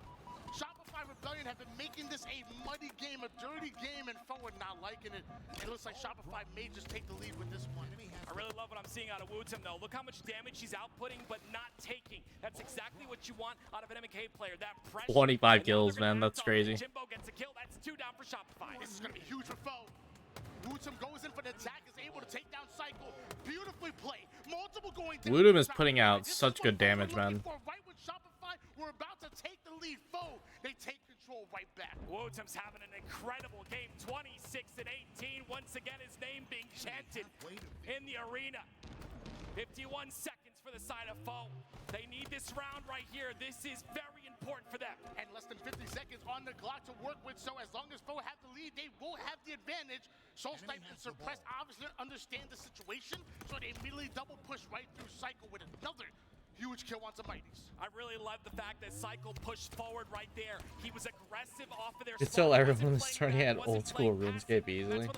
Shopify Rebellion have been making this a muddy game, a dirty game, and Foe are not liking it. It looks like Shopify may just take the lead with this one. I really love what I'm seeing out of Wootum, though. Look how much damage he's outputting, but not taking. That's exactly what you want out of an MK player. That pressure. 25 kills, man. That's crazy. Jimbo gets a kill. That's 2 down for Shopify. This is going to be huge for Foe. Wootum goes in for the attack, is able to take down Cycle. Beautifully played. Multiple going down. Wootum is putting out such good damage, man. Right with Shopify, we're about to take the lead. Foe, they take control right back. Wootum's having an incredible game. 26-18. Once again, his name being chanted in the arena. 51 seconds for the side of Foe. They need this round right here. This is very important for them. And less than 50 seconds on the clock to work with, so as long as Foe have the lead, they will have the advantage. Soul Snipe and Suppress obviously understand the situation, so they immediately double push right through Cycle with another huge kill onto Mighties. I really love the fact that Cycle pushed forward right there. He was aggressive off of their It's still everyone is starting at old school RuneScape easily.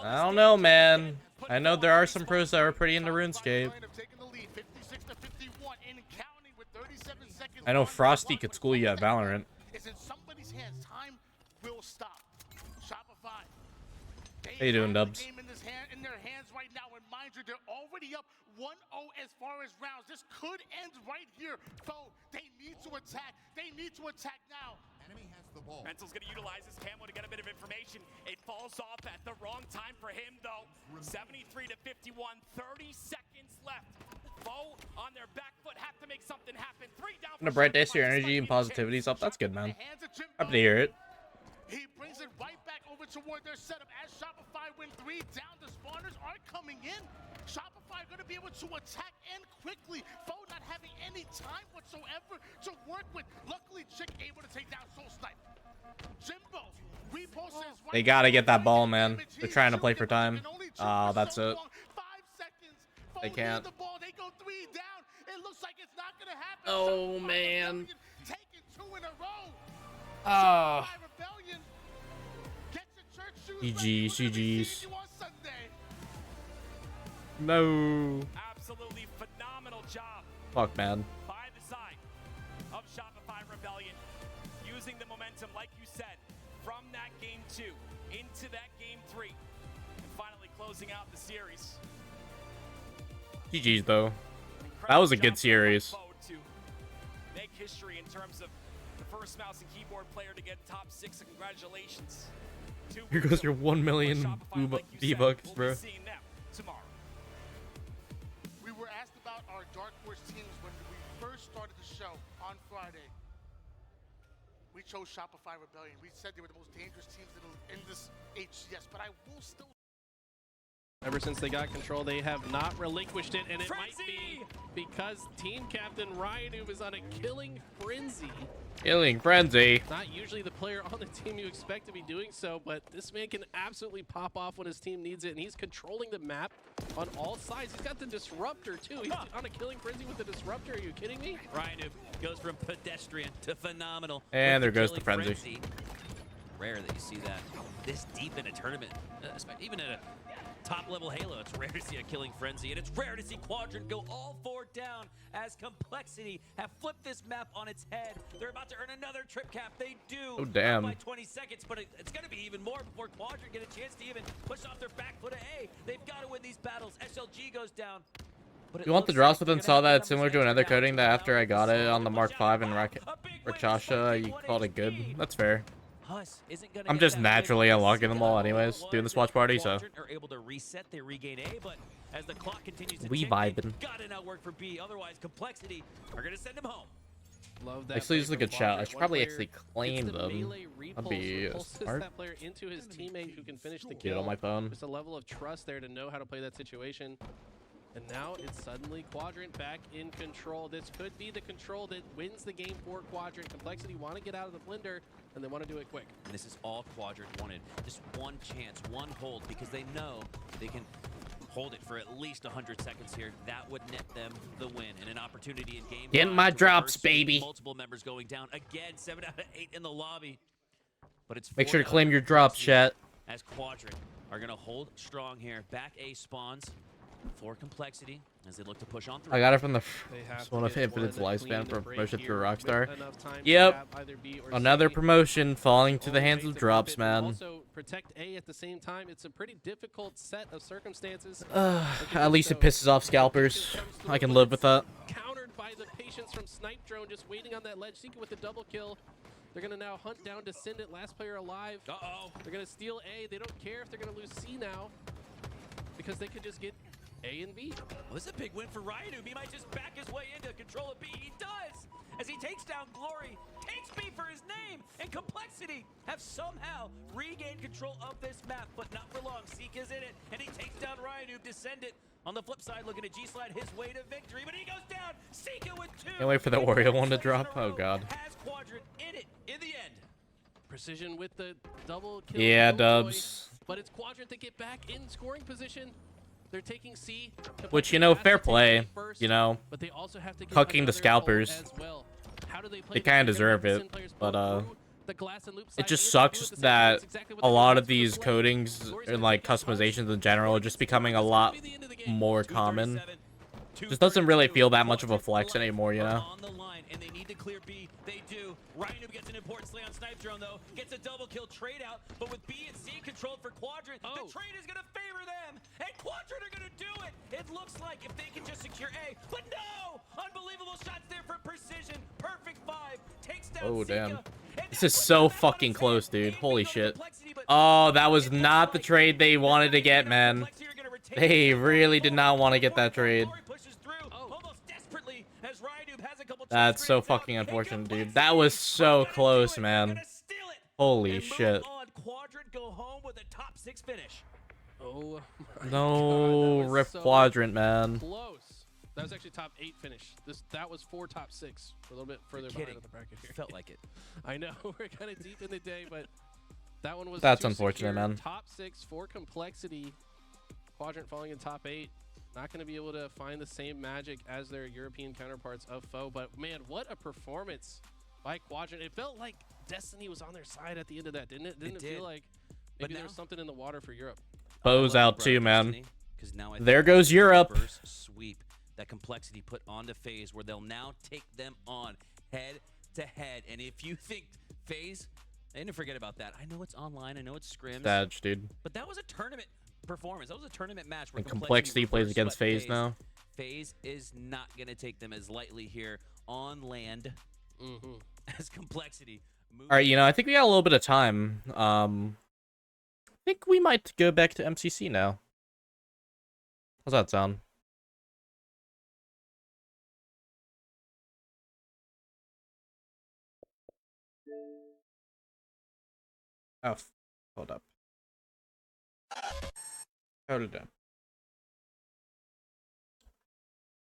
I don't know, man. I know there are some pros that are pretty into RuneScape. I know Frosty could school you at Valorant. It's in somebody's hands. Time will stop. Shopify. How you doing, Dubs? Game in their hands right now, and mind you, they're already up 1-0 as far as rounds. This could end right here. Foe, they need to attack. They need to attack now. Enemy has the ball. Mental's gonna utilize his camo to get a bit of information. It falls off at the wrong time for him, though. 73-51, 30 seconds left. Foe on their back foot, have to make something happen. 3 down. On a bright day, so your energy and positivity's up. That's good, man. Happy to hear it. He brings it right back over toward their setup as Shopify win 3 down. The spawners are coming in. Shopify going to be able to attack and quickly. Foe not having any time whatsoever to work with. Luckily, Chick able to take down Soul Snipe. Jimbo repulses. They gotta get that ball, man. They're trying to play for time. That's it. 5 seconds. They can't. The ball. They go 3 down. It looks like it's not going to happen. Oh, man. Taking 2 in a row. Oh. Rebellion. Get your church shoes GG's, GG's. on Sunday. No. Absolutely phenomenal job Fuck, man. By the side of Shopify Rebellion, using the momentum, like you said, from that game 2 into that game 3, and finally closing out the series. GG's, though. That was a good series. To make history in terms of the first mouse and keyboard player to get top 6, so congratulations. Here goes your 1 million V-Bucks, bro. Tomorrow. We were asked about our Dark Horse teams when we first started the show on Friday. We chose Shopify Rebellion. We said they were the most dangerous teams in this HCS, but I will still. Ever since they got control, they have not relinquished it, and it might be because team captain Ryanoob is on a killing frenzy. Killing frenzy. Not usually the player on the team you expect to be doing so, but this man can absolutely pop off when his team needs it, and he's controlling the map on all sides. He's got the disruptor too. He's on a killing frenzy with the disruptor. Are you kidding me? Ryanoob goes from pedestrian to phenomenal. And there goes the frenzy. Rare that you see that this deep in a tournament, even at a top-level Halo. It's rare to see a killing frenzy, and it's rare to see Quadrant go all 4 down as Complexity have flipped this map on its head. They're about to earn another trip cap. They do. Oh, damn. By 20 seconds, but it's going to be even more before Quadrant get a chance to even push off their back foot of A. They've got to win these battles. SLG goes down. You want the drops, but then saw that it's similar to another coding that after I got it on the Mark V and Rakshasha, you called it good. That's fair. I'm just naturally unlocking them all anyways, doing this watch party, so. Are able to reset, they regain A, but as the clock continues to We tick, vibing. Gotta now work for B, otherwise Complexity are gonna send him home. Love that. Actually, this is a good shout. I should probably actually claim them. That'd be smart. That player into his teammate who can finish the Get kill. it on my phone. There's a level of trust there to know how to play that situation. And now it's suddenly Quadrant back in control. This could be the control that wins the game for Quadrant. Complexity want to get out of the blender, and they want to do it quick. And this is all Quadrant wanted. Just one chance, one hold, because they know they can hold it for at least 100 seconds here. That would net them the win and an opportunity in game. Getting my drops, baby. Multiple members going down again. 7 out of 8 in the lobby. But it's Make sure to claim your drops, chat. as Quadrant are going to hold strong here. Back A spawns for Complexity as they look to push on through. I got it from the one of Infinite's lifespan for promotion through Rockstar. To Yep. either B or Another C. promotion falling to the hands of drops, man. Also protect A at the same time. It's a pretty difficult set of circumstances. At least it pisses off scalpers. I can live with that. Countered by the patience from Snipe Drone, just waiting on that ledge, seeking with the double kill. They're gonna now hunt down Descendant, last player alive. They're gonna steal A. They don't care if they're gonna lose C now, because they could just get A and B. Well, this is a big win for Ryanoob. He might just back his way into control of B. He does, as he takes down Glory, takes B for his name, and Complexity have somehow regained control of this map, but not for long. Zeke is in it, and he takes down Ryanoob. Descendant on the flip side, looking to G-slide his way to victory, but he goes down. Zeke with 2. Can't wait for the Wario one to drop. Oh god. Has Quadrant in it in the end. Precision with the double kill. Yeah, Killjoy, dubs. But it's Quadrant that get back in scoring position. They're taking C. Which, you know, fair play. You know, But they also have to get cucking the another scalpers. goal as well. How do they play They this? kind They're of deserve gonna have it, the players but both through the glass and loop it side. just If they do sucks at the same time, that that's exactly what a they lot do of for these Slay. codings and like customizations in general are just becoming a lot more common. Just doesn't really feel that much of a flex anymore, you know? On the line, and they need to clear B. They do. Ryanoob gets an important slay on Snipe Drone, though. Gets a double kill trade out, but with B and C controlled for Quadrant, the trade is going to favor them, and Quadrant are going to do it. It looks like if they can just secure A, but no! Unbelievable shots there for Precision. Perfect 5. Takes down Oh, Zika. damn. This is so fucking close, dude. Holy shit. Oh, that was not the trade they wanted to get, man. They really did not want to get that trade. That's so fucking unfortunate, dude. That was so close, man. Holy shit. Quadrant go home with a top 6 finish. Oh, No, rip Quadrant, man. Close. That was actually top 8 finish. That was 4 top 6. We're a little bit further behind Kidding. on the bracket here. Felt like it. I know we're kind of deep in the day, but that one was. That's too unfortunate, secure. man. Top 6 for Complexity. Quadrant falling in top 8. Not going to be able to find the same magic as their European counterparts of foe, but man, what a performance by Quadrant. It felt like Destiny was on their side at the end of that, didn't it? Didn't it did. feel like maybe there was something in the water for Europe? Bows out too, man. Because now I There think goes Europe. reverse sweep that Complexity put onto FaZe, where they'll now take them on head to head. And if you think FaZe, they didn't forget about that. I know it's online, I know it's scrims. Sadge, dude. But that was a tournament performance. That was a tournament match where And Complexity plays against FaZe now. FaZe is not going to take them as lightly here on land as Complexity. All right, you know, I think we got a little bit of time. I think we might go back to MCC now. How's that sound? Oh, hold up. Hold up.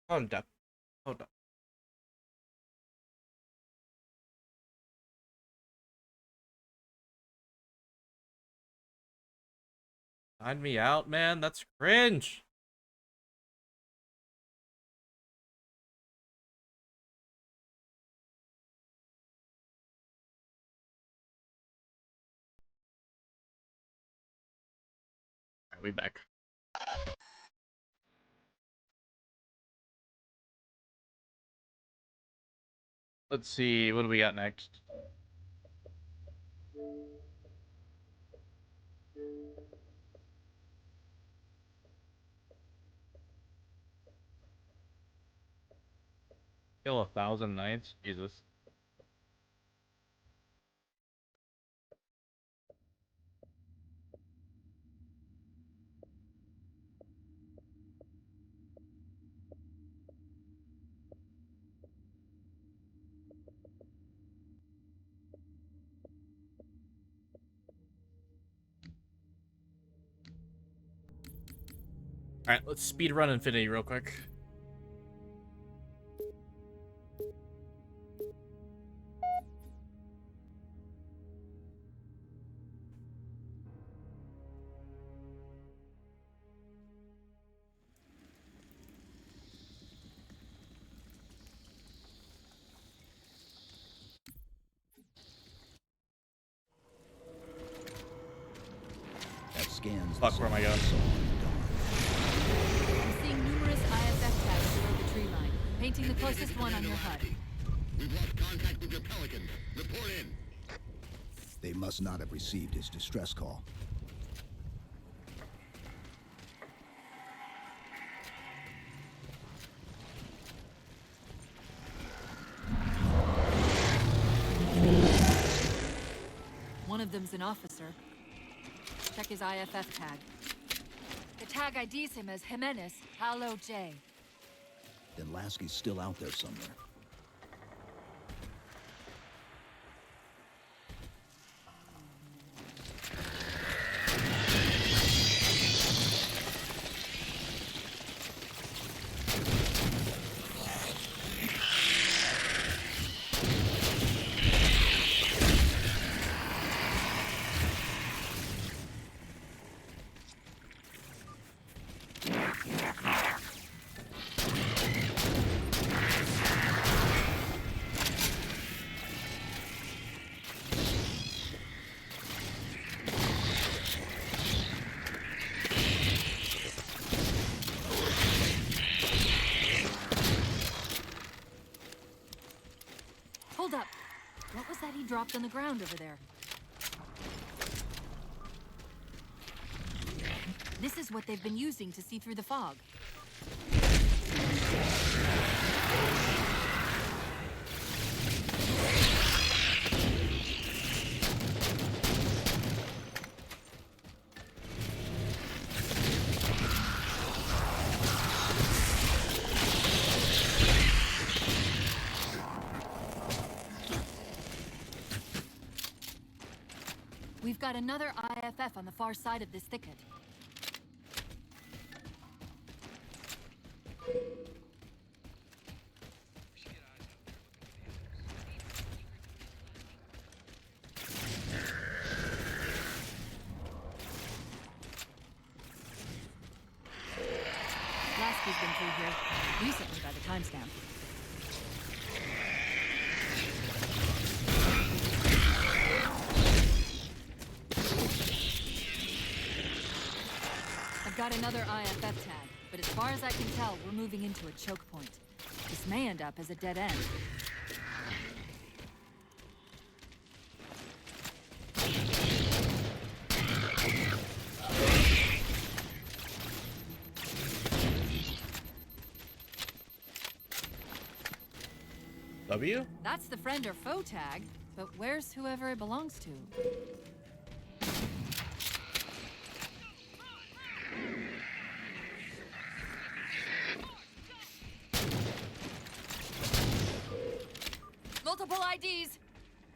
Hold up. Hold up. Sign me out, man. That's cringe. Alright, we back. Let's see, what do we got next? Kill 1,000 knights? Jesus. Alright, let's speed run Infinity real quick. That scans. Fuck, where am I going? I'm seeing numerous IFF tags below the tree line, painting the closest one on your HUD. We've lost contact with your Pelican. Report in. They must not have received his distress call. One of them's an officer. Check his IFF tag. The tag IDs him as Jimenez Halo J. Then Lasky's still out there somewhere. Hold up. What was that he dropped on the ground over there? This is what they've been using to see through the fog. We've got another IFF on the far side of this thicket. Lasky's been through here recently by the timestamp. I've got another IFF tag. but as far as I can tell, we're moving into a choke point. This may end up as a dead end. W? That's the friend or foe tag, but where's whoever it belongs to? Multiple IDs!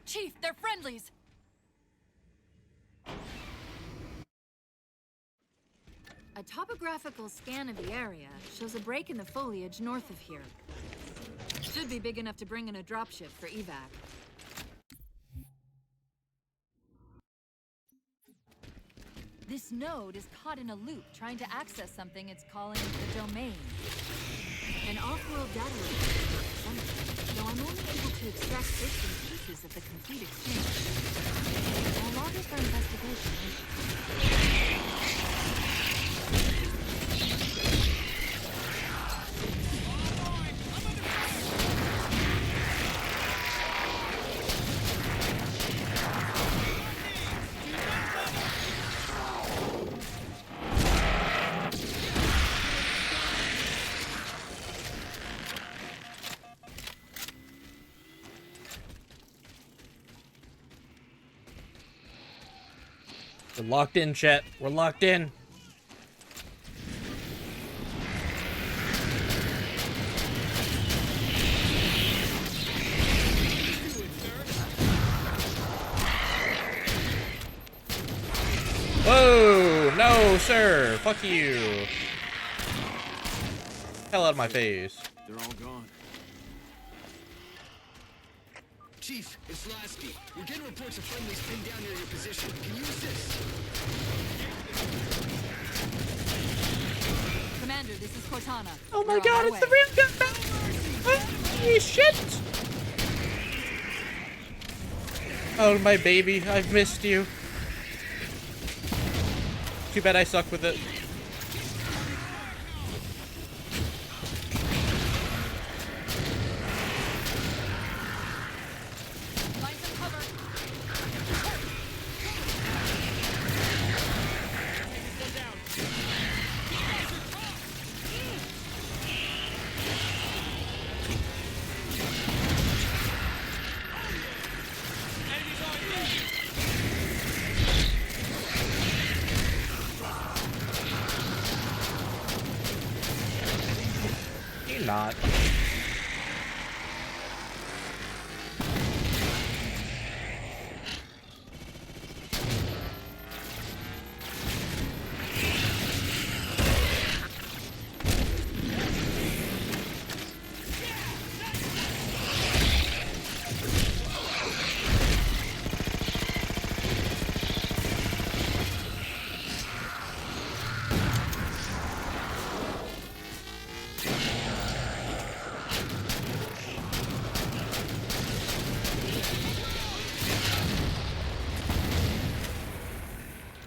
Chief, they're friendlies! A topographical scan of the area shows a break in the foliage north of here. Should be big enough to bring in a dropship for evac. This node is caught in a loop trying to access something it's calling the domain. An off-world data repository, though I'm only able to extract bits and pieces of the complete exchange. I'll log it for investigation. We're locked in, chat. We're locked in. Whoa! No, sir! Fuck you! Hell out of my face. They're all gone. Chief, it's Lasky. We're getting reports of friendlies pinned down near your position. Can you assist? Commander, this is Cortana. Oh my We're on god, our it's the way. real gun! Holy shit! Oh, my baby, I've missed you. Too bad I suck with it. Find some cover. You're not.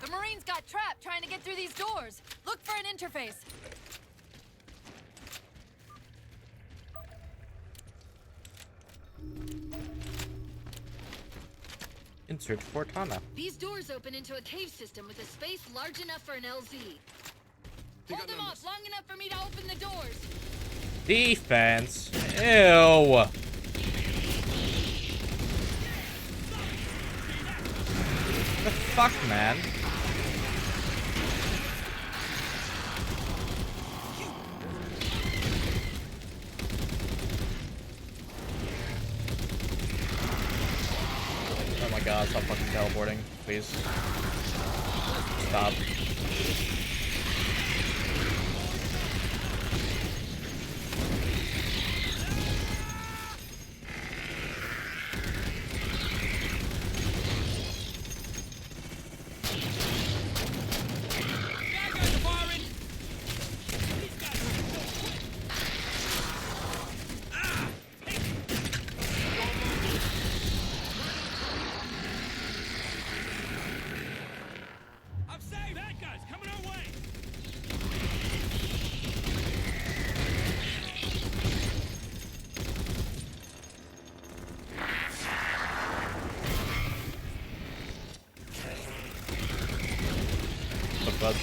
The Marines got trapped trying to get through these doors. Look for an interface. Insert Cortana. These doors open into a cave system with a space large enough for an LZ. Hold them off long enough for me to open the doors. Defense. Ew. The fuck, man? Oh my god, stop fucking teleporting, please. Stop. I'm safe! bud.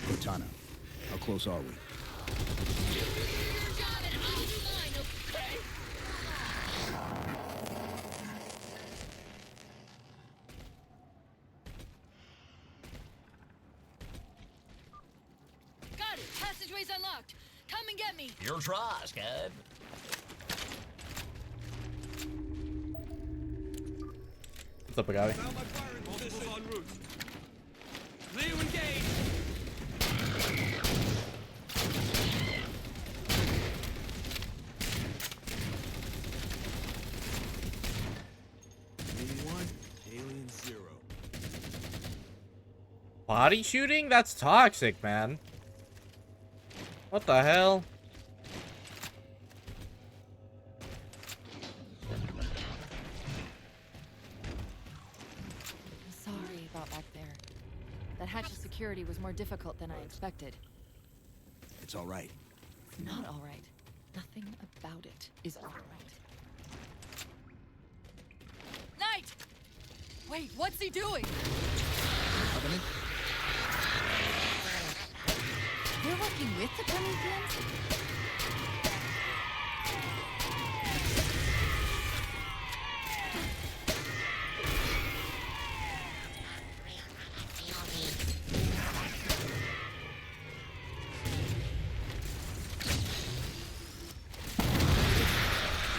Cortana, how close are we? Got it. Passageway's unlocked. Come and get me. Your try, Scud. What's up, Agavi? Clear to engage. Alien 0. Body shooting? That's toxic, man. What the hell? Sorry about back there. That hatch of security was more difficult than I expected. It's all right. It's not all right. Nothing about it is all right. Knight! Wait, what's he doing? Covenant? They're working with the Prometheans?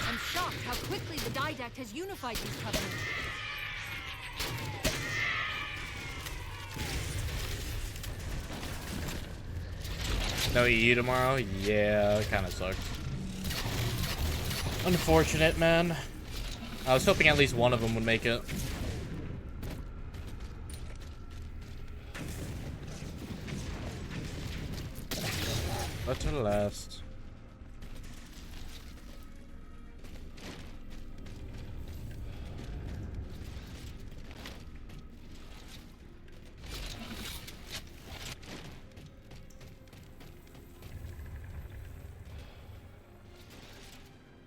I'm shocked how quickly the Didact has unified these covenants. No EU tomorrow? Yeah, it kind of sucks. Unfortunate, man. I was hoping at least one of them would make it. But to the last.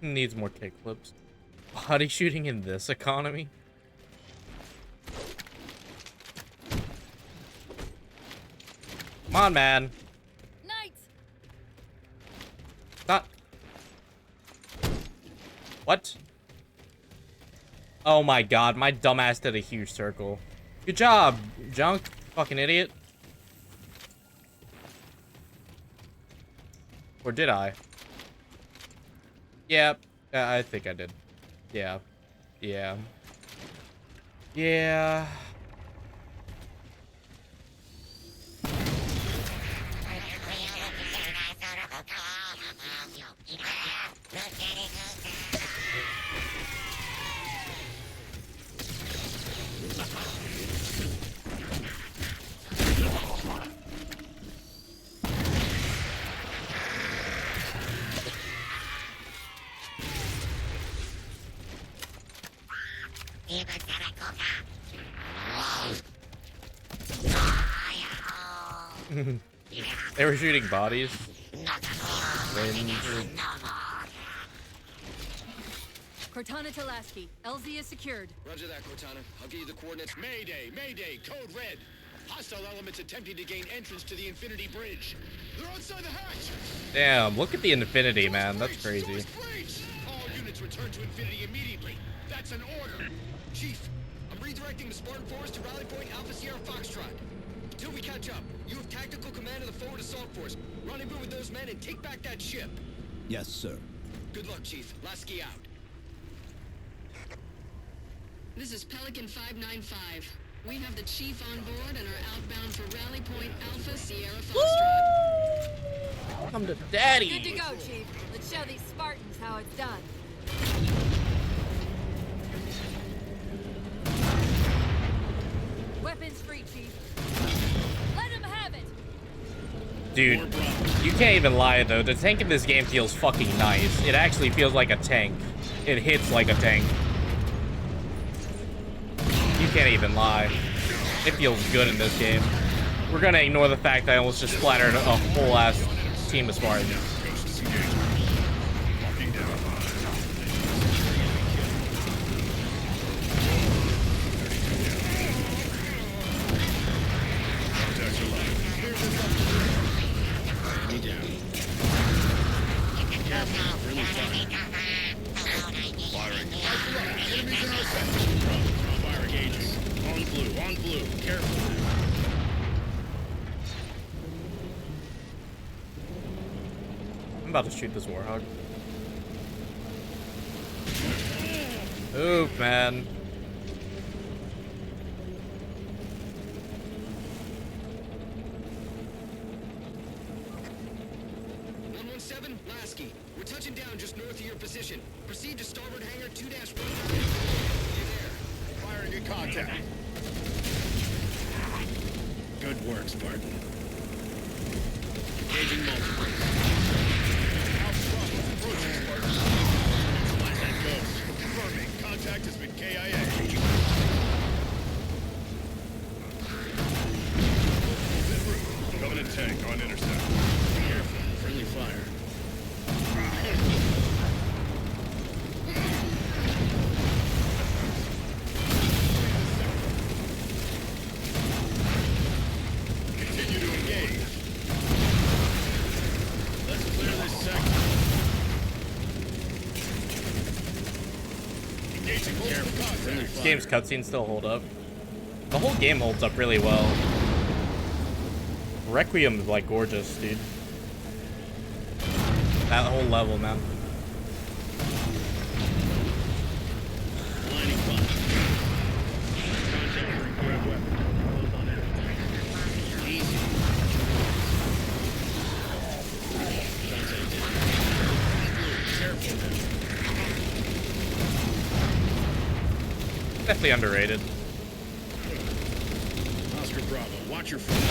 Needs more kickflips. Body shooting in this economy? Come on, man. Knights! Not. What? Oh my god, my dumbass did a huge circle. Good job, Junk. Fucking idiot. Or did I? Yeah, I think I did. Yeah. Yeah. Yeah. They were shooting bodies. Cortana to Lasky. LZ is secured. Roger that, Cortana. I'll give you the coordinates. Mayday! Mayday! Code red! Hostile elements attempting to gain entrance to the Infinity Bridge. They're outside the hatch! Damn, look at the Infinity, man. That's crazy. All units return to Infinity immediately. That's an order. Chief, I'm redirecting the Spartan Force to Rally Point Alpha Sierra Foxtrot. Until we catch up, you have tactical command of the forward assault force. Rendezvous with those men and take back that ship. Yes, sir. Good luck, Chief. Lasky out. This is Pelican 595. We have the Chief on board and are outbound for Rally Point Alpha Sierra Foxtrot. Come to daddy. Good to go, Chief. Let's show these Spartans how it's done. Weapons free, Chief. Let him have it. Dude, you can't even lie though. The tank in this game feels fucking nice. It actually feels like a tank. It hits like a tank. You can't even lie. It feels good in this game. We're gonna ignore the fact that I almost just splattered a whole ass team of Spartans. On blue, careful. I'm about to shoot this Warhog. Oop, man. Lasky, we're touching down just north of your position. Proceed to starboard hangar 2-1. You're there. Firing in contact. Good work, Spartan. Engaging multiple. Outfront, approaching Spartan. Neutralize that ghost. Confirming, contact has been KIA. Covenant tank on intercept. Careful, friendly fire. Continue to engage. Let's clear this sector. Engaging careful. Friendly This fire. game's cutscenes still hold up. The whole game holds up really well. Requiem is like gorgeous, dude. That whole level, man. Lining fire. Contact for grab weapon. Hold on it. Easy. Contact in. Careful now. Definitely underrated. Oscar Bravo, watch your front.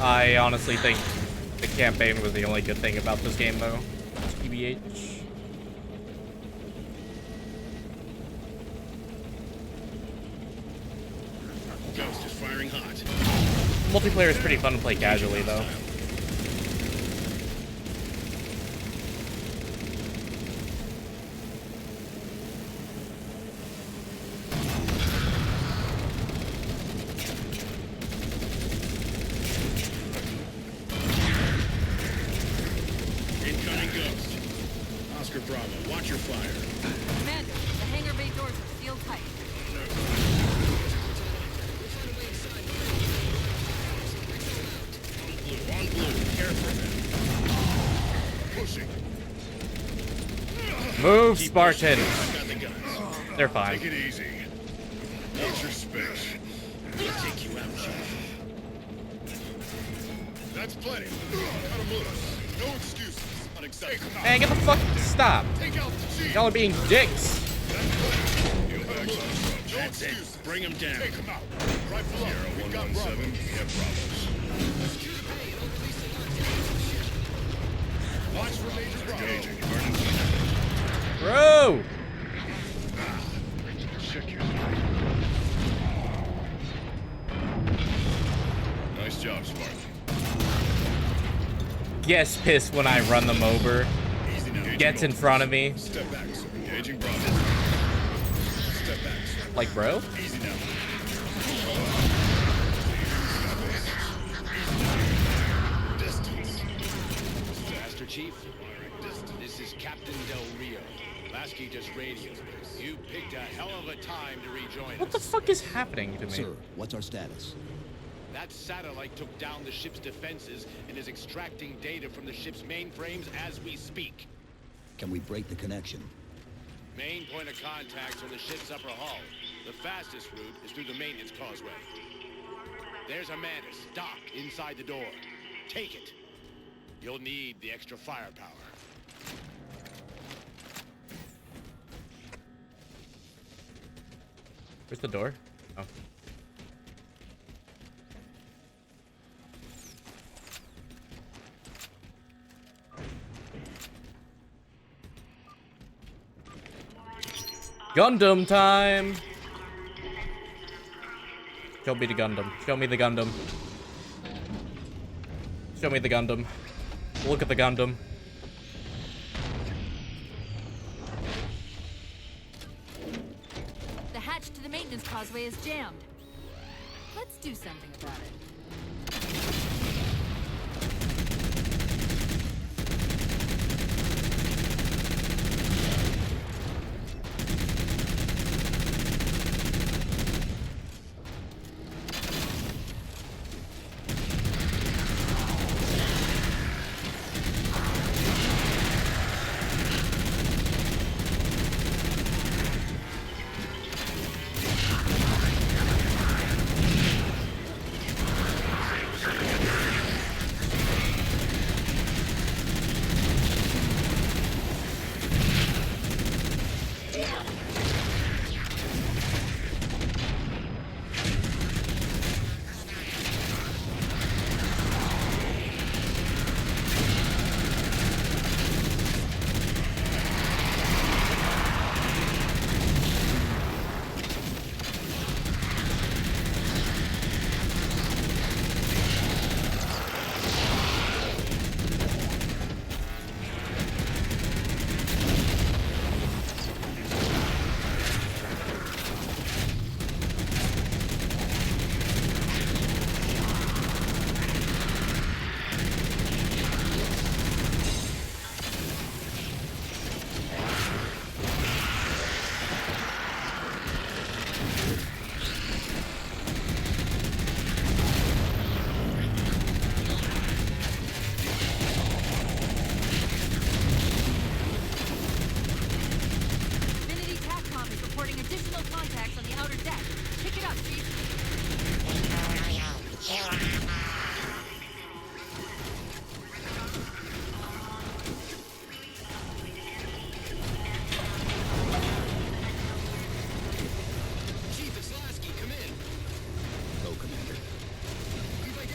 I honestly think the campaign was the only good thing about this game, though. TBH. Ghost is firing hot. Multiplayer is pretty fun to play casually, though. Incoming Ghost. Oscar Bravo, watch your fire. Commander, the hangar bay doors are sealed tight. On blue, careful. Pushing. Move, Keep Spartan. pushing. Got the guns. They're fine. Take it easy. Watch your space. We'll take you out, Chief. That's plenty. Cut him loose. No excuses. Unacceptable. Man, get the fuck stop. Take out the chief. Y'all are being dicks. That's it. Bring him down. Take him out. Right below. We've got 117. We have Bravos. Watch for Major Bravo. Bro! Nice job, Spartan. Gets pissed when I run them over. Gets in front of me. Step back, sir. Engaging Bravo. Step back, sir. Like, bro? Easy now. Distance. Master Chief, this is Captain Del Rio. Lasky just radioed. You picked a hell of a time to rejoin What the us. fuck is happening to me? Sir, what's our status? That satellite took down the ship's defenses and is extracting data from the ship's mainframes as we speak. Can we break the connection? Main point of contact's on the ship's upper hull. The fastest route is through the maintenance causeway. There's a Mantis docked inside the door. Take it. You'll need the extra firepower. Where's the door? Oh. Gundam time! Show me the Gundam. Show me the Gundam. Show me the Gundam. Look at the Gundam. The hatch to the maintenance causeway is jammed. Let's do something about it.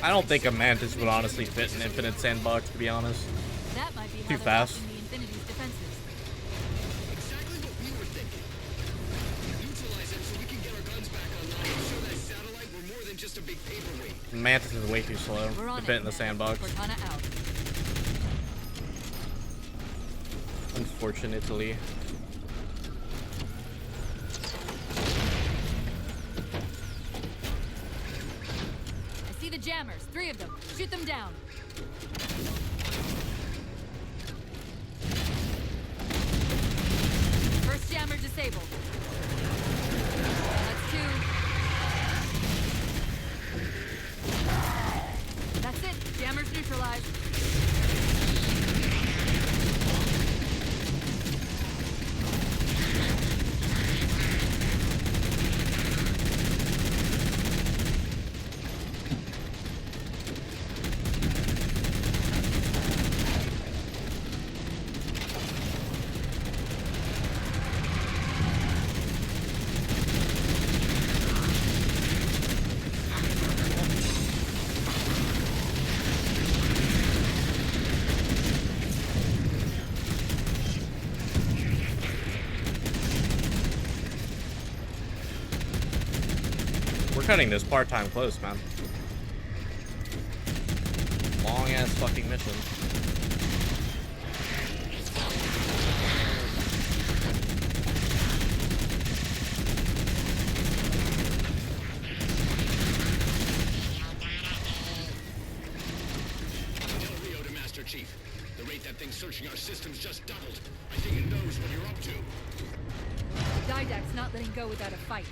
I don't think a Mantis would honestly fit in Infinite Sandbox, to be honest. That might be Too fast. The Infinity's defenses. Exactly what we were thinking. Neutralize it so we can get our guns back online and show that satellite we're more than just a big paperweight. Mantis is way too slow to fit in the sandbox. Cortana out. Unfortunately. I see the jammers. 3 of them. Shoot them down. First jammer disabled. That's 2. That's it. Jammers neutralized. We're cutting this part-time close, man. Long-ass fucking mission. Tell Rio to Master Chief. The rate that thing's searching our systems just doubled. I think it knows what you're up to. Didact's not letting go without a fight.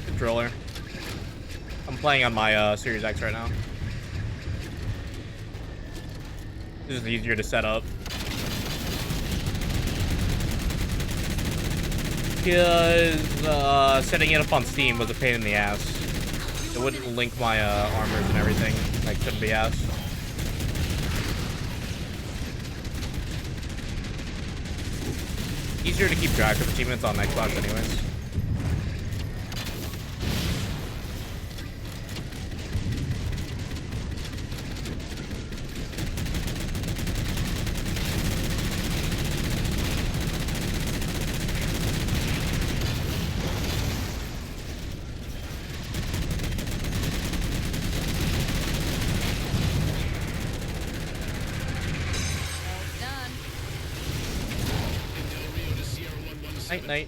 Controller. I'm playing on my Series X right now. This is easier to set up. Because setting it up on Steam was a pain in the ass. It wouldn't link my armors and everything. Like, couldn't be asked. Easier to keep track of achievements on Xbox anyways. Night, night.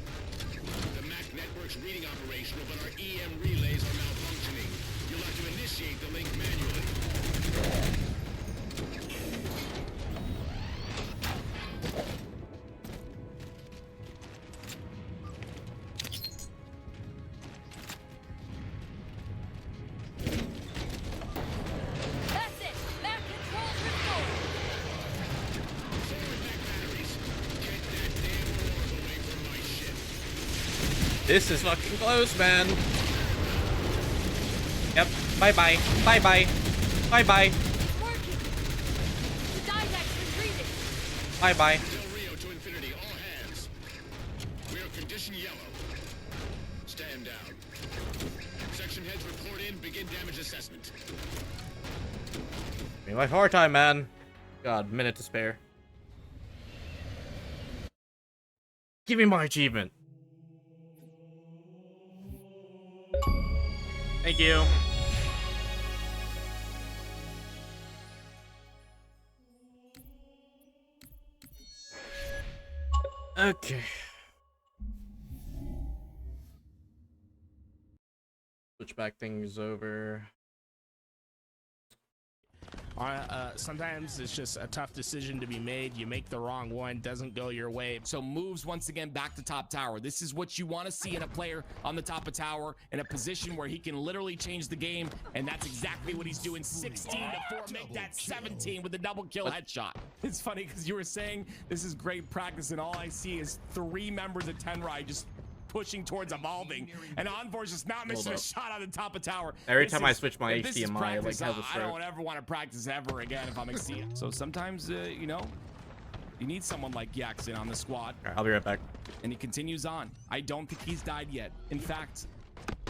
The Mac network's reading operational, but our EM relays are malfunctioning. You'll have to initiate the link manually. That's it! Mac controls restored! This is fucking close, man. Yep. Bye-bye. Bye-bye. Bye-bye. Working! The Didact's retreating! Bye-bye. Del Rio to infinity, all hands. We are condition yellow. Stand down. Section heads report in, begin damage assessment. Be my hard time, man. God, minute to spare. Give me my achievement. Thank you. Okay. Switch back things over. Sometimes it's just a tough decision to be made. You make the wrong one, doesn't go your way. So moves once again back to top tower. This is what you want to see in a player on the top of tower, in a position where he can literally change the game, and that's exactly what he's doing. 16 to 4, make that 17 with a double kill headshot. It's funny because you were saying this is great practice, and all I see is 3 members of Tenrai just pushing towards evolving, and Envor's just not missing a shot on the top of tower. Every time I switch my HDMI, like practice, has a I stroke. don't ever want to practice ever again if I'm HCS. So sometimes, you know, you need someone like Yaxin on the squad. All right, I'll be right back. And he continues on. I don't think he's died yet. In fact,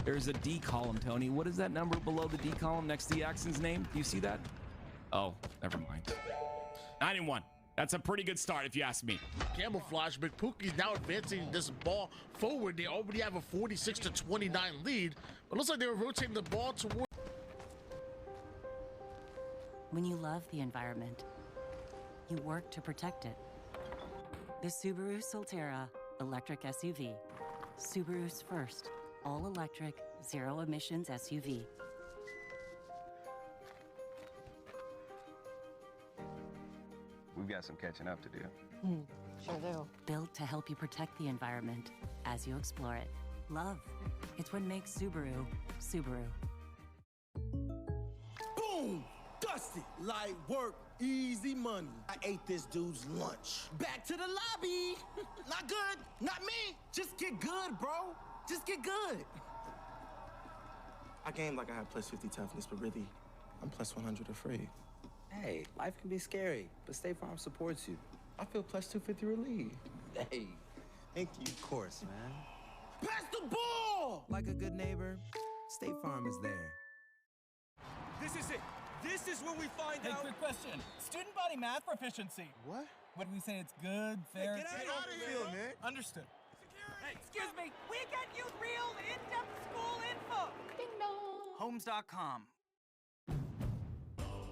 there's a D column, Tony. What is that number below the D column next to Yaxin's name? Do you see that? Oh, never mind. 9-1. That's a pretty good start, if you ask me. Camouflage, McPookie's now advancing this ball forward. They already have a 46 to 29 lead. But it looks like they were rotating the ball toward. When you love the environment, you work to protect it. The Subaru Solterra electric SUV. Subaru's first all-electric, zero-emissions SUV. We've got some catching up to do. Sure do. Built to help you protect the environment as you explore it. Love. It's what makes Subaru, Subaru. Boom! Dusty! Light work, easy money. I ate this dude's lunch. Back to the lobby! Not good, not me! Just get good, bro! Just get good! I game like I have plus 50 toughness, but really, I'm plus 100 afraid. Hey, life can be scary, but State Farm supports you. I feel plus 250 relieved. Hey, thank you. Of course, man. Pass the ball! Like a good neighbor, State Farm is there. This is it. This is where we find out. Quick question. Student body math proficiency. What? What do we say? It's good, fair. Get out of here, man. Understood. Hey, excuse me. We get you real in-depth school info. Ding dong. Homes.com.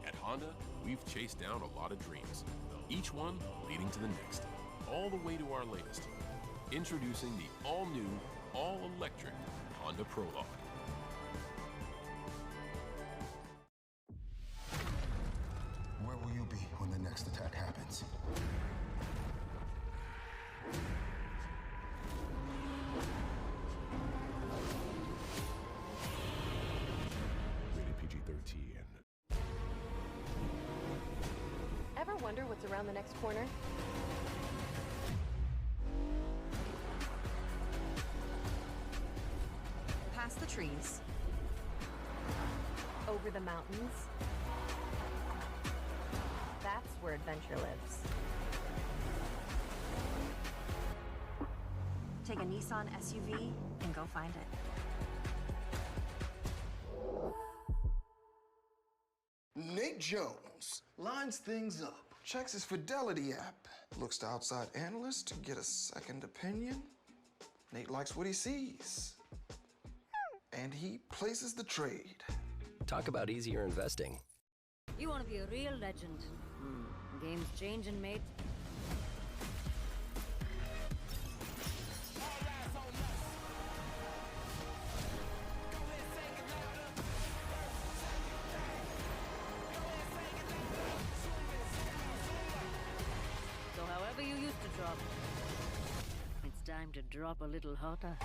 At Honda, we've chased down a lot of dreams, each one leading to the next, all the way to our latest. Introducing the all-new, all-electric Honda Prologue. Where will you be when the next attack happens? Rated PG-13. Ever wonder what's around the next corner? Past the trees. Over the mountains. That's where adventure lives. Take a Nissan SUV and go find it. Nate Jones lines things up, checks his Fidelity app, looks to outside analysts to get a second opinion. Nate likes what he sees. And he places the trade. Talk about easier investing. You want to be a real legend. Game's changing, mate. to drop a little hotter.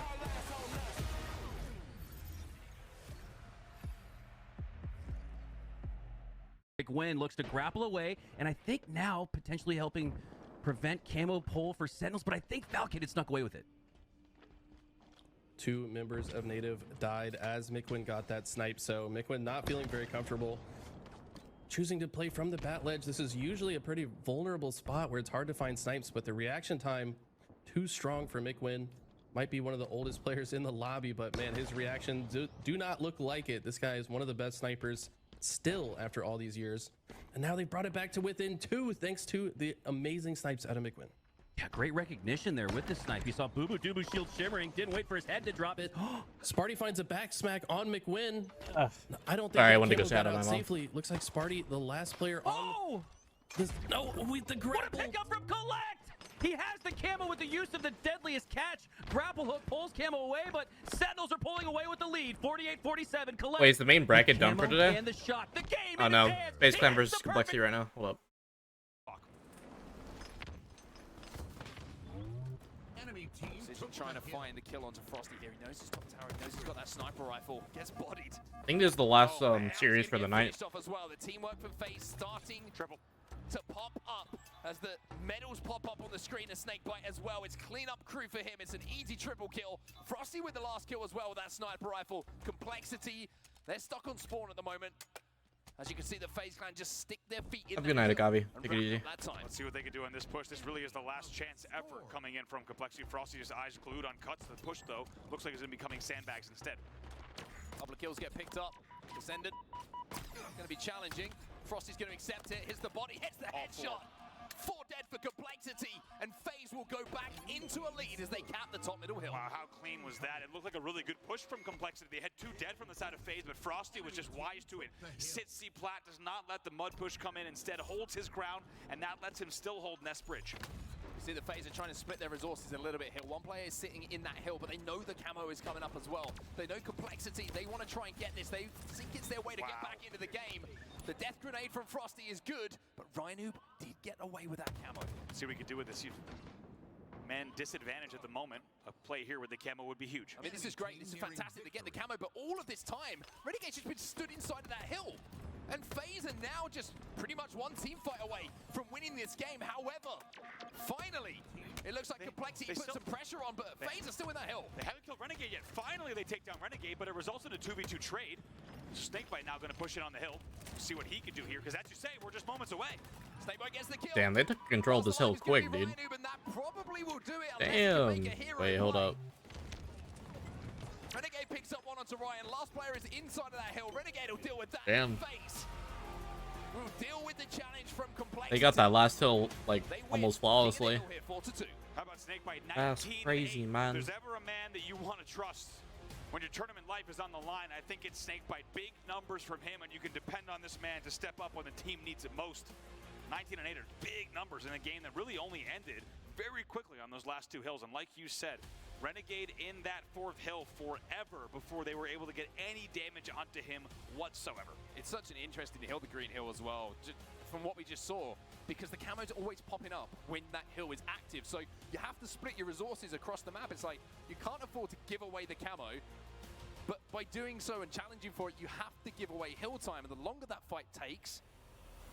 Big win looks to grapple away, and I think now potentially helping prevent camo pull for Sentinels, but I think Falcon had snuck away with it. 2 members of Native died as Mikwin got that snipe, so Mikwin not feeling very comfortable. Choosing to play from the bat ledge. This is usually a pretty vulnerable spot where it's hard to find snipes, but the reaction time too strong for Mikwin. Might be one of the oldest players in the lobby, but man, his reactions do not look like it. This guy is one of the best snipers still after all these years. And now they brought it back to within 2 thanks to the amazing snipes out of Mikwin. Yeah, great recognition there with the snipe. You saw Boo Boo Doo Boo shield shimmering, didn't wait for his head to drop it. Sparty finds a back smack on McWin. I don't think Sorry, I wanted to go say got out out safely. Looks like Sparty, the last player on this. No, with the grapple. What a pickup from Collect! He has the camo with the use of the deadliest catch. Grapple hook pulls camo away, but Sentinels are pulling away with the lead. 48-47. Collect. Wait, is the main bracket done for today? And the shot. The game Oh no, Base Clan versus Complexity right now. Hold up. Decision trying to find the kill onto Frosty here. He knows his top tower. He knows he's got that sniper rifle. Gets bodied. I think this is the last series for the night. Off as well. The teamwork from FaZe starting to pop up as the medals pop up on the screen. A Snakebite as well. It's cleanup crew for him. It's an easy triple kill. Frosty with the last kill as well with that sniper rifle. Complexity. They're stuck on spawn at the moment. As you can see, the FaZe Clan just stick their feet in. Have a good night, Agavi. Take it easy. Let's see what they can do on this push. This really is the last chance effort coming in from Complexity. Frosty just eyes glued on cuts. The push, though, looks like it's going to be coming sandbags instead. Couple of kills get picked up. Descendant. Going to be challenging. Frosty's going to accept it. Hits the body, hits the headshot. 4 dead for Complexity, and FaZe will go back into a lead as they cap the top middle hill. Wow, how clean was that? It looked like a really good push from Complexity. They had 2 dead from the side of FaZe, but Frosty was just wise to it. Sits C plat, does not let the mud push come in, instead holds his ground, and that lets him still hold Nest Bridge. You see the FaZe are trying to split their resources a little bit here. One player is sitting in that hill, but they know the camo is coming up as well. They know Complexity. They want to try and get this. They think it's their way to get back into the game. The death grenade from Frosty is good, but Rhino did get away with that camo. Let's see what we can do with this. Man, disadvantage at the moment. A play here with the camo would be huge. I mean, this is great. This is fantastic to get the camo, but all of this time, Renegade's just been stood inside of that hill. And FaZe are now just pretty much one team fight away from winning this game. However, finally, it looks like Complexity put some pressure on, but FaZe are still in that hill. They haven't killed Renegade yet. Finally, they take down Renegade, but it results in a 2v2 trade. Snakebite now going to push it on the hill. See what he can do here, because as you say, we're just moments away. Snakebite gets the kill. Damn, they took control of this hill quick, dude. Damn. Wait, hold up. Renegade picks up one onto Ryan. Last player is inside of that hill. Renegade will deal with that. Damn. FaZe will deal with the challenge from Complexity. They got that last hill like almost flawlessly. How about Snakebite? That's crazy, man. If there's ever a man that you want to trust when your tournament life is on the line, I think it's Snakebite. Big numbers from him, and you can depend on this man to step up when the team needs it most. 19 and 8 are big numbers in a game that really only ended very quickly on those last 2 hills. And like you said, Renegade in that 4th hill forever before they were able to get any damage onto him whatsoever. It's such an interesting hill, the green hill as well, just from what we just saw, because the camo's always popping up when that hill is active. So you have to split your resources across the map. It's like you can't afford to give away the camo, but by doing so and challenging for it, you have to give away hill time. And the longer that fight takes,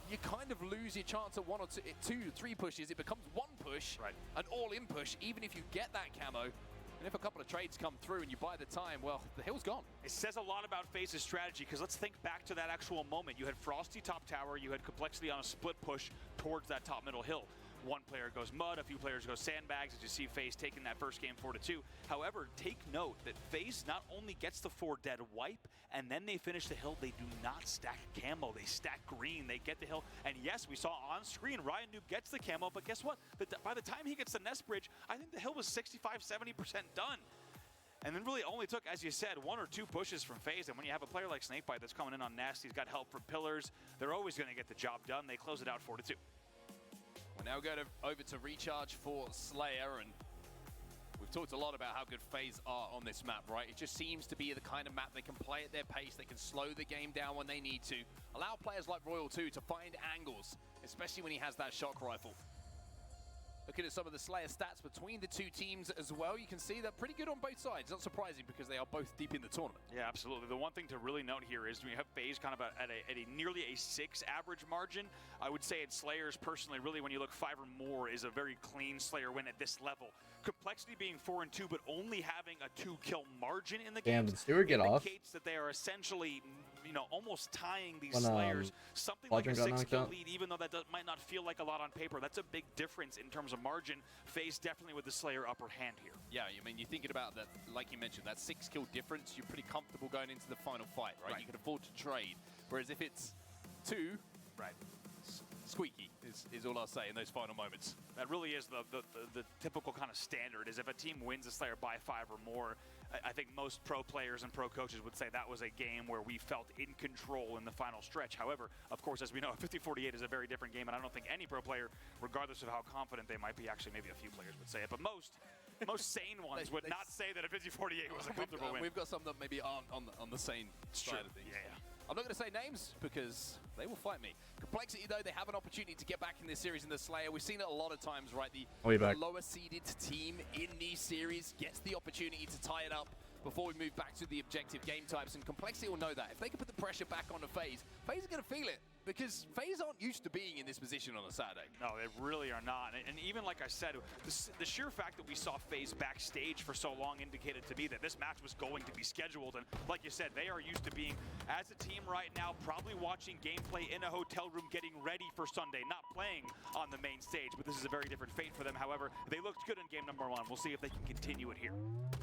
you kind of lose your chance at 1 or 2, 3 pushes. It becomes 1 push, an all-in push, even if you get that camo. And if a couple of trades come through and you buy the time, well, the hill's gone. It says a lot about FaZe's strategy, because let's think back to that actual moment. You had Frosty top tower, you had Complexity on a split push towards that top middle hill. One player goes mud, a few players go sandbags, as you see FaZe taking that first game 4-2. However, take note that FaZe not only gets the 4 dead wipe, and then they finish the hill, they do not stack camo, they stack green, they get the hill. And yes, we saw on screen, Ryan Noob gets the camo, but guess what? By the time he gets the Nest Bridge, I think the hill was 65-70% done. And then really only took, as you said, 1 or 2 pushes from FaZe. And when you have a player like Snakebite that's coming in on Nest, he's got help from pillars, they're always going to get the job done. They close it out 4-2. We'll now go over to Recharge for Slayer, and we've talked a lot about how good FaZe are on this map, right? It just seems to be the kind of map they can play at their pace, they can slow the game down when they need to, allow players like Royal 2 to find angles, especially when he has that shock rifle. Looking at some of the Slayer stats between the two teams as well, you can see they're pretty good on both sides. Not surprising because they are both deep in the tournament. Yeah, absolutely. The one thing to really note here is we have FaZe kind of at a nearly a 6 average margin. I would say at Slayers, personally, really when you look 5 or more is a very clean Slayer win at this level. Complexity being 4-2, but only having a 2-kill margin in the game Damn, did Stewart get off? indicates that they are essentially, you know, almost tying these Slayers. Something like a Quadrant got 6-kill knocked out. lead, even though that might not feel like a lot on paper. That's a big difference in terms of margin. FaZe definitely with the Slayer upper hand here. Yeah, I mean, you're thinking about that, like you mentioned, that 6-kill difference, you're pretty comfortable going into the final fight, right? You can afford to trade. Whereas if it's 2, right, squeaky is all I'll say in those final moments. That really is the typical kind of standard, is if a team wins a Slayer by 5 or more, I think most pro players and pro coaches would say that was a game where we felt in control in the final stretch. However, of course, as we know, 50-48 is a very different game, and I don't think any pro player, regardless of how confident they might be, actually maybe a few players would say it, but most sane ones would not say that a 50-48 was a comfortable win. We've got some that maybe aren't on the sane side of things. Yeah. I'm not going to say names because they will fight me. Complexity, though, they have an opportunity to get back in this series in the Slayer. We've seen it a lot of times, right? The lower seeded team in these series gets the opportunity to tie it up before we move back to the objective game types, and Complexity will know that. If they can put the pressure back onto FaZe, FaZe is going to feel it, because FaZe aren't used to being in this position on a Saturday. No, they really are not. And even like I said, the sheer fact that we saw FaZe backstage for so long indicated to me that this match was going to be scheduled. And like you said, they are used to being, as a team right now, probably watching gameplay in a hotel room, getting ready for Sunday, not playing on the main stage. But this is a very different fate for them. However, they looked good in game number 1. We'll see if they can continue it here.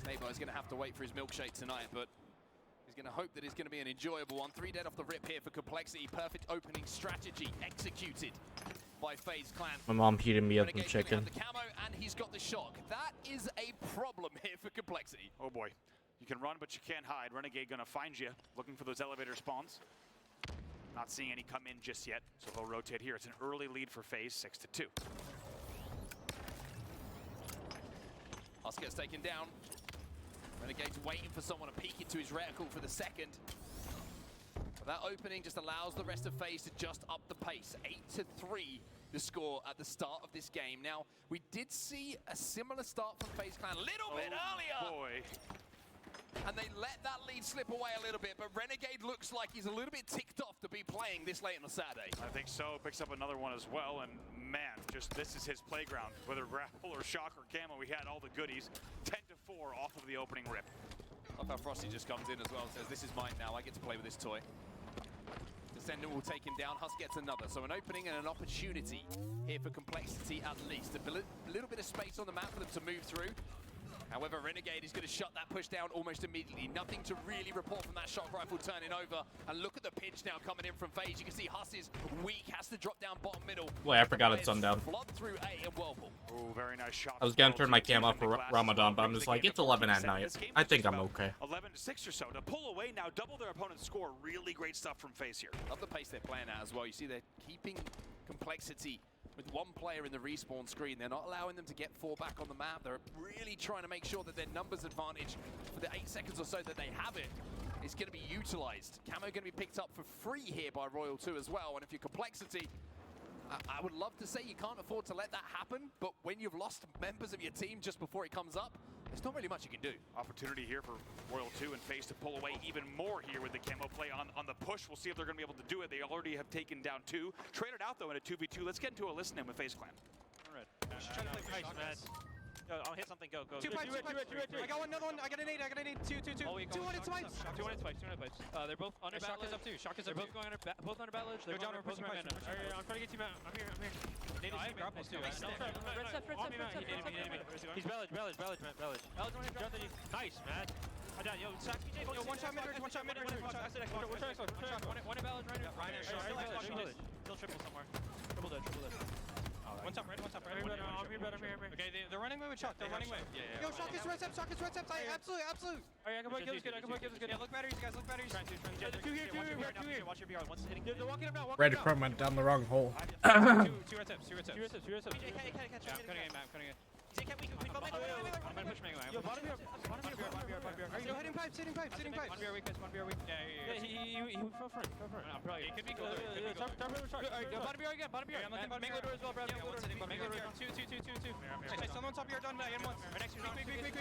Snabo is going to have to wait for his milkshake tonight, but he's going to hope that it's going to be an enjoyable one. 3 dead off the rip here for Complexity. Perfect opening strategy executed by FaZe Clan. My mom heated me up some Renegade's chicken. gonna have the camo, and he's got the shock. That is a problem here for Complexity. Oh boy. You can run, but you can't hide. Renegade gonna find you, looking for those elevator spawns. Not seeing any come in just yet, so they'll rotate here. It's an early lead for FaZe, 6-2. Husk gets taken down. Renegade's waiting for someone to peek into his reticle for the second. But that opening just allows the rest of FaZe to just up the pace. 8-3 the score at the start of this game. Now, we did see a similar start from FaZe Clan a little bit earlier. Boy. And they let that lead slip away a little bit, but Renegade looks like he's a little bit ticked off to be playing this late on a Saturday. I think so. Picks up another one as well, and man, just this is his playground. Whether grapple or shock or camo, we had all the goodies. 10-4 off of the opening rip. Love how Frosty just comes in as well and says, this is mine now, I get to play with this toy. Descendant will take him down, Husk gets another. So an opening and an opportunity here for Complexity at least. A little bit of space on the map for them to move through. However, Renegade is going to shut that push down almost immediately. Nothing to really report from that shock rifle turning over. And look at the pinch now coming in from FaZe. You can see Huss is weak, has to drop down bottom middle. Wait, I forgot it's sundown. Flood through A and Whirlpool. Oh, very nice shot. I was gonna turn my cam off for Ramadan, but I'm just like, it's 11 at night. I think I'm okay. 11-6 or so. To pull away now, double their opponent's score. Really great stuff from FaZe here. Love the pace they're playing at as well. You see they're keeping Complexity with one player in the respawn screen. They're not allowing them to get 4 back on the map. They're really trying to make sure that their numbers advantage for the 8 seconds or so that they have it is going to be utilized. Camo going to be picked up for free here by Royal 2 as well. And if you're Complexity, I would love to say you can't afford to let that happen, but when you've lost members of your team just before it comes up, there's not really much you can do. Opportunity here for Royal 2 and FaZe to pull away even more here with the camo play on the push. We'll see if they're going to be able to do it. They already have taken down 2. Traded out, though, in a 2v2. Let's get into a listen-in with FaZe Clan. All right. Just try to play nice, man. Yo, I'll hit something. Go. Two pipes. I got one, another one. I got an 8. Two. 2 on its pipes. 2 on its pipes. They're both under battle. Shock is up too. They're both going under both under battle. They're both under battle. I'm trying to get team out. I'm here. Nate is grapple too. He's Bellage. Nice, man. Yo, sack me, Jake. Yo, one shot mid-range. One in Bellage right here. Still triple somewhere. Triple dead. One top right. I'm here. Okay, they're running away with Shock. They're running away. Yeah. Yo, Shock is red steps. Absolute. Alright, I can play Gibbs good. Yeah, look batteries, guys. Look batteries. Two here. Watch your BR. One's hitting. They're walking up now. Red Chrome went down the wrong hole. Two red steps. Catch I'm cutting in. I'm gonna push Mega. Yo, bottom here. Are you hitting pipe, sitting pipe. One beer weak, guys. One beer weak. Yeah, he fell front. No, probably. It could be gold. Bottom beer again. Bottom beer. I'm looking bottom beer as well, bro. Mango door. Two. Nice. Someone top beer done. Hit him once. Next to me. Quick.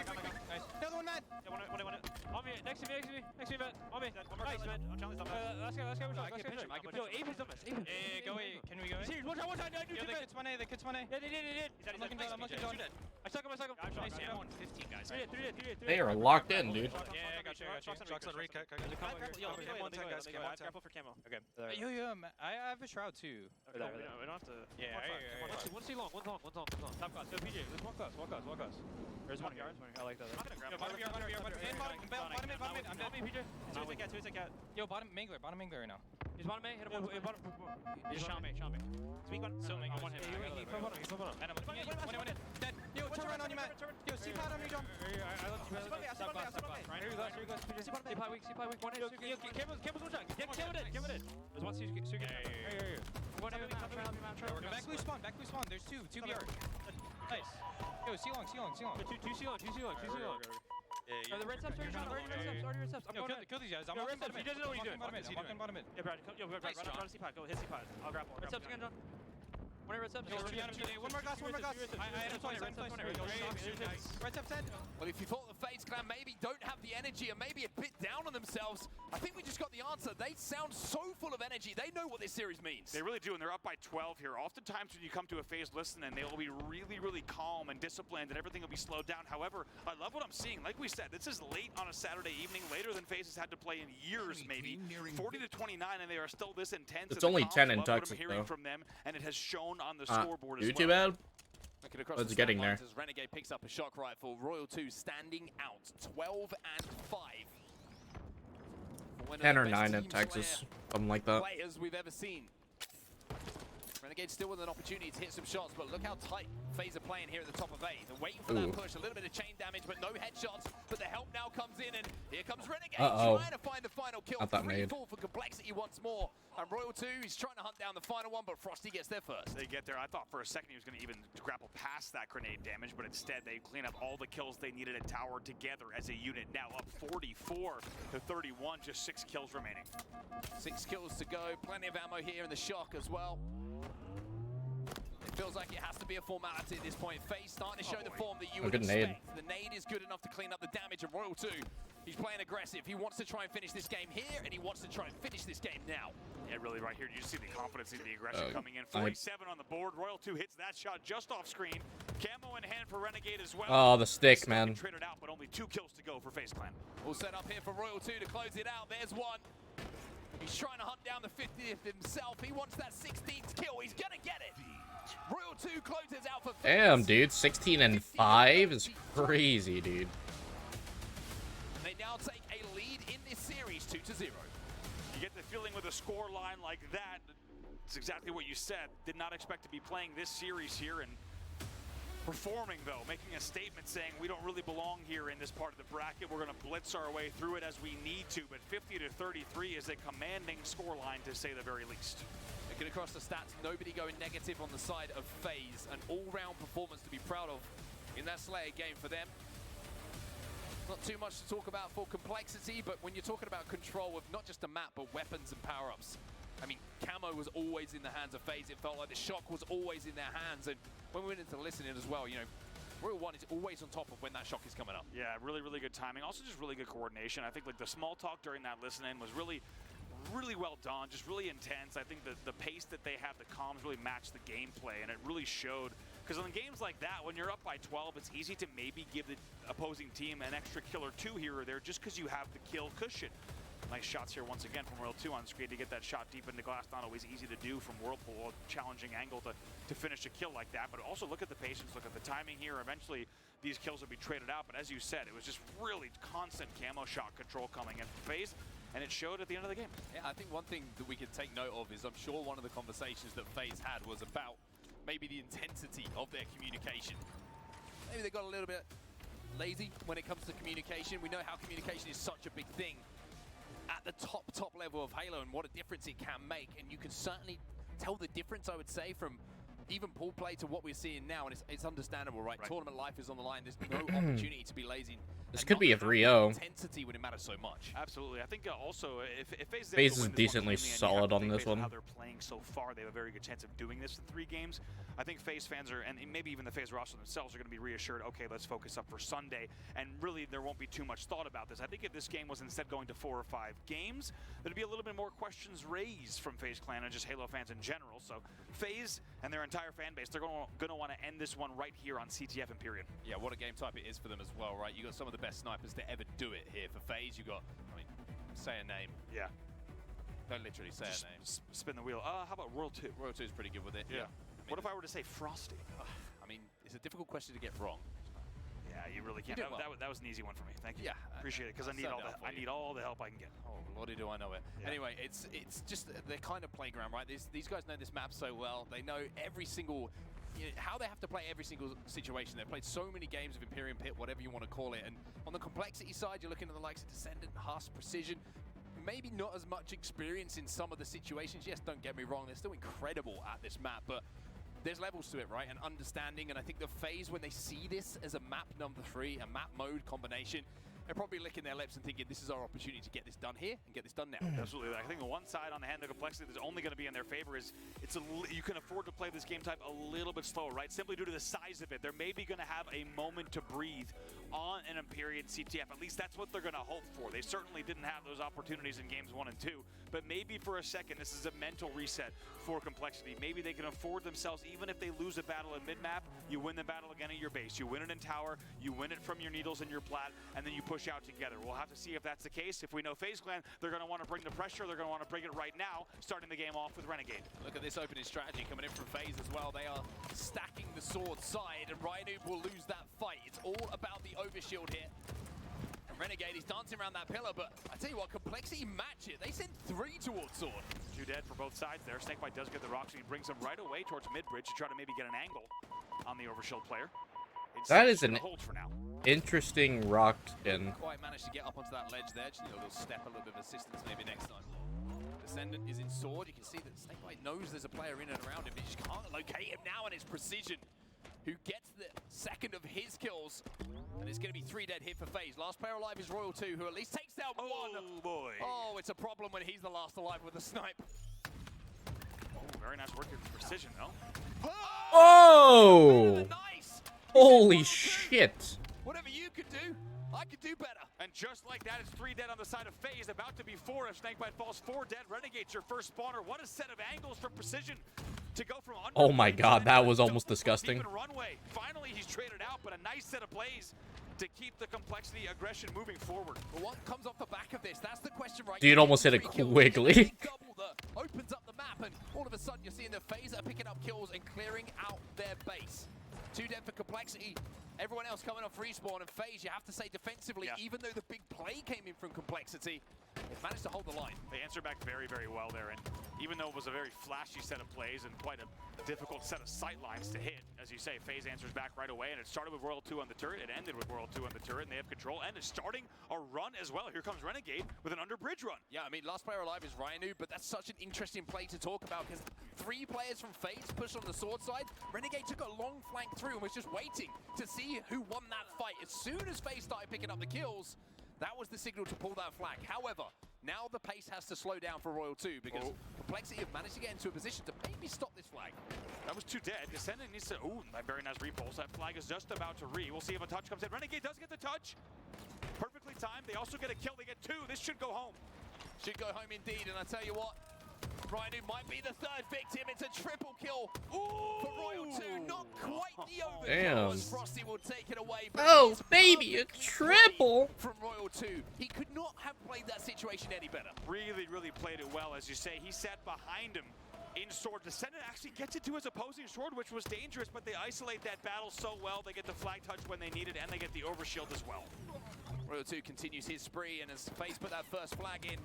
Nice. Another one, Matt. One. On me. Next to me, Matt. On me. Nice, Matt. Let's go. I can pinch him. Yo, Ape is on us. Yeah, go away. Can we go away? One shot. Yo, the kid's 1A. Yeah, they did. I'm looking down. I stuck him. Nice. I'm on 15, guys. They are locked in, dude. Yeah, I got you. Shots on recap. Yo, guys. Careful for camo. Okay. Yo, I have a shroud too. We don't have to. Yeah, one C long. Top class. Yo, PJ, let's walk us. There's one here. I like that. Bottom mid. I'm dead, PJ. Two is a cat. Yo, bottom mangler right now. He's bottom main. Hit him. Bottom. He's Sean May. Speak one. So I want him. He fell bottom. And I'm one in. Dead. Yo, turn around on you, Matt. Yo, C-pad on you, John. I love you. Stop. Here you go. C-pad weak. One hit. Yo, Campbell's one shot. Campbell did. There's one C. Here. Back blue spawn. There's two BR. Nice. Yo, C long. Two C long. Yeah, the red steps already red steps. I'm going to kill these guys. I'm red steps. He doesn't know what he's doing. I'm bottom mid. Yeah, Brad. Run C-pad. Go hit C-pad. I'll grapple. Red steps again, John. One red steps. One more glass. I hit him twice. Red steps 10. Well, if you thought the FaZe clan maybe don't have the energy and maybe a bit down on themselves, I think we just got the answer. They sound so full of energy. They know what this series means. They really do, and they're up by 12 here. Oftentimes when you come to a FaZe listen, and they will be really calm and disciplined, and everything will be slowed down. However, I love what I'm seeing. Like we said, this is late on a Saturday evening, later than FaZe has had to play in years, maybe. 40-29, and they are still this intense. It's only 10 in Texas, Texas, hearing though. from them, and it has shown on the scoreboard as YouTube well. ad? It's getting there. As Renegade picks up a shock rifle. Royal 2 standing out 12 and 5. 10 or 9 in Texas, something like that. Players we've ever seen. Renegade still with an opportunity to hit some shots, but look how tight FaZe are playing here at the top of A. They're waiting for that push, a little bit of chain damage, but no headshots. But the help now comes in, and here comes Renegade trying to find the final kill. 3-4 for complexity once more. And Royal 2, he's trying to hunt down the final one, but Frosty gets there first. They get there. I thought for a second he was going to even grapple past that grenade damage, but instead they clean up all the kills they needed at tower together as a unit. Now up 44-31, just 6 kills remaining. 6 kills to go. Plenty of ammo here in the shock as well. It feels like it has to be a formality at this point. FaZe starting to show the form that you would expect. The nade is good enough to clean up the damage, and Royal 2, he's playing aggressive. He wants to try and finish this game here, and he wants to try and finish this game now. Yeah, really right here. You just see the confidence in the aggression coming in. 47 on the board. Royal 2 hits that shot just off screen. Camo in hand for Renegade as well. Oh, the stick, man. Traded out, but only 2 kills to go for FaZe Clan. All set up here for Royal 2 to close it out. There's one. He's trying to hunt down the 50th himself. He wants that 16th kill. He's gonna get it. Royal 2 closes out for FaZe. Damn, dude. 16 and 5 is crazy, dude. They now take a lead in this series, 2-0. You get the feeling with a score line like that, it's exactly what you said. Did not expect to be playing this series here and performing, though, making a statement saying we don't really belong here in this part of the bracket. We're going to blitz our way through it as we need to, but 50-33 is a commanding score line, to say the very least. Looking across the stats, nobody going negative on the side of FaZe. An all-round performance to be proud of in that Slayer game for them. Not too much to talk about for complexity, but when you're talking about control of not just a map, but weapons and power-ups, I mean, Camo was always in the hands of FaZe. It felt like the shock was always in their hands. And when we went into listening as well, you know, Royal 1 is always on top of when that shock is coming up. Yeah, really good timing. Also just really good coordination. I think like the small talk during that listening was really well done, just really intense. I think the pace that they have, the comms really matched the gameplay, and it really showed. Because in games like that, when you're up by 12, it's easy to maybe give the opposing team an extra kill or 2 here or there just because you have the kill cushion. Nice shots here once again from Royal 2 on screen to get that shot deep into glass. Not always easy to do from Whirlpool, a challenging angle to finish a kill like that. But also look at the patience, look at the timing here. Eventually, these kills will be traded out. But as you said, it was just really constant camo shot control coming in from FaZe, and it showed at the end of the game. Yeah, I think one thing that we could take note of is I'm sure one of the conversations that FaZe had was about maybe the intensity of their communication. Maybe they got a little bit lazy when it comes to communication. We know how communication is such a big thing at the top level of Halo and what a difference it can make. And you can certainly tell the difference, I would say, from even pool play to what we're seeing now. And it's understandable, right? Tournament life is on the line. There's no opportunity to be lazy. This could be a 3-0. Intensity when it matters so much. Absolutely. I think also if FaZe FaZe is decently solid on this one. How they're playing so far, they have a very good chance of doing this in 3 games. I think FaZe fans are, and maybe even the FaZe roster themselves, are going to be reassured. Okay, let's focus up for Sunday, and really there won't be too much thought about this. I think if this game was instead going to 4 or 5 games, there'd be a little bit more questions raised from FaZe Clan and just Halo fans in general. So FaZe and their entire fan base, they're going to want to end this one right here on CTF Imperium. Yeah, what a game type it is for them as well, right? You got some of the best snipers to ever do it here. For FaZe, you got, I mean, say a name. Yeah. Don't literally say Just a name. Spin the wheel. How about Royal 2? Royal 2 is pretty good with it. Yeah. I mean, what if I were to say Frosty? I mean, it's a difficult question to get wrong. Yeah, you really can't. That was an easy one for me. Thank you. Yeah, appreciate it because I need all the help I can get. Oh, lordy, do I know it. Yeah. Anyway, it's just their kind of playground, right? These guys know this map so well. They know every single, how they have to play every single situation. They've played so many games of Imperium Pit, whatever you want to call it. And on the complexity side, you're looking at the likes of Descendant, Husk, Precision. Maybe not as much experience in some of the situations. Yes, don't get me wrong, they're still incredible at this map, but there's levels to it, right? And understanding, and I think the FaZe, when they see this as a map number 3, a map mode combination, they're probably licking their lips and thinking, this is our opportunity to get this done here and get this done now. Absolutely. I think the one side on the hand of complexity that's only going to be in their favor is you can afford to play this game type a little bit slower, right? Simply due to the size of it. They're maybe going to have a moment to breathe on an Empyrean CTF. At least that's what they're going to hope for. They certainly didn't have those opportunities in games 1 and 2, but maybe for a second, this is a mental reset for complexity. Maybe they can afford themselves, even if they lose a battle in mid-map, you win the battle again at your base. You win it in tower, you win it from your needles and your plat, and then you push out together. We'll have to see if that's the case. If we know FaZe Clan, they're going to want to bring the pressure. They're going to want to bring it right now, starting the game off with Renegade. Look at this opening strategy coming in from FaZe as well. They are stacking the sword side, and Rhino will lose that fight. It's all about the overshield here. And Renegade is dancing around that pillar, but I tell you what, complexity match it. They send 3 towards sword. 2 dead for both sides there. Snakebite does get the rocks, and he brings them right away towards mid-bridge to try to maybe get an angle on the overshield player. That is an hold for now. Interesting rock spin. Quite managed to get up onto that ledge there. Just need a little step, a little bit of assistance maybe next time. Descendant is in sword. You can see that Snakebite knows there's a player in and around him, but he just can't locate him now, and it's Precision who gets the second of his kills. And it's going to be 3 dead here for FaZe. Last player alive is Royal 2, who at least takes down 1. Oh, boy. Oh, it's a problem when he's the last alive with a snipe. Oh, very nice work with Precision, though. Oh! Holy shit. Whatever you could do, I could do better. And just like that, it's 3 dead on the side of FaZe. About to be 4 if Snakebite falls. 4 dead. Renegade's your first spawner. What a set of angles from Precision to go from under. Oh my god, that was almost disgusting. Runway. Finally, he's traded out, but a nice set of plays to keep the complexity aggression moving forward. But what comes off the back of this? That's the question, right? Dude almost hit it quickly. Opens up the map, and all of a sudden you're seeing the FaZe are picking up kills and clearing out their base. 2 dead for complexity. Everyone else coming off respawn, and FaZe, you have to say defensively, even though the big play came in from complexity, they've managed to hold the line. They answered back very, very well there, and even though it was a very flashy set of plays and quite a difficult set of sight lines to hit, as you say, FaZe answers back right away, and it started with Royal 2 on the turret, it ended with Royal 2 on the turret, and they have control, and it's starting a run as well. Here comes Renegade with an under-bridge run. Yeah, I mean, last player alive is Ryanu, but that's such an interesting play to talk about, because 3 players from FaZe pushed on the sword side. Renegade took a long flank through and was just waiting to see who won that fight. As soon as FaZe started picking up the kills, that was the signal to pull that flag. However, now the pace has to slow down for Royal 2 because Complexity have managed to get into a position to maybe stop this flag. That was 2 dead. Descendant needs to... Ooh, that very nice repulse. That flag is just about to re. We'll see if a touch comes in. Renegade does get the touch. Perfectly timed. They also get a kill. They get 2. This should go home. Should go home indeed. And I tell you what, Rhino might be the 3rd victim. It's a triple kill for Royal 2. Not quite the overkill as Frosty will take it away. Oh, baby, a triple from Royal 2. He could not have played that situation any better. Really, really played it well. As you say, he sat behind him in sword. Descendant actually gets it to his opposing sword, which was dangerous, but they isolate that battle so well. They get the flag touch when they need it, and they get the overshield as well. Royal 2 continues his spree, and as FaZe put that first flag in,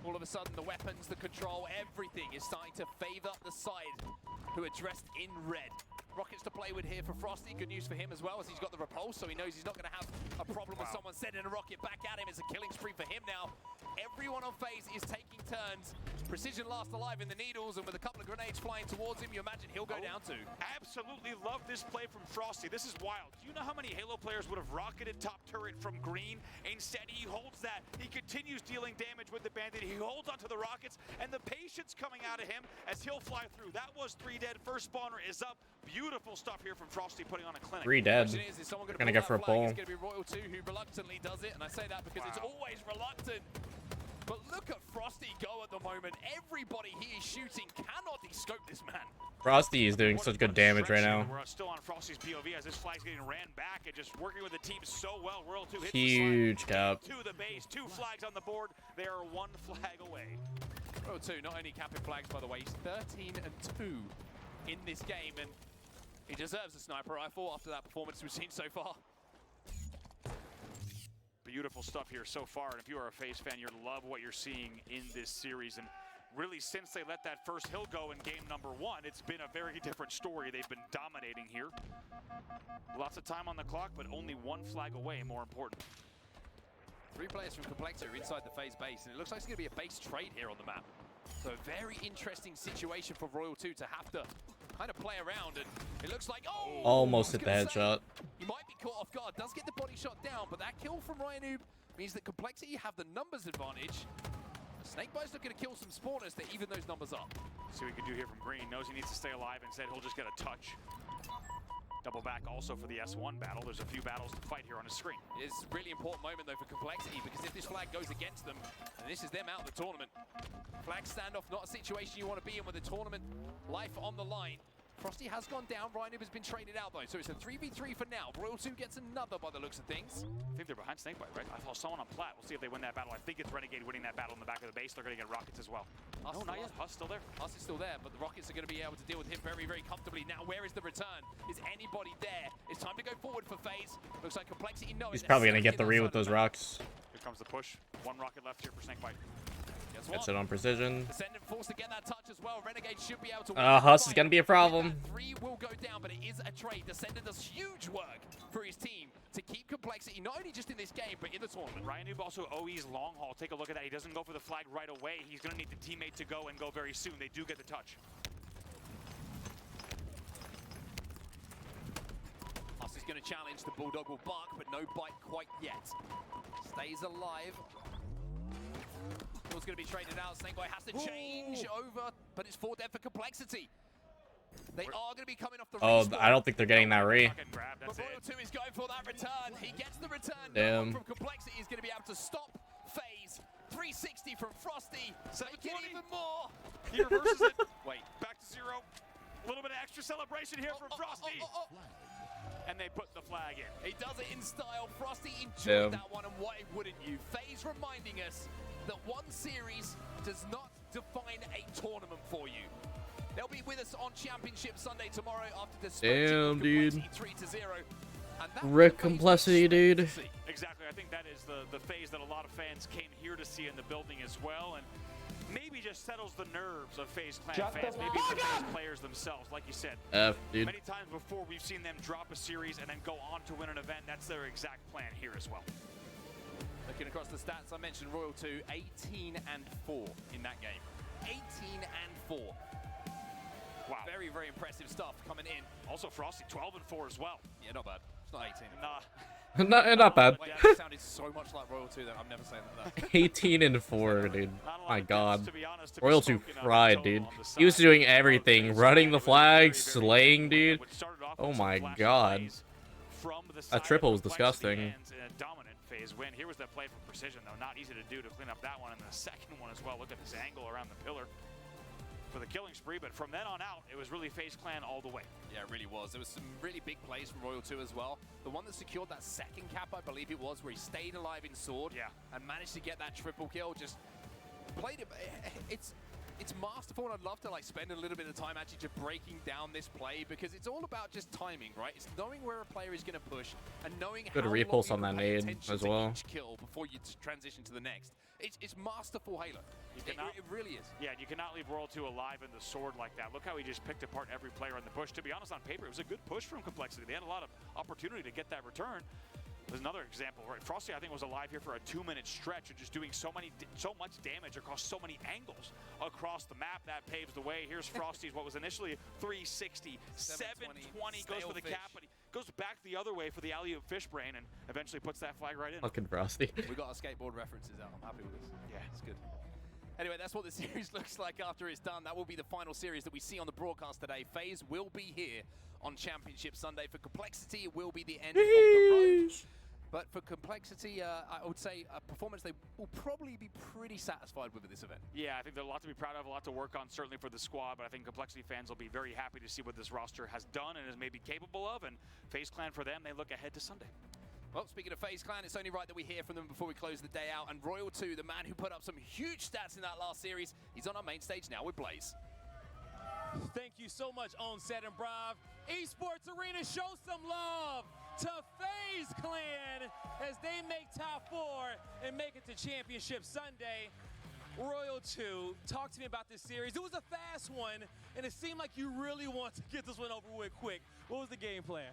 all of a sudden the weapons, the control, everything is starting to favor the side who are dressed in red. rockets to play with here for Frosty. Good news for him as well, as he's got the repulse, so he knows he's not going to have a problem with someone sending a rocket back at him. It's a killing spree for him now. Everyone on FaZe is taking turns. Precision last alive in the needles, and with a couple of grenades flying towards him, you imagine he'll go down too. Absolutely love this play from Frosty. This is wild. Do you know how many Halo players would have rocketed top turret from green? Instead, he holds that. He continues dealing damage with the bandit. He holds onto the rockets, and the patience coming out of him as he'll fly through. That was 3 dead. First spawner is up. Beautiful stuff here from Frosty putting on a clinic. 3 dead. Is someone Gonna go for a pull. It's going to be Royal 2 who reluctantly does it, and I say that because it's always reluctant. But look at Frosty go at the moment. Everybody he is shooting cannot de-scope this man. Frosty is doing such good damage right now. We're still on Frosty's POV as this flag's getting ran back and just working with the team so well. Royal 2 hits Huge the cap. to the base. 2 flags on the board. They are 1 flag away. Royal 2 not only capping flags, by the way, he's 13-2 in this game, and he deserves a sniper rifle after that performance we've seen so far. Beautiful stuff here so far, and if you are a FaZe fan, you'll love what you're seeing in this series. And really, since they let that first hill go in game number 1, it's been a very different story. They've been dominating here. Lots of time on the clock, but only 1 flag away, more important. 3 players from Complexo are inside the FaZe base, and it looks like it's going to be a base trade here on the map. So a very interesting situation for Royal 2 to have to kind of play around, and it looks like, oh! Almost hit the headshot. He might be caught off guard, does get the body shot down, but that kill from Ryanoob means that Complexity have the numbers advantage. Snakeboy's looking to kill some spawners to even those numbers up. See what he can do here from Green. Knows he needs to stay alive. Instead, he'll just get a touch. Double back also for the S1 battle. There's a few battles to fight here on his screen. It's a really important moment, though, for Complexity, because if this flag goes against them, and this is them out of the tournament. Flag standoff, not a situation you want to be in with the tournament life on the line. Frosty has gone down. Ryanoob has been traded out, though, so it's a 3v3 for now. Royal 2 gets another by the looks of things. I think they're behind Snakebite, right? I saw someone on plat. We'll see if they win that battle. I think it's Renegade winning that battle in the back of the base. They're going to get rockets as well. No, not yet. Huss still there. Huss is still there, but the rockets are going to be able to deal with him very, very comfortably. Now, where is the return? Is anybody there? It's time to go forward for FaZe. Looks like Complexity. No, he's probably going to get the re with those rocks. Here comes the push. 1 rocket left here for Snakebite. Gets it on precision. Descendant forced to get that touch as well. Renegade should be able to win. Huss is gonna be a problem. 3 will go down, but it is a trade. Descendant does huge work for his team to keep Complexity, not only just in this game, but in the tournament. Ryanoob also OE's long haul. Take a look at that. He doesn't go for the flag right away. He's gonna need the teammate to go and go very soon. They do get the touch. Huss is gonna challenge. The Bulldog will bark, but no bite quite yet. Stays alive. Going to be traded out. Snakeboy has to change over, but it's 4 dead for Complexity. They are going to be coming off the respawn. I don't think they're getting that re. But Royal 2 is going for that return. He gets the return. Damn. From Complexity. He's going to be able to stop FaZe. 360 from Frosty. Make it even more. He reverses it. Wait, back to 0. A little bit of extra celebration here from Frosty. And they put the flag in. He does it in style. Frosty enjoyed that one, and why wouldn't you? FaZe reminding us that one series does not define a tournament for you. They'll be with us on Championship Sunday tomorrow after the damn, dude. 3-0. Rick Complexity, dude. Exactly. I think that is the phase that a lot of fans came here to see in the building as well, and maybe just settles the nerves of FaZe Clan fans, maybe the FaZe players themselves, like you said. Dude. Many times before, we've seen them drop a series and then go on to win an event. That's their exact plan here as well. Looking across the stats, I mentioned Royal 2, 18-4 in that game. 18-4. Wow. Very, very impressive stuff coming in. Also Frosty, 12-4 as well. Yeah, not bad. It's not 18. Nah. not bad. Wait, that sounded so much like Royal 2 that I'm never saying that. 18-4, dude. My God. Royal 2 fried, dude. He was doing everything. Running the flag, slaying, dude. Oh my God. That triple was disgusting. FaZe win. Here was that play for precision, though. Not easy to do to clean up that one, and the second one as well. Look at this angle around the pillar for the killing spree, but from then on out, it was really FaZe Clan all the way. Yeah, it really was. There was some really big plays from Royal 2 as well. The one that secured that second cap, I believe it was, where he stayed alive in Sword and managed to get that triple kill. Just played it. It's it's masterful, and I'd love to like spend a little bit of time actually just breaking down this play, because it's all about just timing, right? It's knowing where a player is going to push and knowing Good how repulse long on you that pay nade attention as to well. each kill before you transition to the next. It's masterful Halo. It really is. Yeah, you cannot leave Royal 2 alive in the sword like that. Look how he just picked apart every player on the push. To be honest, on paper, it was a good push from Complexity. They had a lot of opportunity to get that return. There's another example, right? Frosty, I think, was alive here for a 2-minute stretch of just doing so much damage across so many angles across the map. That paves the way. Here's Frosty's what was initially 360, 720, goes for the cap, but he goes back the other way for the alley-oop fish brain and eventually puts that flag right in. Fucking Frosty. We got our skateboard references out. I'm happy with this. Yeah, it's good. Anyway, that's what the series looks like after it's done. That will be the final series that we see on the broadcast today. FaZe will be here on Championship Sunday. For Complexity, it will be the end of the road. But for Complexity, I would say a performance they will probably be pretty satisfied with at this event. Yeah, I think there's a lot to be proud of, a lot to work on, certainly for the squad, but I think Complexity fans will be very happy to see what this roster has done and is maybe capable of, and FaZe Clan for them, they look ahead to Sunday. Well, speaking of FaZe Clan, it's only right that we hear from them before we close the day out, and Royal 2, the man who put up some huge stats in that last series, he's on our main stage now with Blaze. Thank you so much, Onset and Brav. Esports Arena, show some love to FaZe Clan as they make top 4 and make it to Championship Sunday. Royal 2, talk to me about this series. It was a fast one, and it seemed like you really want to get this one over with quick. What was the game plan?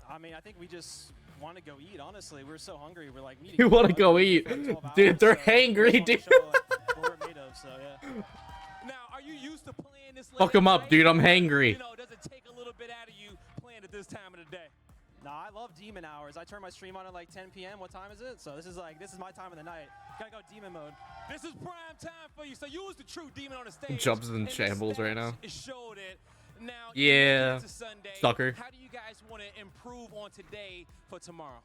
I mean, I think we just want to go eat, honestly. We're so hungry. We're like meeting. You want to go eat? Dude, they're hangry, dude. What we're made of, so yeah. Now, are you used to playing this late? Fuck him up, dude. I'm hangry. You know, does it take a little bit out of you playing at this time of the day? Nah, I love demon hours. I turn my stream on at like 10 p.m. What time is it? So this is my time of the night. Gotta go demon mode. This is prime time for you. So you was the true demon on the stage. Jumps in shambles right now. It showed it. Now, yeah, Sunday, sucker. How do you guys want to improve on today for tomorrow?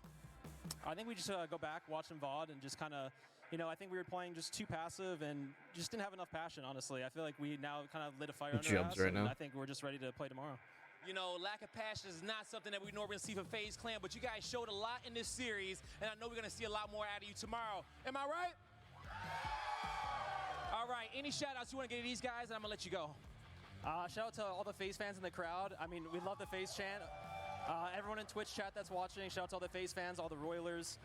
I think we just go back, watch some VOD, and just kind of, you know, I think we were playing just too passive and just didn't have enough passion, honestly. I feel like we now kind of lit a fire under us, right and now. I think we're just ready to play tomorrow. You know, lack of passion is not something that we normally see from FaZe Clan, but you guys showed a lot in this series, and I know we're going to see a lot more out of you tomorrow. Am I right? All right, any shout-outs you want to get to these guys, and I'm going to let you go. Shout out to all the FaZe fans in the crowd. I mean, we love the FaZe chant. Everyone in Twitch chat that's watching, shout out to all the FaZe fans, all the Roilers.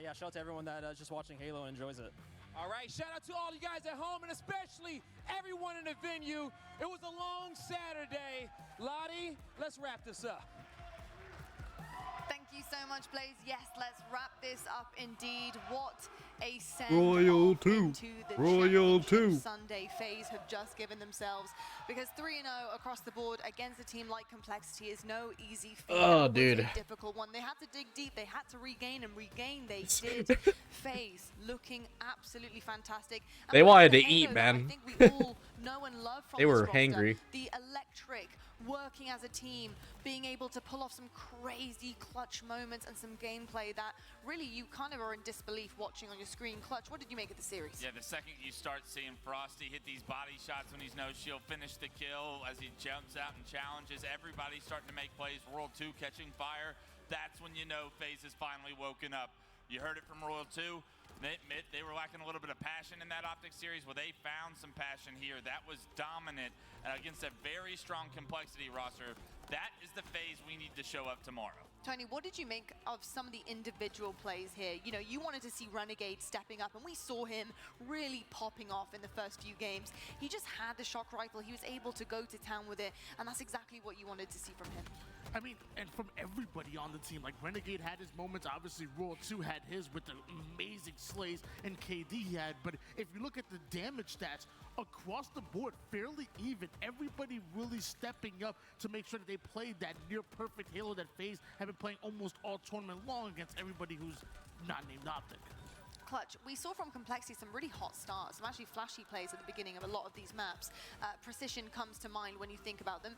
Yeah, shout out to everyone that is just watching Halo and enjoys it. All right, shout out to all you guys at home, and especially everyone in the venue. It was a long Saturday. Lottie, let's wrap this up. Thank you so much, Blaze. Yes, let's wrap this up indeed. What a send Royal 2. into the Royal 2. Championship Sunday. FaZe have just given themselves, because 3-0 across the board against a team like Complexity is no easy feat. Oh, it was dude. a difficult one. They had to dig deep. They had to regain, and regain they did. FaZe looking absolutely fantastic. And They wanted to the eat, Halo that man. I think we all know and love from They this were roster, hangry. the electric, working as a team, being able to pull off some crazy clutch moments and some gameplay that really you kind of are in disbelief watching on your screen. Clutch, what did you make of the series? Yeah, the second you start seeing Frosty hit these body shots when he's no shield, finish the kill as he jumps out and challenges, everybody starting to make plays, World 2 catching fire, that's when you know FaZe has finally woken up. You heard it from Royal 2. They admit they were lacking a little bit of passion in that Optic series. Well, they found some passion here. That was dominant against a very strong Complexity roster. That is the FaZe we need to show up tomorrow. Tony, what did you make of some of the individual plays here? You know, you wanted to see Renegade stepping up, and we saw him really popping off in the first few games. He just had the shock rifle. He was able to go to town with it, and that's exactly what you wanted to see from him. I mean, and from everybody on the team, like Renegade had his moments, obviously Royal 2 had his with the amazing slays and KD he had, but if you look at the damage stats, across the board, fairly even. Everybody really stepping up to make sure that they played that near-perfect Halo that FaZe have been playing almost all tournament long against everybody who's not named Optic. Clutch, we saw from Complexity some really hot starts, some actually flashy plays at the beginning of a lot of these maps. Precision comes to mind when you think about them.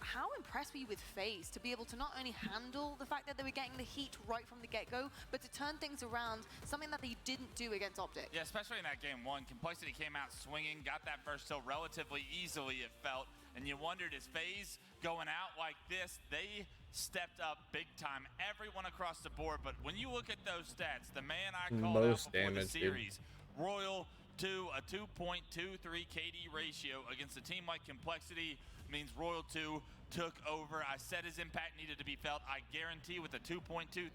How impressed were you with FaZe to be able to not only handle the fact that they were getting the heat right from the get-go, but to turn things around, something that they didn't do against Optic? Yeah, especially in that game one. Complexity came out swinging, got that first kill relatively easily, it felt. And you wondered, is FaZe going out like this? They stepped up big time, everyone across the board. But when you look at those stats, the man I called out before the series, Royal 2, a 2.23 KD ratio against a team like Complexity means Royal 2 took over. I said his impact needed to be felt. I guarantee with a 2.23,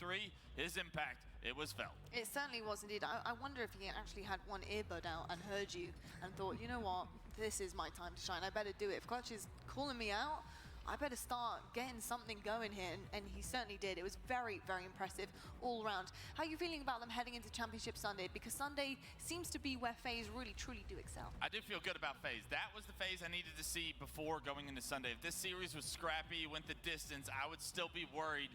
his impact, it was felt. It certainly was indeed. I wonder if he actually had one earbud out and heard you and thought, you know what, this is my time to shine. I better do it. If Clutch is calling me out, I better start getting something going here, and he certainly did. It was very, very impressive all around. How are you feeling about them heading into Championship Sunday? Because Sunday seems to be where FaZe really, truly do excel. I do feel good about FaZe. That was the FaZe I needed to see before going into Sunday. If this series was scrappy, went the distance, I would still be worried.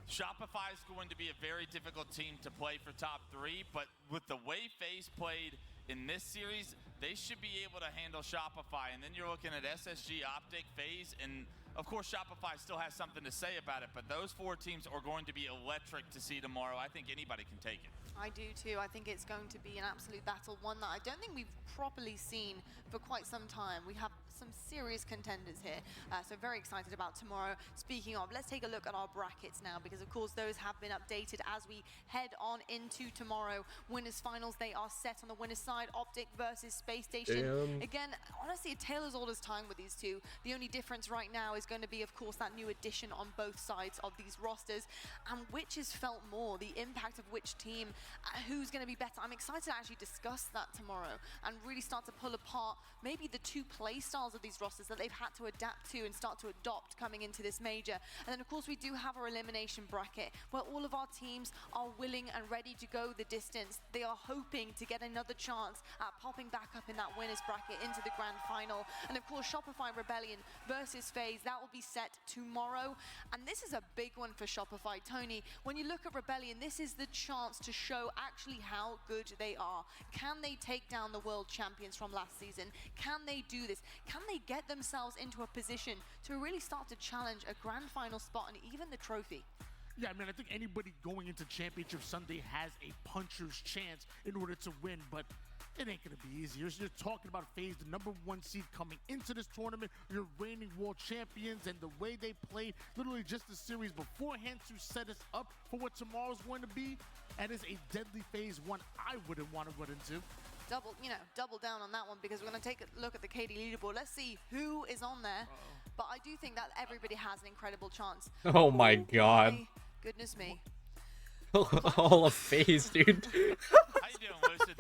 Shopify is going to be a very difficult team to play for top 3, but with the way FaZe played in this series, they should be able to handle Shopify. And then you're looking at SSG, Optic, FaZe, and of course Shopify still has something to say about it, but those 4 teams are going to be electric to see tomorrow. I think anybody can take it. I do too. I think it's going to be an absolute battle, one that I don't think we've properly seen for quite some time. We have some serious contenders here, so very excited about tomorrow. Speaking of, let's take a look at our brackets now, because of course those have been updated as we head on into tomorrow. Winners finals, they are set on the winners side. Optic versus Space Station. Damn. Again, honestly, a tale as old as time with these two. The only difference right now is going to be, of course, that new addition on both sides of these rosters, and which is felt more, the impact of which team, who's going to be better. I'm excited to actually discuss that tomorrow and really start to pull apart maybe the 2 play styles of these rosters that they've had to adapt to and start to adopt coming into this major. And then of course we do have our elimination bracket where all of our teams are willing and ready to go the distance. They are hoping to get another chance at popping back up in that winners bracket into the grand final. And of course Shopify Rebellion versus FaZe, that will be set tomorrow. And this is a big one for Shopify. Tony, when you look at Rebellion, this is the chance to show actually how good they are. Can they take down the world champions from last season? Can they do this? Can they get themselves into a position to really start to challenge a grand final spot and even the trophy? Yeah, I mean, I think anybody going into Championship Sunday has a puncher's chance in order to win, but it ain't going to be easy. You're talking about FaZe, the #1 seed coming into this tournament. You're reigning world champions, and the way they played literally just the series beforehand to set us up for what tomorrow's going to be, that is a deadly FaZe, one I wouldn't want to run into. Double down on that one, because we're going to take a look at the KD leaderboard. Let's see who is on there. But I do think that everybody has an incredible chance. Oh my god. My goodness me. All of FaZe, dude. How you doing, Lucid?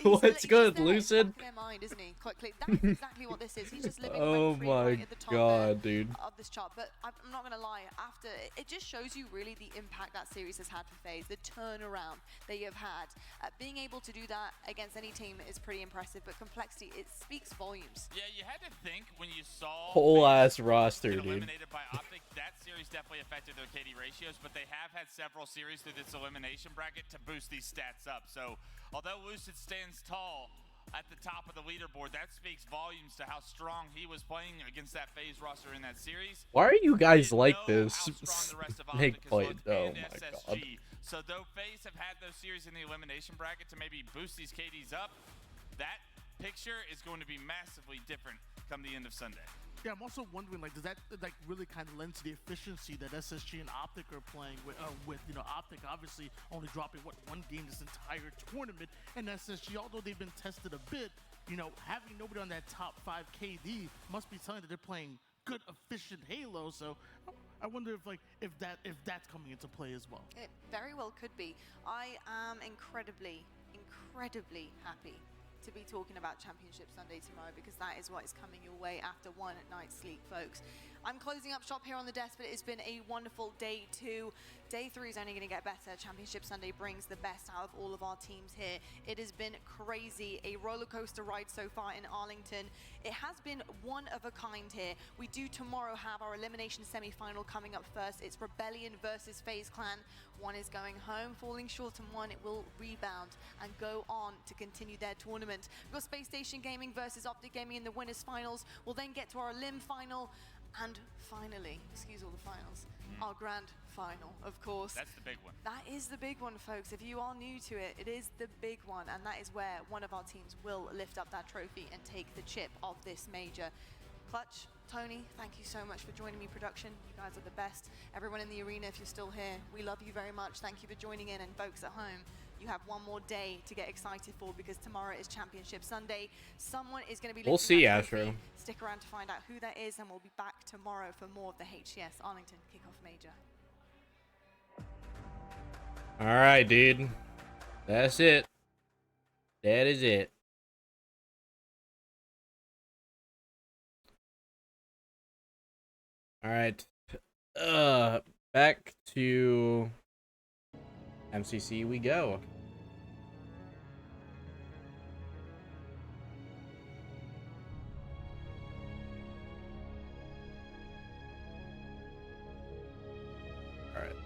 What's good, Lucid? Their mind, isn't he? Quickly, that's exactly what this is. He's just living Oh rent-free my right at the top god, there dude. of this chart. But I'm not gonna lie. After it just shows you really the impact that series has had for FaZe, the turnaround they have had. Being able to do that against any team is pretty impressive. But Complexity, it speaks volumes. Yeah, you had to think when you saw Whole ass roster, get dude. eliminated by Optic. That series definitely affected their KD ratios, but they have had several series through this elimination bracket to boost these stats up. So although Lucid stands tall at the top of the leaderboard, that speaks volumes to how strong he was playing against that FaZe roster in that series. Why are you guys like know this? how strong the rest of Snake Optic play. has looked, Oh and my SSG. god. So though FaZe have had those series in the elimination bracket to maybe boost these KDs up, that picture is going to be massively different come the end of Sunday. Yeah, I'm also wondering, like, does that like really kind of lend to the efficiency that SSG and Optic are playing with? Optic obviously only dropping one game this entire tournament, and SSG, although they've been tested a bit, having nobody on that top 5 KD must be telling that they're playing good, efficient Halo. So I wonder if that's coming into play as well. It very well could be. I am incredibly happy to be talking about Championship Sunday tomorrow, because that is what is coming your way after one night's sleep, folks. I'm closing up shop here on the desk, but it's been a wonderful day 2. Day 3 is only going to get better. Championship Sunday brings the best out of all of our teams here. It has been crazy, a roller coaster ride so far in Arlington. It has been one of a kind here. We do tomorrow have our elimination semi-final coming up first. It's Rebellion versus FaZe Clan. One is going home, falling short, and one it will rebound and go on to continue their tournament. We've got Space Station Gaming versus Optic Gaming in the winners finals. We'll then get to our elim final. And finally, excuse all the finals, our grand final, of course. That's the big one. That is the big one, folks. If you are new to it, it is the big one, and that is where one of our teams will lift up that trophy and take the chip of this major. Clutch, Tony, thank you so much for joining me, production. You guys are the best. Everyone in the arena, if you're still here, we love you very much. Thank you for joining in, and folks at home, you you have one more day to get excited for, because tomorrow is Championship Sunday. Someone is going to be We'll lifting see, that Astro. trophy. Stick around to find out who that is, and we'll be back tomorrow for more of the HCS Arlington Kickoff Major. All right, dude. That's it. That is it. All right. Back to MCC we go. All right.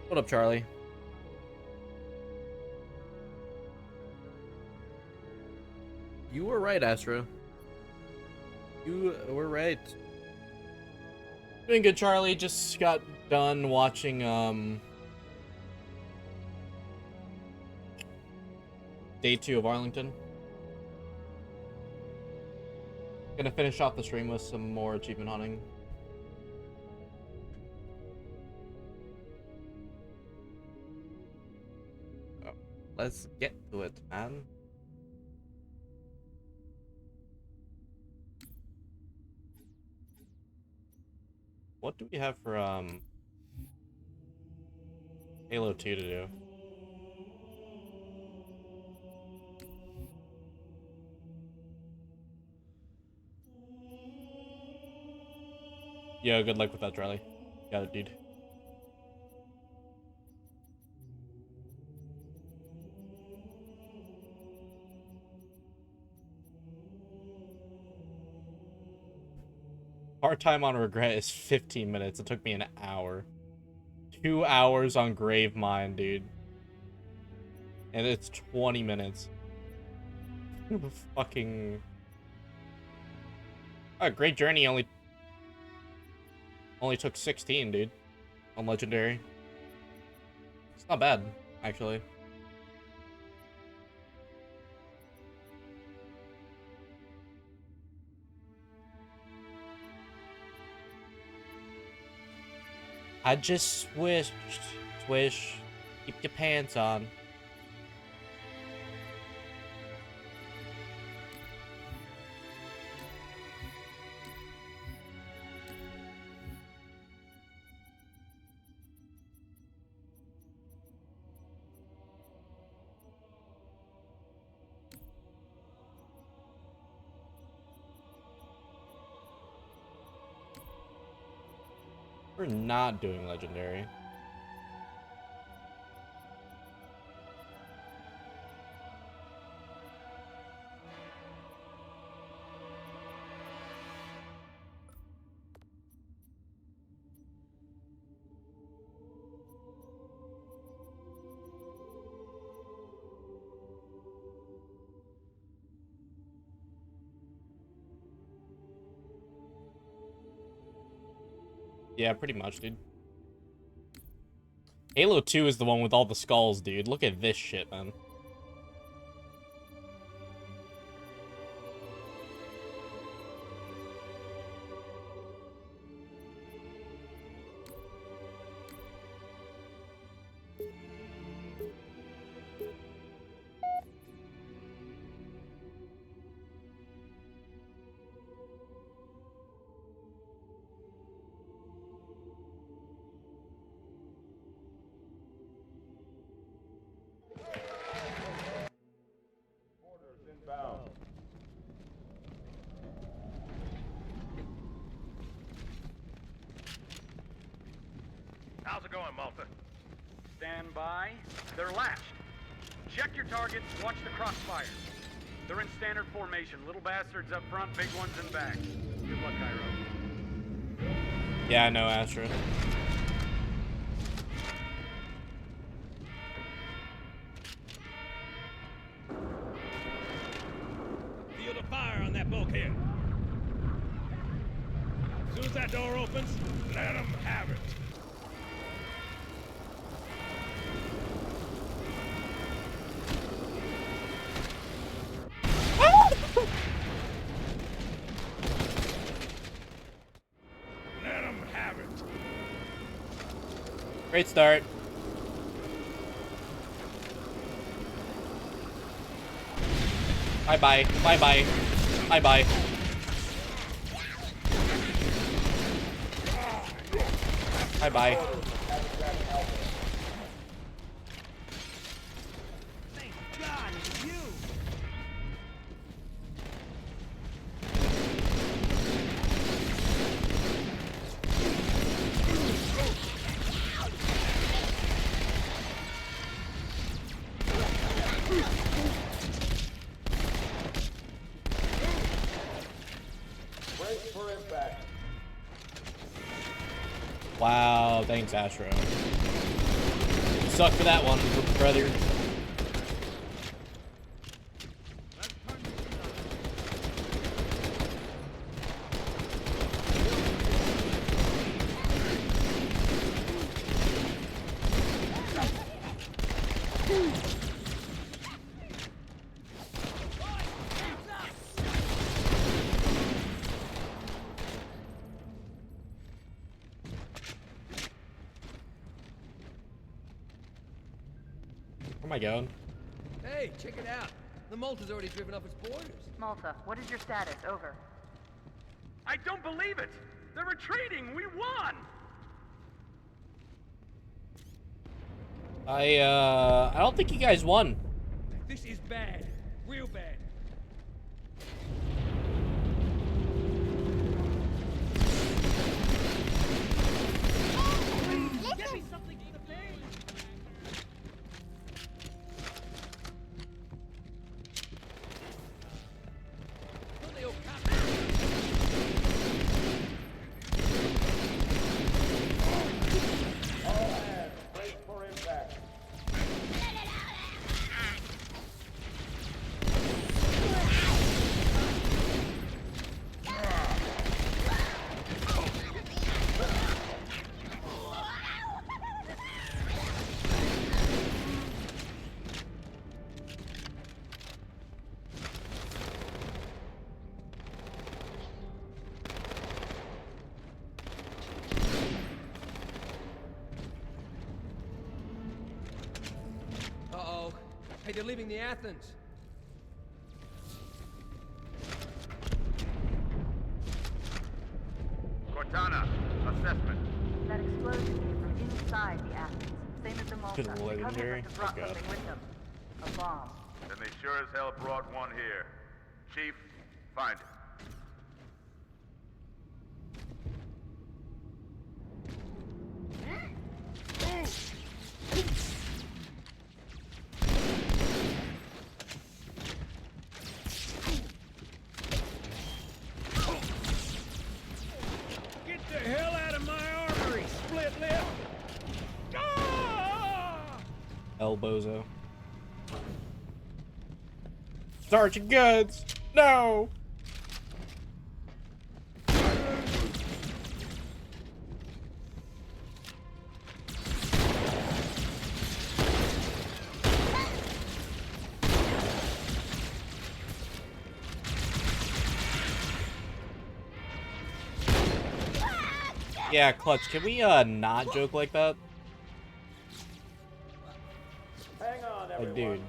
What up, Charlie? You were right, Astro. You were right. Doing good, Charlie. Just got done watching, Day 2 of Arlington. Gonna finish off the stream with some more achievement hunting. Oh, let's get to it, man. What do we have for, Halo 2 to do? Yeah, good luck with that, Charlie. Got it, dude. Hard time on Regret is 15 minutes. It took me an hour. 2 hours on Grave Mine, dude. And it's 20 minutes. Fucking... Oh, Great Journey only took 16, dude. On Legendary. It's not bad, actually. I just swished. Swish. Keep your pants on. We're not doing Legendary. Yeah, pretty much, dude. Halo 2 is the one with all the skulls, dude. Look at this shit, man. How's it going, Malta? Stand by. They're lashed. Check your targets, watch the crossfire. They're in standard formation. Little bastards up front, big ones in back. Good luck, Cairo. Yeah, I know, Astra. Feel the fire on that bulkhead. As soon as that door opens, let them have it. Great start. Bye-bye. Bye-bye. Bye-bye. Bye-bye. Thank God it's you. Wow, thanks, Astro. Suck for that one, brother. Where am I going? Hey, check it out. The Malta's already driven up its borders. Malta, what is your status? Over. I don't believe it! They're retreating! We won! I don't think you guys won. This is bad. Real bad. Get me something for the pain. Uh-oh. Hey, they're leaving the Athens. Cortana, assessment. That explosion came from inside the Athens. Same as the Malta. Good The legendary. Covenant must have brought Oh, God. something with them. A bomb. Then they sure as hell brought one here. Chief, find it. Get the hell out of my armory, split lip! Ah! Elbozo. Sergeant Guns! No! Yeah, Clutch, can we not joke like that? Hang on, Like, dude.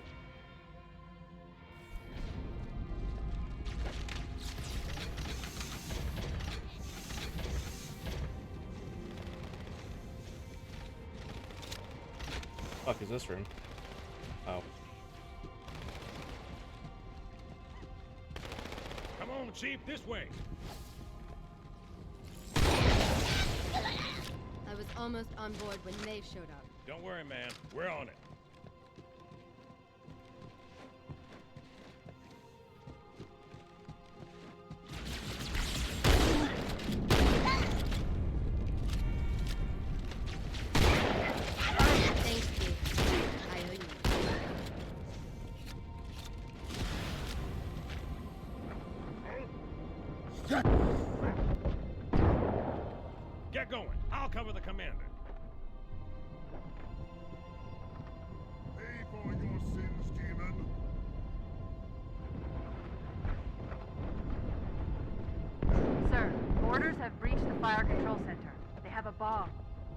Fuck is this room? Oh. Come on, Chief, this way. I was almost on board when Maeve showed up. Don't worry, man. We're on it. Thanks, Chief. I owe you. Get going. I'll cover the commander. Pay for your sins, demon. Sir, orders have breached the fire control center. They have a bomb.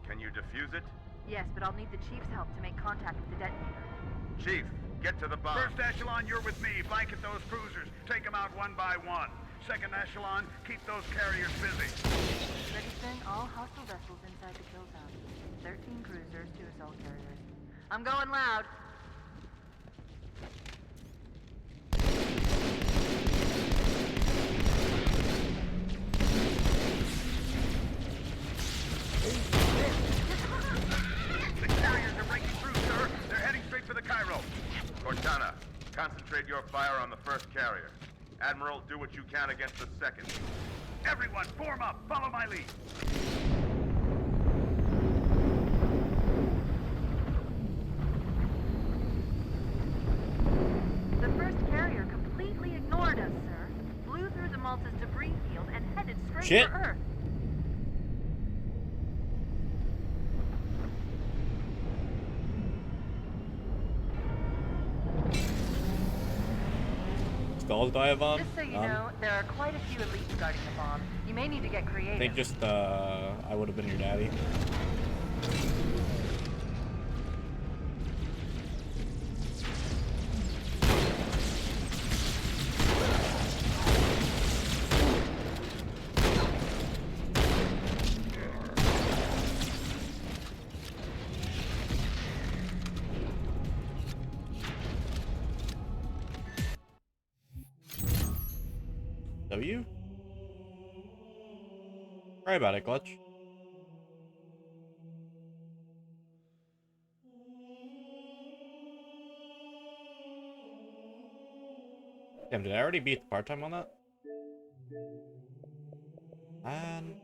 Can you defuse it? Yes, but I'll need the Chief's help to make contact with the detonator. Chief, Get to the bomb. First echelon, you're with me. Blanket those cruisers. Take them out one by one. Second echelon, keep those carriers busy. Ready all hostile vessels inside the kill zone. 13 cruisers, 2 assault carriers. I'm going loud. The carriers are breaking through, sir. They're heading straight for the Cairo. Cortana, concentrate your fire on the first carrier. Admiral, do what you can against the second. Everyone, form up. Follow my lead. The first carrier completely ignored us, sir. Flew through the Malta's debris field and headed straight Shit. for Earth. Skulls dive on. Just so you know, there are quite a few elites guarding the bomb. You may need to get I creative. think just I would have been your daddy. W? Sorry about it, Clutch. Damn, did I already beat the part time on that? And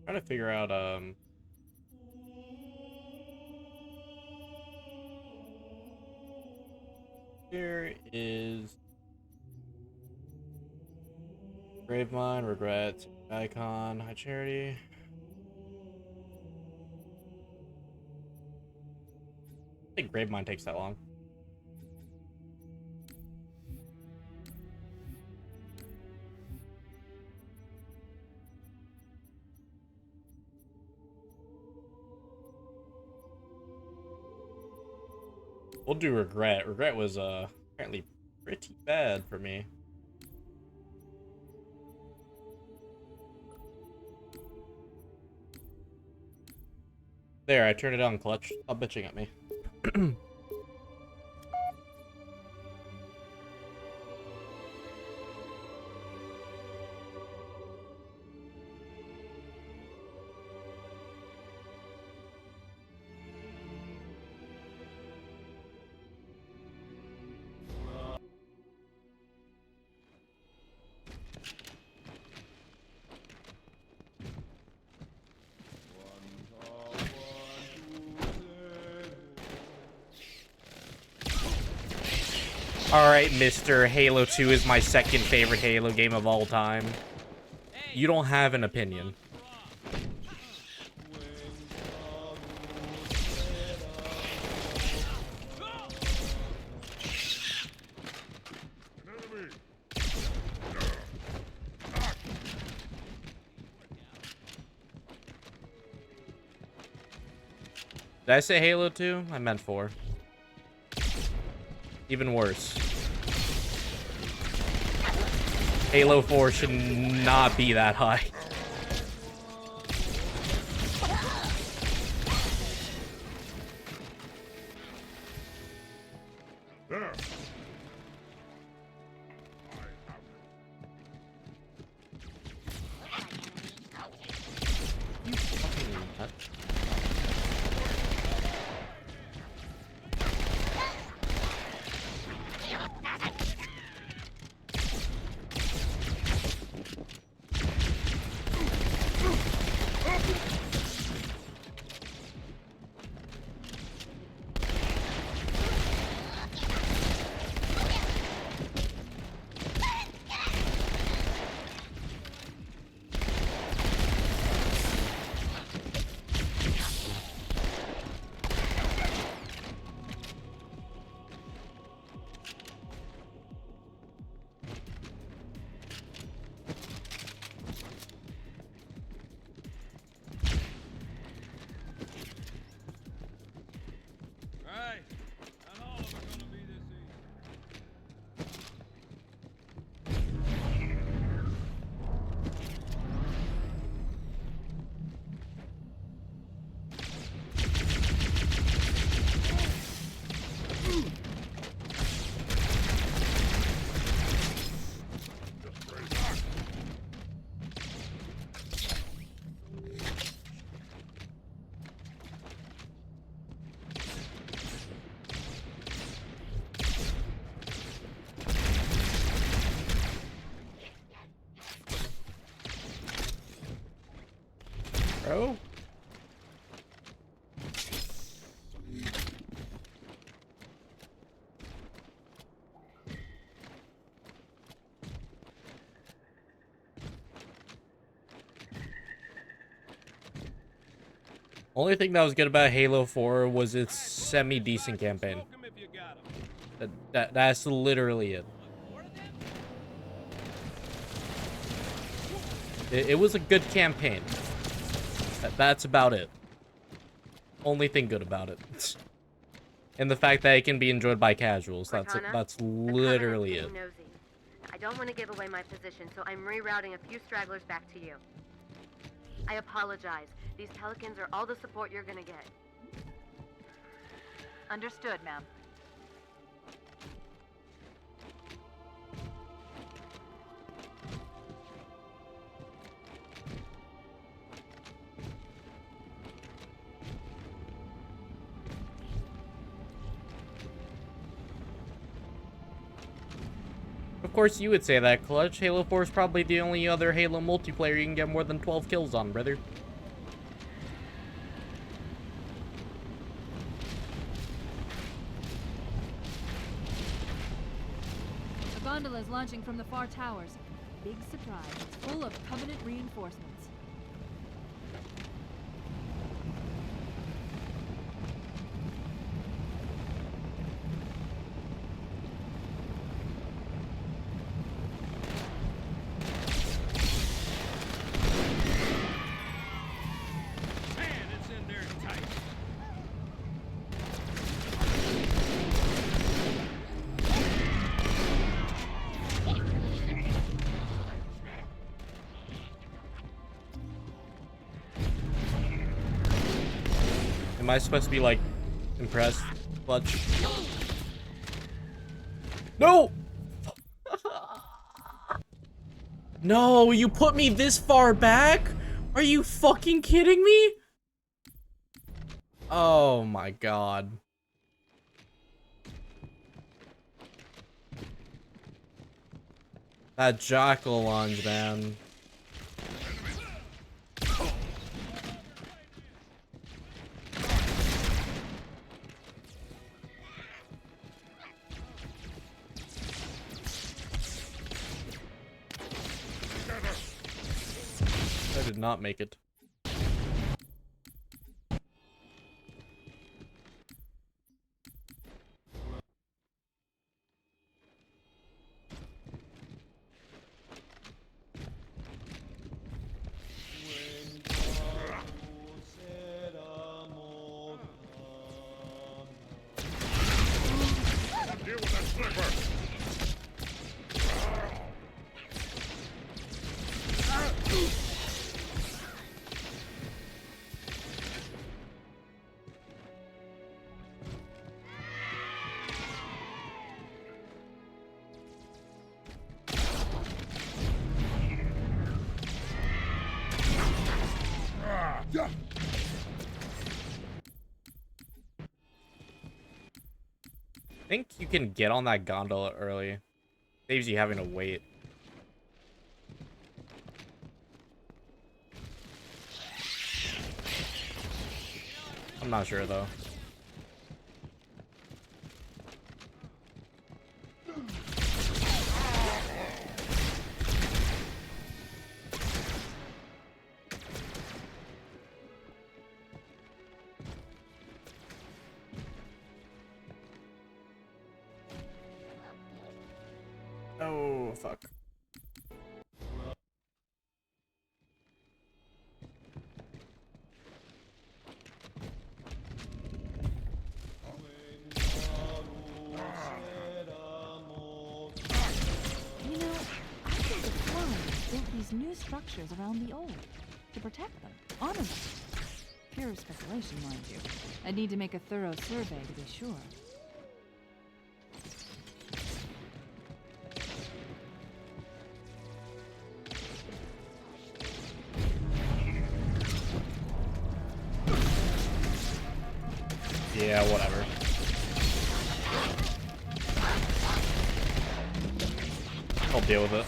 trying to figure out here is Gravemind, Regrets, Icon, High Charity. I think Gravemind takes that long. We'll do Regret. Regret was apparently pretty bad for me. There, I turned it on, Clutch. Stop bitching at me. Alright, Mr. Halo 2 is my second favorite Halo game of all time. You don't have an opinion. Did I say Halo 2? I meant 4. Even worse. Halo 4 should not be that high. There. You fucking nut. bro. Only thing that was good about Halo 4 was its semi-decent campaign. That's literally it. It was a good campaign. That's about it. Only thing good about it. And the fact that it can be enjoyed by casuals. That's literally it. I don't want to give away my position, so I'm rerouting a few stragglers back to you. I apologize. These Pelicans are all the support you're gonna get. Understood, ma'am. Of course, you would say that, Clutch. Halo 4 is probably the only other Halo multiplayer you can get more than 12 kills on, brother. A gondola is launching from the far towers. Big surprise. It's full of Covenant reinforcements. Am I supposed to be, like, impressed? Clutch. No! No, you put me this far back? Are you fucking kidding me? Oh my god. That jackal lunge, man. I did not make it. Deal with that sniper! Yeah. I think you can get on that gondola early. Saves you having to wait. I'm not sure though. Oh, fuck. You know, I think the Florins built these new structures around the old to protect them, honor them. Pure speculation, mind you. I'd need to make a thorough survey to be sure. Yeah, whatever. I'll deal with it.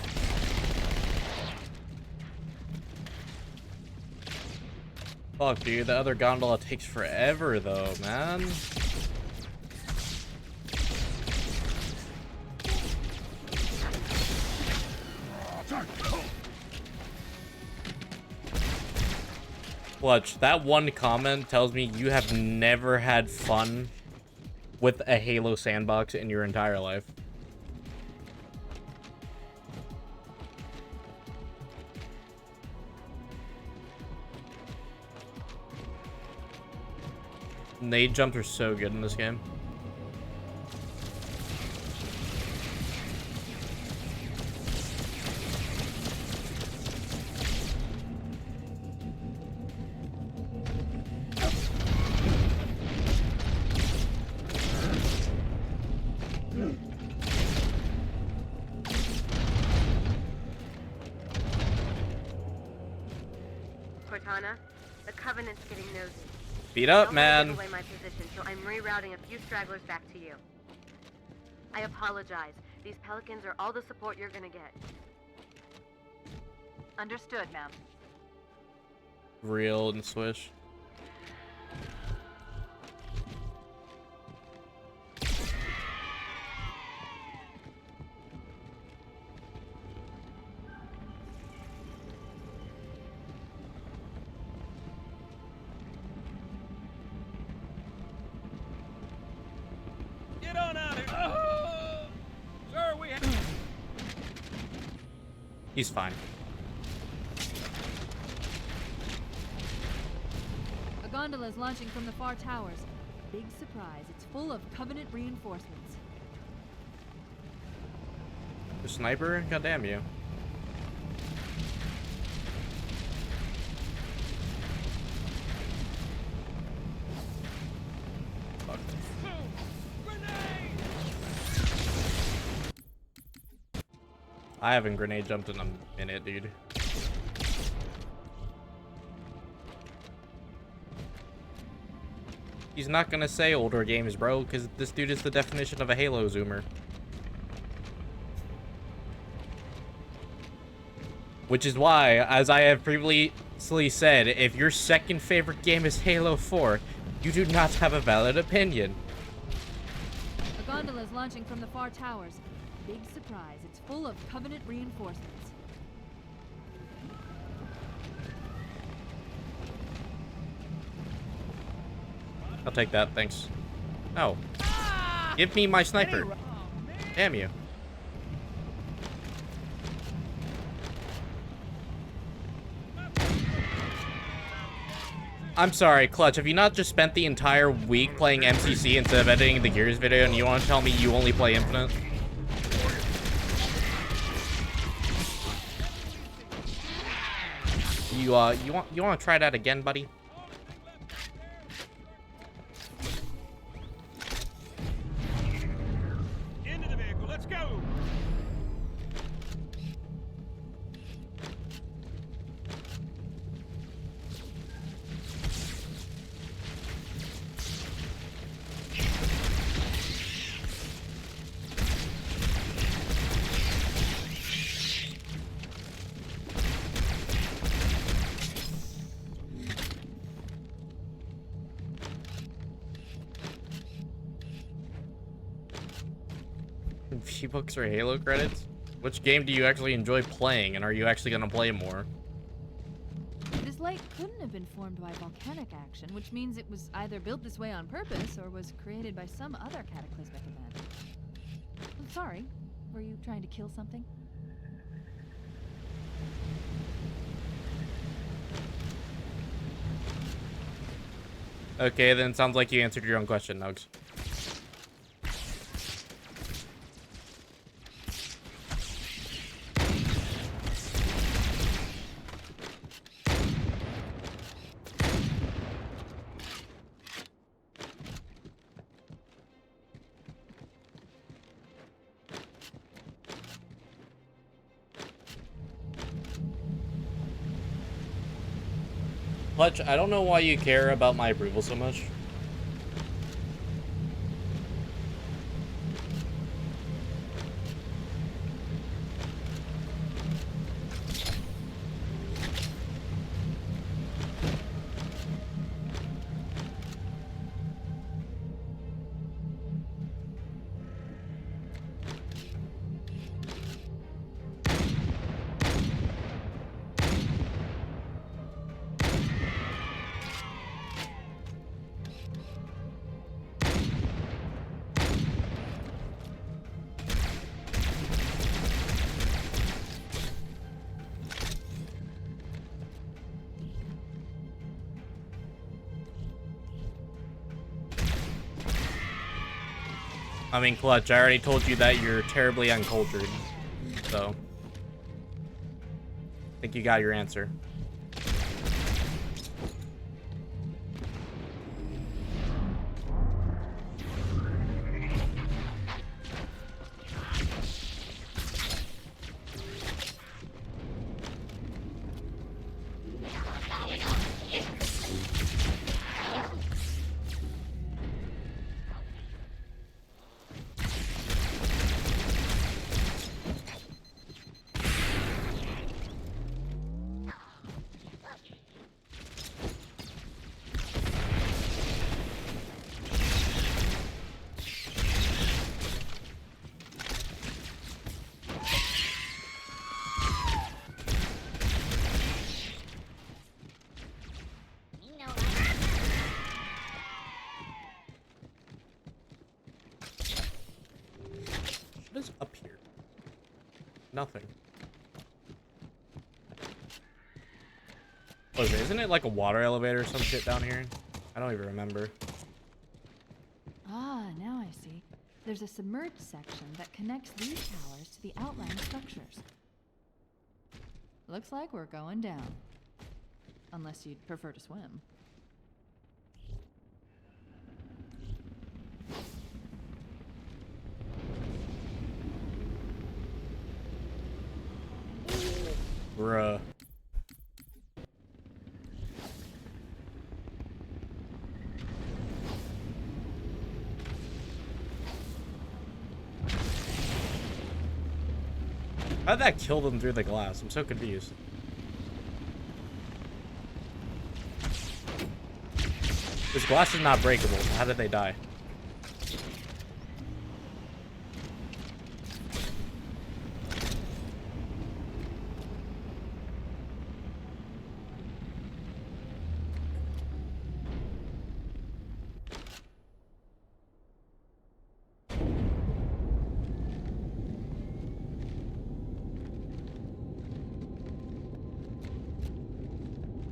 Fuck, dude, the other gondola takes forever, though, man. Clutch, that one comment tells me you have never had fun with a Halo sandbox in your entire life. Nade jumps are so good in this game. Cortana, the Covenant's getting nosy. Beat up, Don't man. Give away my position, so I'm rerouting a few stragglers back to you. I apologize. These Pelicans are all the support you're gonna get. Understood, ma'am. Real and swish. Get on out here. Oh! Sir, we have... He's fine. A gondola is launching from the far towers. Big surprise, it's full of Covenant reinforcements. The sniper? God damn you. Fuck. I haven't grenade jumped in a minute, dude. He's not gonna say older games, bro, because this dude is the definition of a Halo zoomer. Which is why, as I have previously said, if your second favorite game is Halo 4, you do not have a valid opinion. A gondola is launching from the far towers. Big surprise, it's full of Covenant reinforcements. I'll take that, thanks. Oh. Give me my sniper. Damn you. I'm sorry, Clutch, have you not just spent the entire week playing MCC instead of editing the Gears video, and you want to tell me you only play Infinite? You want to try that again, buddy? Into the vehicle, let's go! V-Bucks or Halo credits? Which game do you actually enjoy playing, and are you actually going to play more? This lake couldn't have been formed by volcanic action, which means it was either built this way on purpose or was created by some other cataclysmic event. I'm sorry, were you trying to kill something? Okay, then sounds like you answered your own question, Nugs. Clutch, I don't know why you care about my approval so much. I mean, Clutch, I already told you that you're terribly uncultured. So, I think you got your answer. What is up here? Nothing. What is it? Isn't it like a water elevator or some shit down here? I don't even remember. Ah, now I see. There's a submerged section that connects these towers to the outlying structures. Looks like we're going down. Unless you'd prefer to swim. Bruh. How'd that kill them through the glass? I'm so confused. This glass is not breakable, so how did they die?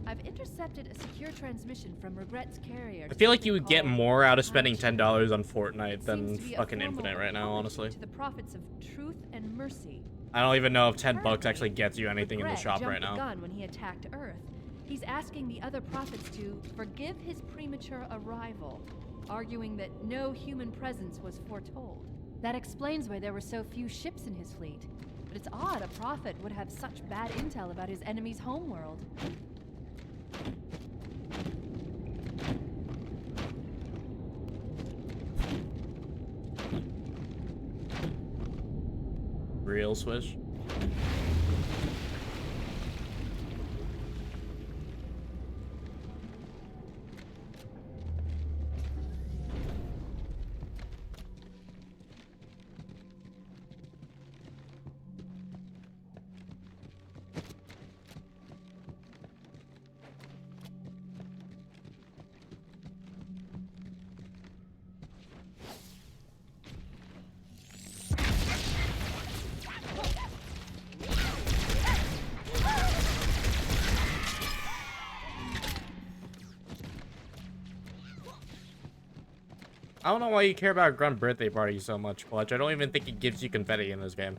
I've intercepted a secure transmission from Regret's carrier. I feel like you would get more out of spending $10 on Fortnite than fucking Infinite right now, honestly. To the prophets of truth and mercy. I don't even know if 10 bucks actually gets you anything in the shop right now. The gun when he attacked Earth. He's asking the other prophets to forgive his premature arrival, arguing that no human presence was foretold. That explains why there were so few ships in his fleet. But it's odd a prophet would have such bad intel about his enemy's homeworld. Real swish. I don't know why you care about Grunt birthday party so much, Clutch. I don't even think it gives you confetti in this game.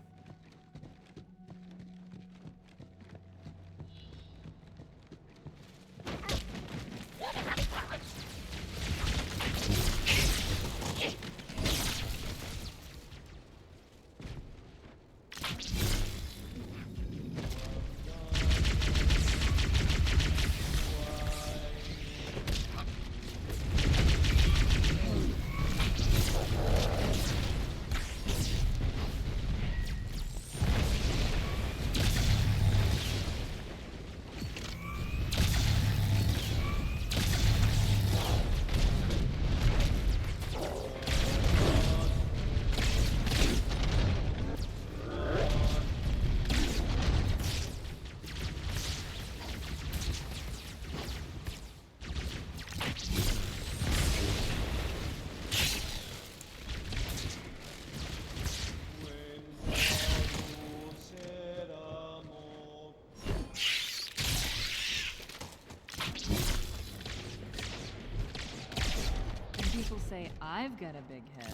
People say I've got a big head.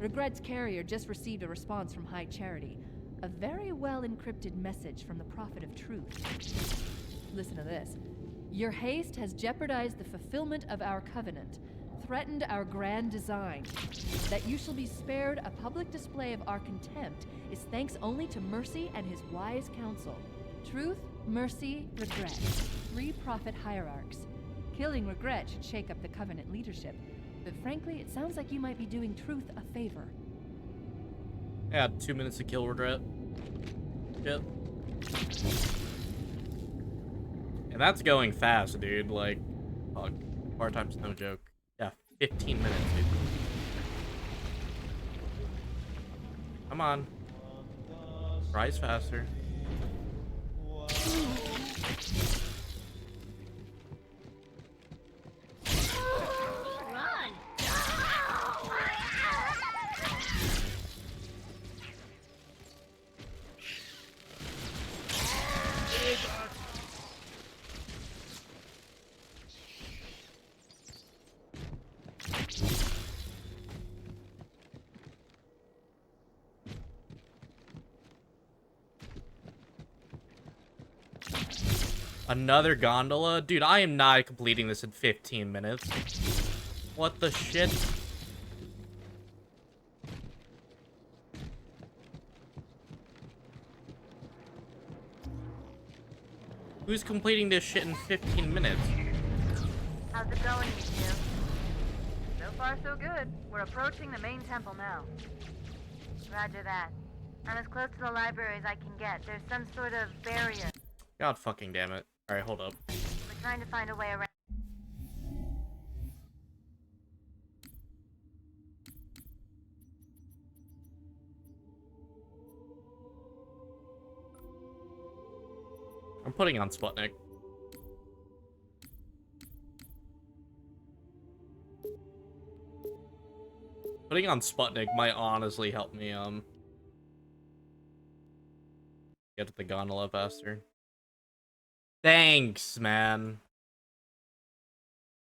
Regret's carrier just received a response from High Charity. A very well-encrypted message from the Prophet of Truth. Listen to this. Your haste has jeopardized the fulfillment of our covenant, threatened our grand design. That you shall be spared a public display of our contempt is thanks only to Mercy and his wise counsel. Truth, Mercy, Regret. 3 prophet hierarchs. Killing Regret should shake up the covenant leadership. But frankly, it sounds like you might be doing Truth a favor. Yeah, 2 minutes to kill Regret. Yep. And that's going fast, dude. Like, fuck. Hard time's no joke. Yeah, 15 minutes, dude. Come on. Rise faster. Another gondola? Dude, I am not completing this in 15 minutes. What the shit? Who's completing this shit in 15 minutes? How's it going, you two? So far, so good. We're approaching the main temple now. Roger that. I'm as close to the library as I can get. There's some sort of barrier. God fucking damn it. Alright, hold up. We're trying to find a way around. I'm putting on Sputnik. Putting on Sputnik might honestly help me, get to the gondola faster. Thanks, man.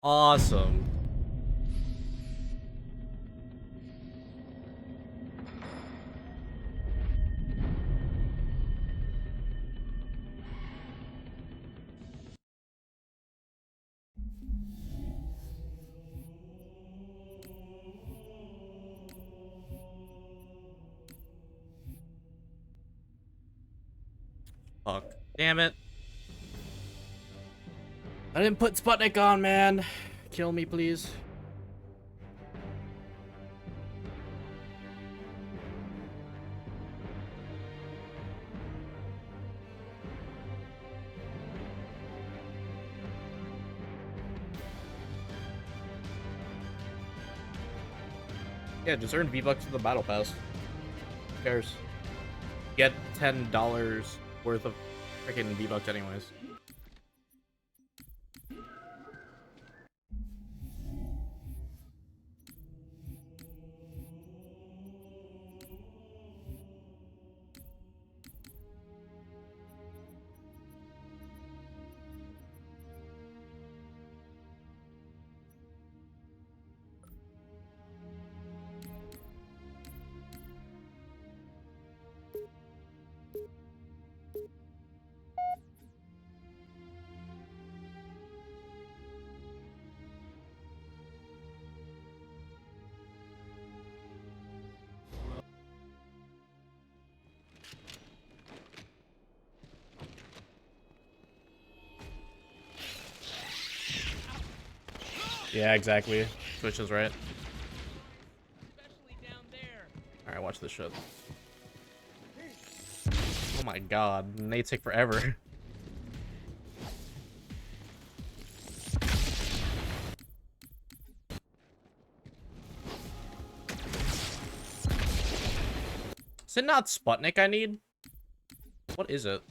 Awesome. Fuck. Damn it. I didn't put Sputnik on, man. Kill me, please. Yeah, just earn V-Bucks for the Battle Pass. Who cares? Get $10 worth of freaking V-Bucks anyways. Yeah, exactly. Twitch is right. Alright, watch this shit. Oh my god, Nate's take forever. Is it not Sputnik I need? What is it?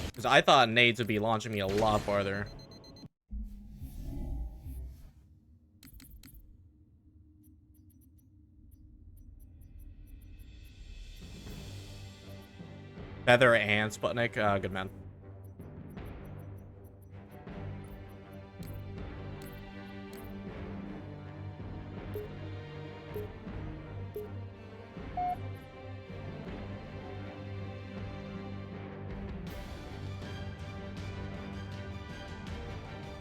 Because I thought nades would be launching me a lot farther. Feather and Sputnik, good man.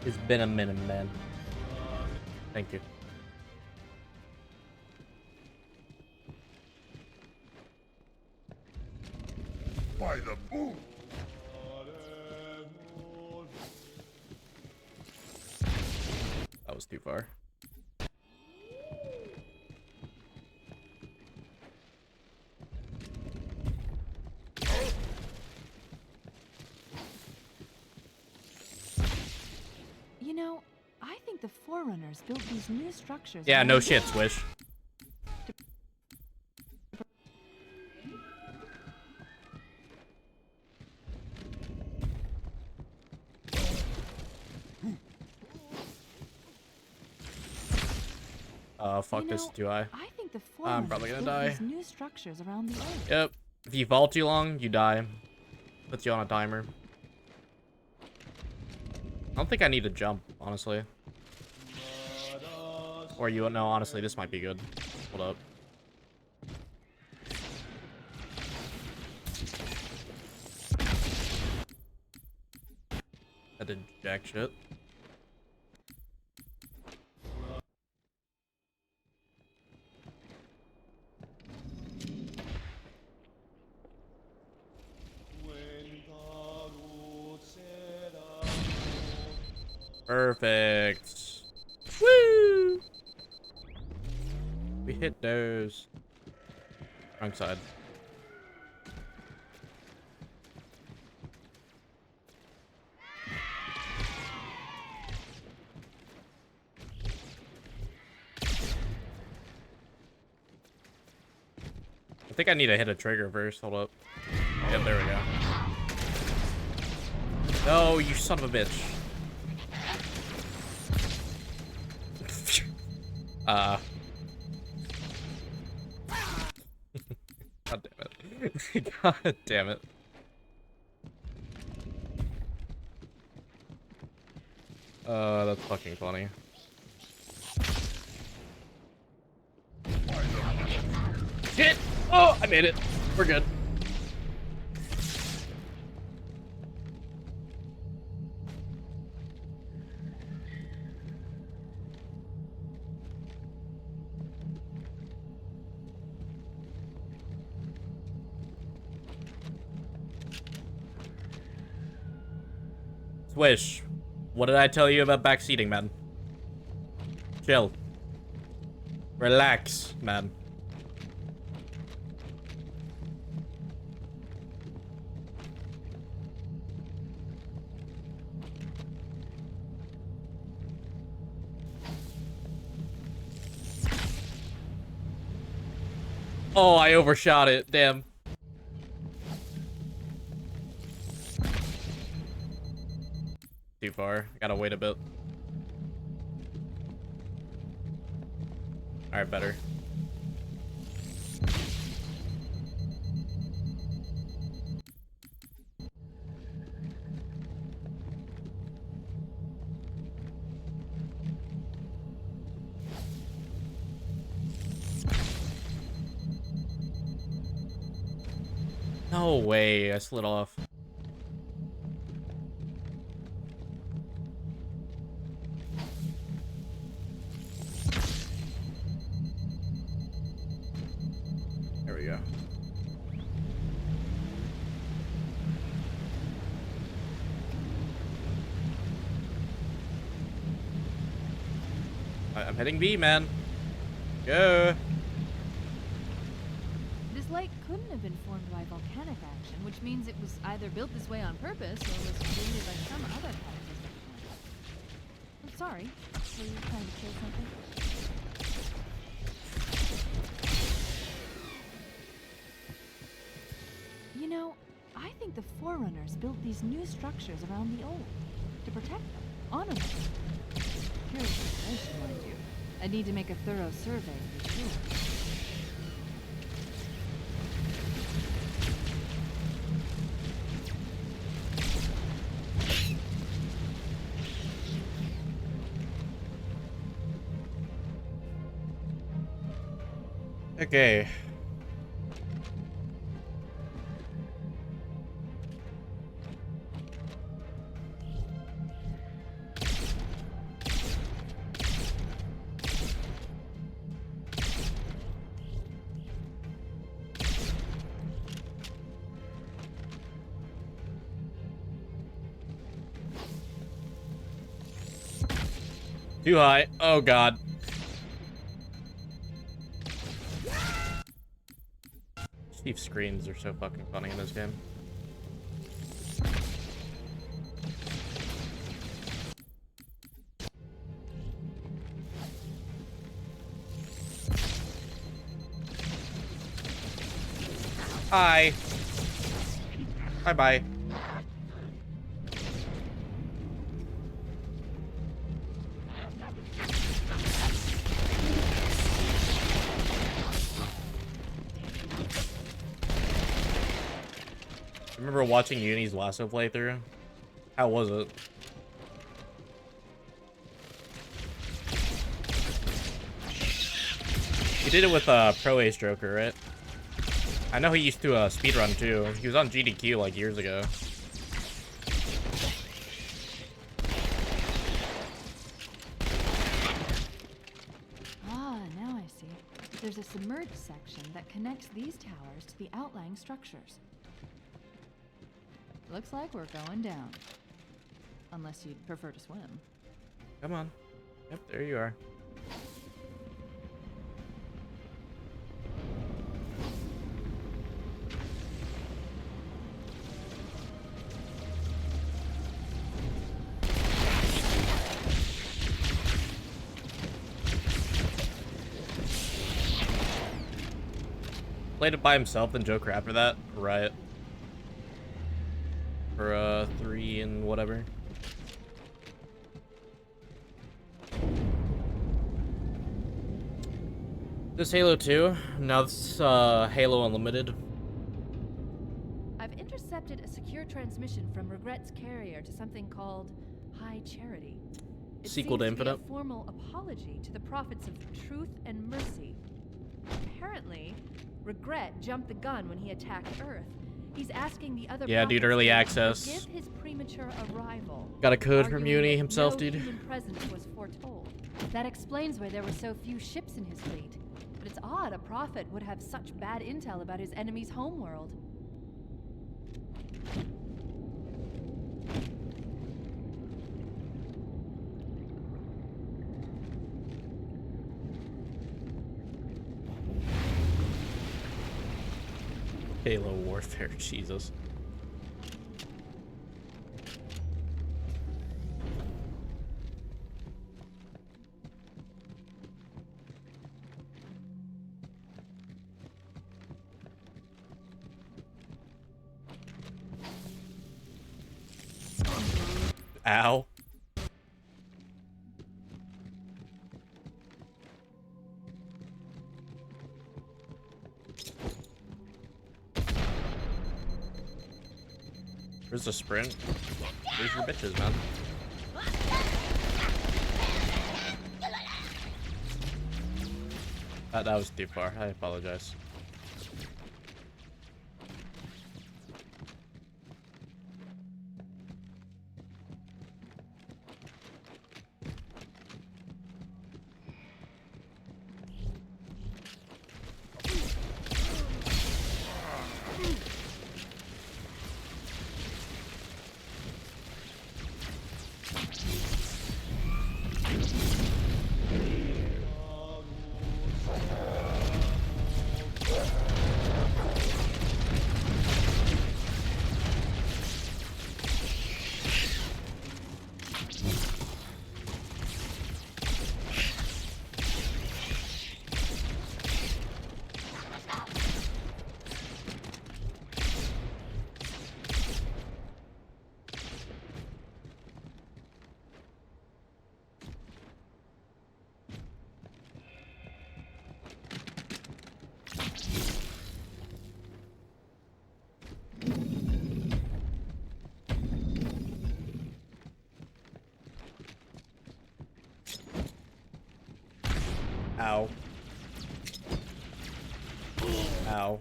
It's been a minute, man. Thank you. By the moon. That was too far. You know, I think the Forerunners built these new structures. Yeah, no around- shit, Swish. Fuck You this, know, do I? I think the I'm Forerunners probably gonna built die. these new structures around the Earth. Yep. If you fall too long, you die. Puts you on a timer. I don't think I need to jump, honestly. Or you know, honestly, this might be good. Hold up. That did jack shit. Perfect. Woo! We hit those. Wrong side. I think I need to hit a trigger first. Hold up. Yep, there we go. No, you son of a bitch. God damn it. God damn it. That's fucking funny. Shit! Oh, I made it. We're good. Swish, what did I tell you about backseating, man? Chill. Relax, man. Oh, I overshot it. Damn. Too far. Gotta wait a bit. Alright, better. No way, I slid off. There we go. I'm hitting B, man. Go. This lake couldn't have been formed by volcanic action, which means it was either built this way on purpose or was created by some other cataclysmic event. I'm sorry. Were you trying to say something? You know, I think the Forerunners built these new structures around the old to protect them, honor them. Pure speculation, mind you. I need to make a thorough survey to be sure. Okay. Too high. Oh god. Steve screens are so fucking funny in this game. Hi. Bye-bye. Remember watching Uni's Lasso playthrough? How was it? He did it with Pro Ace Joker, right? I know he used to speedrun too. He was on GDQ like years ago. Ah, now I see. There's a submerged section that connects these towers to the outlying structures. Looks like we're going down. Unless you'd prefer to swim. Come on. Yep, there you are. Played it by himself, then Joker after that. Right. For 3 and whatever. This Halo 2. Now this Halo Unlimited. I've intercepted a secure transmission from Regret's carrier to something called High Charity. It Sequel to seems be Infinite. a formal apology to the prophets of truth and mercy. Apparently, Regret jumped the gun when he attacked Earth. He's asking the other Yeah, dude, prophets early to access. forgive his premature arrival. Got a code from arguing Uni that himself, no dude. human presence was foretold. That explains why there were so few ships in his fleet. But it's odd a prophet would have such bad intel about his enemy's homeworld. Halo Warfare, Jesus. Ow. Where's the sprint? Where's your bitches, man? That was too far. I apologize. Ow. Ow.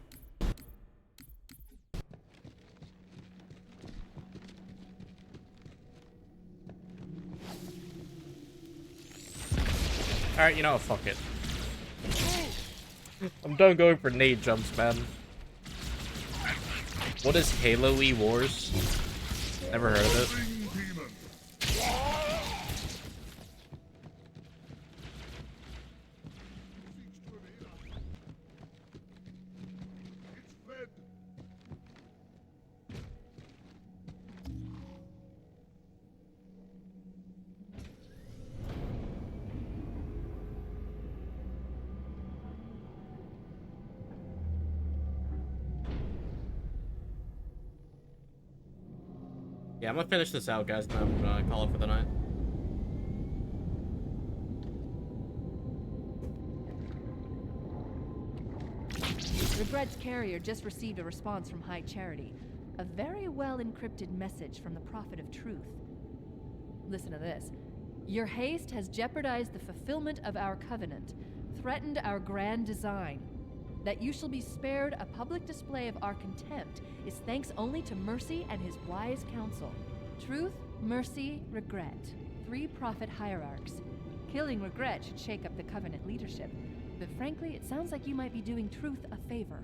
Alright, you know what? Fuck it. I'm done going for nade jumps, man. What is Halo-y Wars? Never heard of it. Yeah, I'm gonna finish this out, guys, and I'm gonna call it for the night. Regret's carrier just received a response from High Charity. A very well encrypted message from the Prophet of Truth. Listen to this. Your haste has jeopardized the fulfillment of our covenant, threatened our grand design. That you shall be spared a public display of our contempt is thanks only to Mercy and his wise counsel. Truth, Mercy, Regret. 3 prophet hierarchs. Killing Regret should shake up the covenant leadership. But frankly, it sounds like you might be doing Truth a favor.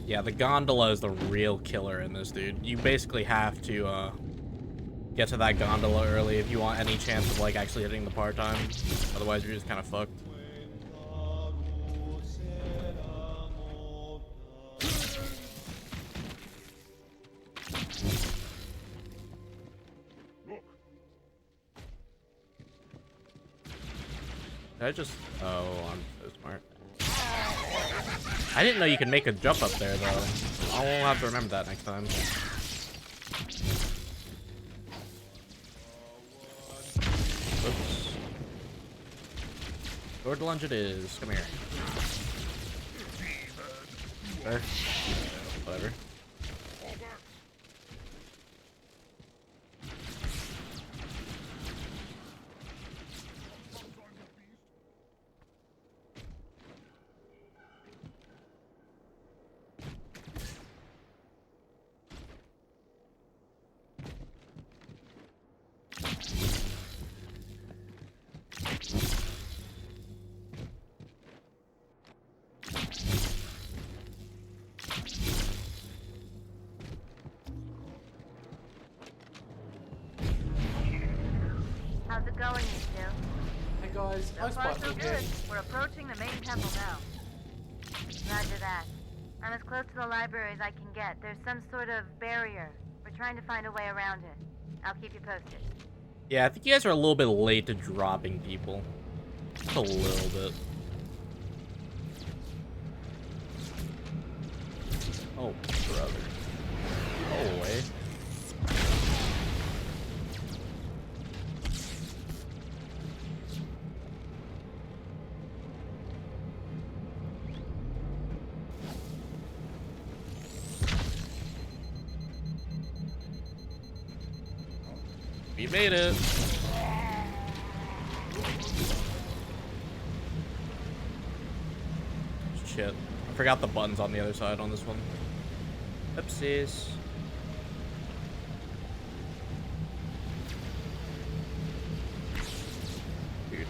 Yeah, the gondola is the real killer in this, dude. You basically have to get to that gondola early if you want any chance of like actually hitting the part time. Otherwise, you're just kind of fucked. Did I just... Oh, I'm so smart. I didn't know you could make a jump up there, though. I'll have to remember that next time. Oops. Sword lunge it is. Come here. There. Whatever. How's it going, you two? Hey guys, So far, so good. We're approaching the main temple now. Roger that. I'm as close to the library as I can get. There's some sort of barrier. We're trying to find a way around it. I'll keep you posted. Yeah, I think you guys are a little bit late to dropping people. Just a little bit. Oh, brother. Go away. We made it. Shit. I forgot the buttons on the other side on this one. Oopsies. Dude.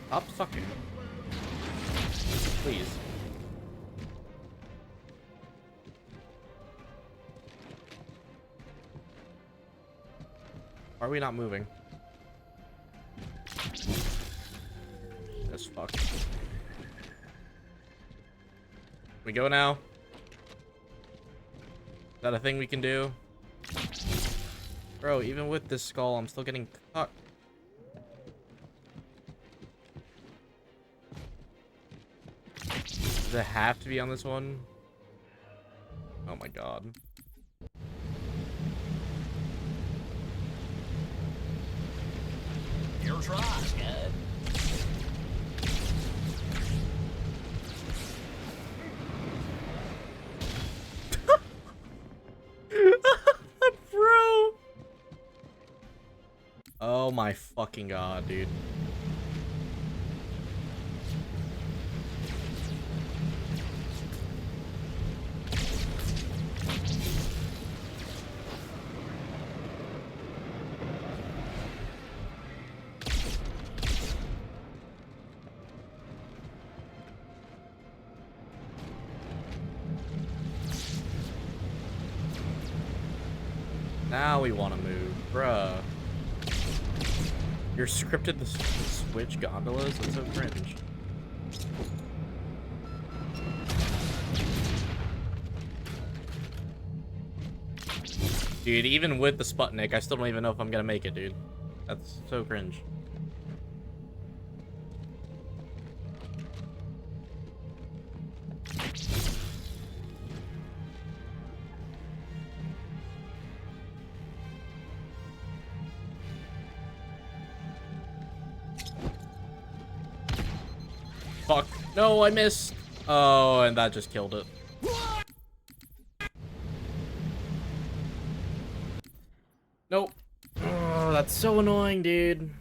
Stop sucking. Please. Why are we not moving? This fuck. We go now? Is that a thing we can do? Bro, even with this skull, I'm still getting caught. Does it have to be on this one? Oh my god. Your try, Scud. Bro! Oh my fucking god, dude. Now we want to move, bruh. You're scripted to switch gondolas? That's so cringe. Dude, even with the Sputnik, I still don't even know if I'm gonna make it, dude. That's so cringe. fuck. No, I missed. Oh, and that just killed it. Nope. Oh, that's so annoying, dude.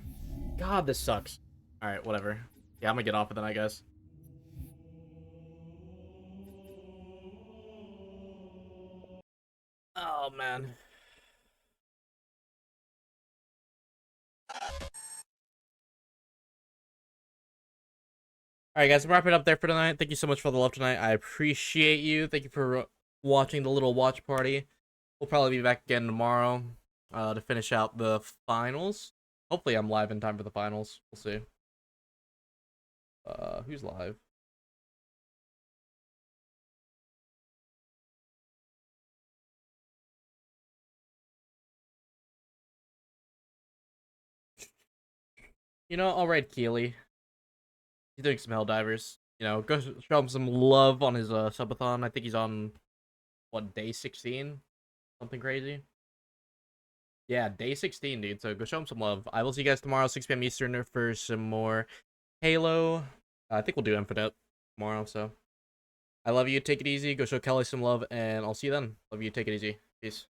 God, this sucks. Alright, whatever. Yeah, I'm gonna get off it then, I guess. Oh, man. Alright, guys, I'm wrapping it up there for tonight. Thank you so much for the love tonight. I appreciate you. Thank you for watching the little watch party. We'll probably be back again tomorrow to finish out the finals. Hopefully I'm live in time for the finals. We'll see. Who's live? You know, alright, Keely. He's doing some Helldivers. You know, go show him some love on his subathon. I think he's on, what, day 16? Something crazy. Yeah, day 16, dude. So go show him some love. I will see you guys tomorrow, 6 p.m. Eastern, for some more Halo. I think we'll do Infinite tomorrow, so. I love you. Take it easy. Go show Kelly some love, and I'll see you then. Love you. Take it easy. Peace.